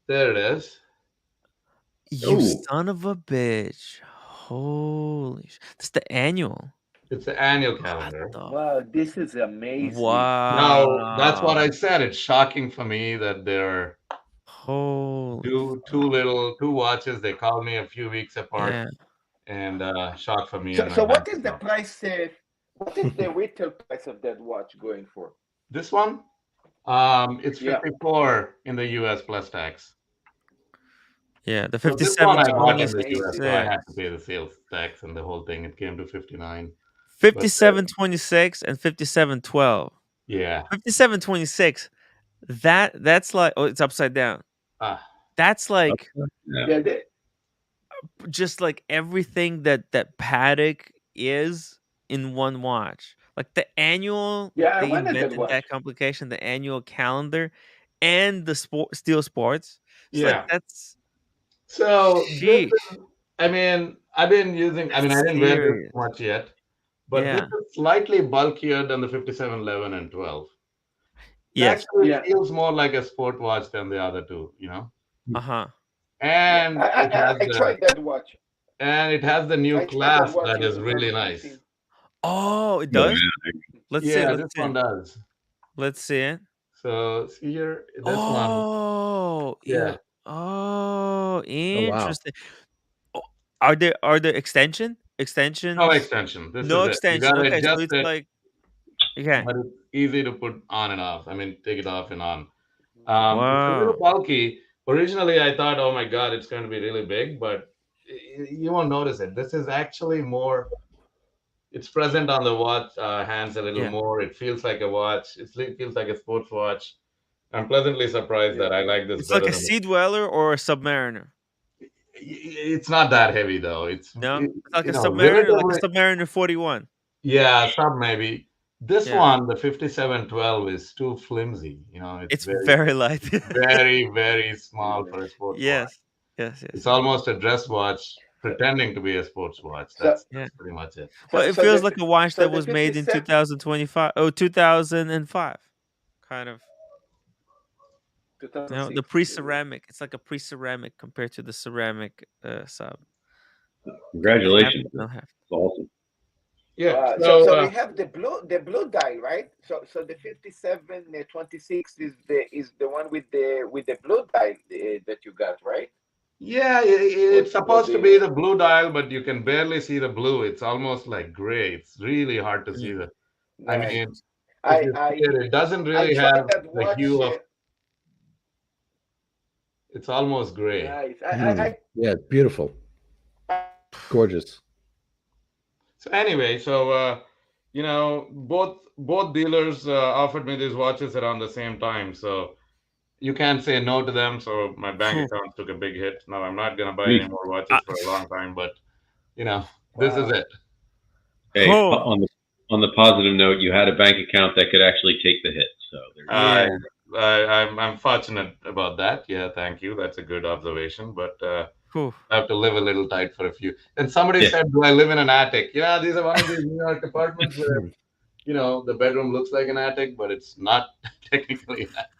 I: there it is.
A: You
C: Oh,
A: son of a bitch. Holy That's the annual.
I: It's the annual
A: What
I: calendar.
A: the
H: Wow, this is amazing.
I: Now that's what
A: wow.
I: I said. It's shocking for me that there are
A: Holy
I: two watches. They called me a few weeks apart,
A: yeah.
I: and shock for me
H: So,
I: and my
H: so
I: bank
H: what is the
I: account.
H: price? What is the retail price of that watch going for?
I: This one, it's
H: Yeah.
I: 54 in the US plus tax.
A: Yeah, the
I: So this one I bought in the US, so I
H: Amazing.
I: had to
A: 5726.
I: pay the sales tax and the whole thing. It came to 59. But
A: 5726 and 5712.
I: yeah,
A: 5726. That's like it's upside down.
I: ah,
A: That's like
C: yeah.
H: Yeah,
A: just like everything that Paddock is in one watch. Like the annual,
H: yeah, I
A: they
H: wanted that
A: invented
H: watch.
A: that complication, the annual calendar, and the steel sports. It's like
I: yeah.
A: that's
I: So this
A: sheesh.
I: is, I mean, I've been using. I mean, I
A: That's
I: didn't wear this
A: serious.
I: much yet, but this
A: Yeah.
I: is slightly bulkier than the 5711 and 12. It
A: Yes.
I: actually
H: Yeah,
I: feels more like a sport watch than the other two.
A: Uh-huh.
H: yeah.
I: And it has
H: I tried that watch.
I: the new
H: I tried that
I: clasp
H: watch
I: that
H: in
I: is really nice.
H: 2019.
A: Oh, it
C: Oh,
A: does?
C: yeah.
A: Let's see.
I: Yeah,
A: Let's
I: this
A: see.
I: one does.
A: Let's see it.
I: So see here, this one,
A: Oh,
I: yeah.
A: oh,
F: Oh wow.
A: interesting. Oh, are there
I: No
A: extensions?
I: extension. This
A: No
I: is it. You
A: extension.
I: gotta
A: Okay, so
I: adjust
A: it's
I: it,
A: like okay.
I: but it's easy to put on and off. I mean, take it off and on. It's a little
A: Wow.
I: bulky. Originally, I thought, oh my God, it's going to be really big, but you won't notice it. This is actually more, it's present on the watch hands a little
A: Yeah.
I: more. It feels like a watch. It feels like a sports watch. I'm pleasantly surprised
H: Yeah.
I: that I like this
A: It's like
I: better
A: a
I: than
A: sea dweller or a submariner.
I: it's not that heavy though.
A: No? It's like a
I: Relatively,
A: 41.
I: yeah, sub maybe. This
A: Yeah.
I: one, the 5712, is too flimsy. It's
A: It's
I: very,
A: very light.
I: very, very small
H: Yeah.
I: for a sports watch.
A: Yes. Yes, yes,
I: It's
A: yes.
I: almost a dress watch
H: So,
I: pretending to be a sports watch.
H: so,
A: Yeah.
I: That's pretty much it.
A: Well,
H: so,
A: it
H: so
A: feels
H: the
A: like a watch
H: so
A: that
H: the
A: was made in
H: 57
A: 2025. Oh, 2005. Kind of. No, the
H: 2006.
A: pre-ceramic. It's like a pre-ceramic compared to the ceramic sub. They have
C: Congratulations.
A: they'll have.
C: That's awesome.
I: Yeah.
H: So
I: So
H: we have the blue dial, right? So the 5726 is the one with the blue dial that you got, right?
I: yeah,
H: What
I: it's
H: what
I: supposed
H: do
I: to
H: you
I: be
H: mean?
I: the blue dial, but you can barely see the blue. It's almost like gray. It's really hard to see
A: Mm.
I: the. I
H: Nice.
I: mean, if
H: I
I: you see
H: I
I: it doesn't
H: I
I: really
H: tried
I: have
H: that
I: the
H: watch.
I: hue of. It's almost gray.
H: Nice.
G: Yeah, it's beautiful. Gorgeous.
I: So anyway, both dealers offered me these watches around the same time, so you can't say no to them. So my bank
A: Phew.
I: account took a big hit. Now I'm not gonna buy any
C: We,
I: more watches
A: Uh,
I: for a long time, but this is
E: Wow.
I: it.
C: hey,
A: oh,
C: on the positive note, you had a bank account that could actually take the hit. So there you
I: I,
A: yeah.
I: I'm fortunate about that. Yeah, thank you. That's a good observation. But
A: Whew.
I: I have to live a little tight for a few. And somebody
C: go.
I: said, "Do I live in an attic?" Yeah, these are one of these New York apartments where the bedroom looks like an attic, but it's not technically an attic.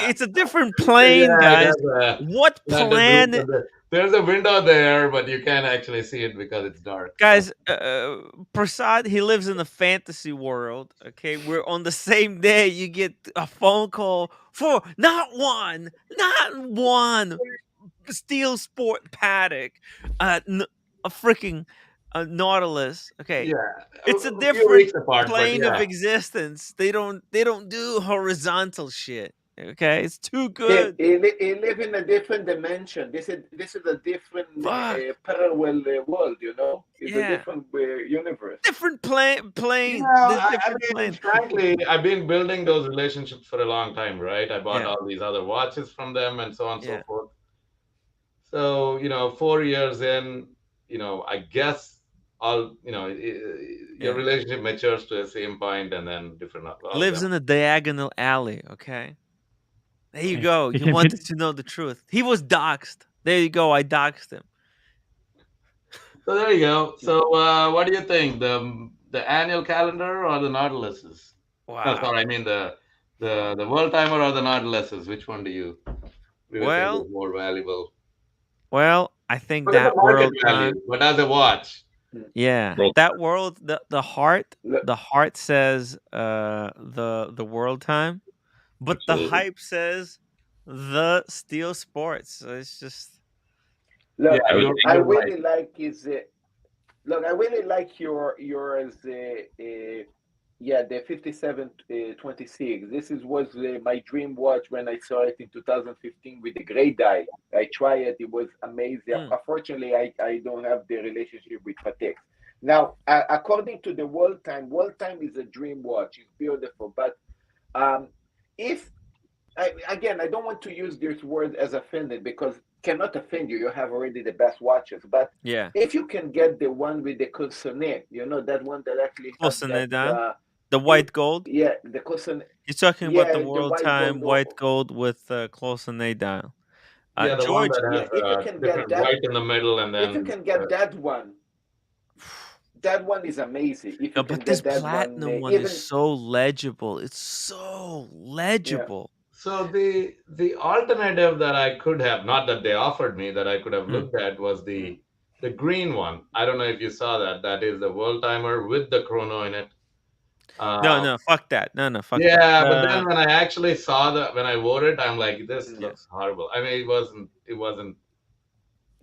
A: It's a different plane,
I: Yeah, it
A: guys.
I: has a
A: What
I: slanted roof,
A: planet?
I: and there's a window there, but you can't actually see it because it's dark. So
A: Guys, Prasad, he lives in a fantasy world. Okay, we're on the same day. You get a phone call for not one steel sport paddock, a freaking Nautilus. Okay,
I: yeah,
A: it's a
I: a few
A: different
I: weeks apart, but
A: plane of
I: yeah.
A: existence. They don't do horizontal shit. Okay, it's too
H: He,
A: good.
H: he live in a different dimension. This is a different
A: Fuck
H: parallel world. It's a
A: yeah,
H: different universe.
A: different
I: You
A: plane.
I: know,
A: This
I: I
A: different
I: mean,
A: plane.
I: frankly, I've been building those relationships for a long time, right? I bought
A: Yeah,
I: all these other watches from them and so on and so
A: yeah,
I: forth. So, 4 years in, I guess your
A: yeah.
I: relationship matures to the same point and then different all of
A: Lives
I: them.
A: in a diagonal alley. Okay, there you
B: Hey,
A: go.
B: hey
A: You
B: Tim,
A: wanted to know the truth. He was doxxed. There you go. I doxed him.
I: So there you go. So what do you think? The annual calendar or the Nautiluses? No,
A: Wow.
I: sorry, I mean the world timer or the Nautiluses. Which one do you really think
A: Well,
I: is more valuable?
A: I think
I: Forget the
A: that
I: market
A: world
I: value,
A: time.
I: but as a watch.
H: Mm.
A: Yeah,
C: Roll.
A: that world.
H: Look,
A: The heart says the world time, but the
C: Absolutely.
A: hype says the steel sports. So it's just
I: Yeah,
H: look.
C: I was
H: I
I: you're right.
H: really like his. Look, I really like yours. Yeah, the 5726. This was my dream watch when I saw it in 2015 with the gray dye. I tried it; it was amazing.
A: mm,
H: Unfortunately, I don't have the relationship with Patek. Now, according to the World Time is a dream watch. It's beautiful, but um, if again, I don't want to use this word as offended because cannot offend you. You have already the best watches, but
A: yeah.
H: if you can get the one with the coulsonnet, that one that actually have
A: Closing
H: that,
A: it down. The white gold.
H: yeah, the coulsonnet,
A: You're talking about the
H: yeah, the
A: world
H: white
A: time
H: gold.
A: white gold with closing it down.
I: Yeah, the one
A: George.
I: that
H: Yeah,
I: has
H: if you can get
I: different
H: that,
I: white in the middle and
H: if you
I: then
H: can get that one is amazing. If
A: No,
H: you can
A: but this
H: get that one,
A: platinum one is
H: even
A: so legible. It's so
H: yeah.
A: legible.
I: so the alternative that I could have, not that they offered me, that I could have
A: Mm.
I: looked at was
H: Mm.
I: the green one. I don't know if you saw that. That is the world timer with the chrono in it.
A: No,
I: Uh,
A: no, fuck that. No, no, fuck that.
I: yeah, but then when I actually saw when I wore it, I'm like, this
H: Mm.
A: Yeah,
I: looks horrible. I mean,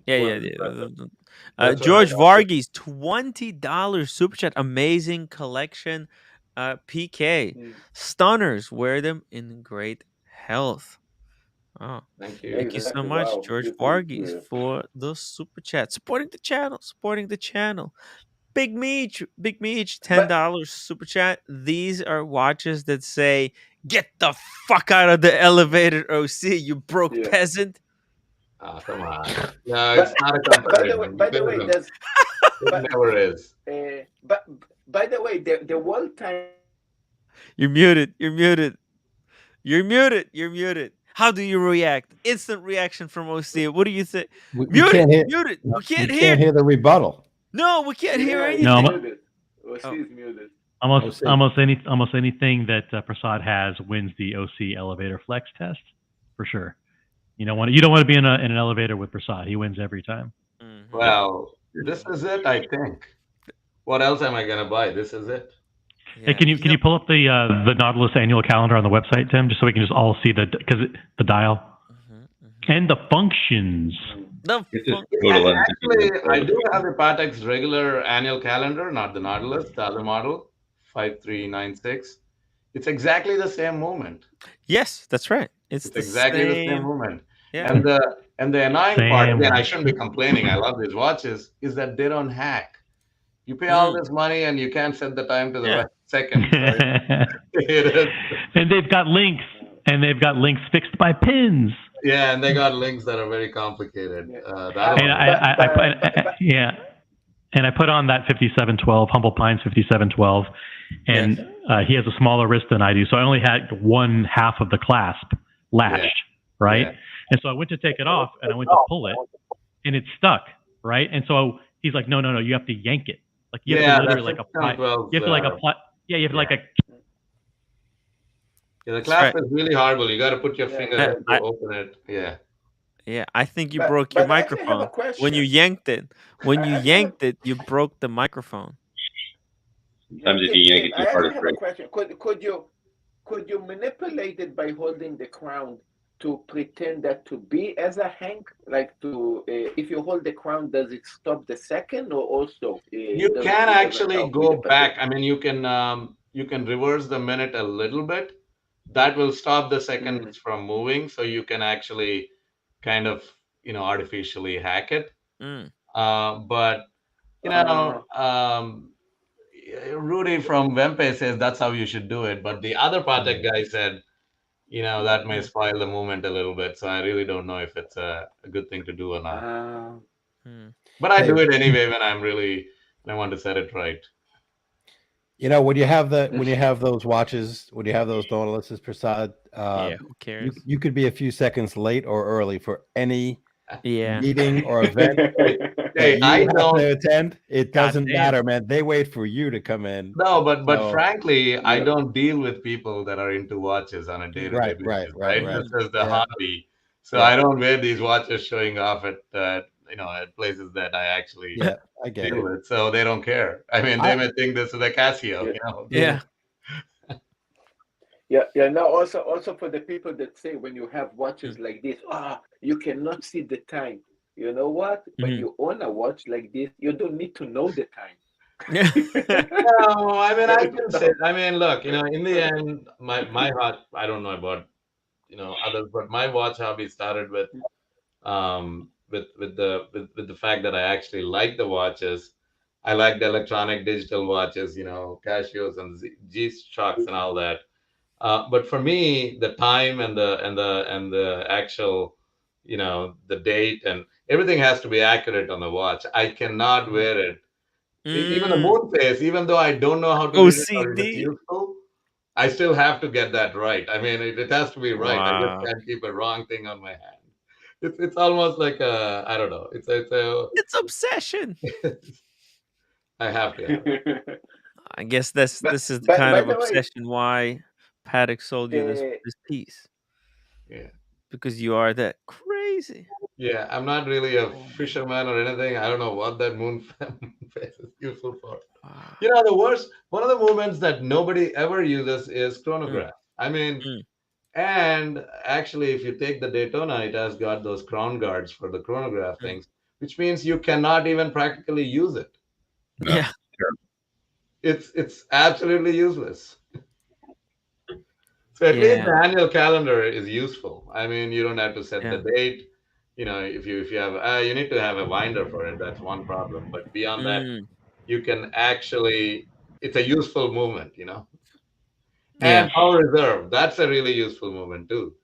A: yeah, yeah.
I: wasn't
A: Yeah.
I: impressive. That's when I
A: George
I: got it.
A: Varghese, $20 super chat. Amazing collection. PK
H: Mm.
A: stunners. Wear them in great health. Oh,
I: Thank you.
A: thank you so
H: Exactly.
A: much,
H: Wow.
A: George Varghese, for the super chat. Supporting the channel. Supporting the channel. Big Meech,
H: But
A: $10 super chat. These are watches that say, "Get the fuck out of the elevator, OC, you broke
H: yeah.
A: peasant."
I: Ah, come on. No, it's
H: But
I: not a comparison.
H: by
I: It
H: the way,
I: isn't.
H: there's
I: It
H: but
I: never is.
H: but by the way, the world time
A: You're muted. You're muted. You're muted. You're muted. How do you react? Instant reaction from OC. What do you think?
G: We
A: Muted.
G: can't hear.
A: Muted. We
G: We
A: can't hear.
G: can't hear the rebuttal.
A: No, we can't hear
H: yeah, he's
B: No,
A: anything.
H: muted. OC
A: Oh,
H: is muted.
B: almost
G: OC.
B: almost anything that Prasad has wins the OC elevator flex test for sure. You don't want to be in an elevator with Prasad. He wins every time.
A: mhm.
I: Well, this is it, I think. What else am I gonna buy? This is it.
B: Hey,
A: Yeah.
B: can you pull up the Nautilus annual calendar on the website, Tim, just so we can just all see the dial
A: Mhm, mhm.
B: and the functions.
A: The
C: It's just
A: fun-
C: go to
I: Actually, I
C: 11:59.
I: do have the Patek's regular annual calendar, not the Nautilus, the other model, 5396. It's exactly the same movement.
A: Yes, that's right. It's
I: It's
A: the
I: exactly the same
A: same.
I: movement.
A: Yeah.
I: And the annoying part,
B: Same
I: again, I
B: one.
I: shouldn't be complaining. I love these watches. Is that they don't hack. You pay all
A: Mm.
I: this money and you can't set the time to the
A: Yeah.
I: right second. So it is,
B: And they've got links, and they've got links fixed by pins.
I: yeah, and they got links that are very complicated.
H: Yeah.
I: The other
B: And
I: one,
B: yeah, and I put on that 5712 Humble Pines 5712, and
A: Yes.
B: he has a smaller wrist than I do, so I only had one half of the clasp latched,
I: yeah,
B: right?
I: yeah.
B: And so I went to take it off, and I went to pull it, and it's stuck, right? And so he's like, no, you have to yank it, like you have to
I: Yeah,
B: literally
I: that's
B: like apply,
I: 5712.
B: you have to like apply, yeah, you have to
I: Yeah.
B: like a,
I: Yeah, the
A: That's
I: clasp
A: right.
I: is really horrible. You got to put your finger
A: I,
I: in to
A: I
I: open it. Yeah.
A: yeah, I think you
H: But
A: broke your
H: I actually have a
A: microphone when you
H: question.
A: yanked it. When you
H: I actually have
A: yanked it, you broke the microphone.
C: Sometimes if you yank
H: Tim,
C: it
H: I
C: too hard,
H: actually
C: it
H: have a
C: breaks.
H: question. Could you manipulate it by holding the crown to pretend that to be as a hank? Like to if you hold the crown, does it stop the second, or also
I: You can
H: it doesn't
I: actually
H: help with the
I: go back.
H: position?
I: I mean, you can reverse the minute a little bit. That will stop the
H: Mm.
I: seconds from moving, so you can actually kind of artificially hack it.
A: Mm.
I: But you know,
H: Uh,
I: um, Rudy from Wempe says that's how you should do it. But the other Patek guy said, that may
A: Mm.
I: spoil the movement a little bit. So I really don't know if it's a good thing to do or not.
H: uh,
A: Mm.
I: But I
G: Hey,
I: do it anyway when I want to set it right.
G: when you have those watches, when you have those Nautiluses, Prasad,
A: Yeah, who
G: you
A: cares?
G: you could be a few seconds late or early for any
A: Yeah.
G: meeting or event that
I: Hey,
G: you
I: I
G: have
I: don't.
G: to attend. It
A: God
G: doesn't
A: damn.
G: matter, man. They wait for you to come in.
I: No, but
G: So
I: frankly, I
H: yeah,
I: don't deal with people that are into watches on a
A: Mm.
I: day-to-day
G: right, right,
I: basis,
G: right,
I: right?
G: right.
I: This
A: Mm.
I: is the
G: Yeah,
I: hobby. So
G: yeah,
I: I don't wear these watches showing off at places that I actually
G: yeah. I get
I: deal
G: it.
I: with. So they don't care. I mean, they
G: I
I: may think this is a Casio,
H: yeah.
G: yeah.
A: Yeah.
H: Yeah. Now, also for the people that say when you have
A: Mm.
H: watches like this, you cannot see the time. You know what? When
A: Mhm.
H: you own a watch like this, you don't need to know the time.
A: Yeah.
I: No, I mean, I can say,
H: No.
I: I mean, look, in the end, my heart, I don't know about, others, but my watch hobby started with the fact that I actually like the watches. I like the electronic digital watches, Casios and G-Shocks and all that. But for me, the time and the actual, the date and everything has to be accurate on the watch. I cannot
A: Mhm.
I: wear it. Even the
A: Mm.
I: moon phase, even though I don't know how to read it or if it's
A: OCD.
I: useful, I still have to get that right. I mean, it has to be right. I just
A: Wow.
I: can't keep a wrong thing on my hand. It's almost like I don't know.
A: It's obsession.
I: I have to have it.
A: I guess this is the
H: but
A: kind
H: by
A: of
H: the way,
A: obsession why Paddock sold you this
H: uh,
A: this piece
I: Yeah.
A: because you are that crazy.
I: Yeah, I'm not really a fisherman or anything. I don't know what that moon phase is useful for.
A: Wow.
I: One of the movements that nobody ever uses is
A: Mm.
I: chronograph. I mean,
A: Mm.
I: and actually, if you take the Daytona, it has got those crown guards for the chronograph
A: Mm.
I: things, which means you cannot even practically use it.
C: No.
A: Yeah.
I: It's absolutely useless. So at least
A: Yeah.
I: the annual calendar is useful. I mean, you don't have to set the
A: Yeah.
I: date. If you have you need to have a winder for it. That's one problem. But beyond that,
A: Mm.
I: you can actually it's a useful movement.
A: Yeah.
I: And power reserve, that's a really useful movement too.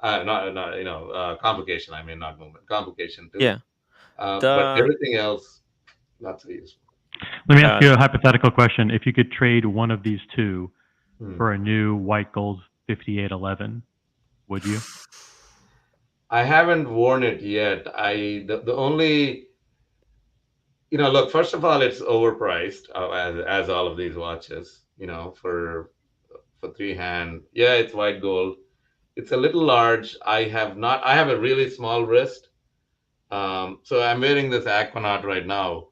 I: Not complication. I mean, not movement, complication too.
A: Yeah.
I: But
A: The
I: everything else, not so useful.
B: Let me ask
A: uh
B: you a hypothetical question. If you could trade one of these two
I: Hmm.
B: for a new white gold 5811, would you?
I: I haven't worn it yet. The only look, first of all, it's overpriced as all of these watches. For three hand, yeah, it's white gold. It's a little large. I have a really small wrist. So I'm wearing this Aquanaut right now.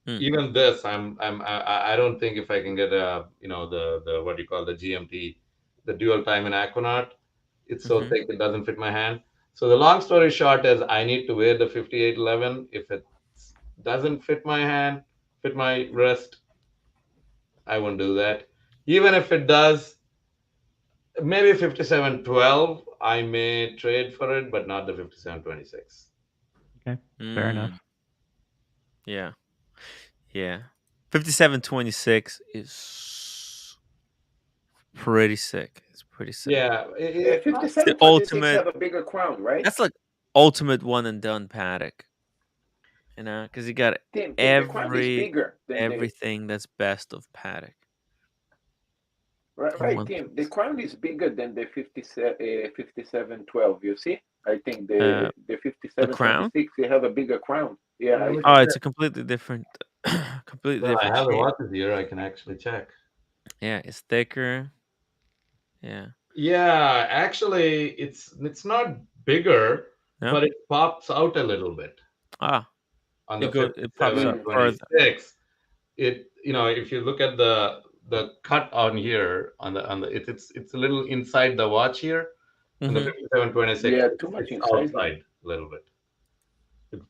A: mm.
I: Even this, I don't think if I can get the what do you call the GMT, the dual time in Aquanaut. It's so
A: Mhm.
I: thick it doesn't fit my hand. So the long story short is I need to wear the 5811. If it doesn't fit my hand, fit my wrist, I won't do that. Even if it does, Maybe 5712. I may trade for it, but not the 5726.
B: Okay, fair enough.
A: Yeah. Yeah. 5726 is pretty sick. It's pretty sick.
I: Yeah,
A: It's the
H: 5726
A: ultimate.
H: have a bigger crown, right?
A: That's like ultimate one and done paddock. You know, because you got
H: Tim, the crown is bigger than
A: everything that's best of paddock.
H: Right, Tim. The crown is bigger than the 5712. You see, I think the 5726 they have a bigger crown. Yeah.
A: Oh, it's a completely different, completely
I: Well, I
A: different
I: have the
A: shape.
I: watches here. I can actually check.
A: Yeah, it's thicker. Yeah.
I: Yeah, actually, it's not bigger,
A: No?
I: but it pops out a little bit
A: Ah,
I: on the
A: it pops up further.
I: 5726. It if you look at the cut on here on the it's a little inside the watch here, and the 5726
H: Yeah, too much
I: it's
H: inside.
I: outside a little bit.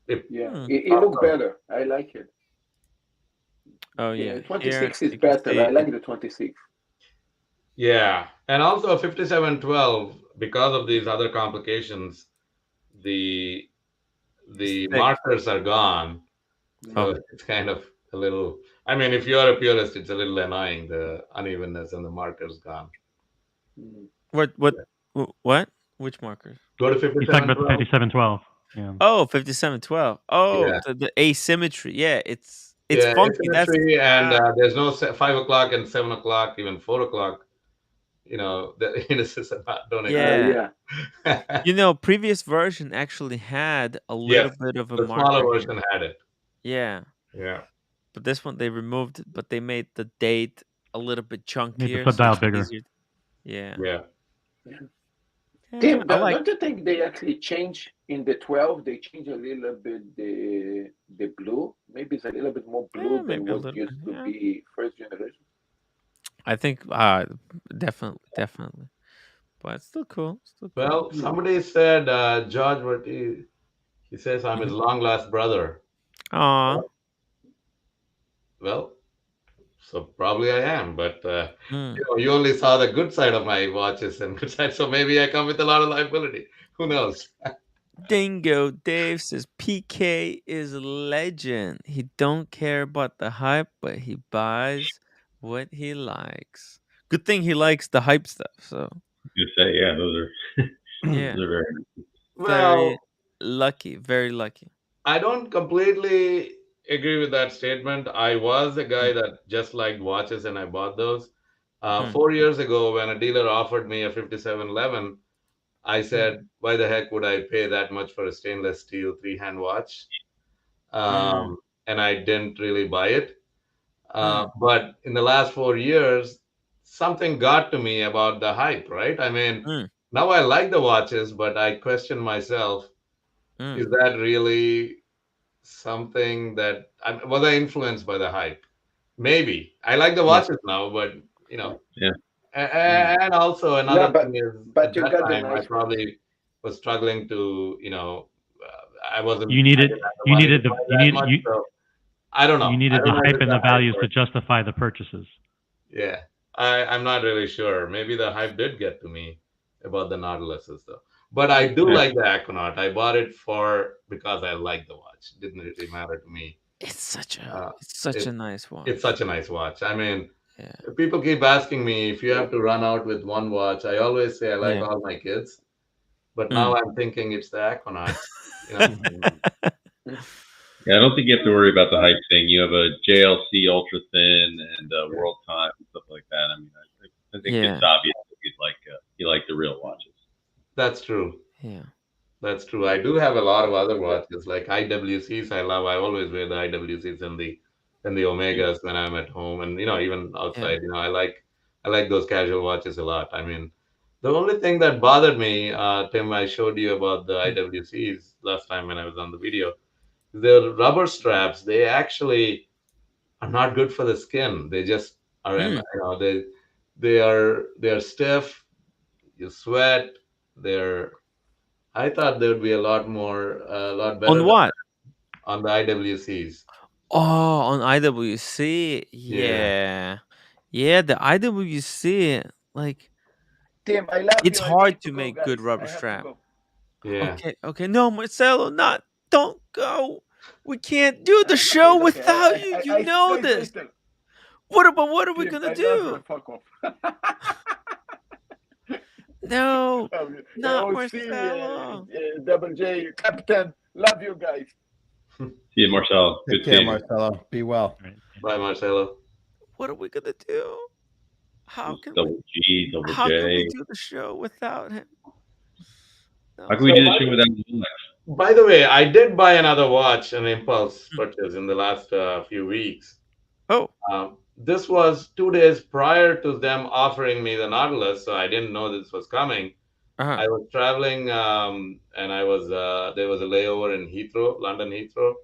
H: It looks better. I like it.
A: Oh yeah,
H: 26
A: here,
H: is better. I like the 26.
I: Yeah, and also 5712 because of these other complications, the markers are gone, so it's kind of a little. I mean, if you're a purist, it's a little annoying, the unevenness and the markers gone.
A: What? Which markers?
I: Go to
B: He's talking about the
I: 5712.
B: 5712. Yeah.
A: Oh, 5712. Oh,
I: Yeah.
A: the asymmetry. Yeah, it's
I: Yeah,
A: funky. That's
I: asymmetry, and there's no 5 o'clock and 7 o'clock, even 4 o'clock. The indices don't exist.
A: yeah. Previous version actually had a little bit of a
I: the
A: marker
I: smaller
A: here.
I: version had it.
A: Yeah.
I: Yeah.
A: But this one they removed it, but they made the date a little bit chunkier.
B: Made the subdial bigger.
A: Yeah.
I: Yeah.
H: Tim, don't you think they actually change in the 12? They change a little bit the blue. Maybe it's a little bit more blue than what used to be first generation.
A: I think definitely, but it's still cool.
I: Well, somebody said George, what he says, I'm his long lost brother.
A: Aw.
I: Well, so probably I am, but you only saw the good side of my watches and good side, so maybe I come with a lot of liability. Who knows?
A: Dingo Dave says PK is a legend. He don't care about the hype, but he buys what he likes. Good thing he likes the hype stuff. So
C: you say, yeah, those are
A: those
C: are
I: very
A: lucky. Very lucky.
I: I don't completely agree with that statement. I was a guy that just liked watches, and I bought those. 4 years ago, when a dealer offered me a 5711, I said, why the heck would I pay that much for a stainless steel 3-hand watch? And I didn't really buy it. But in the last 4 years, something got to me about the hype, right? I mean, now I like the watches, but I question myself, is that really something that was I influenced by the hype? Maybe. I like the watches now, but
C: yeah.
I: And also another thing is,
H: but
I: at
H: you
I: that
H: got
I: time,
H: the nice
I: I probably was struggling to, I wasn't.
B: You needed the
I: so I don't know.
B: You needed the hype and the values to justify the purchases.
I: Yeah, I'm not really sure. Maybe the hype did get to me about the Nautiluses, though. But I do like the Aquanaut. I bought it because I like the watch. It didn't really matter to me.
A: It's such a nice watch.
I: It's such a nice watch. I mean, people keep asking me if you have to run out with one watch. I always say I like all my kids, but now I'm thinking it's the Aquanaut.
C: Yeah, I don't think you have to worry about the hype thing. You have a JLC Ultra Thin and World Time and stuff like that. I mean, I think it's obvious that you like the real watches.
I: That's true.
A: Yeah,
I: that's true. I do have a lot of other watches like IWCs. I love. I always wear the IWCs and the Omegas when I'm at home, and even outside. I like those casual watches a lot. I mean, the only thing that bothered me, Tim, I showed you about the IWCs last time when I was on the video. The rubber straps, they actually are not good for the skin. They just are, they are stiff. You sweat. I thought there would be a lot better.
A: On what?
I: On the IWCs.
A: Oh, on IWC, yeah. The IWC, like
H: Tim, I love
A: It's
H: you. I
A: hard
H: need
A: to
H: to go,
A: make
H: guys.
A: good rubber
H: I have to
A: strap.
H: go.
I: Yeah.
A: Okay. No, Marcelo, don't go. We can't do the show
H: Okay,
A: without you. You know
H: guys,
A: this.
H: listen.
A: What are we
H: Tim,
A: gonna
H: I love you.
A: do?
H: Fuck off.
A: No, not
H: OC,
A: Marcelo.
H: Double J, Captain. Love you guys.
C: See you, Marcel.
G: Take
C: Good
G: care,
C: seeing you.
G: Marcelo. Be well.
B: Right.
I: Bye, Marcelo.
A: What are we gonna do? How can
C: Double G, Double
A: How can we
C: J.
A: do the show without him?
C: How can we do the show without LOLEX?
I: By the way, I did buy another watch, an impulse purchase in the last few weeks.
A: Oh.
I: This was 2 days prior to them offering me the Nautilus, so I didn't know this was coming.
A: Uh-huh.
I: I was traveling, and I was there was a layover in Heathrow, London Heathrow,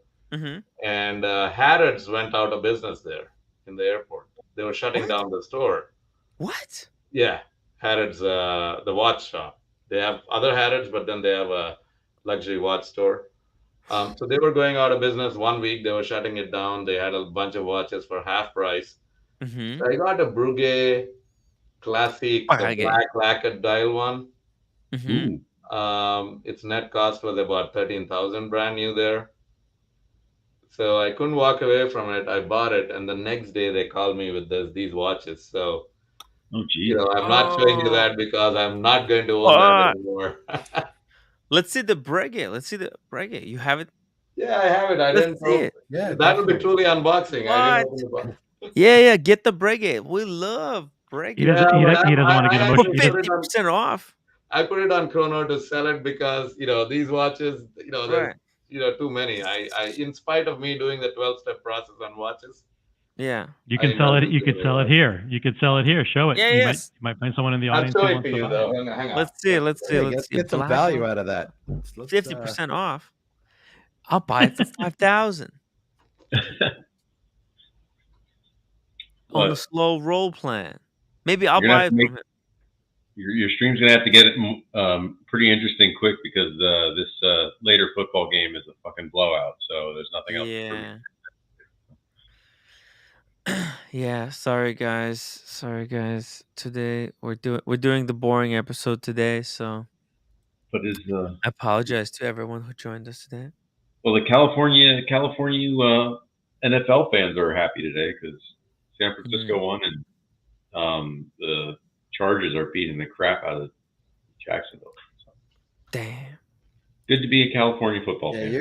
I: and Harrods went out of business there in the airport. They were shutting down the store.
A: What?
I: Yeah, Harrods, the watch shop. They have other Harrods, but then they have a luxury watch store. So they were going out of business 1 week. They were shutting it down. They had a bunch of watches for half price. So I got a Breguet Classic, the black lacquered dial one. Its net cost was about 13,000, brand new there. So I couldn't walk away from it. I bought it, and the next day they called me with these watches. So, I'm not showing you that because I'm not going to own that anymore.
A: Let's see the Breguet. You have it?
I: Yeah, I have it. I
A: Let's
I: didn't
A: see
I: know.
A: it.
I: Yeah, that would be truly unboxing. I didn't open the box.
A: Yeah, get the Breguet. We love Breguet.
B: He doesn't want to get emotional.
A: 50% off.
I: I put it on Chrono to sell it because these watches, there's too many. I in spite of me doing the 12-step process on watches.
A: Yeah.
B: You can sell it. You could sell it here. You could sell it here. Show it.
A: Yeah,
B: you
A: yes.
B: might find someone in the
I: I'll
B: audience
I: show
B: who
I: it
B: wants
I: to
B: to
I: you
B: buy
I: though.
B: it.
I: Hang on.
A: Let's see.
G: Get some value out of that.
A: 50% off. I'll buy it for 5,000. On the slow roll plan. Maybe I'll buy it from him.
C: Your stream's gonna have to get it pretty interesting quick because this later football game is a fucking blowout. So there's nothing else.
A: Yeah. Sorry guys. Today we're doing the boring episode today. So.
C: But
A: I apologize to everyone who joined us today.
C: Well, the California NFL fans are happy today because San Francisco won and the Chargers are beating the crap out of Jacksonville. So.
A: Damn.
C: Good to be a California football fan.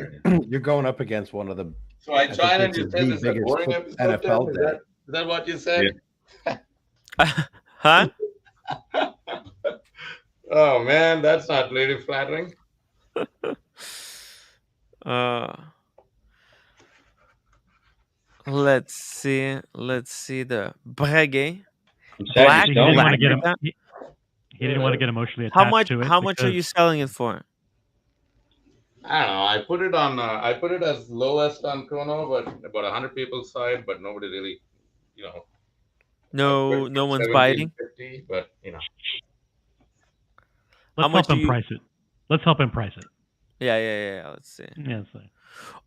G: You're going up against one of the.
I: So I tried and you said this is a boring episode.
G: NFL
I: is that what you said?
A: Yeah. Huh?
I: Oh man, that's not really flattering.
A: Let's see the Breguet.
B: Black. He didn't want to get emotionally attached to it.
A: How much are you selling it for?
I: I don't know. I put it on. I put it as lowest on Chrono, but about 100 people saw it, but nobody really,
A: No one's biting.
I: 50, but
B: Let's help him price it. Let's help him price it.
A: Yeah. Let's see.
B: Yeah.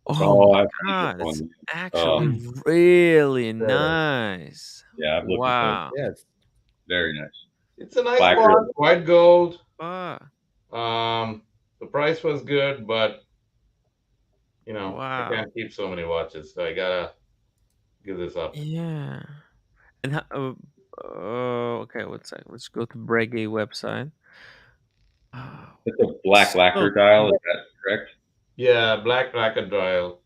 A: Oh my God, it's actually really nice.
C: Yeah, I've looked at those. Yeah, it's very nice.
I: It's a nice watch, white gold. The price was good, but I can't keep so many watches, so I gotta give this up.
A: Yeah. And okay, let's go to Breguet website.
C: It's a black lacquer dial, is that correct?
I: Yeah, black lacquer dial.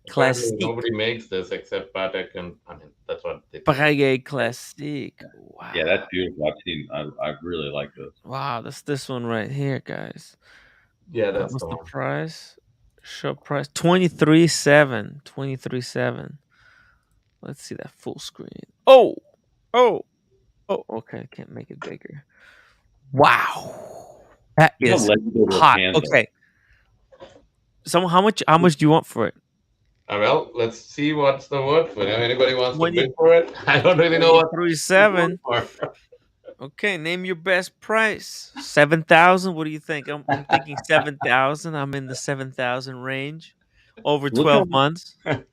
A: Classic.
I: Nobody makes this except Patek, and that's what they.
A: Breguet Classic. Wow.
C: Yeah, that's beautiful. I really like this.
A: Wow, that's this one right here, guys.
I: Yeah, that's
A: what's the price? Show price 23.7. Let's see that full screen. Oh, okay. Can't make it bigger. Wow, that is hot. Okay. So how much do you want for it?
I: Well, let's see what's the word for it. If anybody wants to bid for it, I don't really know what.
A: 3.7. Okay, name your best price. 7,000. What do you think? I'm thinking 7,000. I'm in the 7,000 range. Over 12 months.
C: Look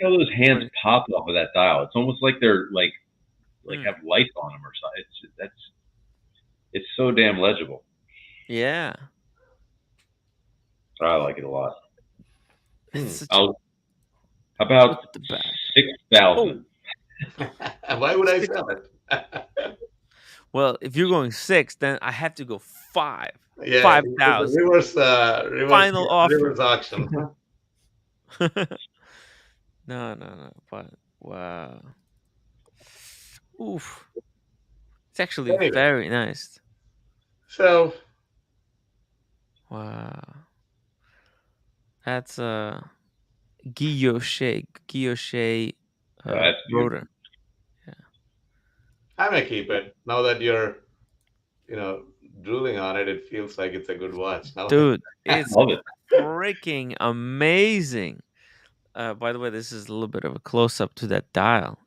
C: how those hands pop off of that dial. It's almost like they're like have lights on them or something. It's so damn legible.
A: Yeah.
C: I like it a lot.
A: It's such
C: How
A: look
C: about
A: at the back.
C: 6,000?
I: Why would I
A: Six.
I: sell it?
A: Well, if you're going 6, then I have to go 5.
I: Yeah, it's a
A: 5,000. Final offer.
I: reverse auction.
A: No. But wow. Oof. It's actually
I: Anyway,
A: very nice.
I: so
A: Wow. That's Guilloche
C: That's beautiful.
A: rotor.
I: I may keep it now that you're, drooling on it. It feels like it's a good watch. Now,
A: Dude, it's
C: Love it.
A: freaking amazing. By the way, this is a little bit of a close up to that dial.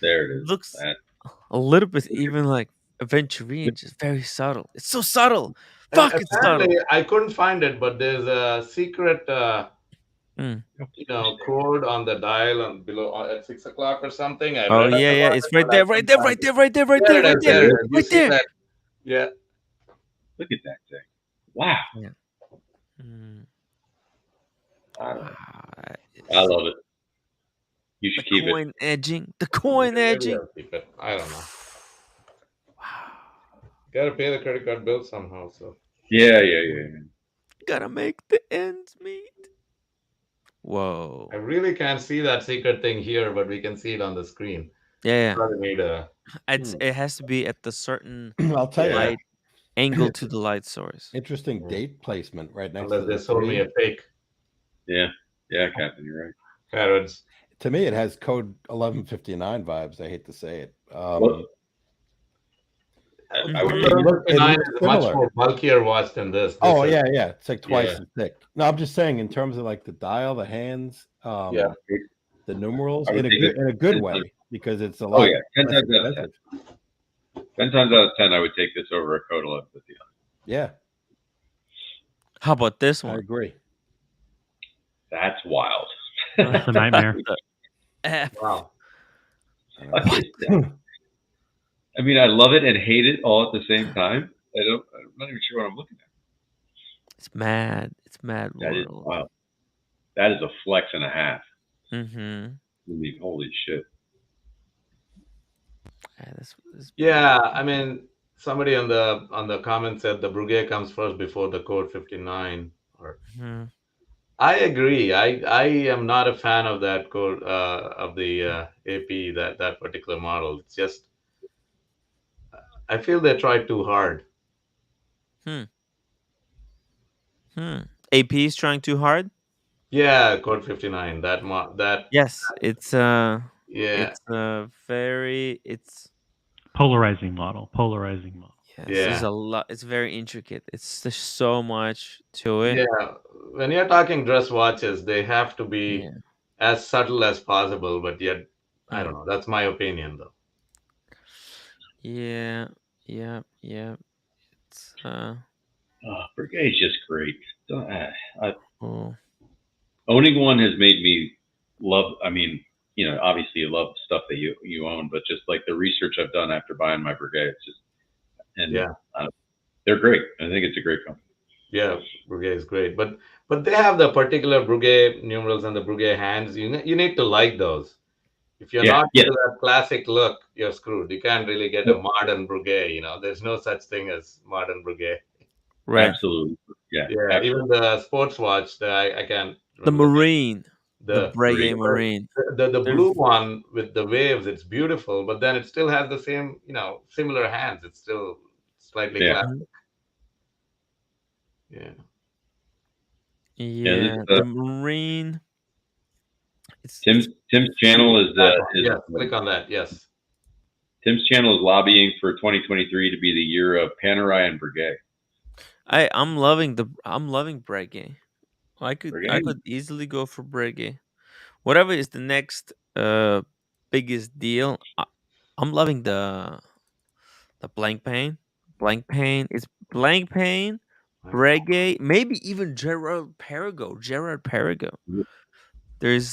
C: There it is.
A: Looks
C: That-
A: a little bit even like aventurine, just very subtle. It's so subtle.
I: and
A: Fuck, it's subtle.
I: apparently I couldn't find it, but there's a secret,
A: Mm.
I: code on the dial and below at 6 o'clock or something. I
A: Oh
I: read up
A: yeah,
I: about
A: it's
I: it,
A: right
I: but I
A: there, right
I: couldn't
A: there,
I: find
A: right
I: it.
A: there, right there, right
I: There
A: there,
I: it
A: right
I: is,
A: there,
I: there it is. You
A: right
I: see
A: there.
I: that? Yeah.
C: Look at that thing. Wow.
A: Mm.
C: I
A: Wow, that is-
C: love it. You
A: the
C: should keep it.
A: coin edging, the coin
I: Maybe
A: edging.
I: I'll keep it. I don't know.
A: Wow,
I: Gotta pay the credit card bill somehow. So
C: Yeah.
A: gotta make the ends meet.
I: I
A: Whoa,
I: really can't see that secret thing here, but we can see it on the screen.
A: yeah.
I: Probably need a.
A: It has to be at the certain
G: I'll tell you.
A: light angle to the light source.
G: Interesting date placement right next to
I: Unless they
G: the
I: sold me
G: 3.
I: a fake
C: Yeah, Captain, you're right.
I: carrots.
G: To me, it has code 1159 vibes. I hate to say it.
C: Well, I would
G: It
C: take
G: look- it
I: 59
G: looks
I: is a much
G: similar.
I: more bulkier watch than this.
G: Oh
I: This is-
G: yeah. It's like twice
I: Yeah.
G: as thick. No, I'm just saying in terms of like the dial, the hands,
I: Yeah.
G: the numerals
C: I would
G: in a
C: take
G: good
C: it.
G: good way because it's a
C: Oh
G: lot.
C: yeah, 10
G: less
C: times out of 10.
G: expensive.
C: 10 times out of 10, I would take this over a code 1150.
G: Yeah,
A: How about this
G: I
A: one?
G: agree.
C: That's wild.
B: It's a nightmare.
A: F.
I: Wow.
C: Fuck is that? I mean, I love it and hate it all at the same time. I'm not even sure what I'm looking at.
A: It's mad. It's mad
C: That is
A: world.
C: wild. That is a flex and a half.
A: Mm-hmm.
C: Holy shit.
A: Yeah, this
I: Yeah, I mean, somebody on the comment said the Breguet comes first before the code 59. Or
A: Mhm.
I: I agree. I am not a fan of that code of the AP that particular model. It's just I feel they tried too hard.
A: AP is trying too hard.
I: Yeah, code 59. That
A: Yes, it's
I: yeah.
A: it's
B: Polarizing model.
A: yes,
I: Yeah.
A: there's a lot. It's very intricate. There's so much to it.
I: Yeah, when you're talking dress watches, they have to be
A: Yeah.
I: as subtle as possible, but yet I
A: Hmm.
I: don't know. That's my opinion, though.
A: Yeah. It's
C: Breguet is just great.
A: oh.
C: Owning one has made me love. I mean, obviously you love stuff that you own, but just like the research I've done after buying my Breguet, it's just
I: Yeah.
C: They're great. I think it's a great company.
I: Yeah, Breguet is great, but they have the particular Breguet numerals and the Breguet hands. You need to like those. If you're
C: Yeah,
I: not
C: yeah.
I: into that classic look, you're screwed. You can't really get a modern Breguet. There's no such thing as modern Breguet.
A: Right.
C: Absolutely. Yeah.
I: Yeah,
C: absolutely.
I: even the sports watch, I can't
A: The
I: remember
A: Marine. The
I: the
A: Breguet Marine.
I: the
A: They're
I: blue one with the waves. It's beautiful, but then it still has the same, similar hands. It's still slightly
C: Yeah.
I: classic. Yeah.
A: Yeah,
C: this,
A: the Marine.
C: Tim's channel is
I: Yes, click on that. Yes.
C: Tim's channel is lobbying for 2023 to be the year of Panerai and Breguet.
A: I'm loving Breguet. I could
C: Breguet?
A: easily go for Breguet. Whatever is the next biggest deal. I'm loving the blank pain. Blank pain is blank pain. Breguet, maybe even Gerard Perigo.
C: Yeah.
A: There's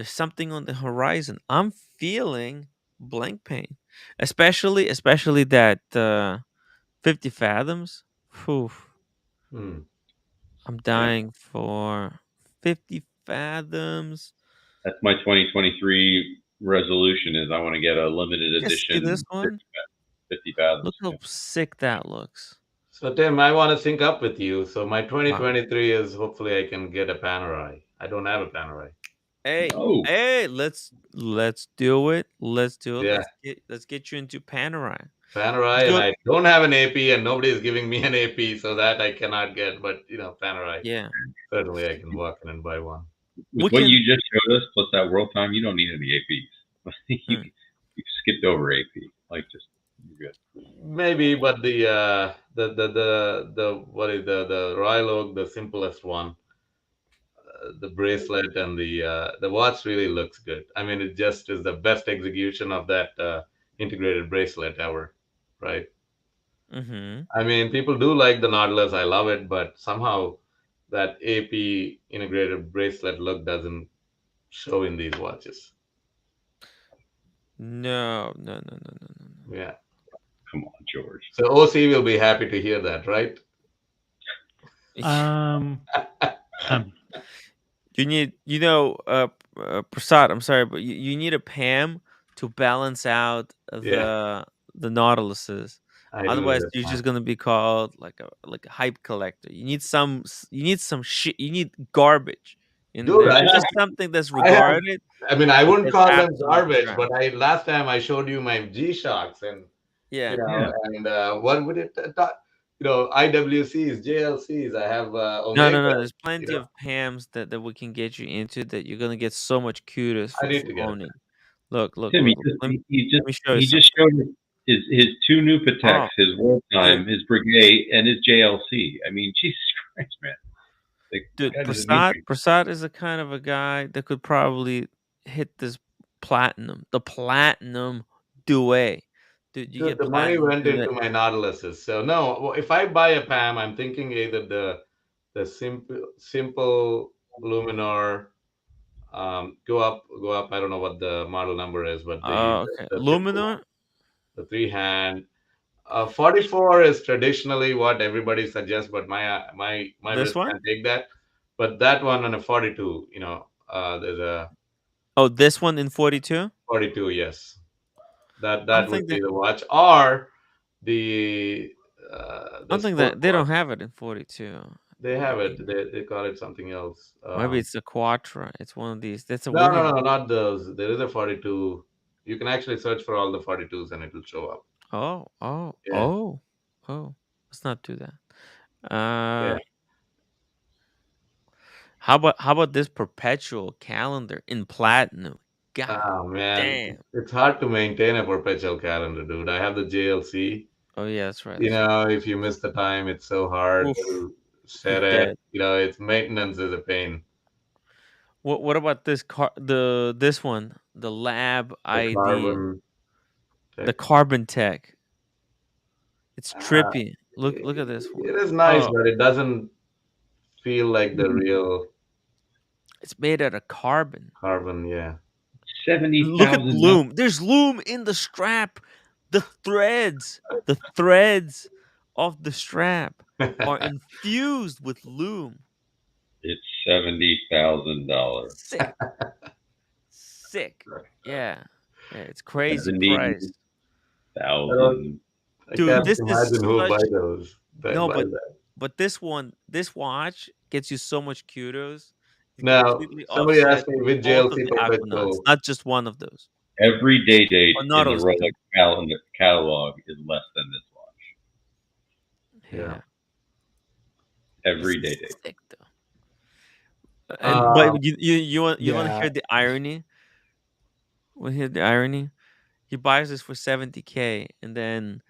A: something on the horizon. I'm feeling blank pain, especially that 50 fathoms. Whew.
I: Hmm.
A: I'm
C: Yeah.
A: dying for 50 fathoms.
C: That's my 2023 resolution. Is I want to get a limited
A: You guys see this
C: edition
A: one?
C: 50 fathoms.
A: Look how sick that looks.
I: So Tim, I want to sync up with you. So my
A: Wow.
I: 2023 is hopefully I can get a Panerai. I don't have a Panerai.
A: Hey,
C: Oh,
A: hey, let's do it. Let's do it.
I: Yeah,
A: Let's get you into Panerai.
I: Panerai, and
A: Go.
I: I don't have an AP, and nobody is giving me an AP, so that I cannot get. But Panerai,
A: Yeah.
I: certainly I can walk in and buy one.
C: with
A: We
C: what
A: can.
C: you just showed us, plus that world time, you don't need any APs.
A: Mm.
C: You skipped over AP. Like just you're good.
I: Maybe, but the what is the Royal Oak, the simplest one, the bracelet and the watch really looks good. I mean, it just is the best execution of that integrated bracelet ever, right?
A: Mm-hmm.
I: I mean, people do like the Nautilus. I love it, but somehow that AP integrated bracelet look doesn't show in these watches.
A: No.
I: Yeah.
C: Come on, George.
I: So OC will be happy to hear that, right?
B: Um,
A: You need, Prasad. I'm sorry, but you need a Pam to balance out
I: Yeah,
A: the Nautiluses.
I: I do
A: Otherwise, you're
I: understand.
A: just gonna be called like a hype collector. You need some shit. You need garbage in
I: Dude,
A: there. Just something that's
I: I have
A: regarded,
I: I mean, I
A: but
I: wouldn't
A: that's
I: call them
A: absolute
I: garbage,
A: trash.
I: but I last time I showed you my G Shocks, and
A: Yeah.
C: Yeah.
I: what would it IWCs, JLCs. I have
A: No,
I: Omega.
A: no, no. There's
I: You
A: plenty
I: know,
A: of Pams that we can get you into that you're gonna get so much kudos
I: I
A: for
I: need to get
A: owning. Look, look,
C: Tim,
A: look. Let me show you
C: he
A: something.
C: just showed us his two new Pateks,
A: Oh,
C: his world
A: dude,
C: time, his brigade, and his JLC. I mean, Jesus Christ, man. The
A: dude,
C: guy doesn't need me.
A: Prasad is the kind of a guy that could probably hit this platinum, the platinum duet. Dude, you
I: dude,
A: get
I: the money
A: platinum
I: went
A: duet.
I: into my Nautiluses. So no, well, if I buy a PAM, I'm thinking either the simple Luminar. Go up. I don't know what the model number is, but
A: Okay,
I: the simple one,
A: Luminor.
I: the three hand. 44 is traditionally what everybody suggests, but my
A: This
I: wrist
A: one?
I: can't take that. But that one on a 42, there's a
A: Oh, this one in 42.
I: 42. Yes,
A: I'm
I: that would be
A: thinking.
I: the watch, or the the
A: I'm thinking
I: sport
A: that they don't
I: watch.
A: have it in 42.
I: They have it.
A: Maybe,
I: They call it something else.
A: maybe it's a Quattro. It's one of these. That's a
I: No, no,
A: women.
I: no, not those. There is a 42. You can actually search for all the 42s and it will show up.
A: Oh, oh,
I: Yeah,
A: oh, oh. Let's not do that.
I: yeah.
A: How about this perpetual calendar in platinum? God
I: Oh man,
A: damn.
I: it's hard to maintain a perpetual calendar, dude. I have the JLC.
A: Oh yeah, that's right. That's
I: If you miss the time, it's so hard
A: right. Oof,
I: to
A: you're
I: set it.
A: dead.
I: Its maintenance is a pain.
A: What about this one? The Lab
I: The
A: ID,
I: carbon
A: the
I: tech.
A: Carbon Tech. It's
I: Uh,
A: trippy. Look at this one.
I: it is nice,
A: Oh,
I: but it doesn't feel like the real
A: it's made out of carbon.
I: carbon. Yeah.
A: Look at
C: $70,000.
A: loom. There's loom in the strap. The threads of the strap are infused with loom.
C: It's $70,000.
A: Sick. Sick. Yeah. Yeah, it's crazy price.
C: 70,000.
I: I
A: Dude,
I: can't
A: this is
I: imagine who buy
A: such
I: those.
A: no,
I: Buy that.
A: but this watch gets you so much kudos. It
I: Now,
A: completely
I: somebody
A: offsets
I: asked me which
A: both of
I: JLC
A: the Aquanauts,
I: perpetual.
A: not just one of those.
C: Every day date
A: Or
C: in the
A: Nautilus too.
C: Rolex calendar catalog is less than this watch.
I: Yeah.
A: Yeah.
C: Every
A: This
C: day
A: is
C: date.
A: sick though. And but you want to
G: Yeah.
A: hear the irony? Want to hear the irony? He buys this for 70K, and then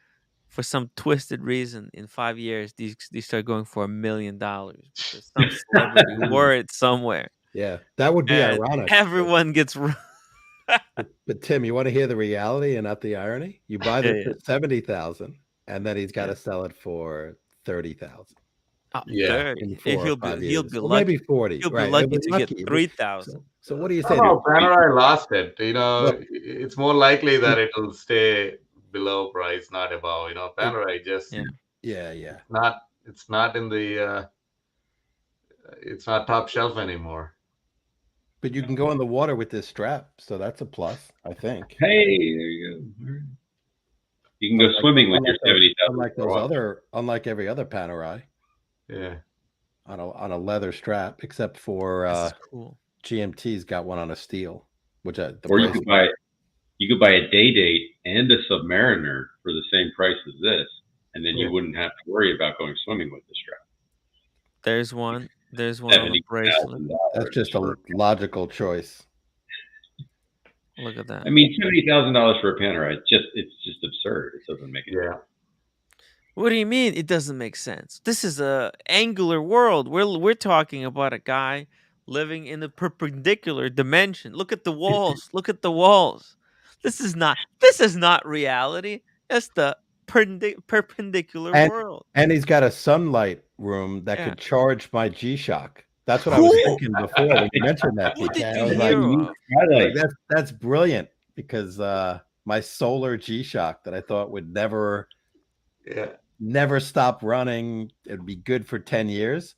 A: for some twisted reason, in 5 years, these start going for $1 million because some celebrity wore it somewhere,
G: Yeah, that would be
A: and
G: ironic.
A: everyone gets.
G: But Tim, you want to hear the reality and not the irony? You buy
A: Yeah,
G: this
A: yeah.
G: for 70,000, and then he's got
A: Yeah.
G: to sell it for 30,000
I: Yeah.
A: 30.
G: in 4 or
A: He'll
G: 5
A: be
G: years, or
A: lucky.
G: maybe 40.
A: He'll be
G: Right? He'll
A: lucky
G: be
A: to get
G: lucky.
A: 3,000.
G: So what do you say,
I: Somehow
G: dude?
I: Panerai lost it.
G: Look,
I: It's more likely that it'll stay below price, not above. Panerai just
A: Yeah.
G: Yeah.
I: not. It's not in the. It's not top shelf anymore.
G: But you can go in the water with this strap, so that's a plus, I think.
C: Hey, there you go. All right. You can go swimming with your
G: Unlike every other Panerai
I: Yeah.
G: on a leather strap, except for
A: This is cool.
G: GMT's got one on a steel, which the
C: Or
G: price.
C: you could buy a day date and a Submariner for the same price as this, and then
I: Yeah.
C: you wouldn't have to worry about going swimming with the strap.
A: There's one on the bracelet.
G: That's just a logical choice.
A: Look at that.
C: I mean, $70,000 for a Panerai, it's just absurd. It doesn't make any sense.
A: What do you mean it doesn't make sense? This is a angular world. We're talking about a guy living in a perpendicular dimension. Look at the walls. Look at the walls. This is not reality. That's the perpendicular world.
G: And he's got a sunlight room that could charge my G-Shock. That's what I was thinking before when you mentioned that.
A: Who did
G: I
A: you
G: was
A: hear of?
G: like, that's brilliant, because my solar G-Shock that I thought would never stop running, it'd be good for 10 years,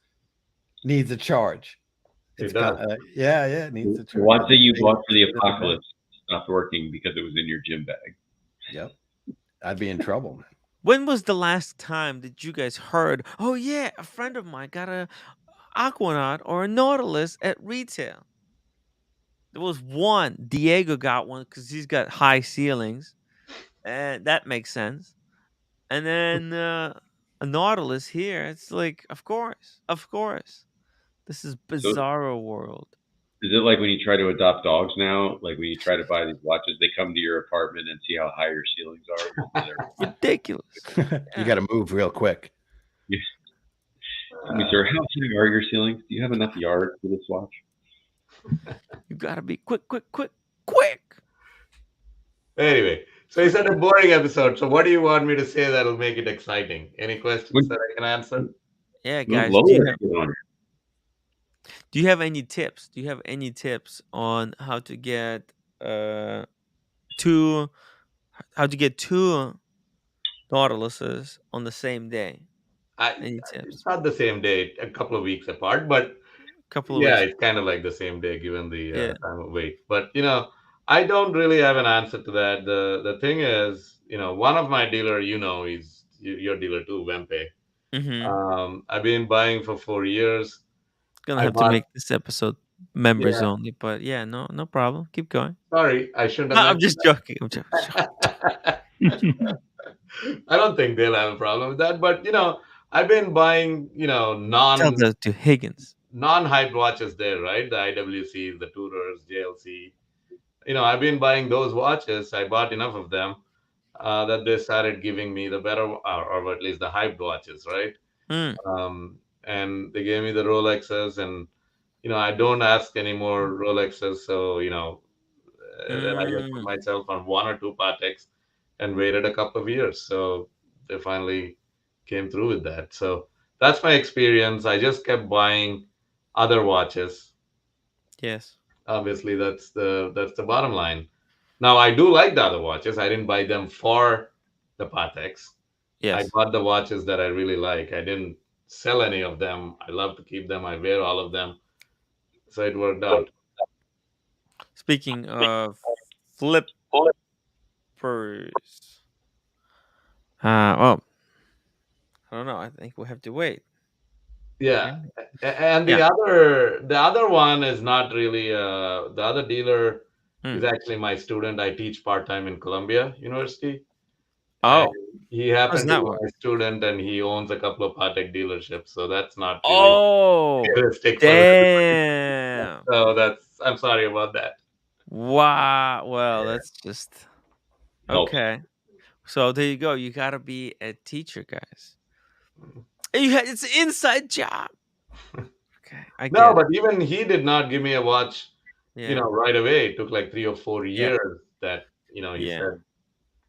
G: needs a charge. It does. It needs a charge.
C: The watch that you bought for the apocalypse stopped working because it was in your gym bag.
G: Yep. I'd be in trouble.
A: When was the last time that you guys heard, oh yeah, a friend of mine got a Aquanaut or a Nautilus at retail? There was one. Diego got one because he's got high ceilings, and that makes sense. And then a Nautilus here. It's like, of course. This is bizarro world.
C: Is it like when you try to adopt dogs now? Like when you try to buy these watches, they come to your apartment and see how high your ceilings are?
A: Ridiculous.
G: You got to move real quick.
C: Yes. Sir, how high are your ceilings? Do you have enough yard for this watch?
A: You got to be quick.
I: Anyway, so it's a boring episode. So what do you want me to say that'll make it exciting? Any questions that I can answer?
A: Yeah, guys. Do you have any tips? Do you have any tips on how to get two Nautiluses on the same day? Any tips?
I: It's not the same day, a couple of weeks apart, but it's kind of like the same day given the time of wait. But I don't really have an answer to that. The thing is, one of my dealer, is your dealer too, Wempe.
A: Mm-hmm.
I: I've been buying for 4 years.
A: Gonna have to make this episode members only, but no problem. Keep going.
I: Sorry, I shouldn't have.
A: I'm just joking.
I: I don't think they'll have a problem with that, but I've been buying
A: Tell that to Higgins.
I: Non-hyped watches there, right? The IWCs, the Tudors, JLC. I've been buying those watches. I bought enough of them that they started giving me the better, or at least the hyped watches, right? And they gave me the Rolexes, and I don't ask any more Rolexes, so then I just put myself on one or two Pateks and waited a couple of years. So they finally came through with that. So that's my experience. I just kept buying other watches.
A: Yes.
I: Obviously, that's the bottom line. Now I do like the other watches. I didn't buy them for the Pateks.
A: Yes.
I: I bought the watches that I really like. I didn't sell any of them. I love to keep them. I wear all of them. So it worked out.
A: Speaking of flippers, I don't know. I think we'll have to wait.
I: Yeah, and the other one is not really the other dealer is actually my student. I teach part-time in Columbia University.
A: Oh,
I: and he happens to be my student, and he owns a couple of Patek dealerships. So that's not really realistic for
A: damn.
I: So I'm sorry about that.
A: Wow. Well, that's just okay. So there you go. You gotta be a teacher, guys. It's an inside job. Okay, I get it.
I: But even he did not give me a watch, right away. It took like 3 or 4 years that he said,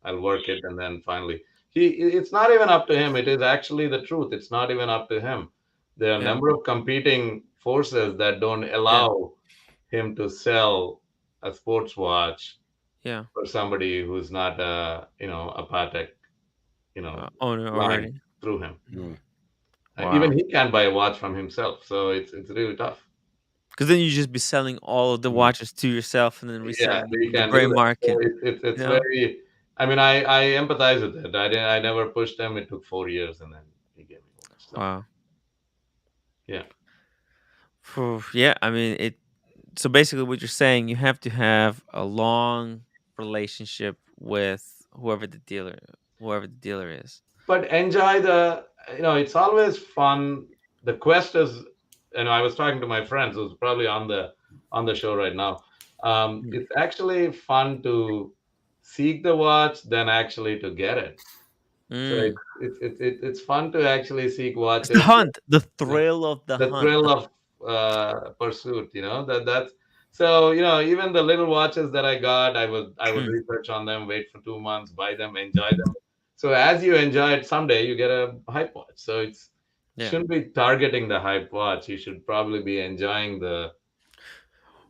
I: I'll work it, and then finally it's not even up to him. It is actually the truth. It's not even up to him. There are a number of competing forces that don't allow him to sell a sports watch
A: Yeah.
I: for somebody who's not a Patek,
A: Owner
I: line
A: already.
I: through him.
G: Mm.
I: Even
A: Wow.
I: he can't buy a watch from himself, so it's really tough.
A: Because then you just be selling all of the
G: Mm.
A: watches to yourself and then
I: Yeah,
A: reselling them
I: we
A: on the
I: can
A: gray
I: do that. So
A: market.
I: it's
A: You know.
I: very. I mean, I empathize with it. I never pushed them. It took 4 years, and then he gave me one. So
A: Wow.
I: yeah.
A: Phew, yeah. I mean it. So basically, what you're saying, you have to have a long relationship with whoever the dealer is.
I: But enjoy it's always fun. The quest is, I was talking to my friends who's probably on the show right now.
A: Mm.
I: It's actually fun to seek the watch than actually to get it. So
A: Mm.
I: it's fun to actually seek
A: It's the
I: watches.
A: hunt, the
I: You know,
A: thrill of the
I: the
A: hunt.
I: thrill of pursuit. That's so. Even the little watches that I got, I would
A: Mm.
I: research on them, wait for 2 months, buy them, enjoy them. So as you enjoy it, someday you get a hype watch. So
A: Yeah.
I: shouldn't be targeting the hype watch. You should probably be enjoying the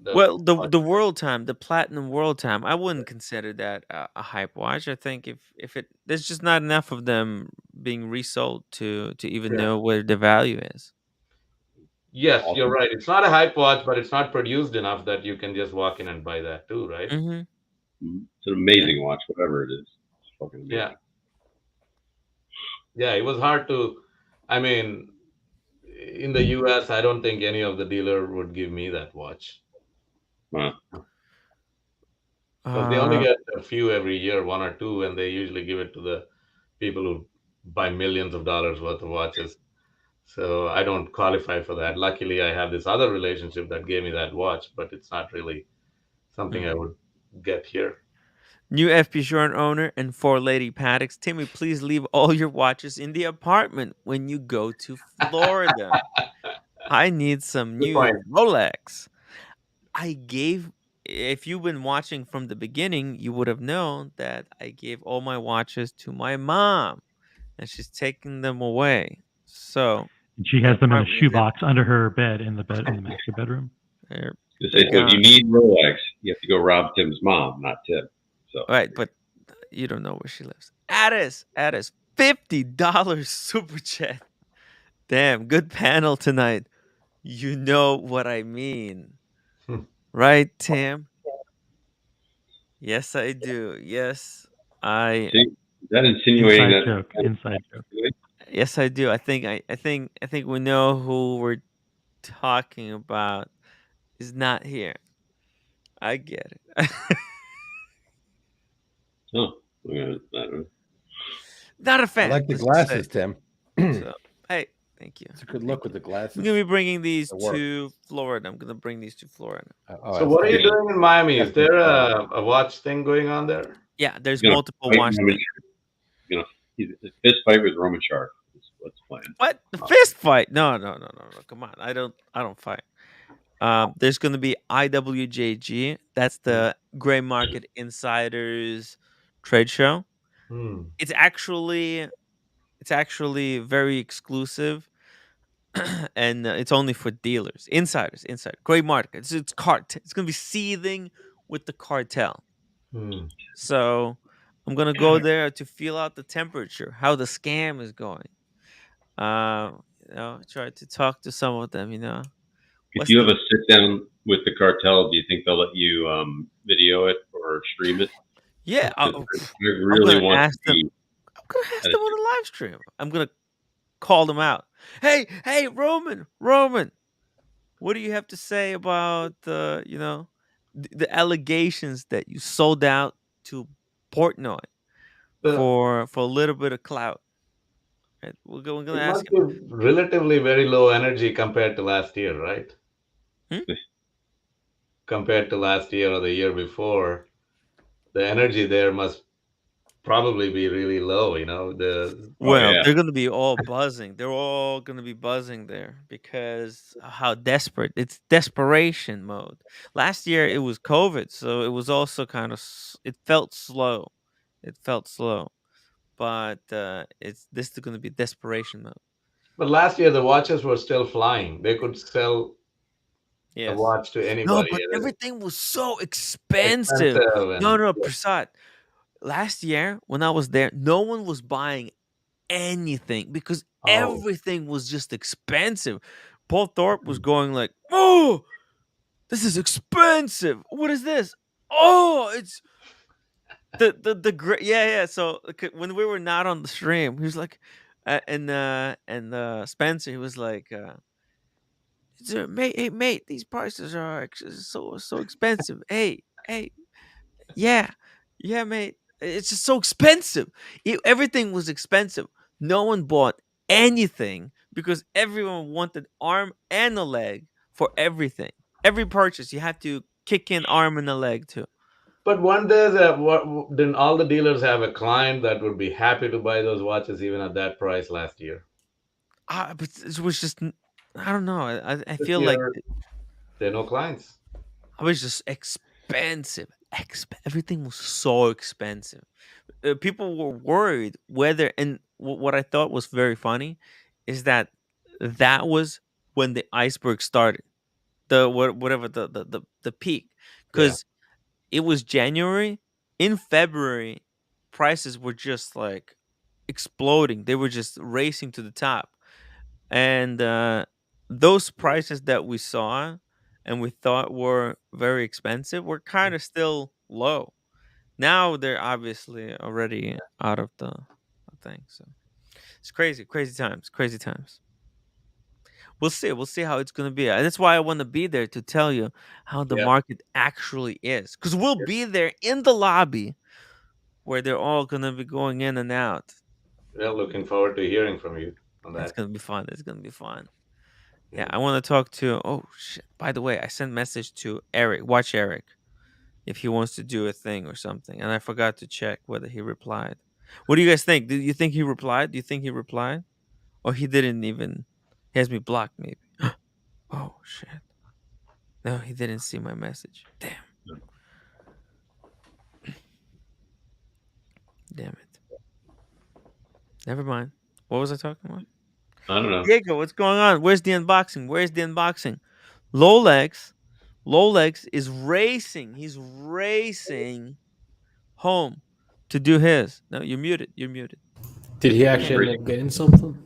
A: Well,
I: watch.
A: the world time, the platinum world time, I wouldn't consider that a hype watch. I think if it there's just not enough of them being resold to even
I: Yeah.
A: know where the value is.
I: Yes, you're
C: Also,
I: right. It's not a hype watch, but it's not produced enough that you can just walk in and buy that too, right?
A: Hmm.
C: it's an
A: Yeah.
C: amazing watch, whatever it is. It's fucking
I: Yeah.
C: amazing.
I: Yeah, it was hard to. I mean, in the US, I don't think any of the dealer would give me that watch
C: Wow.
I: because they only
A: Uh,
I: get a few every year, one or two, and they usually give it to the people who buy millions of dollars worth of watches. So I don't qualify for that. Luckily, I have this other relationship that gave me that watch, but it's not really something
A: mm.
I: I would get here.
A: New FP Short owner and four lady paddocks. Timmy, please leave all your watches in the apartment when you go to Florida. I need some
I: Good point.
A: new Rolex. I gave if you've been watching from the beginning, you would have known that I gave all my watches to my mom and she's taking them away. So
B: And she
A: the
B: has them in a
A: apartment is
B: shoebox under her bed in the master bedroom.
C: Just
A: they're
C: say, so if you
A: gone.
C: need Rolex, you have to go rob Tim's mom, not Tim. So
A: Right, but you don't know where she lives. Addis, $50 super chat. Damn, good panel tonight. You know what I mean. Right, Tim? Yes, I do. Yes, I
C: see, is that insinuating
B: Inside
C: that?
B: joke. Inside joke.
A: yes, I do. I think we know who we're talking about is not here. I get it.
C: Oh, I don't know.
A: Not a
G: I
A: fan.
G: like the
A: Let's just say.
G: glasses, Tim. It's
A: So, hey, thank you.
G: a good look
A: Thank
G: with
A: you.
G: the
A: I'm
G: glasses.
A: gonna be bringing these
G: The work.
A: to Florida. I'm gonna bring these to Florida.
G: Oh,
I: So
G: that's
I: what are you
G: nice.
I: doing in Miami? Is
G: Definitely
I: there
G: fun.
I: a watch thing going on there?
A: Yeah,
C: He's
A: there's
C: gonna
A: multiple
C: fight
A: watch
C: Roman.
A: things.
C: You know, he's a fist fight with Roman Shark. Is what's planned.
A: What? The fist fight? No, no, no, no, no. Come on. I don't fight. There's gonna be IWJG. That's the Gray Market Insiders trade show.
I: Hmm.
A: It's actually it's actually very exclusive, and it's only for dealers, insiders, inside Gray Market. It's cart. It's gonna be seething with the cartel.
I: Hmm.
A: So I'm gonna go there to feel out the temperature, how the scam is going. Try to talk to some of them.
C: If
A: What's
C: you have
A: the
C: a sit down with the cartel, do you think they'll let you video it or stream it?
A: yeah?
C: Because I
A: I'm
C: really
A: gonna
C: want to
A: ask them.
C: be
A: I'm gonna ask
C: at a
A: them on a live stream. I'm gonna call them out. Hey, Roman, what do you have to say about the allegations that you sold out to Portnoy
I: The
A: for a little bit of clout? Right? We're gonna
I: It
A: ask
I: must
A: him.
I: be relatively very low energy compared to last year, right?
A: Hmm?
I: Compared to last year or the year before, the energy there must probably be really low.
C: oh
A: Well,
C: yeah.
A: they're gonna be all buzzing. They're all gonna be buzzing there because of how desperate. It's desperation mode. Last year it was COVID, so it was also kind of. It felt slow. It felt slow, but it's this is gonna be desperation mode.
I: But last year the watches were still flying. They could sell
A: Yes.
I: watch to
A: No,
I: anybody.
A: but
I: It is
A: everything was so expensive.
I: expensive
A: No,
I: and
A: no, Prasad. Last year when I was there, no one was buying anything because everything was just expensive. Paul Thorpe was going like, "Oh, this is expensive. What is this? Oh, it's the great yeah." So when we were not on the stream, he was like, and Spencer, he was like, mate, hey mate, these prices are so expensive. Hey, yeah, yeah, mate, it's just so expensive. Everything was expensive. No one bought anything because everyone wanted arm and a leg for everything. Every purchase, you had to kick in arm and a leg too.
I: but one day, didn't all the dealers have a client that would be happy to buy those watches even at that price last year?
A: But it was just, I don't know. I
I: This
A: feel like
I: year, there are no clients.
A: it was just expensive. Everything was so expensive. People were worried whether, and what I thought was very funny is that that was when the iceberg started. Whatever the peak,
I: Yeah.
A: because it was January. In February, prices were just like exploding. They were just racing to the top. And those prices that we saw and we thought were very expensive were kind of still low. Now they're obviously already out of the thing. So it's crazy, crazy times. We'll see. We'll see how it's gonna be. That's why I want to be there to tell you how the
I: Yeah.
A: market actually is. Because we'll be there in the lobby where they're all gonna be going in and out.
I: Well, looking forward to hearing from you on
A: It's
I: that.
A: gonna be fun. It's gonna be fun. Yeah,
I: Yeah.
A: I want to talk to. Oh shit! By the way, I sent message to Eric. Watch Eric if he wants to do a thing or something, and I forgot to check whether he replied. What do you guys think? Do you think he replied? Do you think he replied, or he didn't even? He has me blocked, maybe. Oh shit! No, he didn't see my message. Damn. Damn it. Never mind. What was I talking about?
C: I don't know.
A: Diego, what's going on? Where's the unboxing? Where's the unboxing? Lolex is racing. He's racing home to do his. No, you're muted. You're muted.
J: Did he actually end up getting something?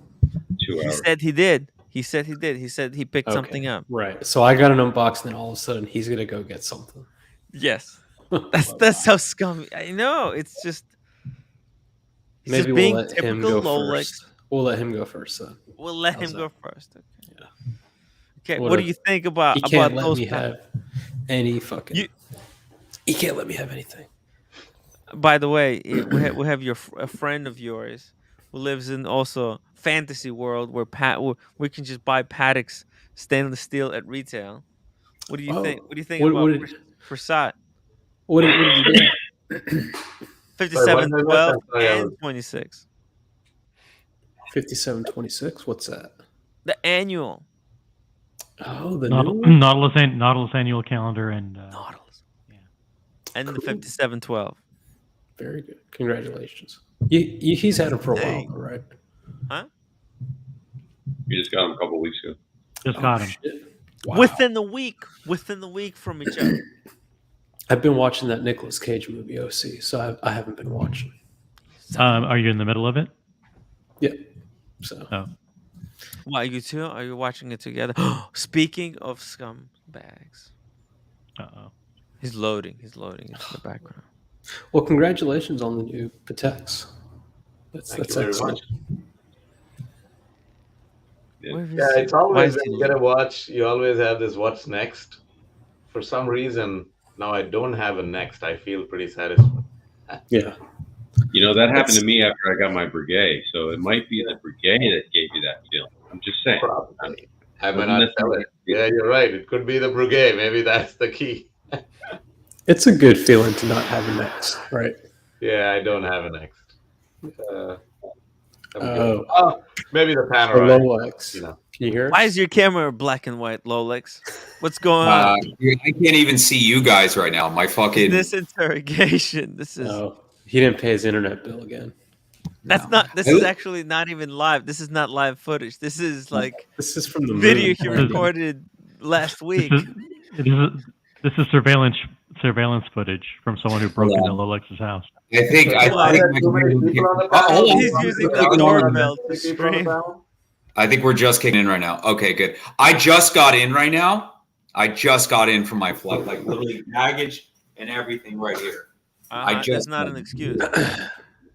C: 2
A: He
C: hours.
A: said he did. He said he did. He said he picked
J: Okay.
A: something up.
J: Right. So I got an unboxing, and all of a sudden he's gonna go get something.
A: Yes. That's how scummy. I know. It's just he's
J: Maybe
A: just
J: we'll
A: being
J: let him
A: typical
J: go
A: Lolex.
J: first. We'll let him go first then.
A: We'll let
J: How's
A: him go
J: that?
A: first. Okay.
J: Yeah.
A: Okay.
J: What
A: What do
J: if
A: you think about
J: He can't let
A: those
J: me
A: packs?
J: have any fucking.
A: You-
J: He can't let me have anything.
A: By the way, we have a friend of yours who lives in also fantasy world where we can just buy Patek's stainless steel at retail. What do you think? What do you think about Prasad?
J: What did you get?
A: 5712
I: I'm sorry, I
A: and
I: was-
A: 26.
J: 5726. What's that?
A: The annual
J: Oh, the new one?
B: Nautilus annual calendar and
A: Nautilus. Yeah. And the
J: Cool.
A: 5712.
J: Very good. Congratulations. He's had him for a while, though, right?
A: Huh?
C: You just got him a couple weeks ago.
B: just got him.
J: Shit. Wow.
A: Within the week from each other.
J: I've been watching that Nicolas Cage movie, OC, so I haven't been watching.
B: Are you in the middle of it?
J: Yeah. So
B: Oh,
A: Why, you two? Are you watching it together? Speaking of scumbags.
B: uh-oh.
A: He's loading into the background.
J: well, congratulations on the new Pateks. That's
I: Thank you very
J: excellent.
I: much.
A: Where is
I: Yeah,
A: he?
I: it's
A: Why
I: always
A: is
I: when
A: he
I: you get a watch, you always have this what's next. For some reason, now I don't have a next. I feel pretty satisfied.
J: Yeah.
C: You know, that happened to me after I got my Breguet, so it might be the Breguet that gave you that feeling. I'm just saying.
I: Probably. I may
C: Doesn't
I: not
C: necessarily
I: tell it. Yeah, you're right. It could be the Breguet. Maybe that's the key.
J: It's a good feeling to not have a next, right?
I: Yeah, I don't have a next. I'm good.
J: Oh,
I: Oh, maybe the
J: the
I: panoramic.
J: LOLEX.
I: You know.
J: Can you hear us?
A: Why is your camera black and white, Lolex? What's going on?
K: I can't even see you guys right now. My fucking
A: This interrogation. This is
J: Oh, he didn't pay his internet bill again.
A: that's
K: no.
A: not. This is actually not even live. This is not live footage. This is like
J: This is from the
A: video
J: moon.
A: he
J: Randy.
A: recorded last week.
B: This is surveillance footage from someone who broke into Lolex's house.
K: I think
H: He's
A: using the doorbell to stream.
K: I think we're just kicking in right now. Okay, good. I just got in right now. I just got in from my flight, like literally baggage and everything right here.
A: That's not an excuse.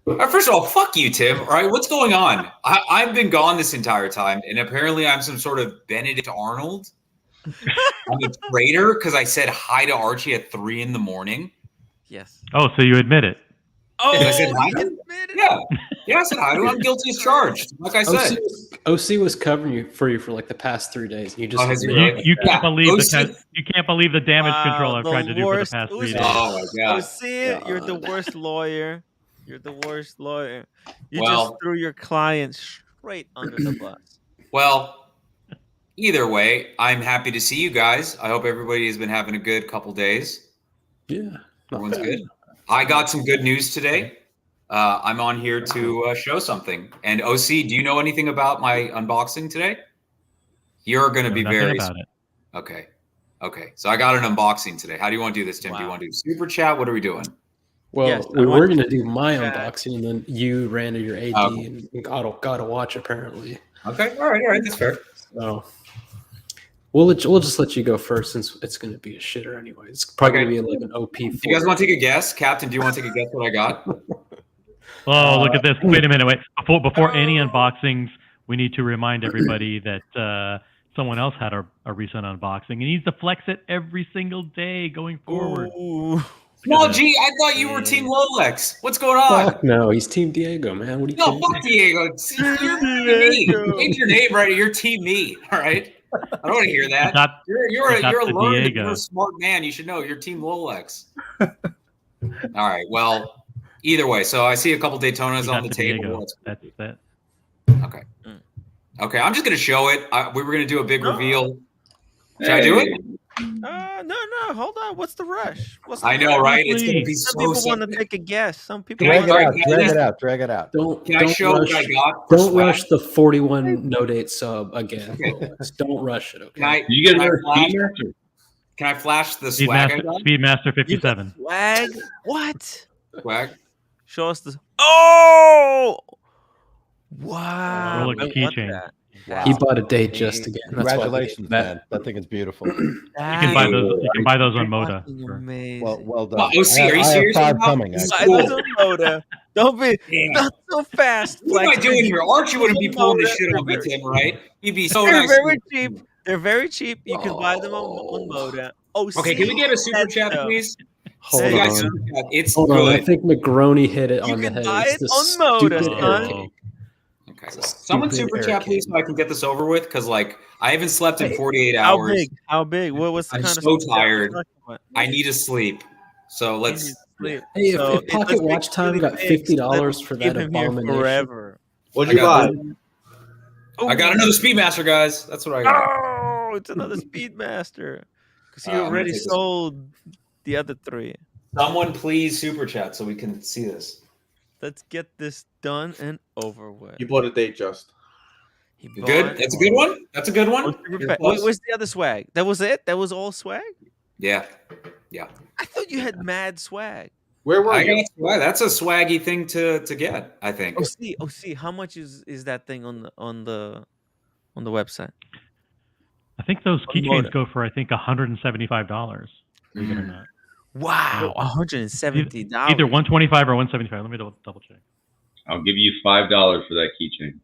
K: First of all, fuck you, Tim. All right, what's going on? I've been gone this entire time, and apparently I'm some sort of Benedict Arnold. I'm a traitor because I said hi to Archie at 3 a.m.
A: Yes.
B: Oh, so you admit it?
A: Oh,
K: I said hi. Yeah, I said hi to him. I'm guilty as charged. Like I said,
J: OC was covering for you for like the past 3 days. You just
B: you can't believe the damage control I've tried to do for the past 3 days.
K: Oh my god!
A: OC, you're the worst lawyer. You're the worst lawyer. You just threw your client straight under the bus.
K: Well, either way, I'm happy to see you guys. I hope everybody has been having a good couple days.
J: Yeah,
K: everyone's good. I got some good news today. I'm on here to show something. And OC, do you know anything about my unboxing today? You're going to be very
B: about it.
K: Okay. So I got an unboxing today. How do you want to do this, Tim? Do you want to do super chat? What are we doing?
J: Well, yes, we were going to do my unboxing, and then you ran to your AD and got to watch apparently.
K: Okay. All right. That's fair.
J: So we'll just let you go first since it's going to be a shitter anyway. It's probably going to be like an OP.
K: Do you guys want to take a guess, Captain? Do you want to take a guess what I got?
B: Oh, look at this! Wait a minute! Wait before any unboxings, we need to remind everybody that someone else had a recent unboxing. He needs to flex it every single day going forward.
K: Ooh. No, gee, I thought you were Team LOLEX. What's going on?
J: Fuck no, he's Team Diego, man. What are you
K: No, fuck Diego. You're me. Change your name right. You're Team me. All right. I don't want to hear that. You're a learned, you're a smart man. You should know you're Team LOLEX. All right. Well, either way. So I see a couple Daytonas on the table.
B: That's that.
K: Okay. Okay. I'm just gonna show it. We were gonna do a big reveal. Should I do it?
A: No, hold on. What's the rush?
K: I know, right? It's going to be
A: Some people want to take a guess. Some people
G: drag it out.
K: Can I show what I got?
J: Don't rush the 41 no date sub again. Okay. Don't rush it. Okay.
K: Can I flash the swag?
B: Speedmaster 57.
A: Swag? What?
K: Swag?
A: Show us the. Oh! Wow!
B: Rolex keychain.
J: Wow. He bought a date just again.
G: Congratulations, man! That thing is beautiful.
B: You can buy those on Moda.
G: Well done.
K: OC, are you serious?
G: I have 5 coming.
A: Buy those on Moda. Don't be not so fast.
K: What am I doing here? Archie wouldn't be pulling this shit on me, Tim, right? He'd be so nice.
A: They're very cheap. They're very cheap. You can buy them on Moda.
K: Okay, can we get a super chat, please?
J: Hold on.
K: It's
J: Hold
K: good.
J: on. I think Macaroni hit it on the head.
A: You can buy it
J: on
A: Moda, son.
K: Okay. Someone super chat, please, so I can get this over with. Because, like, I haven't slept in 48 hours.
A: How big? What's the
K: I'm
A: kind
K: so
A: of
K: tired. I need to sleep. So let's.
J: Hey, if Pocket Watch Time got $50 for that abomination.
A: Forever.
H: What'd you buy?
K: I got another Speedmaster, guys. That's what I got.
A: Oh, it's another Speedmaster. Because you already sold the other 3.
K: Someone please super chat so we can see this.
A: Let's get this done and over with.
H: You bought a date, Just.
K: Good. That's a good one. That's a good one.
A: Where's the other swag? That was it? That was all swag?
K: Yeah.
A: I thought you had mad swag.
H: Where were you?
K: Got swag. That's a swaggy thing to get, I think.
A: OC, how much is that thing on the website?
B: I think those keychains go for $175. Believe it or not.
A: Wow, $170.
B: Either $125 or $175. Let me double check.
C: I'll give you $5 for that keychain.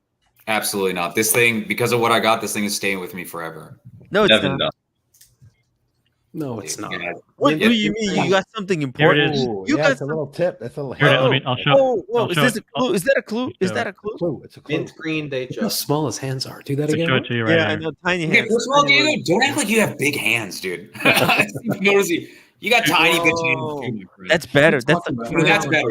K: Absolutely not. This thing, because of what I got, this thing is staying with me forever.
A: No, it's not.
J: No, it's not.
A: What do you mean? You got something important?
G: You got a little tip. That's a little.
B: I'll show.
A: Is this a clue? Is that a clue? Is that a clue?
G: It's a clue.
H: Mint green date,
J: How small his hands are. Do that again.
B: Show it to you right
A: I know. Tiny hands.
K: First of all, Diego, don't act like you have big hands, dude. Notice you got tiny bitch hands.
A: That's better.
K: That's better. Yeah, that's better.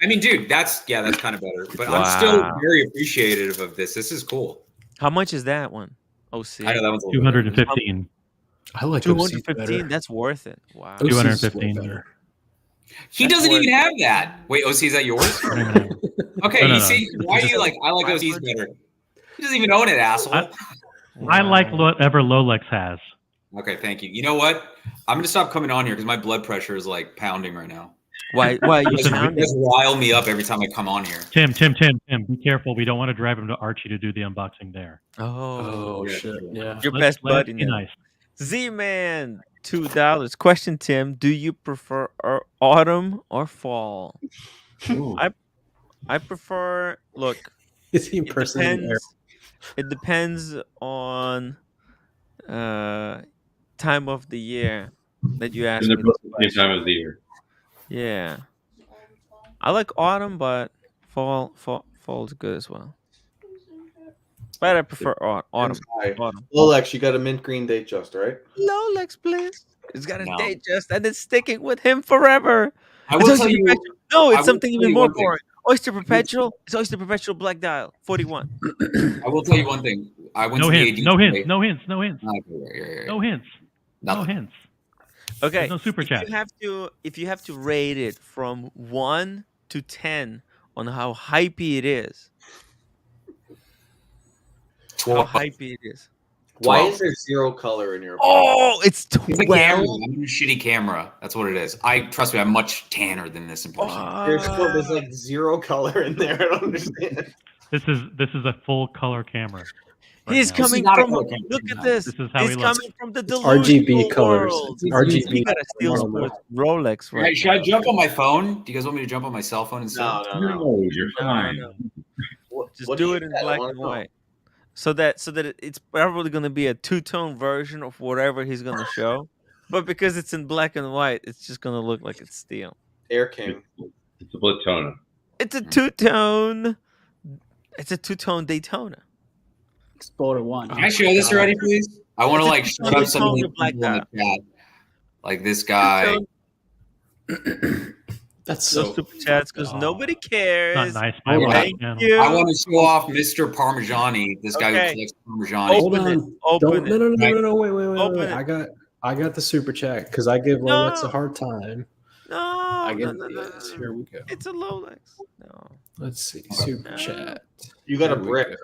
K: I mean, dude, that's kind of better. But I'm still very appreciative of this. This is cool.
A: How much is that one? OC.
K: I know that one's
B: 215.
J: I like
A: 215. That's worth it. Wow.
B: 215.
K: He doesn't even have that. Wait, OC, is that yours? Okay,
B: No.
K: you see, why are you like? I like OC's better. He doesn't even own it, asshole.
B: I like whatever Lolex has.
K: Okay, thank you. You know what? I'm gonna stop coming on here because my blood pressure is like pounding right now.
A: Why are you
K: You
A: pounding?
K: guys rile me up every time I come on here.
B: Tim, be careful. We don't want to drive him to Archie to do the unboxing there.
J: Oh shit! Yeah.
A: Your best buddy
B: be
A: now.
B: nice.
A: Z-Man, $2. Question, Tim: do you prefer autumn or fall? I prefer. Look,
J: Is he impersonating Eric?
A: it depends on time of the year that you ask
C: And
A: me.
C: they're both the same time of the year.
A: Yeah, I like autumn, but fall is good as well. But I prefer autumn.
L: LOLEX, you got a mint green date just, right?
A: LOLEX, please. It's got a date just, and it's sticking with him forever.
K: I will tell you.
A: No, it's something even more boring. Oyster Perpetual. It's Oyster Perpetual Black Dial 41.
K: I will tell you one thing. I went
B: No
K: to
B: hints.
K: the AD
B: No hints.
K: today.
B: No hints. No hints.
K: Okay,
B: No hints. No
K: Nothing.
B: hints.
A: Okay.
B: There's no super chat.
A: If you have to rate it from 1 to 10 on how hypey it is. How hypey it is.
L: Why is there zero color in your?
A: Oh, it's 12.
K: It's a camera. I'm a shitty camera. That's what it is. Trust me. I'm much tanner than this in person.
L: There's like zero color in there. I don't understand.
B: This is a full color camera.
A: He's coming from. Look at this.
B: This is how
A: he's coming from the
J: RGB
A: delusional
J: colors.
A: world.
J: RGB.
A: You gotta steal sports Rolex, right?
K: Right, should I jump on my phone? Do you guys want me to jump on my cell phone instead?
C: No, you're fine.
A: Just do it in black and white. So that it's probably going to be a two-tone version of whatever he's going to show, but because it's in black and white, it's just going to look like it's steel.
L: Air King.
C: It's a Platona.
A: It's a two-tone. It's a two-tone Daytona.
E: Explorer 1.
K: Can I show this already, please? I want to like shut up some of the people in the chat, like this guy.
J: That's so
A: super chats because nobody cares.
B: Not nice.
A: Thank you.
K: I want to show off Mr. Parmigiani, this guy who collects Parmigiani.
J: Hold on.
A: Open it.
J: No, wait.
A: Open it.
J: I got the super chat because I give Lolex a hard time.
A: No,
J: yes. Here we go.
A: It's a Lolex. No.
J: Let's see. Super chat.
L: You got a brick.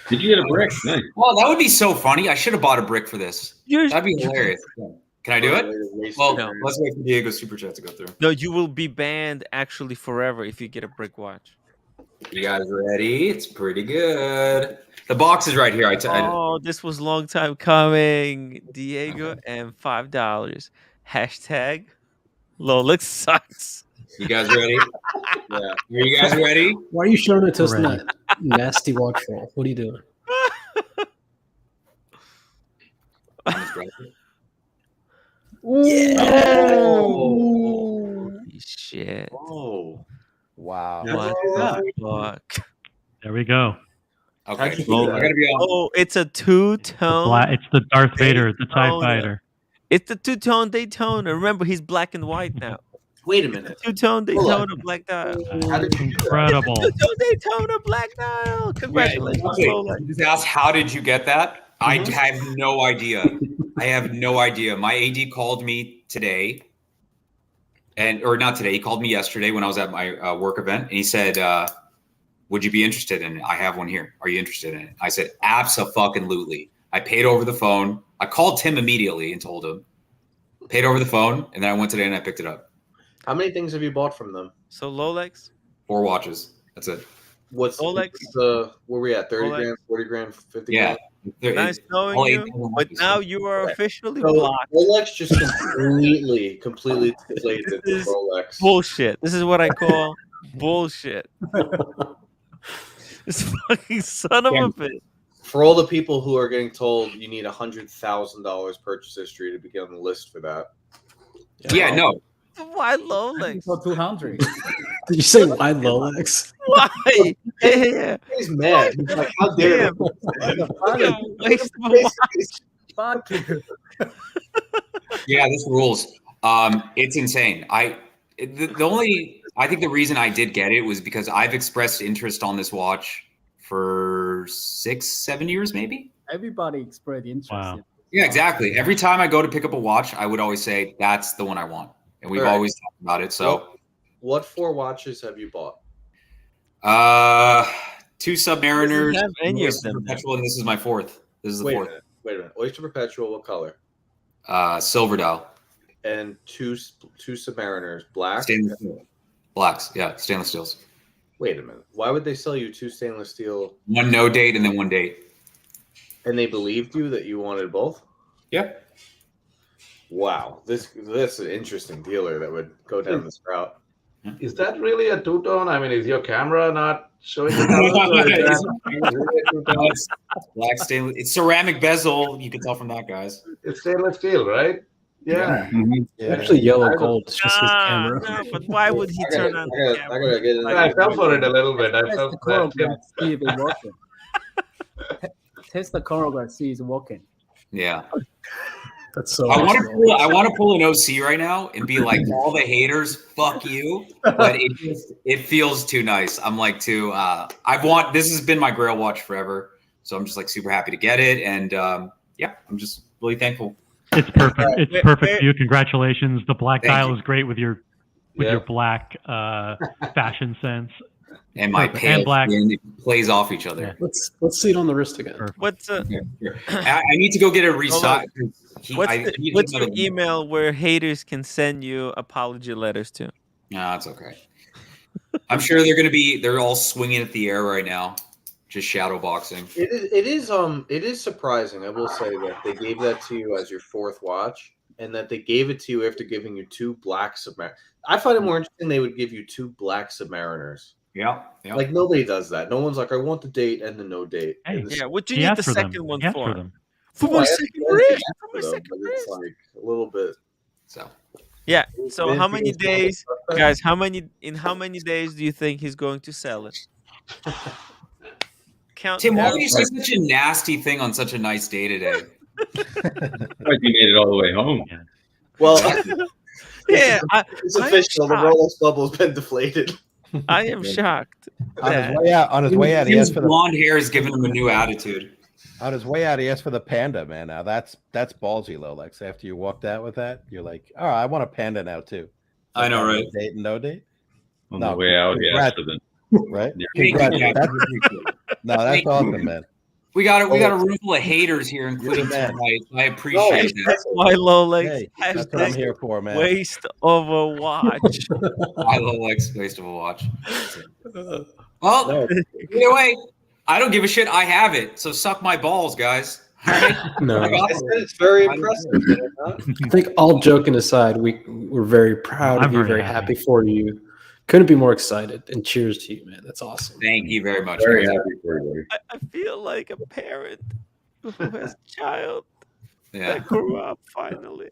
C: Did you get a brick? Nice.
K: Well, that would be so funny. I should have bought a brick for this. That'd be hilarious. Can I do it? Well,
A: No.
K: let's wait for Diego's super chat to go through.
A: No, you will be banned actually forever if you get a brick watch.
K: You guys ready? It's pretty good. The box is right here.
A: Oh, this was long time coming. Diego and $5. Hashtag Lolex sucks.
K: You guys ready? Yeah. Are you guys ready?
J: Why are you showing it to us in that nasty watch roll? What are you doing?
A: Yeah. Holy shit.
G: Oh. Wow.
A: What the fuck?
B: There we go.
K: Okay. I gotta be on.
A: Oh, it's a two-tone.
B: It's the Darth Vader, the TIE Fighter.
A: It's the two-tone Daytona. Remember, he's black and white now.
L: Wait a minute.
A: Two-tone Daytona Black Dial.
B: Incredible.
A: Two-tone Daytona Black Dial. Congratulations.
K: Just ask, how did you get that? I have no idea. I have no idea. My AD called me today, or not today. He called me yesterday when I was at my work event, and he said, would you be interested in it? I have one here. Are you interested in it? I said, abso-fucking-lutely. I paid over the phone. I called Tim immediately and told him. Paid over the phone, and then I went today and I picked it up.
L: How many things have you bought from them?
A: So Lolex?
K: 4 watches. That's it.
L: What's
A: Lolex?
L: Where we at? 30 grand, 40 grand, 50 grand?
A: Nice knowing you, but now you are officially
L: So
A: blocked.
L: Lolex just completely deflated the Rolex.
A: Bullshit. This is what I call bullshit. This fucking son of a bitch.
L: For all the people who are getting told you need $100,000 purchase history to be on the list for that.
K: Yeah, no.
A: Why Lolex?
E: For 200.
J: Did you say why Lolex?
A: Why? Yeah.
L: He's mad. He's like, how dare you?
A: Waste of a watch.
E: Fuck you.
K: Yeah, this rules. It's insane. I think the reason I did get it was because I've expressed interest on this watch for 6-7 years, maybe.
E: Everybody expressed interest.
B: Wow.
K: Yeah, exactly. Every time I go to pick up a watch, I would always say that's the one I want, and we've always talked about it. So,
L: what 4 watches have you bought?
K: 2 Submariners,
A: have any of
K: Oyster
A: them there.
K: Perpetual, and this is my 4th. This is the 4th.
L: Wait a minute. Oyster Perpetual, what color?
K: Silver Dial.
L: And two Submariners, black?
K: Stainless steel. Blacks, yeah, stainless steels.
L: Wait a minute. Why would they sell you 2 stainless steel?
K: 1 no date and then 1 date.
L: And they believed you that you wanted both?
K: Yeah.
L: Wow. This is an interesting dealer that would go down this route.
I: Is that really a two-tone? I mean, is your camera not showing the colors?
K: It's black stainless. It's ceramic bezel. You can tell from that, guys.
I: It's stainless steel, right? Yeah.
J: Yeah. Actually, yellow gold. It's just his camera.
A: No, but why would he turn on the
L: I
A: camera?
L: gotta get in
I: I fell for it a little bit. I
M: Test
I: felt
M: the
I: that.
M: choreograph, see if it's working. Test the choreograph, see if it's working.
K: Yeah.
J: That's so.
K: I want to pull an OC right now and be like, all the haters, fuck you. But it feels too nice. I'm like this has been my Grail watch forever. So I'm just like super happy to get it. And yeah, I'm just really thankful.
B: It's perfect. It's perfect for you. Congratulations. The black dial is great with your black fashion sense.
K: And my pale skin, it plays off each other.
J: Yeah. Let's see it on the wrist again.
A: What's
K: I need to go get a restock.
A: What's your email where haters can send you apology letters to?
K: No, it's okay. I'm sure they're all swinging at the air right now, just shadow boxing.
L: It is surprising. I will say that they gave that to you as your 4th watch, and that they gave it to you after giving you 2 black Submariners. I find it more interesting they would give you 2 black Submariners.
K: Yeah.
L: Like nobody does that. No one's like, I want the date and the no date.
B: Hey,
A: what you need the second one for?
L: For my second wrist. It's like a little bit.
K: So.
A: Yeah. So how many days, guys? How many days do you think he's going to sell it?
K: Tim, why would you say such a nasty thing on such a nice day today?
C: Like you made it all the way home.
L: Yeah. Well,
A: yeah,
L: it's official. The Rolex bubble's been deflated.
A: I am shocked.
G: On his way out, he asked for the
K: blonde hair has given him a new attitude.
G: On his way out, he asked for the panda, man. Now that's ballsy, Lolex. After you walked out with that, you're like, oh, I want a panda now too. So
K: I know, right?
G: Date and no date.
C: On the way out, he asked for the
G: right.
C: Yeah.
G: That's awesome, man.
K: We got a room full of haters here, including tonight. I appreciate that.
A: That's why Lolex.
G: Hey, that's what I'm here for, man.
A: Waste of a watch.
K: Why Lolex? Waste of a watch. Well, either way, I don't give a shit. I have it, so suck my balls, guys. All right?
J: No,
L: it's very impressive.
J: I think all joking aside, we're very proud of you, very happy for you. Couldn't be more excited, and cheers to you, man. That's awesome.
K: Thank you very much.
C: Very happy for you.
A: I feel like a parent who has a child that grew up finally.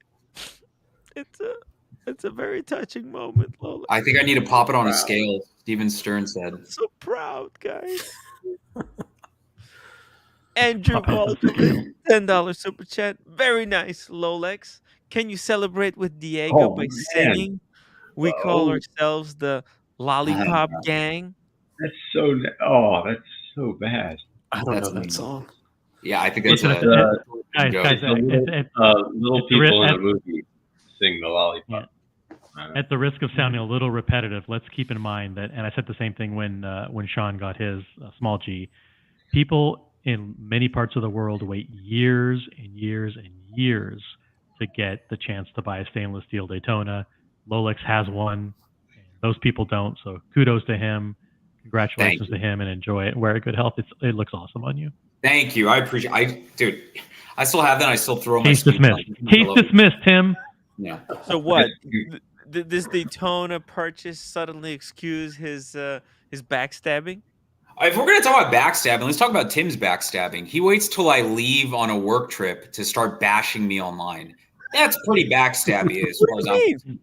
A: It's a very touching moment, Lola.
K: I think I need to pop it on a scale. Steven Stern said.
A: So proud, guys. Andrew Balkovich, $10 super chat. Very nice, Lolex. Can you celebrate with Diego by singing? We call ourselves the Lollipop Gang.
C: That's so bad.
J: I don't know that song.
K: Yeah, I think that's
B: guys,
C: little people in a movie sing the Lollipop.
B: At the risk of sounding a little repetitive, let's keep in mind that, and I said the same thing when Sean got his small G. People in many parts of the world wait years and years and years to get the chance to buy a stainless steel Daytona. Lolex has one. And those people don't. So kudos to him. Congratulations to him, and enjoy it. Wear it, good health. It looks awesome on you.
K: Thank you. I appreciate. Dude, I still have that. I still throw my
B: case dismissed. Case dismissed, Tim.
K: Yeah.
A: So what? Did this Daytona purchase suddenly excuse his backstabbing?
K: If we're going to talk about backstabbing, let's talk about Tim's backstabbing. He waits till I leave on a work trip to start bashing me online. That's pretty backstabby as far as I'm concerned.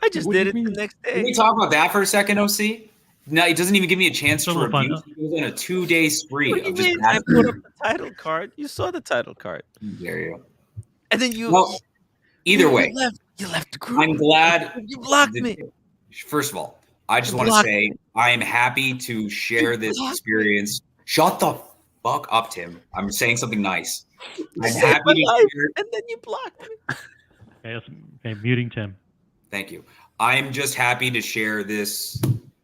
A: I just did it the next day.
K: Can we talk about that for a second, OC? No, he doesn't even give me a chance to review. He goes on a 2-day spree.
A: What do you mean? I put up the title card. You saw the title card.
K: There you go.
A: And then you.
K: Well, either way,
A: you left the group.
K: I'm glad
A: you blocked me.
K: First of all, I just want to say I am happy to share this experience. Shut the fuck up, Tim. I'm saying something nice. I'm happy to share.
A: And then you blocked me.
B: Okay, muting Tim.
K: Thank you. I'm just happy to share this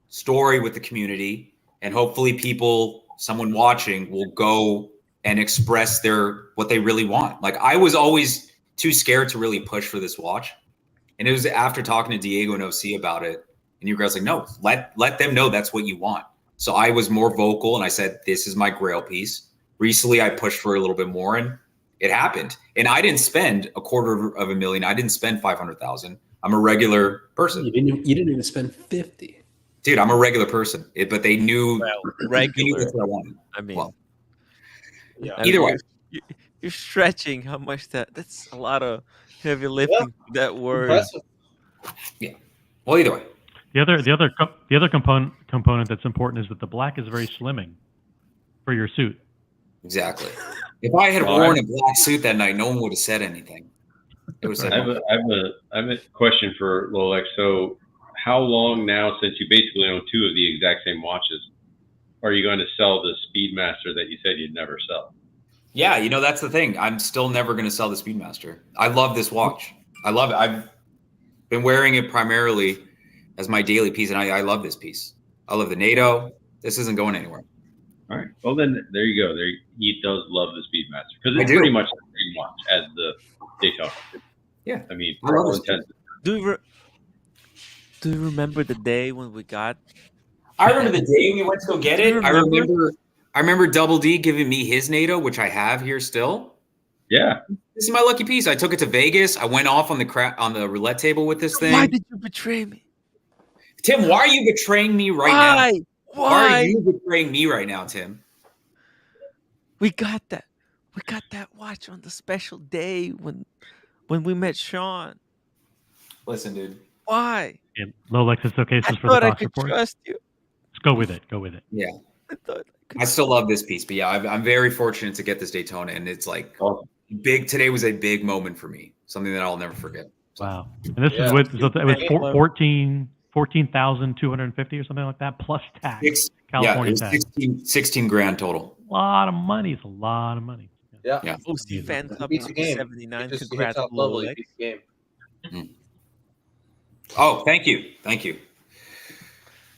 K: story with the community, and hopefully people someone watching will go and express what they really want. Like I was always too scared to really push for this watch. And it was after talking to Diego and OC about it. And you guys like, no, let them know that's what you want. So I was more vocal and I said, this is my grail piece. Recently, I pushed for a little bit more and it happened. And I didn't spend $250,000. I didn't spend 500,000. I'm a regular person.
J: You didn't even spend 50.
K: Dude, I'm a regular person. But they knew,
A: regular.
K: They knew that's what I wanted.
A: I mean,
K: well,
A: yeah.
K: Either way.
A: You're stretching how much that's a lot of heavy lifting. That word.
L: Impressive.
K: Yeah. Well, either way.
B: The other component that's important is that the black is very slimming for your suit.
K: Exactly. If I had worn a black suit that night, no one would have said anything. It was.
C: I have a question for LOLEX. So, how long now, since you basically own two of the exact same watches, are you going to sell the Speedmaster that you said you'd never sell?
K: Yeah, that's the thing. I'm still never going to sell the Speedmaster. I love this watch. I love it. I've been wearing it primarily as my daily piece, and I love this piece. I love the NATO. This isn't going anywhere.
C: All right. Well, then there you go. He does love the Speedmaster because it's pretty much the same watch as the Daytona.
K: Yeah.
C: I mean,
K: I love it.
A: Do you remember the day when we got?
K: I remember the day we went to go get it. I remember Double D giving me his NATO, which I have here still.
C: Yeah.
K: This is my lucky piece. I took it to Vegas. I went off on the roulette table with this thing.
A: Why did you betray me?
K: Tim, why are you betraying me right now? Why are you betraying me right now, Tim?
A: We got that watch on the special day when we met Sean.
K: Listen, dude.
A: Why?
B: Yeah, LOLEX, it's okay. This is for the box report.
A: Trust you.
B: Let's go with it.
K: Yeah. I still love this piece, but yeah, I'm very fortunate to get this Daytona, and it's like big. Today was a big moment for me, something that I'll never forget.
B: So. Wow! And this is with it was 14,250 or something like that plus tax. California tax.
K: 16 grand total.
B: A lot of money. It's a lot of money.
K: Yeah.
A: OC fan club 79. Congrats,
L: LOLEX.
K: Oh, thank you.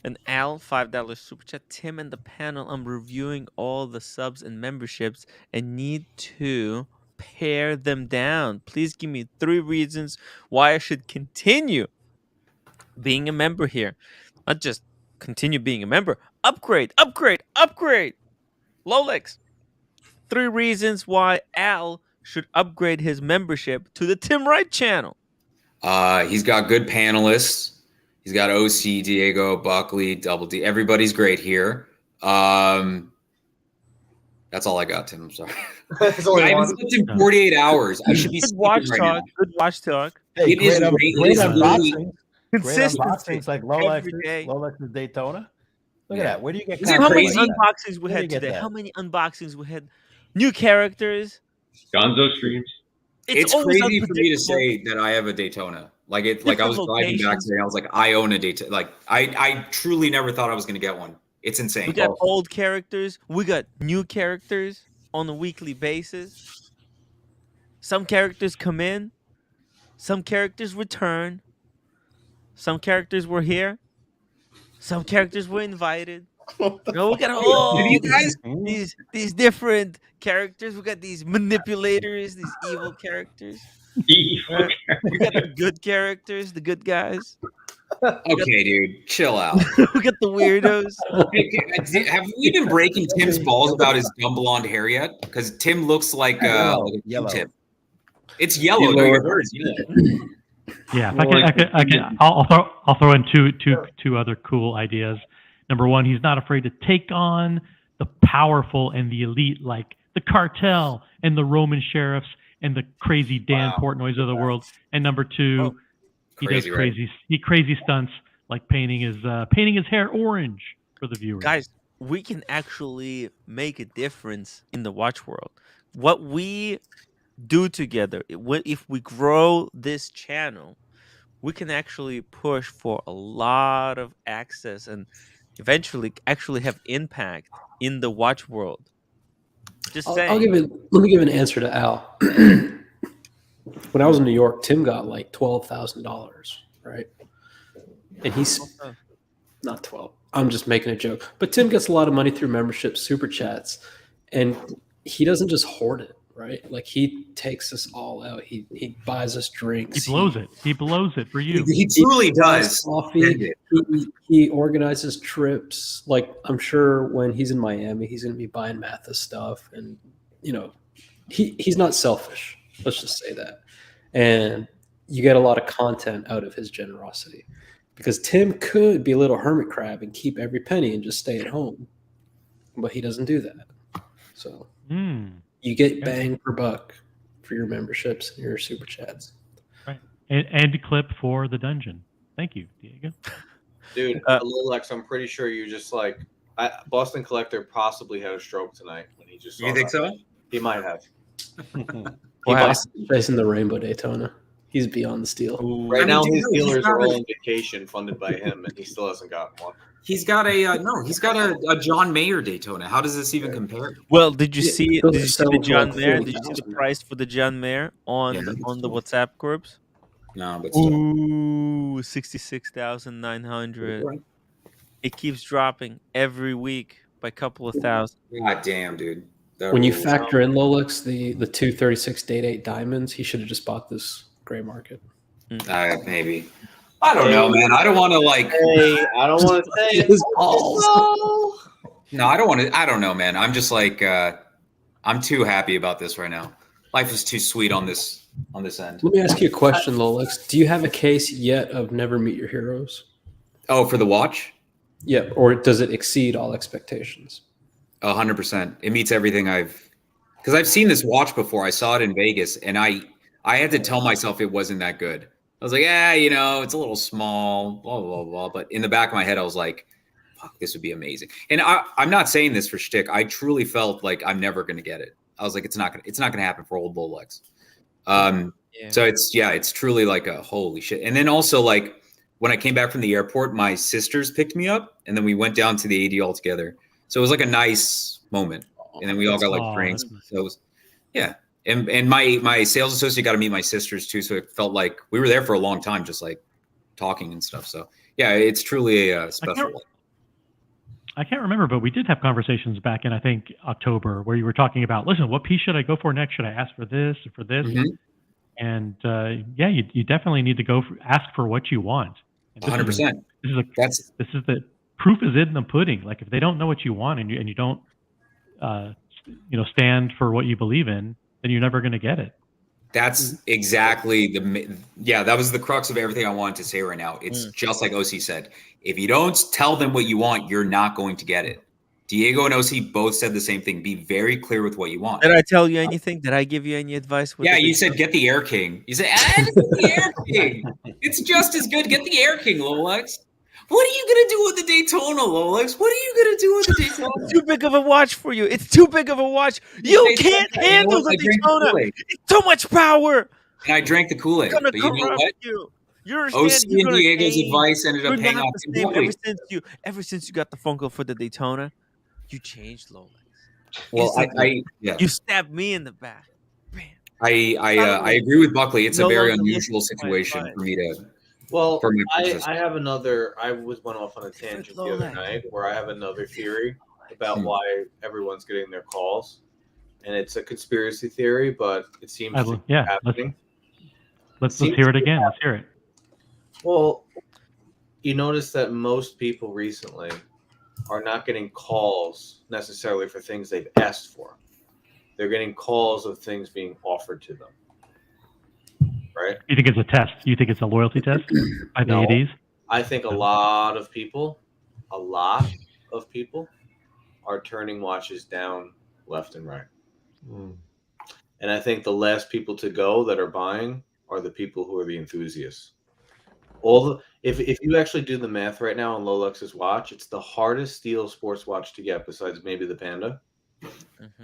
A: An Al $5 super chat. Tim and the panel. I'm reviewing all the subs and memberships and need to pare them down. Please give me 3 reasons why I should continue being a member here. Not just continue being a member. Upgrade. LOLEX. 3 reasons why Al should upgrade his membership to the Tim Wright channel.
K: He's got good panelists. He's got OC, Diego, Buckley, Double D. Everybody's great here. That's all I got, Tim. I'm sorry. I haven't slept in 48 hours. I should be
A: good watch talk. Now. Good watch talk.
G: Hey,
K: it is
G: great unboxings.
A: Consistency.
G: Like LOLEX's Daytona. Look at that. Where do you get
A: how many unboxings we had today? How many unboxings we had? New characters.
C: Gonzo streams.
K: It's crazy for me to say that I have a Daytona. I was driving back today. I was like, I own a Daytona. Like I truly never thought I was going to get one. It's insane.
A: We got old characters. We got new characters on a weekly basis. Some characters come in. Some characters return. Some characters were here. Some characters were invited. We got all these different characters. We got these manipulators, these evil characters. We got the good characters, the good guys.
K: Okay, dude, chill out.
A: We got the weirdos.
K: Have we been breaking Tim's balls about his dumb blonde hair yet? Because Tim looks like a Q-tip. It's yellow. No, your hair is yellow.
B: Yeah, I'll throw in two other cool ideas. Number one, he's not afraid to take on the powerful and the elite, like the cartel and the Roman sheriffs and the crazy Dan Portnoys of the world. And number two, he does crazy stunts like painting his hair orange for the viewers.
A: Guys, we can actually make a difference in the watch world. What we do together, if we grow this channel, we can actually push for a lot of access and eventually actually have impact in the watch world. Just saying.
J: Let me give an answer to Al. When I was in New York, Tim got like $12,000, right? And he's not 12. I'm just making a joke. But Tim gets a lot of money through membership, super chats, and he doesn't just hoard it, right? Like he takes us all out. He buys us drinks.
B: He blows it. He blows it for you.
K: He truly does.
J: Coffee. He organizes trips. Like I'm sure when he's in Miami, he's going to be buying Mathis stuff, and he's not selfish. Let's just say that. And you get a lot of content out of his generosity. Because Tim could be a little hermit crab and keep every penny and just stay at home. But he doesn't do that. So you get bang per buck for your memberships and your super chats.
B: Right. And clip for the dungeon. Thank you, Diego.
L: Dude, LOLEX, I'm pretty sure you just like Boston Collector possibly had a stroke tonight when he just saw
K: You think so?
L: He might have.
J: He's chasing the Rainbow Daytona. He's beyond the steal.
L: Right now, his dealers are all on vacation, funded by him, and he still hasn't gotten one.
K: He's got a John Mayer Daytona. How does this even compare?
A: Well, did you see the John Mayer? Did you see the price for the John Mayer on the WhatsApp groups?
K: No, but still.
A: Ooh, 66,900. It keeps dropping every week by a couple of thousand.
K: God damn, dude.
J: When you factor in LOLEX, the 236 Date 8 diamonds, he should have just bought this gray market.
K: Maybe. I don't know, man. I don't want to
L: Hey, I don't want to say
J: his balls.
K: No, I don't want to. I don't know, man. I'm just like, I'm too happy about this right now. Life is too sweet on this end.
J: Let me ask you a question, LOLEX. Do you have a case yet of Never Meet Your Heroes?
K: Oh, for the watch?
J: Yeah, or does it exceed all expectations?
K: 100%. It meets everything because I've seen this watch before. I saw it in Vegas, and I had to tell myself it wasn't that good. I was like, it's a little small, blah, blah, blah. But in the back of my head, I was like, fuck, this would be amazing. And I'm not saying this for shtick. I truly felt like I'm never going to get it. I was like, it's not going to happen for old LOLEX. So it's truly like a holy shit. And then also like when I came back from the airport, my sisters picked me up, and then we went down to the AD all together. So it was like a nice moment. And then we all got like drinks. So it was, And my sales associate got to meet my sisters too. So it felt like we were there for a long time, just like talking and stuff. So yeah, it's truly a special one.
B: I can't remember, but we did have conversations back in, I think, October, where you were talking about, listen, what piece should I go for next? Should I ask for this or for this?
K: Mhm.
B: And you definitely need to ask for what you want.
K: 100%.
B: This is the proof is in the pudding. Like if they don't know what you want and you don't, stand for what you believe in, then you're never going to get it.
K: That's exactly that was the crux of everything I wanted to say right now. It's just like OC said. If you don't tell them what you want, you're not going to get it. Diego and OC both said the same thing. Be very clear with what you want.
A: Did I tell you anything? Did I give you any advice?
K: You said get the Air King. You said, get the Air King. It's just as good. Get the Air King, LOLEX. What are you going to do with the Daytona, LOLEX? What are you going to do with the Daytona?
A: It's too big of a watch for you. It's too big of a watch. You can't handle the Daytona. It's too much power.
K: And I drank the Kool-Aid. But you know what? OC and Diego's advice ended up paying off.
A: Ever since you got the phone call for the Daytona, you changed LOLEX.
K: Well,
A: you stabbed me in the back.
K: I agree with Buckley. It's a very unusual situation for me to.
L: Well, I have another. I went off on a tangent the other night where I have another theory about why everyone's getting their calls, and it's a conspiracy theory, but it seems to be happening.
B: Let's hear it again. Let's hear it.
L: Well, you notice that most people recently are not getting calls necessarily for things they've asked for. They're getting calls of things being offered to them. Right?
B: You think it's a test? You think it's a loyalty test by the ADs?
L: I think a lot of people are turning watches down left and right. And I think the last people to go that are buying are the people who are the enthusiasts. If you actually do the math right now on LOLEX's watch, it's the hardest steel sports watch to get besides maybe the Panda.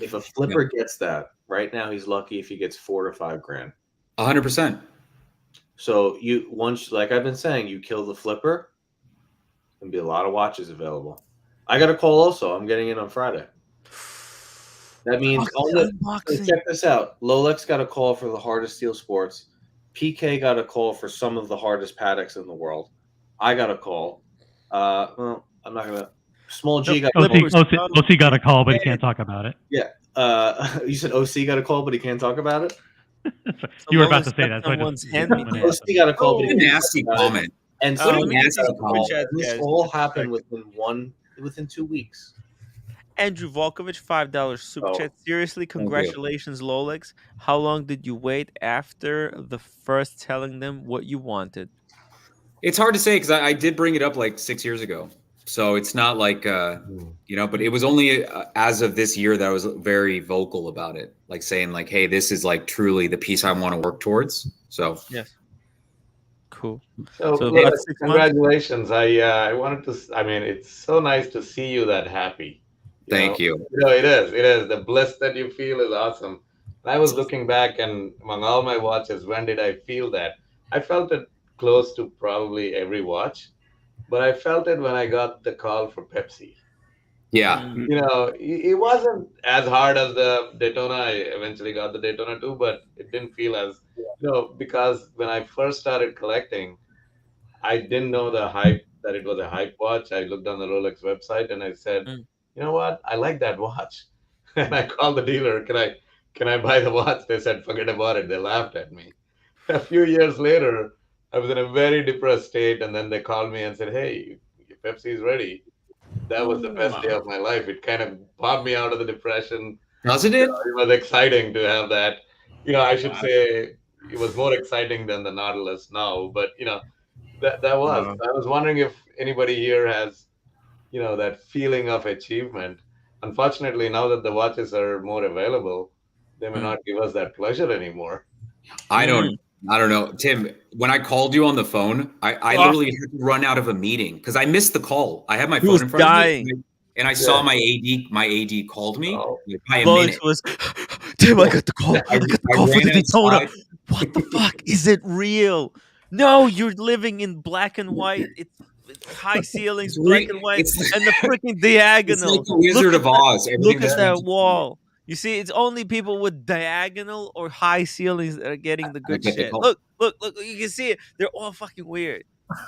L: If a flipper gets that, right now he's lucky if he gets $4,000 to $5,000.
K: 100%.
L: So once, like I've been saying, you kill the flipper, there'll be a lot of watches available. I got a call also. I'm getting in on Friday. That means check this out. LOLEX got a call for the hardest steel sports. PK got a call for some of the hardest paddocks in the world. I got a call. I'm not gonna. Small G
A: The
L: got a
A: Clippers.
L: call.
B: OC got a call, but he can't talk about it.
L: Yeah. You said OC got a call, but he can't talk about it.
B: You were about to say
A: Got
B: that. So I
A: someone's
B: just,
A: hand me down.
L: OC got a call, but
K: What
L: he
K: a
L: can't
K: nasty
L: talk about it.
K: comment.
L: And
A: Oh,
L: so
A: let me get these
L: got a
A: super
L: call.
A: chats,
L: This
A: guys.
L: all
A: Just a
L: happened
A: second.
L: within 2 weeks.
A: Andrew Volkovich, $5 super
L: Oh,
A: chat. Seriously,
K: you.
A: congratulations, LOLEX. How long did you wait after the first telling them what you wanted?
K: It's hard to say because I did bring it up like 6 years ago. So it's not like, but it was only as of this year that I was very vocal about it. Like saying like, hey, this is like truly the piece I want to work towards. So.
A: Yes. Cool.
I: So,
A: So
I: Lola,
A: about 6 months?
I: congratulations. I wanted to, I mean, it's so nice to see you that happy.
K: Thank you.
I: It is. The bliss that you feel is awesome. I was looking back and among all my watches, when did I feel that? I felt it close to probably every watch, but I felt it when I got the call for Pepsi.
K: Yeah.
I: It wasn't as hard as the Daytona. I eventually got the Daytona too, but it didn't feel as, because when I first started collecting, I didn't know the hype that it was a hype watch. I looked on the Rolex website and I said, you know what? I like that watch. And I called the dealer, can I buy the watch? They said, forget about it. They laughed at me. A few years later, I was in a very depressed state, and then they called me and said, hey, your Pepsi is ready. That was the best day of my life. It kind of popped me out of the depression.
K: Doesn't it?
I: It was exciting to have that. I should say it was more exciting than the Nautilus now, but that was. I was wondering if anybody here has, that feeling of achievement. Unfortunately, now that the watches are more available, they may not give us that pleasure anymore.
K: I don't know. Tim, when I called you on the phone, I literally had to run out of a meeting because I missed the call. I had my phone in front of me and I saw my AD called me by a minute.
A: Was Tim, I got the call. I got the call for the Daytona. What the fuck? Is it real? No, you're living in black and white. It's high ceilings, black and white, and the freaking diagonal.
K: It's like the Wizard of Oz.
A: Look at that wall. You see, it's only people with diagonal or high ceilings that are getting the good shit. Look, you can see it. They're all fucking weird.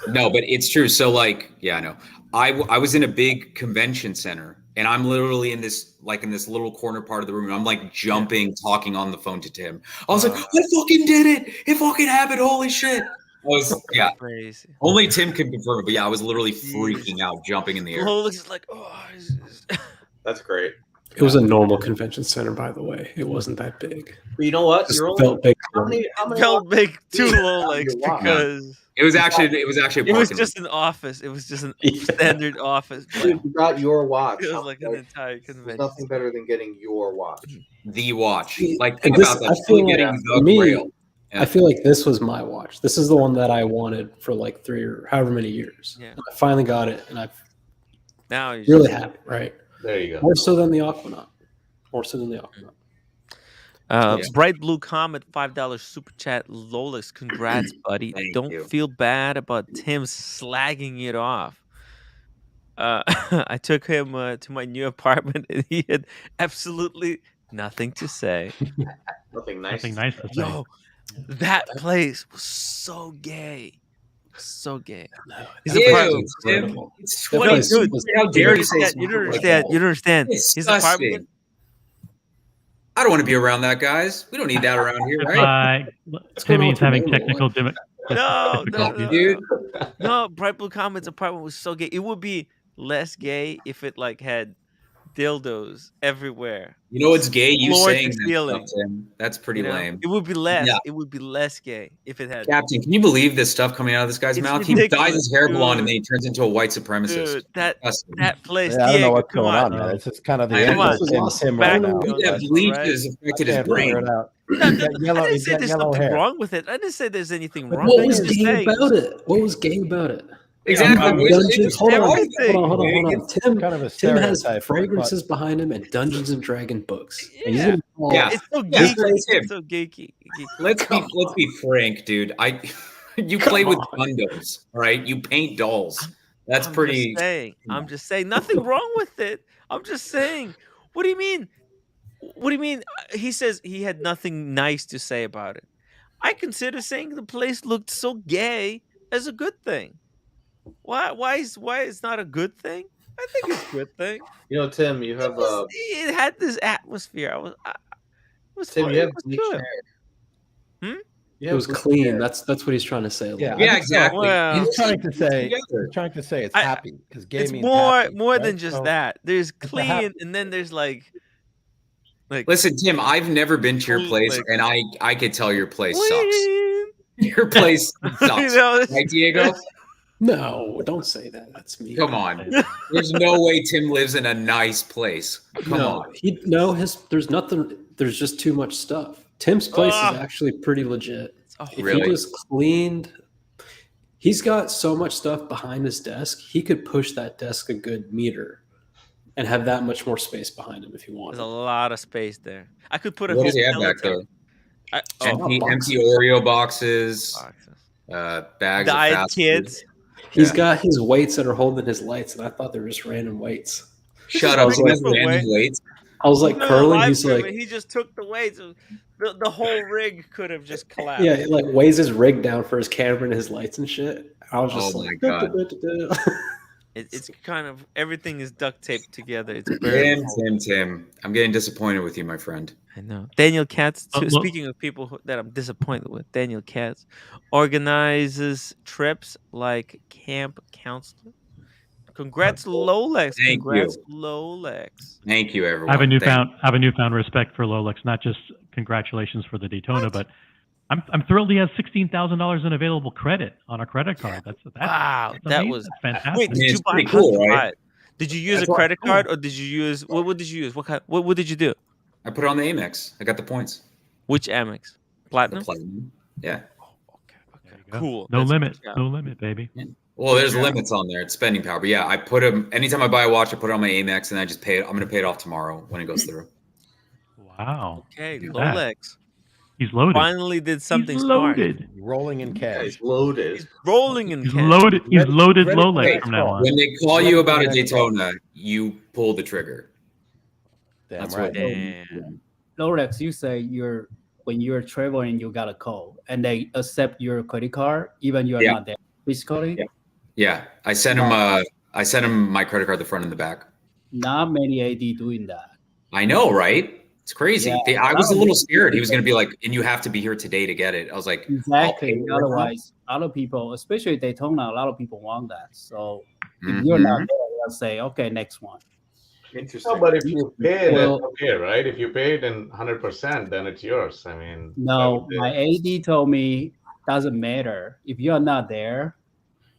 K: No, but it's true. So like, yeah, no, I was in a big convention center and I'm literally in this little corner part of the room. And I'm like jumping, talking on the phone to Tim. I was like, I fucking did it. It fucking happened. Holy shit.
A: Crazy.
K: Only Tim can confirm it, but yeah, I was literally freaking out, jumping in the air.
A: Looks like,
L: that's great.
J: It was a normal convention center, by the way. It wasn't that big.
L: But you know what?
J: It felt big.
L: How many
A: felt big to Rolex because
K: it was actually
A: it was just an office. It was just an standard office.
L: You got your watch.
A: It was like an entire convention.
L: There's nothing better than getting your watch.
K: The watch. Like think about that.
J: I feel like,
K: getting
J: for me, I feel like this was my watch. This is the one that I wanted for like 3 or however many years.
A: Yeah.
J: I finally got it, and I've
A: now you're
J: really happy. Right.
I: There you go.
J: More so than the Aquanaut.
A: Bright Blue Comet, $5 super chat. LOLEX, congrats, buddy. Don't feel bad about Tim slagging it off. I took him to my new apartment and he had absolutely nothing to say.
L: Nothing nice.
B: Nothing nice to say.
A: Yo, that place was so gay. So gay. His apartment.
K: It's 20. Dude, how dare you say
A: you don't understand. You don't understand. His apartment.
K: I don't want to be around that, guys. We don't need that around here, right?
B: Timmy's having technical
A: difficulties.
K: Dude.
A: No, Bright Blue Comet's apartment was so gay. It would be less gay if it like had dildos everywhere.
K: You know what's gay? You
A: Floor
K: saying
A: to
K: that
A: ceiling.
K: stuff, Tim. That's pretty lame.
A: It would be less.
K: Yeah.
A: It would be less gay if it had.
K: Captain, can you believe this stuff coming out of this guy's
A: It's
K: mouth?
A: ridiculous,
K: He dyes his hair blonde and
A: dude.
K: then he turns into a white supremacist.
A: Dude, that place.
G: Yeah, I don't know
A: Diego,
G: what's
A: come
G: going on,
A: on.
G: man. It's just kind of the
A: Come
G: end
A: on.
G: of Tim right now.
K: That bleach has affected his
G: Can't figure
K: brain.
G: it out.
A: No,
G: He's got yellow,
A: I didn't
G: he's
A: say
G: got
A: there's
G: yellow
A: something
G: hair.
A: wrong with it. I didn't say there's anything wrong.
J: What
A: with
J: was
A: it. Just
J: gay
A: saying.
J: about it? What was gay about it?
K: Exactly.
J: Dungeons. Hold on.
A: everything.
J: Tim,
G: kind of a
J: Tim has
G: stereotype,
J: fragrances behind him and Dungeons and Dragon books. And he's
A: Yeah.
J: gonna call-
K: Yeah.
A: It's so
K: Yeah.
A: geeky.
K: Tim.
A: It's so geeky.
K: Let's be frank, dude. You play with Gundams, all right? You paint dolls. That's pretty.
A: I'm just saying. Nothing wrong with it. I'm just saying. What do you mean? What do you mean? He says he had nothing nice to say about it. I consider saying the place looked so gay as a good thing. Why it's not a good thing? I think it's a good thing.
L: Tim, you have
A: It had this atmosphere. It was
L: Tim,
A: fun.
L: you
A: It
L: have
A: was
L: bleached
A: good.
L: hair. You
J: It
L: have
J: was
L: bleached
J: clean.
L: hair.
J: That's what he's trying to say.
G: Yeah,
K: Yeah, exactly.
A: Well,
G: he's trying to say
K: together.
G: it's
A: I-
G: happy because
A: it's
G: gaming
A: more
G: happy,
A: more
G: right?
A: than just
G: So
A: that. There's
G: it's a
A: clean,
G: happy.
A: and then there's like
K: Listen, Tim, I've never been to your place,
A: like
K: and I could tell your place sucks.
A: clean.
K: Your place sucks. Right, Diego?
J: No, don't say that. That's me.
K: Come on. There's no way Tim lives in a nice place. Come on.
J: There's nothing. There's just too much stuff. Tim's place is actually pretty legit. If
K: Really?
J: he just cleaned, he's got so much stuff behind his desk. He could push that desk a good meter and have that much more space behind him if he wanted.
A: There's a lot of space there. I could put a
K: What
A: whole
K: does he have back
A: skeleton.
K: there? Empty Oreo boxes, bags of
A: Diet
K: fast
A: kids.
K: food.
J: He's got his weights that are holding his lights, and I thought they were just random weights.
K: Shut up. He has random weights.
J: I was like curling. He's
A: Stream,
J: like,
A: he just took the weights. The whole rig could have just collapsed.
J: yeah, he like weighs his rig down for his camera and his lights and shit. I was just
K: Oh
J: like,
K: my God.
A: It's kind of everything is duct taped together. It's very
K: Tim. I'm getting disappointed with you, my friend.
A: I know. Daniel Katz, speaking of people that I'm disappointed with, Daniel Katz organizes trips like camp counselor. Congrats, LOLEX. Congrats, LOLEX.
K: Thank you, everyone.
B: I have a newfound respect for LOLEX. Not just congratulations for the Daytona, but I'm thrilled he has $16,000 in available credit on a credit card. That's
A: wow. That was
B: fantastic.
A: Wait, did you buy?
K: Pretty cool, right?
A: Did you use a credit card or did you use what did you use? What did you do?
K: I put it on the Amex. I got the points.
A: Which Amex? Platinum?
K: The Platinum. Yeah.
A: Okay. Cool.
B: No limit, baby.
K: Yeah. Well, there's limits on there. It's spending power. But yeah, I put them anytime I buy a watch, I put it on my Amex and I just pay it. I'm going to pay it off tomorrow when it goes through.
B: Wow.
A: Okay, LOLEX.
B: He's loaded.
A: Finally did something
B: He's
A: smart.
B: loaded.
G: Rolling in cash.
L: He's loaded.
A: He's rolling in
B: He's
A: cash.
B: loaded. He's loaded
G: ready
B: LOLEX
G: for
B: from now on.
K: When they call you about a Daytona, you pull the trigger.
G: Damn
K: That's
G: right.
K: what.
A: Damn.
M: LOLEX, you say when you're traveling, you got a call, and they accept your credit card, even you are not there physically.
K: Yeah, I sent him my credit card, the front and the back.
M: Not many AD doing that.
K: I know, right? It's crazy.
M: Yeah,
K: I was a little scared. He was going to be like, and you have to be here today to get it. I was like,
M: exactly. Otherwise, a lot of people, especially Daytona, a lot of people want that. So if you're not there, they'll say, okay, next one.
L: Interesting.
I: No, but if you pay,
M: Well-
I: that's okay, right? If you pay it in 100%, then it's yours. I mean,
M: No, my AD told me doesn't matter. If you're not there,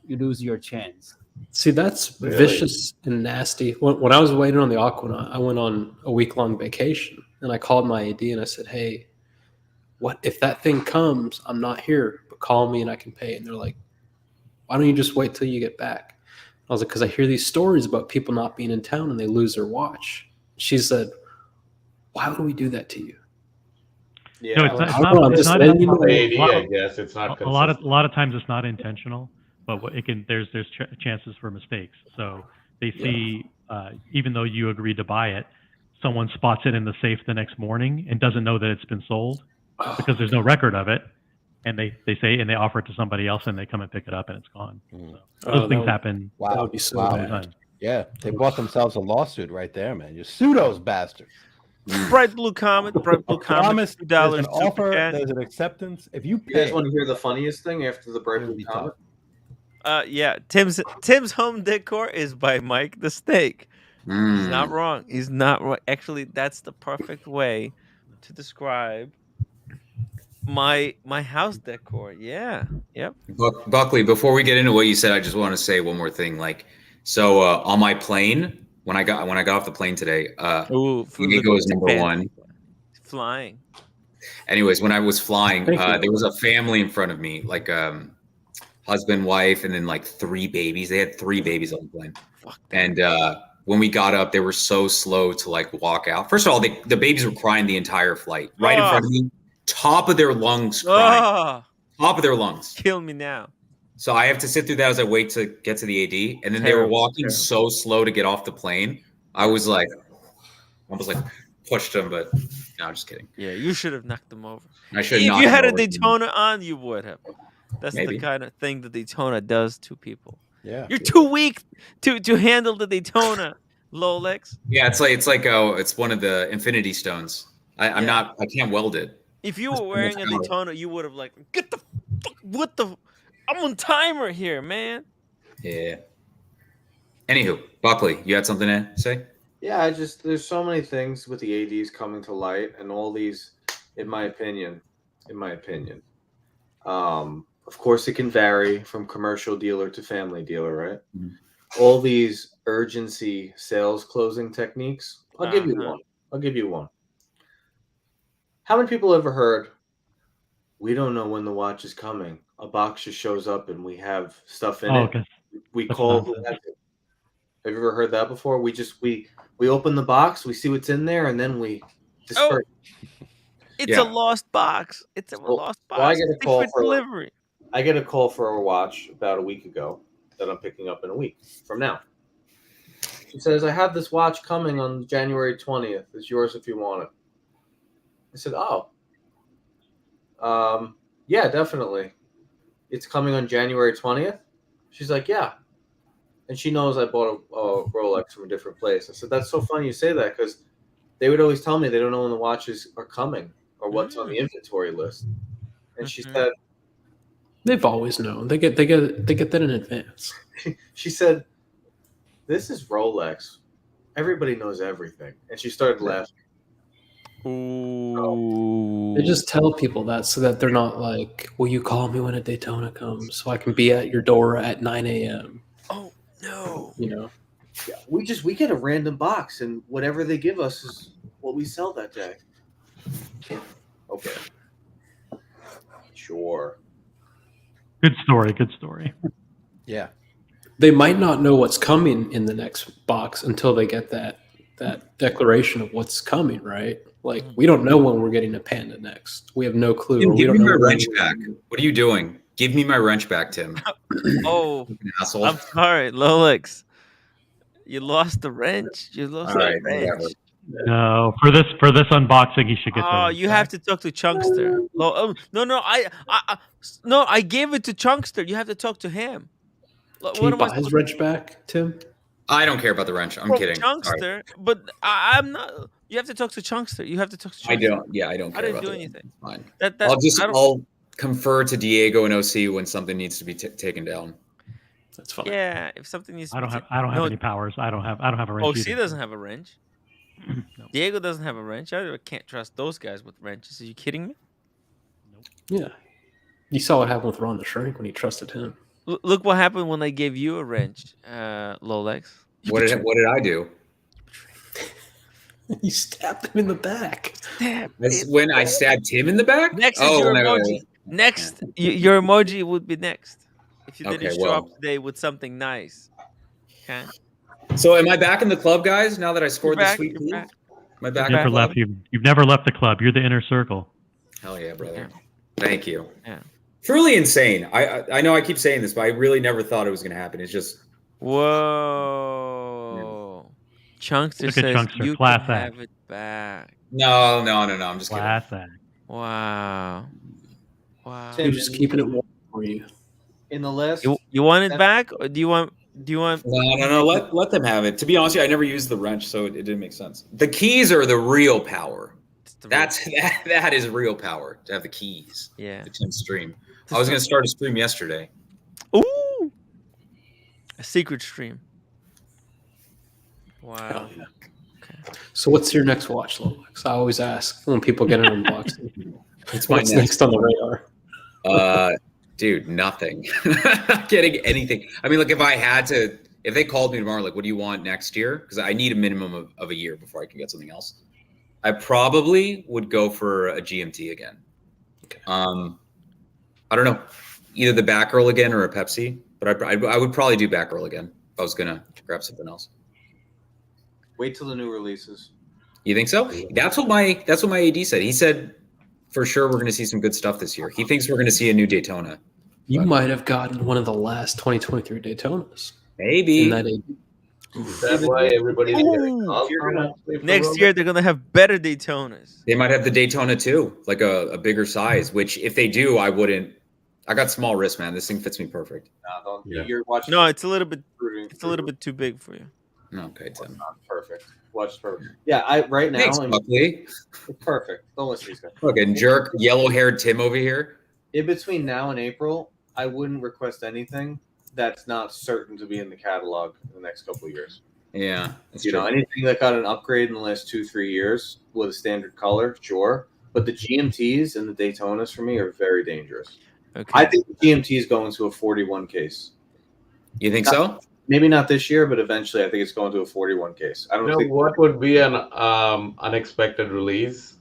M: you lose your chance.
J: See, that's vicious and nasty. When I was waiting on the Aquanaut, I went on a week-long vacation, and I called my AD and I said, hey, what if that thing comes, I'm not here, but call me and I can pay. And they're like, why don't you just wait till you get back? I was like, because I hear these stories about people not being in town and they lose their watch. She said, why would we do that to you?
I: yeah,
B: No, it's not
I: AD, I guess it's not
B: a lot of times it's not intentional, but there's chances for mistakes. So they see even though you agreed to buy it, someone spots it in the safe the next morning and doesn't know that it's been sold because there's no record of it, and they say and they offer it to somebody else and they come and pick it up and it's gone. So those things happen.
G: Wow.
J: That would be so
G: Wow.
J: bad.
G: Yeah, they bought themselves a lawsuit right there, man. You sue those bastards.
A: Bright Blue Comet.
G: Promise.
A: $2
G: There's an
A: super
G: offer.
A: chat.
G: There's an acceptance. If you
L: You guys
G: pay,
L: want to hear the funniest thing after the break?
G: it'll be tough.
A: Yeah, Tim's home decor is by Mike the Steak. He's not wrong. He's not wrong. Actually, that's the perfect way to describe my house decor. Yeah. Yep.
K: Buckley, before we get into what you said, I just want to say one more thing. So on my plane, when I got off the plane today, Diego was number one.
A: Flying.
K: Anyways, when I was flying, there was a family in front of me, like husband, wife, and then like 3 babies. They had 3 babies on the plane. And when we got up, they were so slow to like walk out. First of all, the babies were crying the entire flight, right in front of me, top of their lungs crying. Top of their lungs.
A: Kill me now.
K: So I have to sit through that as I wait to get to the AD. And then they were walking so slow to get off the plane. I was like, pushed them, but no, I'm just kidding.
A: Yeah, you should have knocked them over.
K: I should
A: If
K: have
A: you had a
K: knocked them over.
A: Daytona on, you would have. That's
K: Maybe.
A: the kind of thing that Daytona does to people.
G: Yeah.
A: You're too weak to handle the Daytona, Lolex.
K: Yeah, it's one of the Infinity Stones. I can't weld it.
A: If you were wearing a Daytona, you would have like, get the fuck, what the, I'm on timer here, man.
K: Yeah. Anywho, Buckley, you had something to say?
L: Yeah, there's so many things with the ADs coming to light, and all these, in my opinion, of course it can vary from commercial dealer to family dealer, right?
K: Mhm.
L: All these urgency sales closing techniques. I'll give you one. How many people ever heard, we don't know when the watch is coming? A box just shows up and we have stuff in it.
B: Okay.
L: We
B: That's
L: call
B: nonsense.
L: who has it. Have you ever heard that before? We open the box, we see what's in there, and then we disperse.
A: It's a lost box. It's a lost box.
L: Well, I get a call
A: for delivery.
L: I get a call for a watch about a week ago that I'm picking up in a week from now. She says, I have this watch coming on January 20th. It's yours if you want it. I said, oh. Yeah, definitely. It's coming on January 20th? She's like, yeah. And she knows I bought a Rolex from a different place. I said, that's so funny you say that, because they would always tell me they don't know when the watches are coming or what's on the inventory list. And she said,
J: they've always known. They get that in advance.
L: She said, this is Rolex. Everybody knows everything. And she started laughing.
A: Ooh.
J: They just tell people that so that they're not like, will you call me when a Daytona comes so I can be at your door at 9 a.m.
A: Oh, no.
J: You know?
L: Yeah, we get a random box, and whatever they give us is what we sell that day. Okay. Sure.
B: Good story.
G: Yeah.
J: They might not know what's coming in the next box until they get that declaration of what's coming, right? Like, we don't know when we're getting a Panda next. We have no clue.
K: Tim, give me my wrench back. What are you doing? Give me my wrench back, Tim.
A: Oh,
K: asshole.
A: I'm sorry, Lolex. You lost the wrench. You lost the wrench.
B: No, for this unboxing, he should get.
A: Oh, you have to talk to Chunkster. No, I gave it to Chunkster. You have to talk to him.
J: Can you buy his wrench back, Tim?
K: I don't care about the wrench. I'm kidding.
A: Chunkster, but I'm not. You have to talk to Chunkster. You have to talk to Chunkster.
K: I don't. Yeah, I don't care.
A: I didn't
K: about
A: do
K: the
A: anything.
K: Fine. I'll confer to Diego and OC when something needs to be taken down.
J: That's fine.
A: Yeah, if something needs.
B: I don't have any powers. I don't have a wrench.
A: OC doesn't have a wrench. No. Diego doesn't have a wrench. I can't trust those guys with wrenches. Are you kidding me?
J: Nope. Yeah. You saw what happened with Ron the Shrink when he trusted him.
A: Look what happened when I gave you a wrench, Lolex.
K: What did I do?
J: You stabbed him in the back.
K: That's when I stabbed him in the back?
A: Next is your emoji. Next, your emoji would be next. If you didn't show up today with something nice. Okay.
K: So am I back in the club, guys, now that I scored the sweet lead? Am I back in the club?
B: You've never left the club. You're the inner circle.
K: Hell yeah, brother. Thank you.
A: Yeah.
K: Truly insane. I know I keep saying this, but I really never thought it was going to happen. It's just...
A: Whoa. Chunkster says
B: Chunkster.
A: You
B: Class
A: can
B: act.
A: have it back.
K: No. I'm just kidding.
B: Class act.
A: Wow.
J: We're just keeping it warm for you.
L: In the list.
A: You want it back, or do you want?
K: No. Let them have it. To be honest with you, I never used the wrench, so it didn't make sense. The keys are the real power. That is real power to have the keys.
A: Yeah.
K: The Tim stream. I was going to start a stream yesterday.
A: Ooh. A secret stream. Wow.
J: Yeah. Okay. So what's your next watch, Lolex? I always ask when people get an unboxing. What's next on the radar?
K: Dude, nothing. Not getting anything. I mean, look, if they called me tomorrow, like, what do you want next year? Because I need a minimum of a year before I can get something else. I probably would go for a GMT again.
J: Okay.
K: I don't know, either the Batgirl again or a Pepsi, but I would probably do Batgirl again if I was gonna grab something else.
L: Wait till the new releases.
K: You think so? That's what my AD said. He said for sure we're gonna see some good stuff this year. He thinks we're gonna see a new Daytona.
J: You might have gotten one of the last 2023 Daytonas.
K: Maybe.
J: In that AD.
L: That's why everybody's getting
A: Next year they're gonna have better Daytonas.
K: They might have the Daytona too, like a bigger size. Which, if they do, I wouldn't I got small wrists, man. This thing fits me perfect.
L: No, don't.
C: Yeah.
L: You're watching.
A: No, it's a little bit.
L: Rooting
A: It's a little bit too big for you.
K: Okay, Tim.
L: Not perfect. Watch perfect. Yeah, right now.
K: Thanks, Buckley.
L: It's perfect. Don't listen to these guys.
K: Fucking jerk, yellow-haired Tim over here.
L: In between now and April, I wouldn't request anything that's not certain to be in the catalog in the next couple of years.
K: Yeah, that's
L: You
K: true.
L: know, anything that got an upgrade in the last 2-3 years with a standard color, sure. But the GMTs and the Daytonas for me are very dangerous.
A: Okay.
L: I think the GMT is going to a 41 case.
K: You think so?
L: Maybe not this year, but eventually I think it's going to a 41 case. I don't
I: You know
L: think
I: what would be an unexpected release?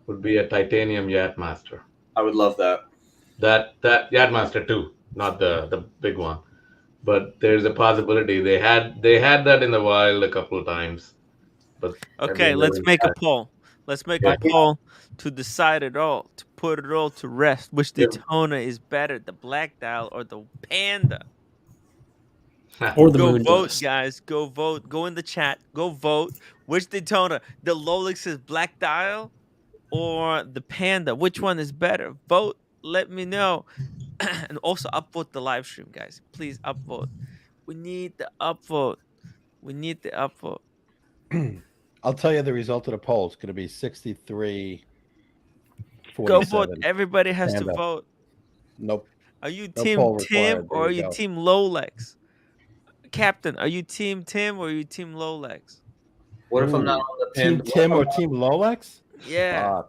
I: Would be a titanium Yachtmaster.
L: I would love that.
I: That Yachtmaster 2, not the big one. But there's a possibility they had that in the wild a couple of times. But
A: Okay, let's make a poll. Let's make a poll to decide it all, to put it all to rest. Which Daytona is better, the Black Dial or the Panda?
J: Or the
A: Go
J: moon
A: vote,
J: dust.
A: guys. Go vote. Go in the chat. Go vote. Which Daytona? The LOLEX's Black Dial or the Panda? Which one is better? Vote. Let me know. And also upvote the live stream, guys. Please upvote. We need the upvote. We need the upvote.
G: I'll tell you the result of the poll. It's going to be 63-47.
A: Go vote. Everybody has to vote.
G: Nope.
A: Are you
G: No
A: Team
G: poll
A: Tim
G: required.
A: or
G: There
A: are
G: you
A: you
G: go.
A: Team LOLEX? Captain, are you Team Tim or are you Team LOLEX?
L: What if I'm not
G: Ooh.
L: on the
G: Team
L: Panda?
G: Tim or Team LOLEX?
A: Yeah.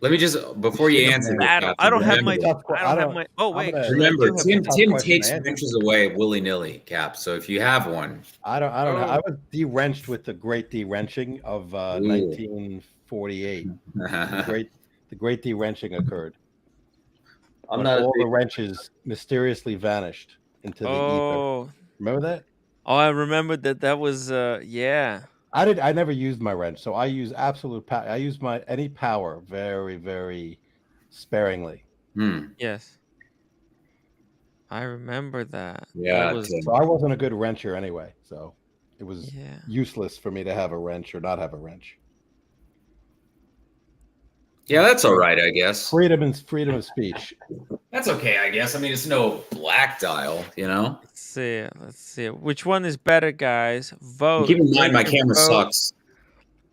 K: Let me just before you answer.
A: Battle. I don't have my. I don't have my. Oh wait.
K: Remember,
G: I do have a tough
K: Tim
G: question
K: takes
G: to answer.
K: wrenches away willy nilly, Cap. So if you have one,
G: I don't know. I was de-wrenched with the great de-wrenching of 1948. The great de-wrenching occurred.
L: I'm
G: When
L: not a
G: all
L: big-
G: the wrenches mysteriously vanished into the ether. Remember that?
A: Oh, I remember that. That was yeah.
G: I never used my wrench, so I use absolute power. I use any power very, very sparingly.
A: Yes. I remember that.
K: Yeah.
A: That was,
G: so I wasn't a good wrencher anyway, so it was
A: yeah.
G: useless for me to have a wrench or not have a wrench.
K: Yeah, that's all right, I guess.
G: Freedom of speech.
K: That's okay, I guess. I mean, it's no Black Dial, you know.
A: Let's see. Let's see. Which one is better, guys? Vote.
K: Keep in mind, my
A: Make your
K: camera
A: vote.
K: sucks.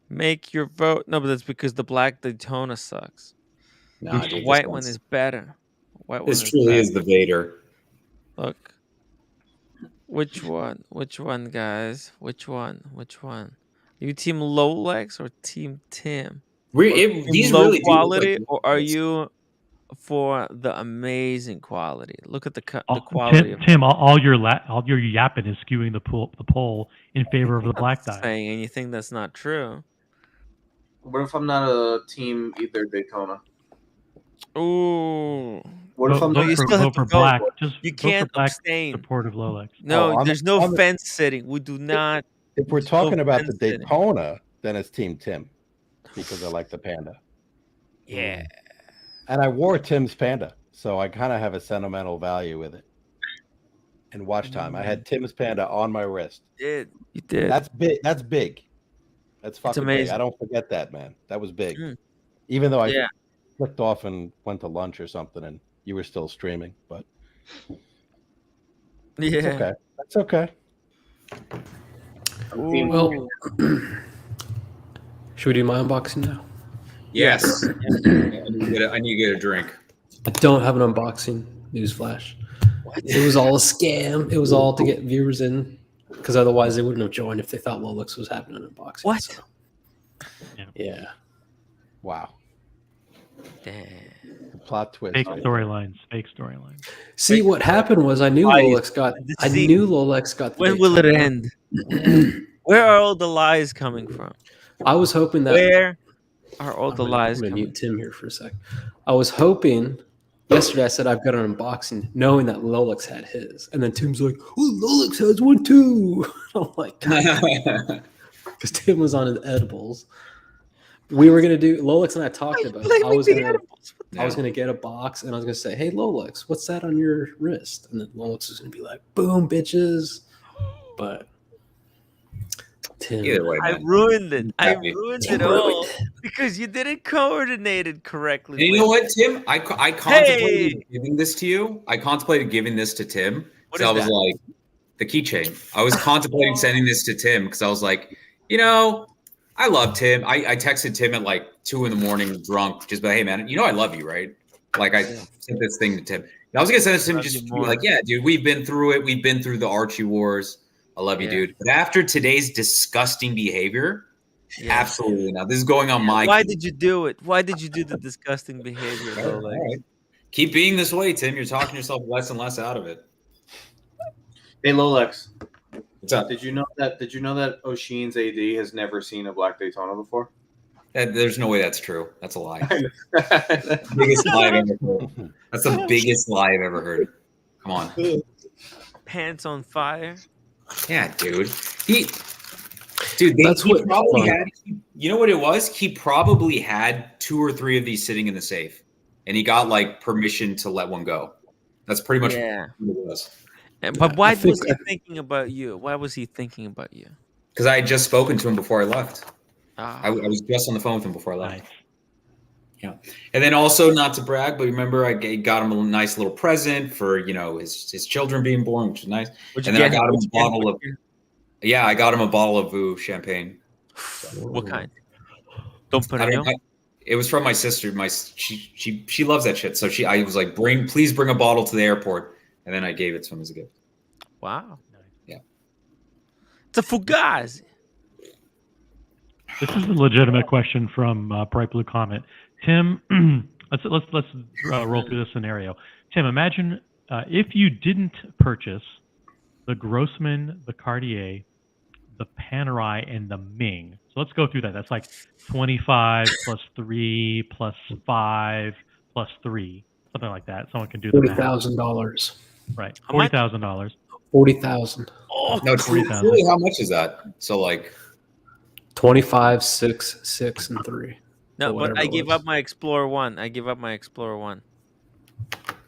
A: Make your vote. No, but that's because the Black Daytona sucks.
K: Nah,
A: the
K: dude,
A: white
K: this
A: one
K: one's-
A: is better. White one
K: This
A: is
K: truly
A: better.
K: is the Vader.
A: Look. Which one? Which one, guys? Which one? Which one? Are you Team LOLEX or Team Tim?
K: These
A: low
K: really do look
A: quality,
K: like
A: or are
K: LOLEX.
A: you for the amazing quality? Look at the quality.
B: Tim, all your yapping is skewing the poll in favor of the Black Dial.
A: Saying anything that's not true.
L: What if I'm not a team either Daytona?
A: Ooh.
L: What if I'm
B: vote
A: you
B: for,
A: still have
B: vote
A: to
B: for
A: vote.
B: Black? Just
A: You
B: vote
A: can't
B: for Black
A: abstain.
B: support of LOLEX.
A: No,
G: Oh,
A: there's no fence sitting. We do not.
G: If we're talking about the
A: fence sitting.
G: Daytona, then it's Team Tim because I like the Panda.
A: Yeah.
G: And I wore Tim's Panda, so I kind of have a sentimental value with it. And watch time, I had Tim's Panda on my wrist.
A: You did.
G: That's big. That's big. That's fucking big.
A: amazing.
G: I don't forget that, man. That was big. Even though I
A: Yeah.
G: flicked off and went to lunch or something, and you were still streaming, but
A: Yeah.
G: it's okay. That's okay.
J: Well, should we do my unboxing now?
K: Yes. I need to get a drink.
J: I don't have an unboxing. Newsflash. It was all a scam. It was all to get viewers in, because otherwise they wouldn't have joined if they thought LOLEX was having an unboxing.
A: What?
J: So. Yeah.
G: Wow.
A: Damn.
G: The plot twist.
B: Fake storylines. Fake storylines.
J: See, what happened was I knew LOLEX got the
A: When will it
J: Daytona.
A: end? Where are all the lies coming from?
J: I was hoping that.
A: Where are all the
J: I'm
A: lies
J: gonna
A: coming
J: mute Tim here for a sec. I was hoping. Yesterday I said I've got an unboxing, knowing that LOLEX had his, and then Tim's like, "Oh, LOLEX has one too." I'm like, because Tim was on his edibles. We were gonna do LOLEX and I talked about it. I was gonna get a box and I was gonna say, "Hey, LOLEX, what's that on your wrist?" And then LOLEX was gonna be like, "Boom, bitches!" But Tim.
K: Either way,
A: I
K: man.
A: ruined it. I
K: Happy.
A: ruined
J: Tim
A: it all
J: ruined it.
A: because you didn't coordinate it correctly.
K: And you know what, Tim? I contemplated
A: Hey!
K: giving this to you. I contemplated giving this to Tim
A: What
K: because
A: is
K: I was
A: that?
K: like, the keychain. I was contemplating sending this to Tim because I was like, you know, I love Tim. I texted Tim at like 2 a.m, drunk, just but hey man, you know I love you, right? Like I sent this thing to Tim. And I was gonna send this to him
A: Love
K: just
A: you
K: to be
A: more.
K: like, yeah, dude, we've been through it. We've been through the Archie Wars. I love you,
A: Yeah.
K: dude. But after today's disgusting behavior,
A: Yeah.
K: absolutely not. This is going on my.
A: Why did you do it? Why did you do the disgusting behavior,
K: All
A: Lolex?
K: right. Keep being this way, Tim. You're talking yourself less and less out of it.
L: Hey, Lolex.
K: What's up?
L: Did you know that O'Sheen's AD has never seen a black Daytona before?
K: There's no way that's true. That's a lie. Biggest lie I've ever heard. That's the biggest lie I've ever heard. Come on.
A: Pants on fire.
K: Yeah, dude.
J: That's
K: he
J: what-
K: probably had. You know what it was? He probably had 2 or 3 of these sitting in the safe, and he got like permission to let one go. That's pretty much
A: Yeah.
K: what it was.
A: But why
J: I think
A: was he thinking about you? Why was he thinking about you?
K: Because I had just spoken to him before I left.
A: Ah.
K: I was just on the phone with him before I left.
B: Nice.
K: Yeah, and then also not to brag, but remember I got him a nice little present for his children being born, which is nice.
A: What'd
K: And
A: you
K: then I
A: get
K: got him
A: What'd
K: a
A: you get
K: bottle of I got him a bottle of Voo champagne.
A: What kind? Don't put
K: I
A: it
K: don't.
A: on.
K: It was from my sister. She loves that shit. So I was like, please bring a bottle to the airport, and then I gave it to him as a gift.
A: Wow.
K: Yeah.
A: It's a fugazi.
B: This is a legitimate question from Bright Blue Comet. Tim, let's roll through this scenario. Tim, imagine if you didn't purchase the Grossman, the Cartier, the Panerai, and the Ming. So let's go through that. That's like 25 plus 3 plus 5 plus 3, something like that. Someone can do the math.
J: $40,000.
B: Right,
A: How much?
B: $40,000.
J: 40,000.
A: Oh,
K: No,
B: $40,000.
K: truly, how much is that? So like
J: 25, 6, 6, and 3.
A: no,
J: or
A: but
J: whatever
A: I
J: it
A: give
J: was.
A: up my Explorer 1. I give up my Explorer 1.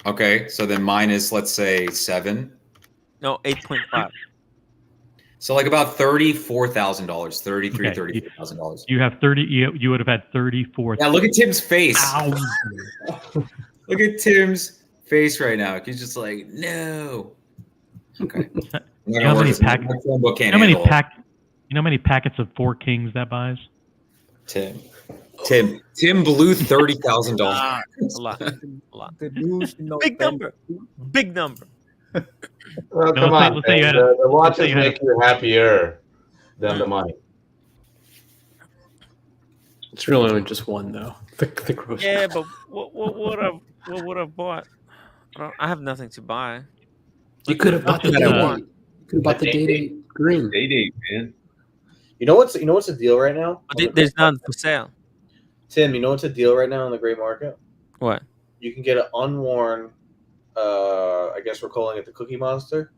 K: okay, so then mine is let's say 7.
A: No, 8.5.
K: So like about $34,000,
B: Okay.
K: $34,000.
B: You have 30. You would have had 34.
K: Now look at Tim's face.
B: Ow.
K: Look at Tim's face right now. He's just like, no. Okay.
B: You know how many packets of 4 Kings that buys?
K: Tim blew $30,000.
A: A lot. Big number. Big number.
I: Well,
B: No,
I: come
B: let's say-
I: on.
B: let's say you
I: man.
B: had a-
I: the
B: let's say
I: watches
B: you had a-
I: make you happier than the money.
J: It's really only just one, though. The gross.
A: Yeah, but what would I've bought? I have nothing to buy.
J: You could have bought the
A: That's what I
J: Day-Date.
A: want.
J: You could have bought the Day-Date green.
C: Day-Date, man.
L: You know what's the deal right now?
A: But there's none for sale.
L: Tim, you know what's a deal right now in the gray market?
A: What?
L: You can get an unworn, I guess we're calling it the Cookie Monster,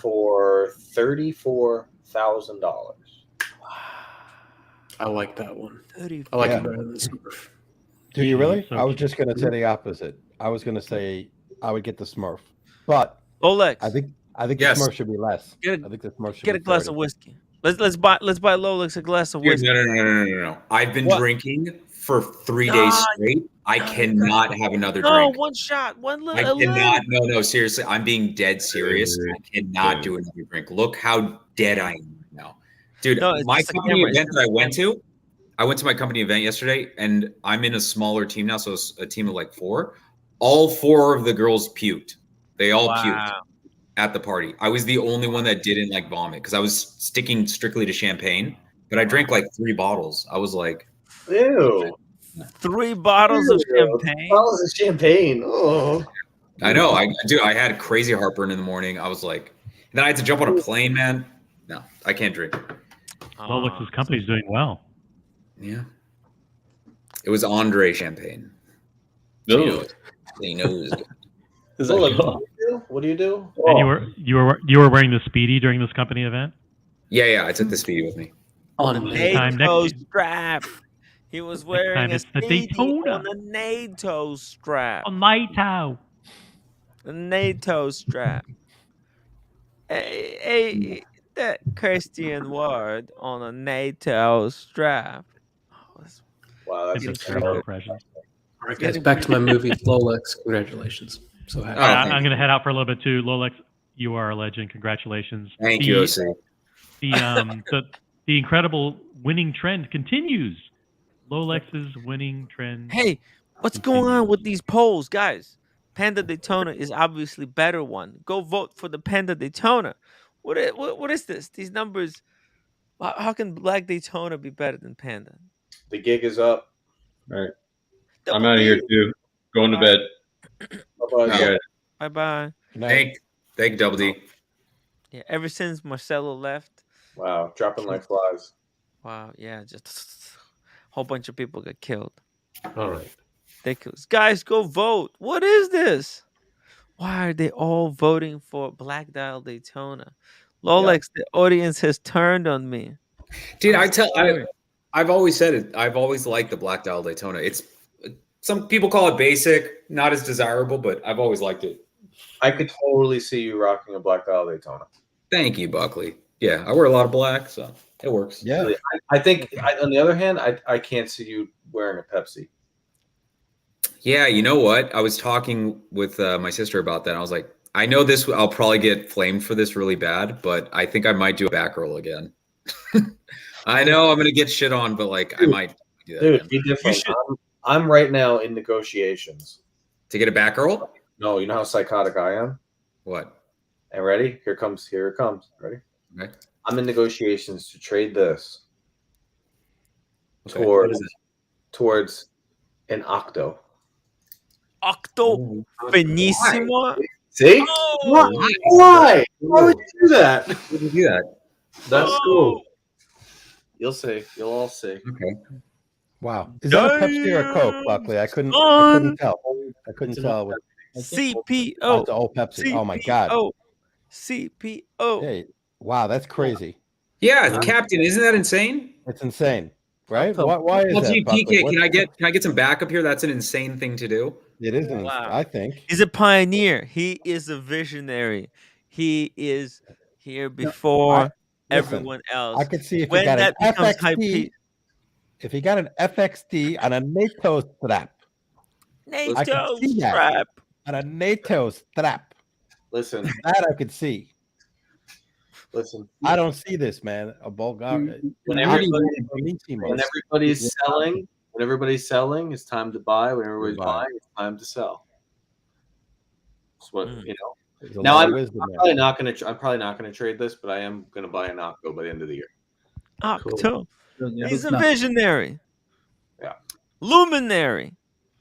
L: for $34,000.
J: I like that one.
A: 30.
J: I like
G: Yeah.
J: it better than the Smurf.
G: Do you really?
B: So
G: I was just going to say the opposite. I was going to say I would get the Smurf, but
A: Olex.
G: I think
K: Yes.
G: the Smurf should be less.
A: Get a-
G: I think the Smurf should
A: Get a
G: be
A: glass
G: 30.
A: of whiskey. Let's buy Lolex a glass of
K: Dude,
A: whiskey.
K: no. I've been
A: What?
K: drinking for 3
A: Nah,
K: days straight. I cannot have another
A: No,
K: drink.
A: one shot, one
K: I
A: little.
K: cannot. No, seriously. I'm being dead serious. I cannot do another drink. Look how dead I am right now. Dude,
A: No, it's
K: my
A: just a
K: company
A: camera. It's
K: event
A: just
K: that
A: a
K: I went to my company event yesterday, and I'm in a smaller team now, so it's a team of like 4. All 4 of the girls puked. They all puked
A: Wow.
K: at the party. I was the only one that didn't like vomit because I was sticking strictly to champagne, but I drank like 3 bottles. I was like,
L: Ew.
A: 3 bottles of champagne.
L: Bottles of champagne. Oh.
K: I know. I had crazy heartburn in the morning. I was like, then I had to jump on a plane, man. No, I can't drink.
B: Lolex's company's doing well.
K: Yeah. It was Andre champagne.
C: No.
K: You know it was good.
J: Is
L: Look,
J: that
L: what do you do?
B: And you were wearing the Speedy during this company event?
K: Yeah, I took the Speedy with me.
J: on a
B: time
A: NATO
B: next-
A: strap. He was wearing
B: time
A: a
B: it's the
A: Speedy
B: Daytona.
A: on a NATO strap.
B: On NATO.
A: The NATO strap. Hey, that Christian word on a NATO strap. Oh,
L: Wow, that's
B: That's terrible impression.
J: All right, guys, back to my movie, LOLEX. Congratulations. So happy.
B: I'm going to head out for a little bit too. LOLEX, you are a legend. Congratulations.
K: Thank you, OC.
B: The incredible winning trend continues. LOLEX's winning trend.
A: Hey, what's going on with these polls, guys? Panda Daytona is obviously better one. Go vote for the Panda Daytona. What is this? These numbers. How can Black Daytona be better than Panda?
L: The gig is up.
C: All right. I'm out of here too. Going to bed.
L: Bye-bye.
A: Bye bye.
K: Thank you, Double D.
A: Yeah, ever since Marcelo left.
L: Wow, dropping like flies.
A: Wow, yeah, just a whole bunch of people got killed.
G: All right.
A: Ridiculous. Guys, go vote. What is this? Why are they all voting for Black Dial Daytona? LOLEX, the audience has turned on me.
K: Dude, I've always said it. I've always liked the Black Dial Daytona. It's some people call it basic, not as desirable, but I've always liked it.
L: I could totally see you rocking a Black Dial Daytona.
K: Thank you, Buckley. Yeah, I wear a lot of black, so it works.
G: Yeah.
L: I think, on the other hand, I can't see you wearing a Pepsi.
K: Yeah, you know what? I was talking with my sister about that. I was like, I know this. I'll probably get flamed for this really bad, but I think I might do a back roll again. I know I'm gonna get shit on, but like I might do that.
L: Dude,
K: again.
L: be different. I'm right now in negotiations
K: to get a back roll.
L: No, you know how psychotic I am.
K: What?
L: And ready? Here it comes. Ready?
K: Okay.
L: I'm in negotiations to trade this
K: Okay. What is
L: towards an Octo.
A: Octo Finissimo.
L: See?
A: Oh,
L: Why? Why would you do that?
K: Would you do that?
L: That's cool. You'll see. You'll all see.
K: Okay.
G: Wow. Is that a Pepsi or a Coke, Buckley? I couldn't tell. I couldn't tell.
A: CPO.
G: Oh, it's all Pepsi. Oh my God.
A: CPO.
G: Hey, wow, that's crazy.
K: Yeah, Captain, isn't that insane?
G: It's insane, right? Why is
K: Well,
G: that?
K: PK, can I get some backup here? That's an insane thing to do.
G: It isn't.
A: Wow.
G: I think
A: he's a pioneer. He is a visionary. He is here before everyone else.
G: I could see if
A: when
G: he got
A: that
G: an
A: becomes
G: FXD. If he got an FXD on a NATO strap, I could see that on a NATO strap.
L: Listen,
G: that I could see.
L: Listen,
G: I don't see this, man. A Bulgaria.
L: When everybody's selling, it's time to buy. When everybody's buying, it's time to sell. That's what you know. Now I'm probably not gonna trade this, but I am gonna buy an Octo by the end of the year.
A: Octo. He's a visionary.
L: Yeah.
A: Luminary.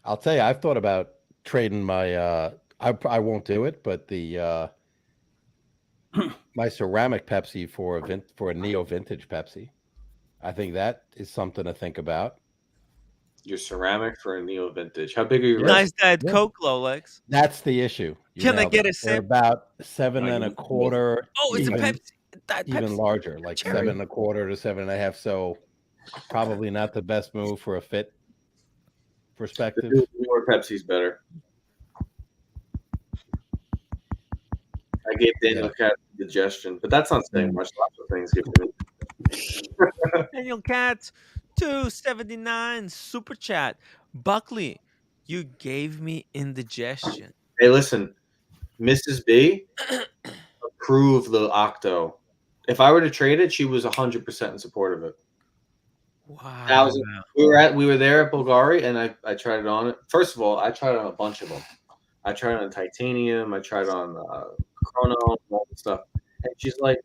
G: I'll tell you, I've thought about trading my I won't do it, but the my ceramic Pepsi for a neo vintage Pepsi. I think that is something to think about.
L: Your ceramic for a neo vintage. How big are your
A: nice Diet Coke, LOLEX?
G: That's the issue.
A: Can I get a sip?
G: They're about 7 1/4.
A: Oh, it's a Pepsi.
G: Even larger, like Cherry. 7 1/4 to 7 1/2. So probably not the best move for a fit perspective.
L: The newer Pepsi's better. I gave Daniel Cat digestion, but that's not saying much. Lots of things give me.
A: Daniel Cat, 279 super chat. Buckley, you gave me indigestion.
L: Hey, listen, Mrs. B approved the Octo. If I were to trade it, she was 100% in support of it.
A: Wow.
L: We were there at Bulgari, and I tried it on. First of all, I tried on a bunch of them. I tried on titanium. I tried on chrono, all that stuff. And she's like,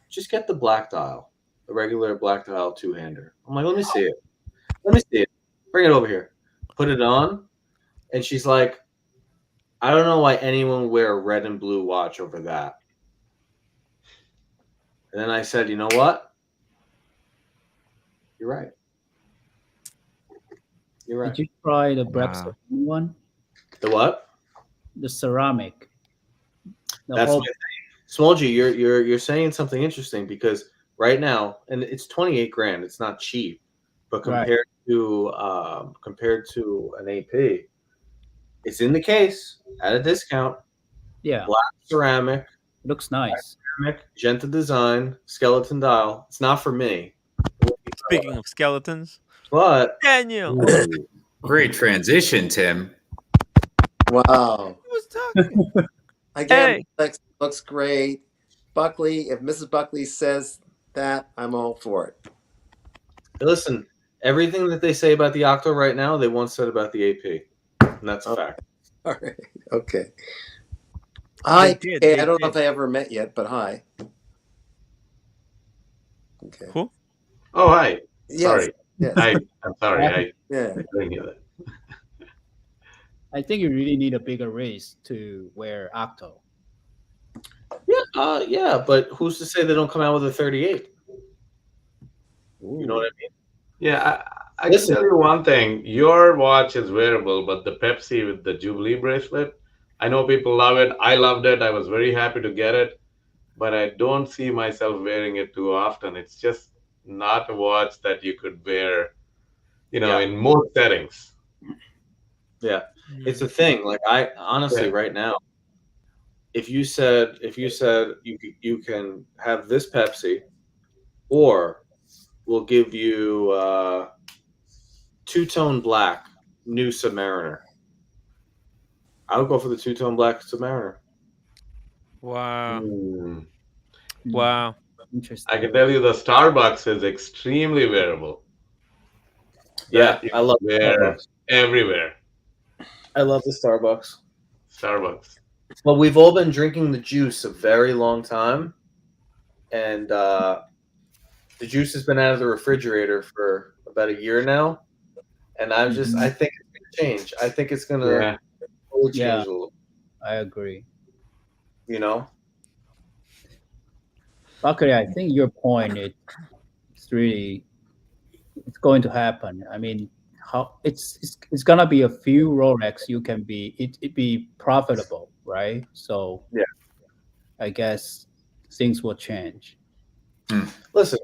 L: just get the black dial, the regular black dial 2-hander. I'm like, let me see it. Bring it over here. Put it on. And she's like, I don't know why anyone would wear a red and blue watch over that. And then I said, you know what? You're right. You're right.
M: Did you try the Brepson one?
L: The what?
M: The ceramic.
L: That's my thing. Smolgy, you're saying something interesting because right now, and it's 28 grand. It's not cheap, but compared to an AP, it's in the case at a discount.
M: Yeah.
L: Black ceramic.
M: Looks nice.
L: Magenta design, skeleton dial. It's not for me.
A: Speaking of skeletons,
L: but
A: Daniel.
K: Ooh, great transition, Tim.
D: Wow.
A: He was talking.
D: Again, looks great. Buckley, if Mrs. Buckley says that, I'm all for it.
L: Listen, everything that they say about the Octo right now, they once said about the AP. And that's a fact.
D: All right. Okay. Hi, PK. I don't know if I ever met yet, but hi. Okay.
A: Who?
I: Oh, hi.
D: Yes.
I: Sorry.
D: Yes.
I: I'm sorry. I
D: didn't
I: hear that.
M: I think you really need a bigger race to wear Octo.
L: Yeah, but who's to say they don't come out with a 38? You know what I mean?
I: Yeah, I can tell you one thing. Your watch is wearable, but the Pepsi with the Jubilee bracelet, I know people love it. I loved it. I was very happy to get it, but I don't see myself wearing it too often. It's just not a watch that you could wear, in most settings.
L: Yeah, it's a thing. Like I honestly, right now, if you said you can have this Pepsi, or we'll give you two-tone black new Submariner, I would go for the two-tone black Submariner.
A: Wow.
I: Mm.
A: Wow.
M: Interesting.
I: I can tell you the Starbucks is extremely wearable.
L: Yeah, I love
I: Starbucks everywhere.
L: I love the Starbucks.
I: Starbucks.
L: Well, we've all been drinking the juice a very long time, and the juice has been out of the refrigerator for about a year now, and I think it's going to change. I think it's going to change a little.
M: I agree.
L: You know?
M: Buckley, I think your point it's going to happen. I mean, it's gonna be a few Rolex you can be profitable, right? So
L: yeah,
M: I guess things will change.
L: Listen,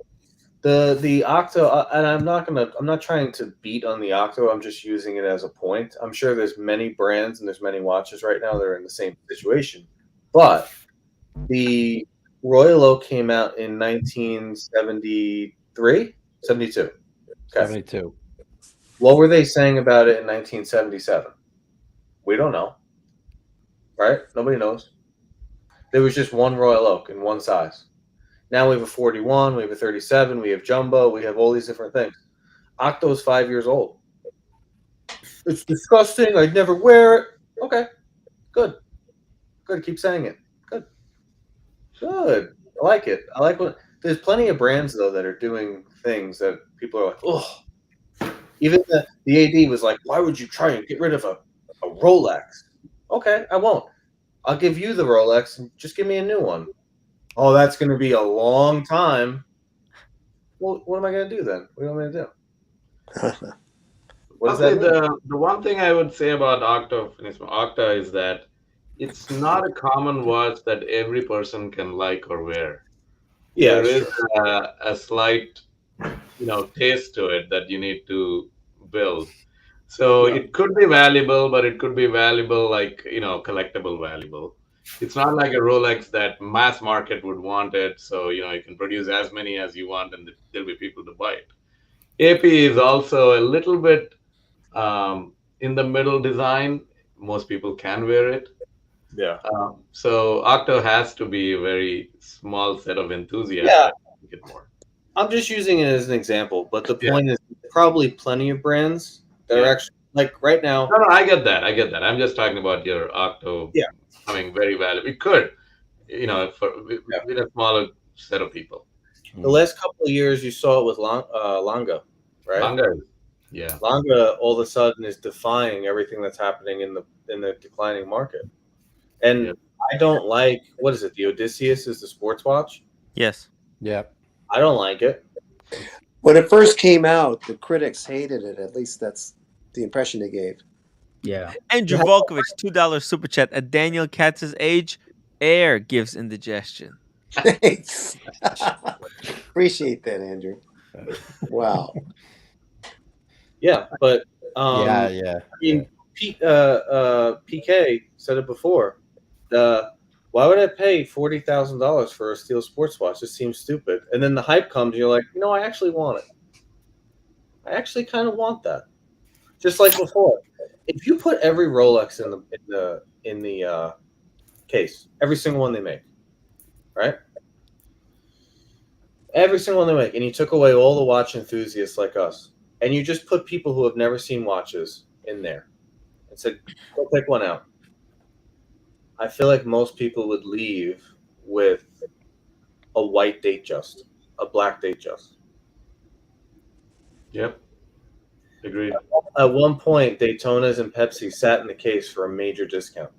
L: the Octo, and I'm not trying to beat on the Octo. I'm just using it as a point. I'm sure there's many brands and there's many watches right now that are in the same situation, but the Royal Oak came out in 1973, 72. Okay.
G: 72.
L: What were they saying about it in 1977? We don't know. Right? Nobody knows. There was just one Royal Oak in one size. Now we have a 41, we have a 37, we have Jumbo, we have all these different things. Octo's 5 years old. It's disgusting. I'd never wear it. Okay. Good. Keep saying it. Good. I like it. I like what. There's plenty of brands though that are doing things that people are like, oh. Even the AD was like, why would you try and get rid of a Rolex? Okay, I won't. I'll give you the Rolex and just give me a new one. Oh, that's going to be a long time. Well, what am I going to do then? What am I going to do?
I: What does that mean? The one thing I would say about Octa is that it's not a common watch that every person can like or wear.
L: Yeah,
I: there is a slight, taste to it that you need to build. So it could be valuable, but it could be valuable like, collectible valuable. It's not like a Rolex that mass market would want it. So, you can produce as many as you want and there'll be people to buy it. AP is also a little bit in the middle design. Most people can wear it.
L: Yeah.
I: So Octo has to be a very small set of enthusiasts.
L: Yeah.
I: To get more.
L: I'm just using it as an example, but the point is probably plenty of brands that are actually like right now.
I: No, I get that. I'm just talking about your Octo becoming very valuable. It could, with a smaller set of people.
L: The last couple of years, you saw it with Longa, right?
I: Longa,
L: Longa all of a sudden is defying everything that's happening in the declining market. And I don't like, what is it? The Odysseus is the sports watch?
A: Yes.
G: Yeah.
L: I don't like it.
D: When it first came out, the critics hated it. At least that's the impression they gave.
M: Yeah.
A: Andrew Volkovich, $2 super chat. At Daniel Katz's age, air gives indigestion.
D: Thanks. Appreciate that, Andrew. Wow.
L: Yeah, but
G: yeah.
L: I mean, PK said it before. Why would I pay $40,000 for a steel sports watch? This seems stupid. And then the hype comes, and you're like, I actually want it. I actually kind of want that. Just like before, if you put every Rolex in the case, every single one they make, right? Every single one they make, and you took away all the watch enthusiasts like us, and you just put people who have never seen watches in there, and said, "Go pick one out." I feel like most people would leave with a white Datejust, a black Datejust.
I: Yep. Agreed.
L: At one point, Daytonas and Pepsi sat in the case for a major discount.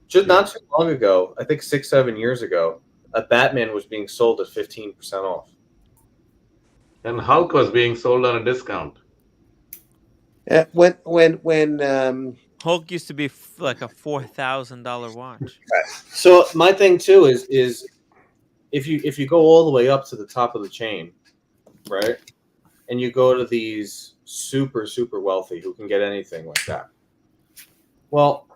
L: Just not too long ago, I think 6-7 years ago, a Batman was being sold at 15% off.
I: And Hulk was being sold on a discount.
D: When
A: Hulk used to be like a $4,000 watch.
L: So my thing too is if you go all the way up to the top of the chain, right, and you go to these super wealthy who can get anything like that. Well,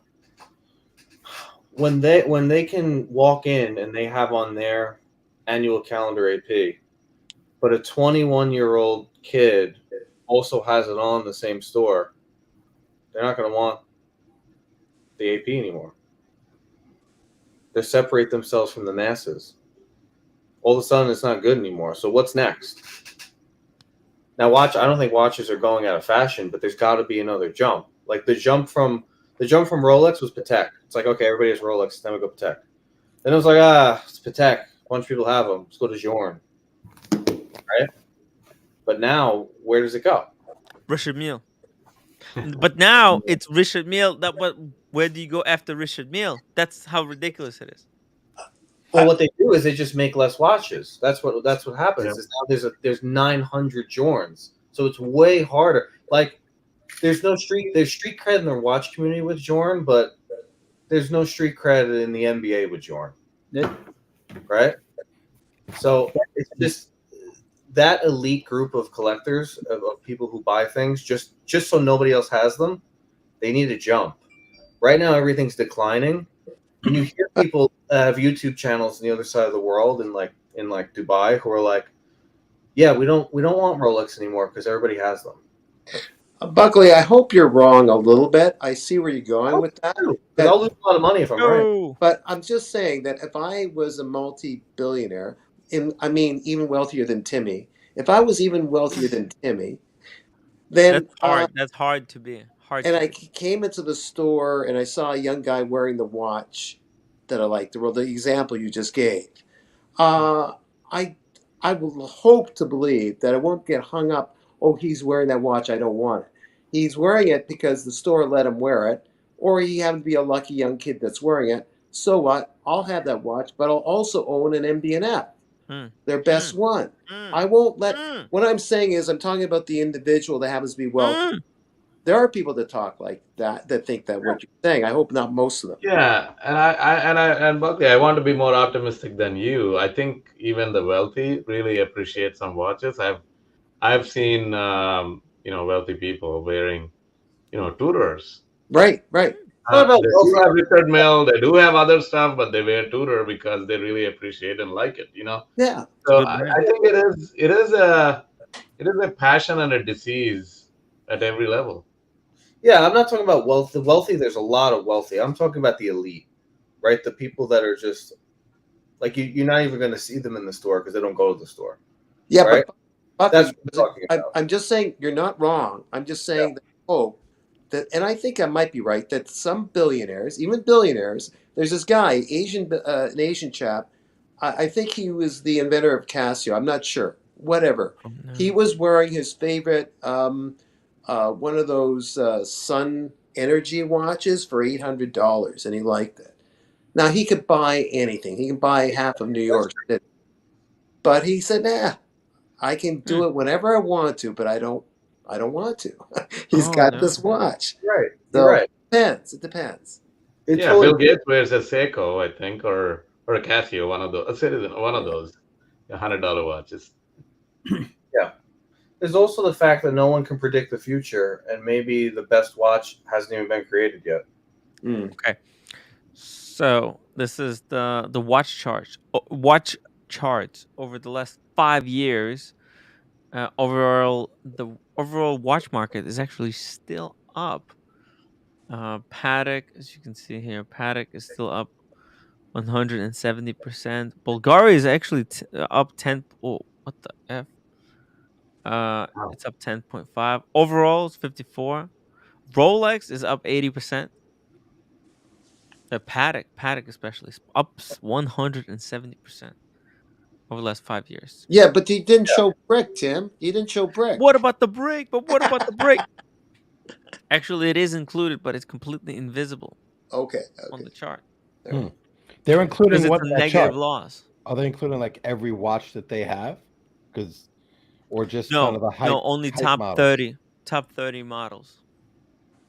L: when they can walk in and they have on their annual calendar AP, but a 21-year-old kid also has it on the same store, they're not going to want the AP anymore. They separate themselves from the masses. All of a sudden, it's not good anymore. So what's next? Now, I don't think watches are going out of fashion, but there's got to be another jump. Like the jump from Rolex was Patek. It's like, okay, everybody has Rolex, then we go Patek. Then it was like, it's Patek. A bunch of people have them. Let's go to Journe. Right? But now, where does it go?
A: Richard Mille. But now it's Richard Mille. Where do you go after Richard Mille? That's how ridiculous it is.
L: Well, what they do is they just make less watches. That's what happens. Yep. Is now there's 900 Journes, so it's way harder. Like there's street cred in the watch community with Journe, but there's no street cred in the NBA with Journe.
M: Yeah.
L: Right? So it's just that elite group of collectors of people who buy things just so nobody else has them. They need to jump. Right now, everything's declining. And you hear people have YouTube channels on the other side of the world in Dubai who are like, yeah, we don't want Rolex anymore because everybody has them.
D: Buckley, I hope you're wrong a little bit. I see where you're going with that.
L: Because I'll lose a lot of money if I'm right.
D: But I'm just saying that if I was a multi-billionaire, even wealthier than Timmy, if I was even wealthier than Timmy, then
A: that's hard to be.
D: I came into the store and I saw a young guy wearing the watch that I liked, the example you just gave. I will hope to believe that I won't get hung up. Oh, he's wearing that watch. I don't want it. He's wearing it because the store let him wear it, or he happened to be a lucky young kid that's wearing it. So what? I'll have that watch, but I'll also own an MB&F, their best one. I won't let. What I'm saying is, I'm talking about the individual that happens to be wealthy. There are people that talk like that think that what you're saying. I hope not most of them.
I: Yeah, and Buckley, I want to be more optimistic than you. I think even the wealthy really appreciate some watches. I've seen wealthy people wearing Tudors.
D: Right.
I: They do have Richard Mille. They do have other stuff, but they wear Tudor because they really appreciate and like it.
D: Yeah.
I: So I think it is a passion and a disease at every level.
L: Yeah, I'm not talking about wealth. The wealthy, there's a lot of wealthy. I'm talking about the elite, right? The people that are just like you're not even going to see them in the store because they don't go to the store.
D: Yeah,
L: right?
D: But
L: that's what I'm talking about.
D: I'm just saying you're not wrong. I'm just saying that I hope that, and I think I might be right, that some billionaires, even billionaires, there's this guy, an Asian chap. I think he was the inventor of Casio. I'm not sure. Whatever. Oh, no. He was wearing his favorite. One of those sun energy watches for $800, and he liked it. Now he could buy anything. He can buy half of New York City, but he said, "Nah, I can do it whenever I want to, but I don't want to." He's got this watch,
L: right?
D: So
L: right.
D: It depends.
I: Bill Gates wears a Seiko, I think, or a Casio, one of those. One of those $100 watches.
L: Yeah. There's also the fact that no one can predict the future, and maybe the best watch hasn't even been created yet.
A: Okay. So this is the watch charts. Watch charts over the last 5 years. Overall, the overall watch market is actually still up. Patek, as you can see here, Patek is still up 170%. Bulgaria is actually up 10. Oh, what the f? It's up 10.5. Overall, it's 54. Rolex is up 80%. The Patek especially is up 170% over the last 5 years.
D: Yeah, but he didn't show brick, Tim. He didn't show brick.
A: What about the break? But what about the break? Actually, it is included, but it's completely invisible
D: Okay.
A: on the chart.
G: They're including
A: Because it's
G: what
A: a
G: that
A: negative
G: chart?
A: loss.
G: Are they including like every watch that they have? Because, or just
A: No,
G: kind of the hype?
A: no, only
G: hype
A: top
G: models?
A: 30, top 30 models.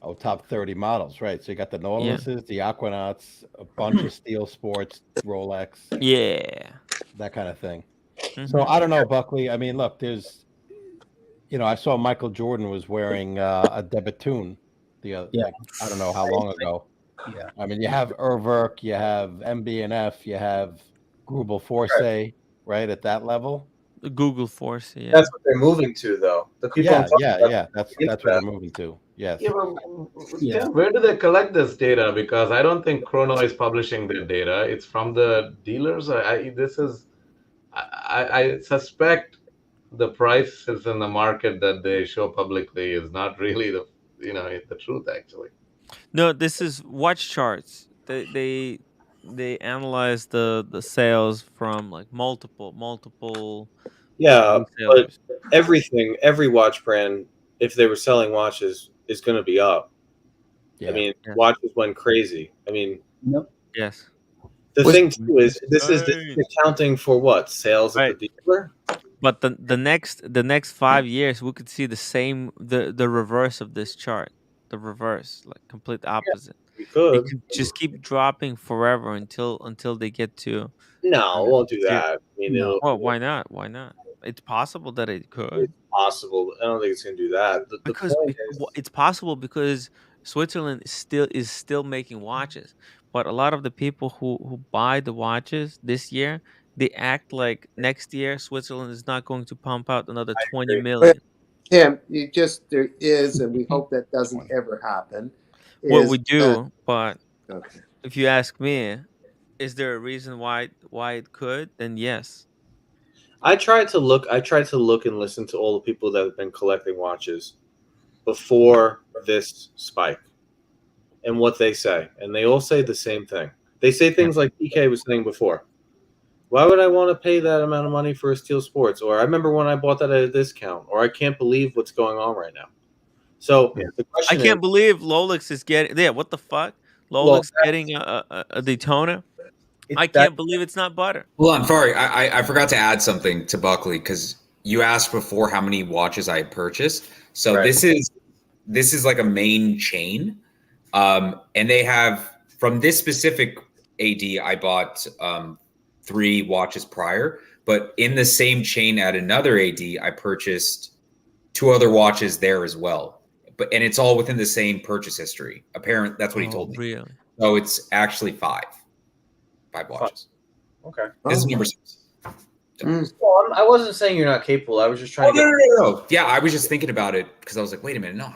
G: Oh, top 30 models, right? So you got the
A: Yeah.
G: Nautiluses, the Aquanauts, a bunch of Steel Sports, Rolex,
A: Yeah.
G: that kind of thing.
A: Mhm.
G: So I don't know, Buckley. I mean, look, there's, I saw Michael Jordan was wearing a Debitoon like, I don't know how long ago.
M: Yeah.
G: I mean, you have Urwerk, you have MB&F, you have Grubel Force, right, at that level.
A: The Google Force, yeah.
L: That's what they're moving to, though. The people.
G: Yeah. That's what they're moving to. Yes.
I: Yeah, but Tim, where do they collect this data? Because I don't think Chrono is publishing their data. It's from the dealers. I suspect the prices in the market that they show publicly is not really the truth, actually.
A: No, this is watch charts. They analyze the sales from like multiple
L: Yeah, but
A: resellers.
L: every watch brand, if they were selling watches, is going to be up. I mean, watches went crazy. I mean,
A: Yes.
L: The thing too is this is accounting for what sales at the dealer.
A: But the next 5 years, we could see the reverse of this chart. The reverse, like complete opposite.
L: We could.
A: It could just keep dropping forever until they get to.
L: No, it won't do that. I mean,
A: Well, why not? Why not? It's possible that it could.
L: It's possible. I don't think it's going to do that. The point is,
A: It's possible because Switzerland is still making watches, but a lot of the people who buy the watches this year, they act like next year Switzerland is not going to pump out another 20 million.
D: Tim, there is, and we hope that doesn't ever happen.
A: What we do, but
D: okay.
A: If you ask me, is there a reason why it could? Then yes.
L: I tried to look and listen to all the people that have been collecting watches before this spike and what they say. And they all say the same thing. They say things like PK was saying before. Why would I want to pay that amount of money for a Steel Sports? Or I remember when I bought that at a discount. Or I can't believe what's going on right now. So the question
A: I can't believe Lolex is getting what the fuck? Lolex getting a Daytona? I can't believe it's not butter.
K: Well, I'm sorry. I forgot to add something to Buckley because you asked before how many watches I had purchased. So this is like a main chain. And they have from this specific AD, I bought 3 watches prior, but in the same chain at another AD, I purchased 2 other watches there as well. And it's all within the same purchase history. Apparently, that's what he told me.
A: Really?
K: So it's actually 5 watches.
L: Okay.
K: This is number 6.
L: Well, I wasn't saying you're not capable. I was just trying to get.
K: No. Yeah, I was just thinking about it because I was like, wait a minute, no,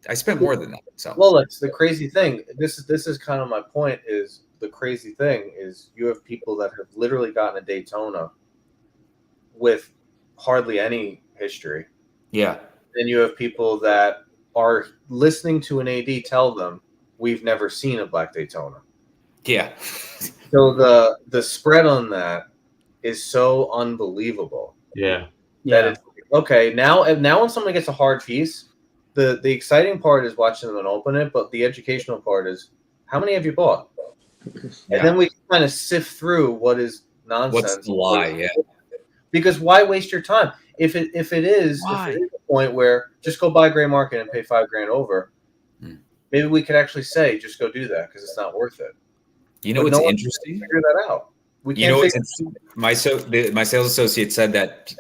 K: I spent more than that. So
L: Lolex, the crazy thing. This is kind of my point. Is the crazy thing is you have people that have literally gotten a Daytona with hardly any history.
K: Yeah.
L: Then you have people that are listening to an AD tell them we've never seen a black Daytona.
K: Yeah.
L: So the spread on that is so unbelievable.
I: Yeah.
L: That it's okay. Now when someone gets a hard piece, the exciting part is watching them open it, but the educational part is how many have you bought? And then we kind of sift through what is nonsense.
K: What's the lie? Yeah.
L: Because why waste your time? If it is a point where just go buy gray market and pay $5,000 over, maybe we could actually say just go do that because it's not worth it.
K: You know what's interesting?
L: Figure that out.
K: My sales associate said that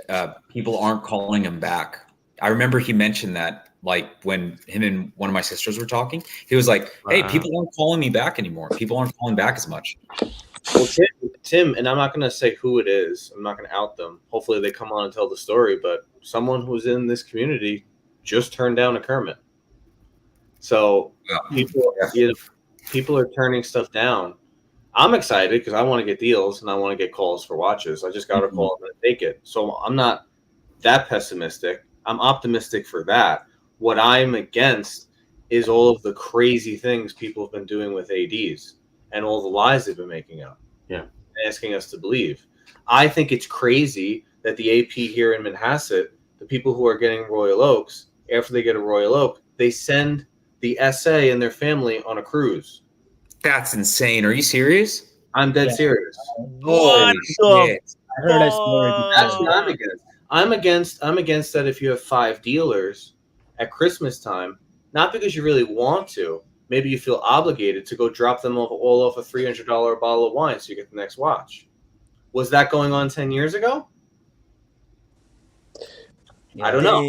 K: people aren't calling him back. I remember he mentioned that Like when him and one of my sisters were talking, he was like, "Hey, people aren't calling me back anymore. People aren't calling back as much."
L: Well, Tim, and I'm not going to say who it is. I'm not going to out them. Hopefully they come on and tell the story, but someone who's in this community just turned down a Kermit. So people are turning stuff down. I'm excited because I want to get deals and I want to get calls for watches. I just got a call, I'm going to take it. So I'm not that pessimistic. I'm optimistic for that. What I'm against is all of the crazy things people have been doing with ADs and all the lies they've been making up.
I: Yeah.
L: Asking us to believe. I think it's crazy that the AP here in Manhasset, the people who are getting Royal Oaks, after they get a Royal Oak, they send the SA and their family on a cruise.
K: That's insane. Are you serious?
L: I'm dead serious.
K: What the
M: I heard that story.
L: That's what I'm against. I'm against that if you have 5 dealers at Christmas time, not because you really want to, maybe you feel obligated to go drop them all off a $300 bottle of wine so you get the next watch. Was that going on 10 years ago? I don't know.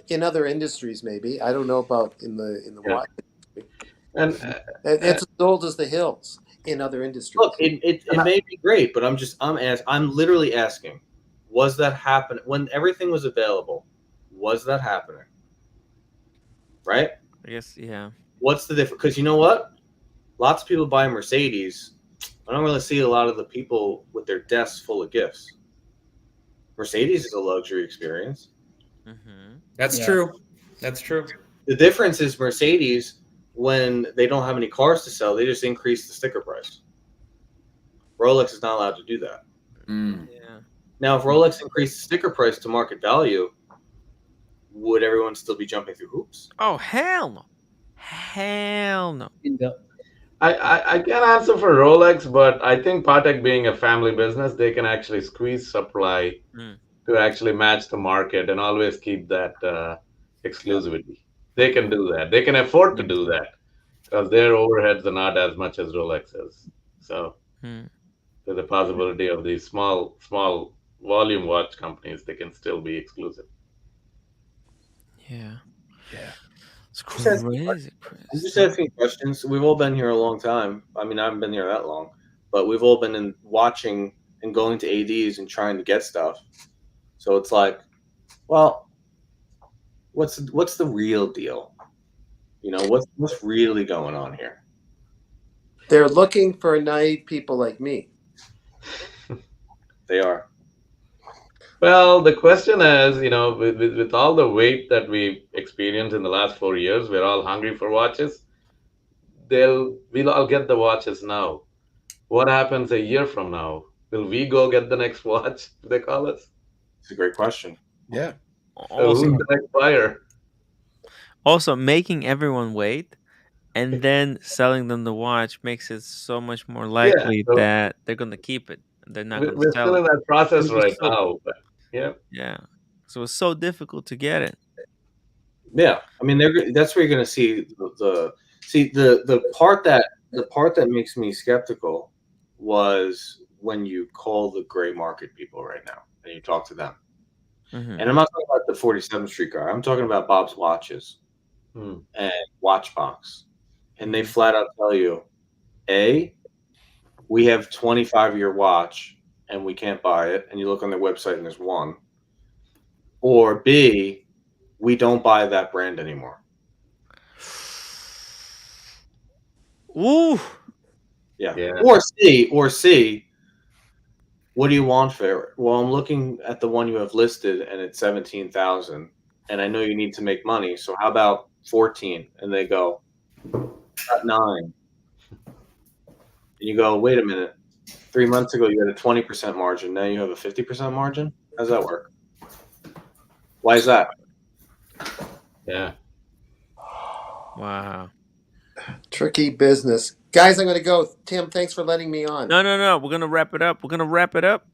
D: In other industries, maybe. I don't know about in the watch industry.
L: And
D: it's as old as the hills in other industries.
L: Look, it may be great, but I'm literally asking, was that happening when everything was available? Was that happening? Right?
A: I guess, yeah.
L: What's the difference? Because you know what? Lots of people buy Mercedes. I don't really see a lot of the people with their desks full of gifts. Mercedes is a luxury experience.
K: That's true. That's true.
L: The difference is Mercedes, when they don't have any cars to sell, they just increase the sticker price. Rolex is not allowed to do that.
A: Yeah.
L: Now, if Rolex increased the sticker price to market value, would everyone still be jumping through hoops?
A: Oh, hell no. Hell no.
I: I can't answer for Rolex, but I think Patek being a family business, they can actually squeeze supply to actually match the market and always keep that exclusivity. They can do that. They can afford to do that because their overheads are not as much as Rolex is. So there's a possibility of these small volume watch companies, they can still be exclusive.
A: Yeah. It's
L: crazy. I'm just asking questions. We've all been here a long time. I mean, I haven't been here that long, but we've all been watching and going to ADs and trying to get stuff. So it's like, well, what's the real deal? You know, what's really going on here?
D: They're looking for naive people like me.
L: They are.
I: Well, the question is, you know, with all the wait that we've experienced in the last 4 years, we're all hungry for watches. We'll all get the watches now. What happens a year from now? Will we go get the next watch, they call us?
L: It's a great question.
G: Yeah.
I: So who's the next buyer?
A: Also, making everyone wait and then selling them the watch makes it so much more likely that they're going to keep it. They're not going to
I: We're
A: sell
I: still
A: it.
I: in that process right now. But
A: yeah. So it's so difficult to get it.
L: Yeah, I mean, that's where you're going to see the part that makes me skeptical was when you call the gray market people right now and you talk to them. And I'm not talking about the 47th Street guy. I'm talking about Bob's Watches and Watchbox, and they flat out tell you, A, we have 25-year watch and we can't buy it, and you look on their website and there's one, or B, we don't buy that brand anymore.
A: Ooh.
L: Yeah. Or C, what do you want for it? Well, I'm looking at the one you have listed and it's 17,000 and I know you need to make money. So how about 14? And they go, got 9. And you go, wait a minute. 3 months ago, you had a 20% margin. Now you have a 50% margin. How does that work? Why is that?
I: Yeah.
A: Wow.
D: Tricky business. Guys, I'm going to go. Tim, thanks for letting me on.
A: No. We're going to wrap it up.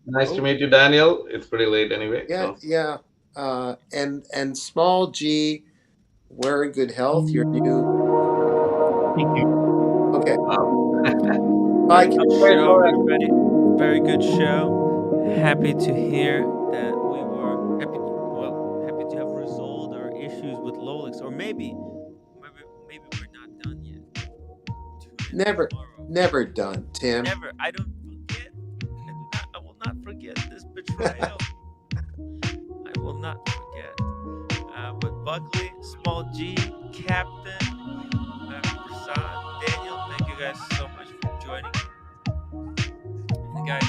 I: Nice to meet you, Daniel. It's pretty late anyway.
D: Yeah, yeah. And small G, we're in good health. You're new.
M: Thank you.
D: Okay.
A: Bye. Good show, everybody. Very good show. Happy to hear that we were happy to have resolved our Rolex, or maybe we're not done yet.
D: Never done, Tim.
A: Never. I don't forget. I will not forget this betrayal. I will not forget. But Buckley, Small G, Captain, Prasad, Daniel, thank you guys so much for joining. And guys,